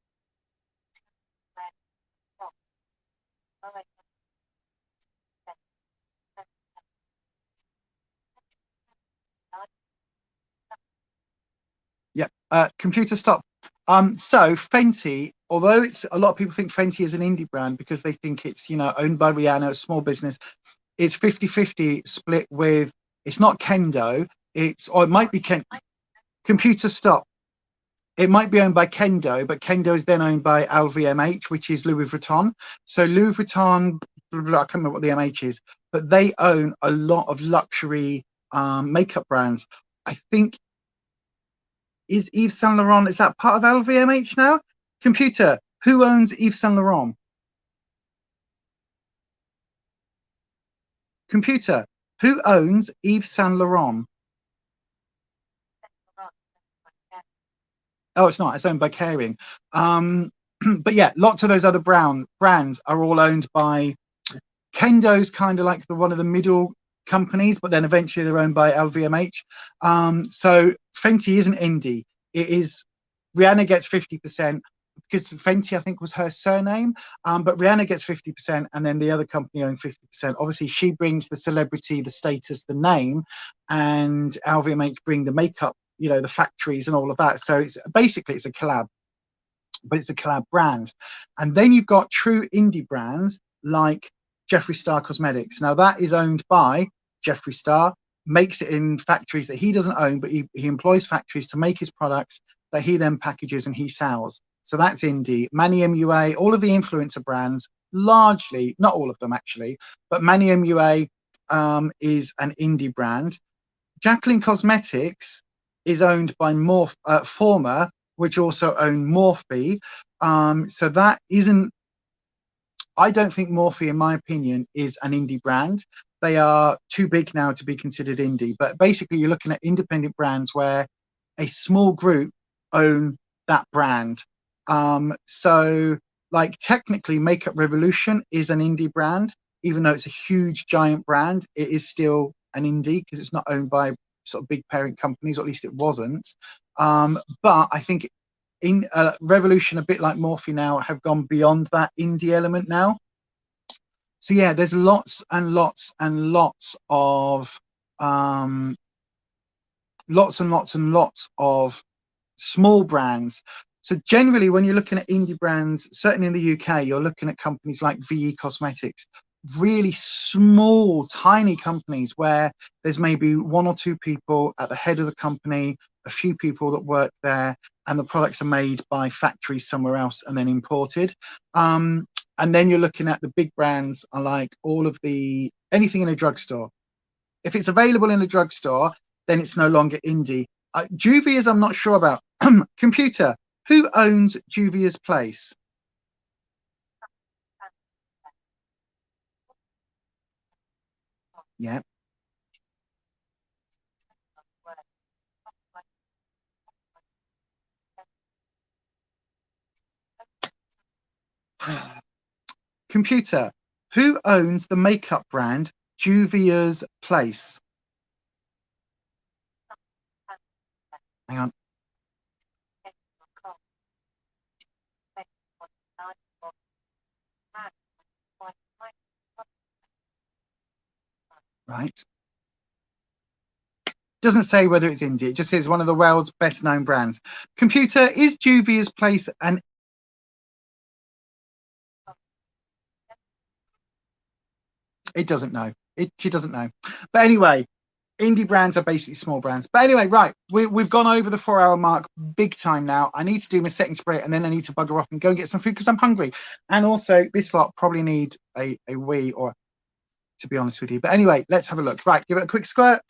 Yep. Computer, stop. So Fenty, although it's a lot of people think Fenty is an indie brand because they think it's, you know, owned by Rihanna, a small business. It's 50-50 split with, it's not Kendo, it's, or it might be Computer, stop. It might be owned by Kendo, but Kendo is then owned by LVMH, which is Louis Vuitton. So Louis Vuitton, blah, blah, blah, I can't remember what the MH is, but they own a lot of luxury makeup brands. I think, is Yves Saint Laurent, is that part of LVMH now? Computer, who owns Yves Saint Laurent? Computer, who owns Yves Saint Laurent? Oh, it's not. It's owned by Kering. But yeah, lots of those other brands are all owned by Kendo's kind of like one of the middle companies, but then eventually they're owned by LVMH. So Fenty isn't indie. It is, Rihanna gets 50% because Fenty, I think, was her surname. But Rihanna gets 50%, and then the other company owns 50%. Obviously, she brings the celebrity, the status, the name, and LVMH bring the makeup, you know, the factories and all of that. So it's basically, it's a collab, but it's a collab brand. And then you've got true indie brands like Jeffree Star Cosmetics. Now that is owned by Jeffree Star, makes it in factories that he doesn't own, but he employs factories to make his products that he then packages and he sells. So that's indie. Manny MUA, all of the influencer brands, largely, not all of them actually, but Manny MUA is an indie brand. Jacqueline Cosmetics is owned by Former, which also own Morphe. So that isn't, I don't think Morphe, in my opinion, is an indie brand. They are too big now to be considered indie. But basically, you're looking at independent brands where a small group own that brand. So like technically Makeup Revolution is an indie brand, even though it's a huge giant brand, it is still an indie because it's not owned by sort of big parent companies, or at least it wasn't. But I think in Revolution, a bit like Morphe now, have gone beyond that indie element now. So yeah, there's lots and lots and lots of lots of small brands. So generally, when you're looking at indie brands, certainly in the UK, you're looking at companies like VE Cosmetics, really small, tiny companies where there's maybe one or two people at the head of the company, a few people that work there, and the products are made by factories somewhere else and then imported. And then you're looking at the big brands are like all of the, anything in a drugstore. If it's available in a drugstore, then it's no longer indie. Juvia's, I'm not sure about. Computer, who owns Juvia's Place? Yeah. Computer, who owns the makeup brand Juvia's Place? Hang on. Right. Doesn't say whether it's indie. It just says one of the world's best known brands. Computer, is Juvia's Place an... It doesn't know. She doesn't know. But anyway, indie brands are basically small brands. But anyway, right, we've gone over the 4-hour mark big time now. I need to do my second spray and then I need to bugger off and go and get some food because I'm hungry. And also, this lot probably need a wee, or to be honest with you. But anyway, let's have a look. Right, give it a quick squirt.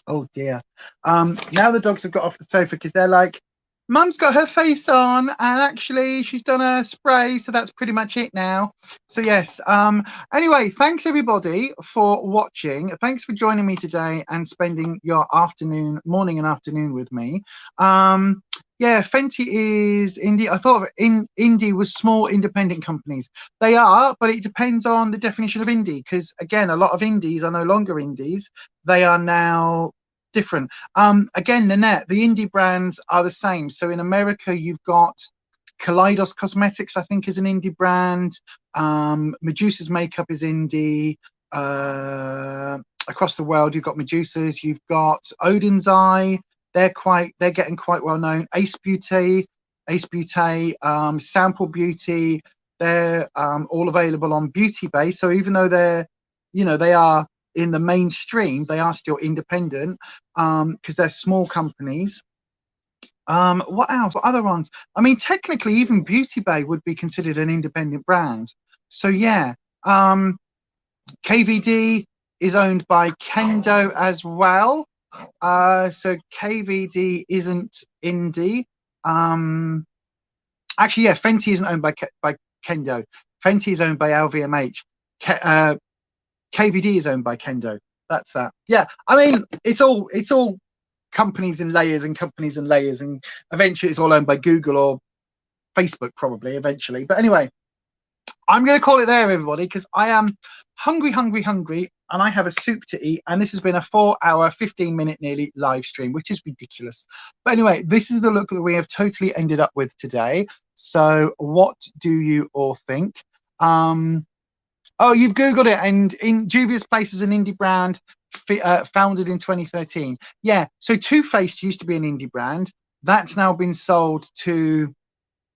Oh dear. Now the dogs have got off the sofa because they're like, Mum's got her face on and actually she's done a spray, so that's pretty much it now. So yes, anyway, thanks everybody for watching. Thanks for joining me today and spending your morning and afternoon with me. Yeah, Fenty is indie. I thought indie was small independent companies. They are, but it depends on the definition of indie. Because again, a lot of indies are no longer indies. They are now different. Again, Nanette, the indie brands are the same. So in America, you've got Kaleidos Cosmetics, I think, is an indie brand. Medusa's Makeup is indie. Across the world, you've got Medusa's, you've got Odin's Eye. They're getting quite well known. Ace Beauty, Sample Beauty. They're all available on BeautyBay. So even though they are in the mainstream, they are still independent because they're small companies. What else? What other ones? I mean, technically, even BeautyBay would be considered an independent brand. So yeah, KVD is owned by Kendo as well. So KVD isn't indie. Actually, yeah, Fenty isn't owned by Kendo. Fenty is owned by LVMH. KVD is owned by Kendo. That's that. Yeah, I mean, it's all companies and layers and companies and layers, and eventually it's all owned by Google or Facebook, probably eventually. But anyway, I'm going to call it there, everybody, because I am hungry, and I have a soup to eat. And this has been a 4-hour, 15-minute nearly live stream, which is ridiculous. But anyway, this is the look that we have totally ended up with today. So what do you all think? Oh, you've Googled it, and in Juvia's Place is an indie brand founded in 2013. Yeah, so Too Faced used to be an indie brand. That's now been sold to,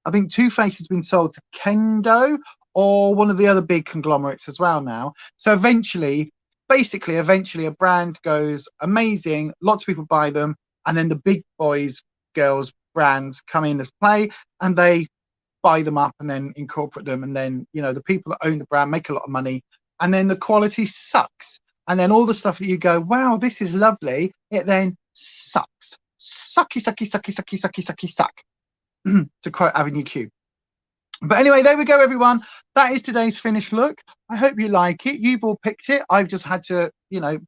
I think Too Faced has been sold to Kendo or one of the other big conglomerates as well now. So eventually a brand goes amazing, lots of people buy them, and then the big boys, girls brands come in as play, and they buy them up and then incorporate them, and then the people that own the brand make a lot of money, and then the quality sucks, and then all the stuff that you go, wow, this is lovely, it then sucks. Sucky to quote Avenue Q. But anyway, there we go, everyone. That is today's finished look. I hope you like it. You've all picked it. I've just had to,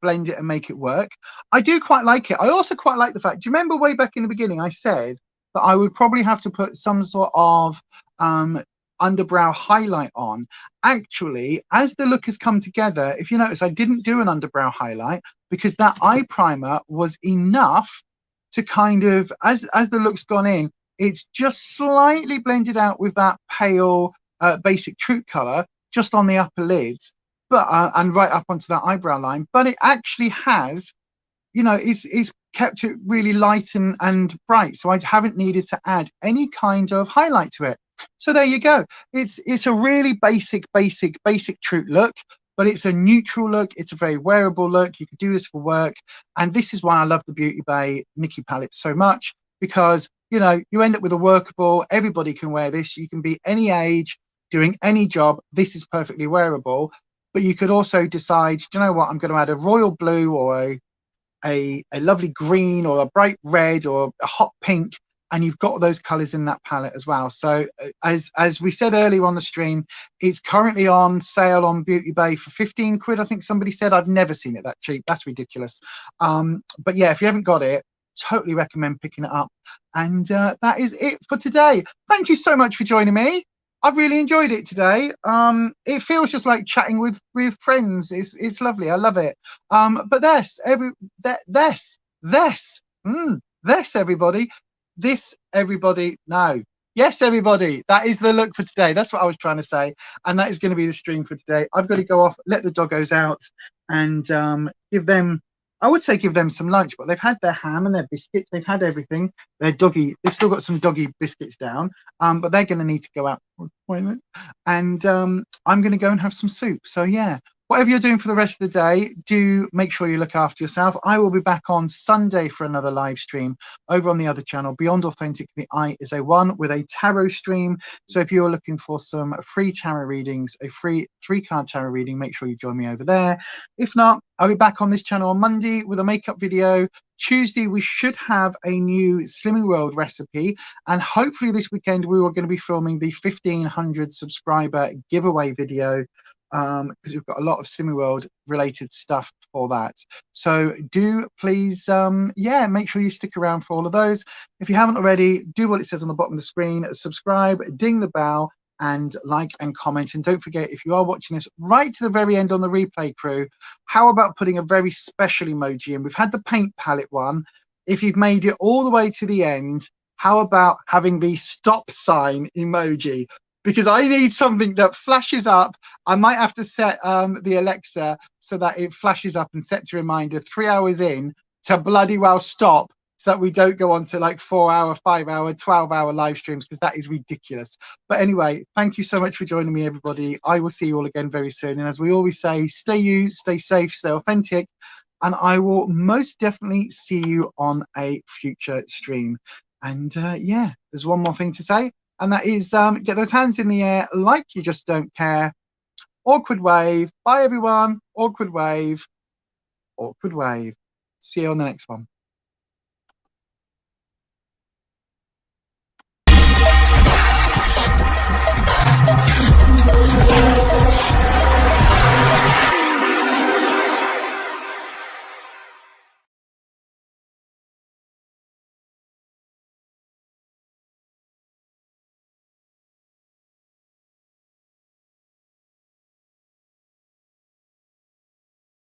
blend it and make it work. I do quite like it. I also quite like the fact, do you remember way back in the beginning I said that I would probably have to put some sort of underbrow highlight on? Actually, as the look has come together, if you notice, I didn't do an underbrow highlight because that eye primer was enough to kind of, as the look's gone in, it's just slightly blended out with that pale basic Truth color just on the upper lids, but and right up onto that eyebrow line. But it actually has, it's kept it really light and bright. So I haven't needed to add any kind of highlight to it. So there you go. It's a really basic Truth look, but it's a neutral look. It's a very wearable look. You can do this for work. And this is why I love the BeautyBay Nikkie palette so much, because you end up with a workable, everybody can wear this. You can be any age, doing any job. This is perfectly wearable. But you could also decide, do you know what, I'm going to add a royal blue or a lovely green or a bright red or a hot pink, and you've got those colors in that palette as well. So as we said earlier on the stream, it's currently on sale on BeautyBay for 15 quid. I think somebody said. I've never seen it that cheap. That's ridiculous. But yeah, if you haven't got it, totally recommend picking it up. And that is it for today. Thank you so much for joining me. I've really enjoyed it today. It feels just like chatting with friends. It's lovely. I love it. But yes, everybody, that is the look for today. That's what I was trying to say, and that is going to be the stream for today. I've got to go off, let the doggos out, and give them some lunch, but they've had their ham and their biscuits. They've had everything. They've still got some doggy biscuits down, but they're going to need to go out for an appointment. And I'm going to go and have some soup. So yeah, whatever you're doing for the rest of the day, do make sure you look after yourself. I will be back on Sunday for another live stream over on the other channel, Beyond Authentic, The Eye is a One, with a tarot stream. So if you're looking for some free tarot readings, a free 3-card tarot reading, make sure you join me over there. If not, I'll be back on this channel on Monday with a makeup video. Tuesday, we should have a new Slimming World recipe. And hopefully this weekend, we are going to be filming the 1,500 subscriber giveaway video. because we've got a lot of Cineworld related stuff for that. So do please, yeah, make sure you stick around for all of those. If you haven't already, do what it says on the bottom of the screen, subscribe, ding the bell, and like and comment. And don't forget, if you are watching this right to the very end on the replay crew, how about putting a very special emoji in? We've had the paint palette one. If you've made it all the way to the end, how about having the stop sign emoji? Because I need something that flashes up. I might have to set the Alexa so that it flashes up and sets a reminder 3 hours in to bloody well stop, so that we don't go on to like 4 hour, 5 hour, 12 hour live streams, because that is ridiculous. But anyway, thank you so much for joining me, everybody. I will see you all again very soon. And as we always say, stay you, stay safe, stay authentic. And I will most definitely see you on a future stream. And yeah, there's one more thing to say. And that is get those hands in the air like you just don't care. Awkward wave. Bye, everyone. Awkward wave. Awkward wave. See you on the next one.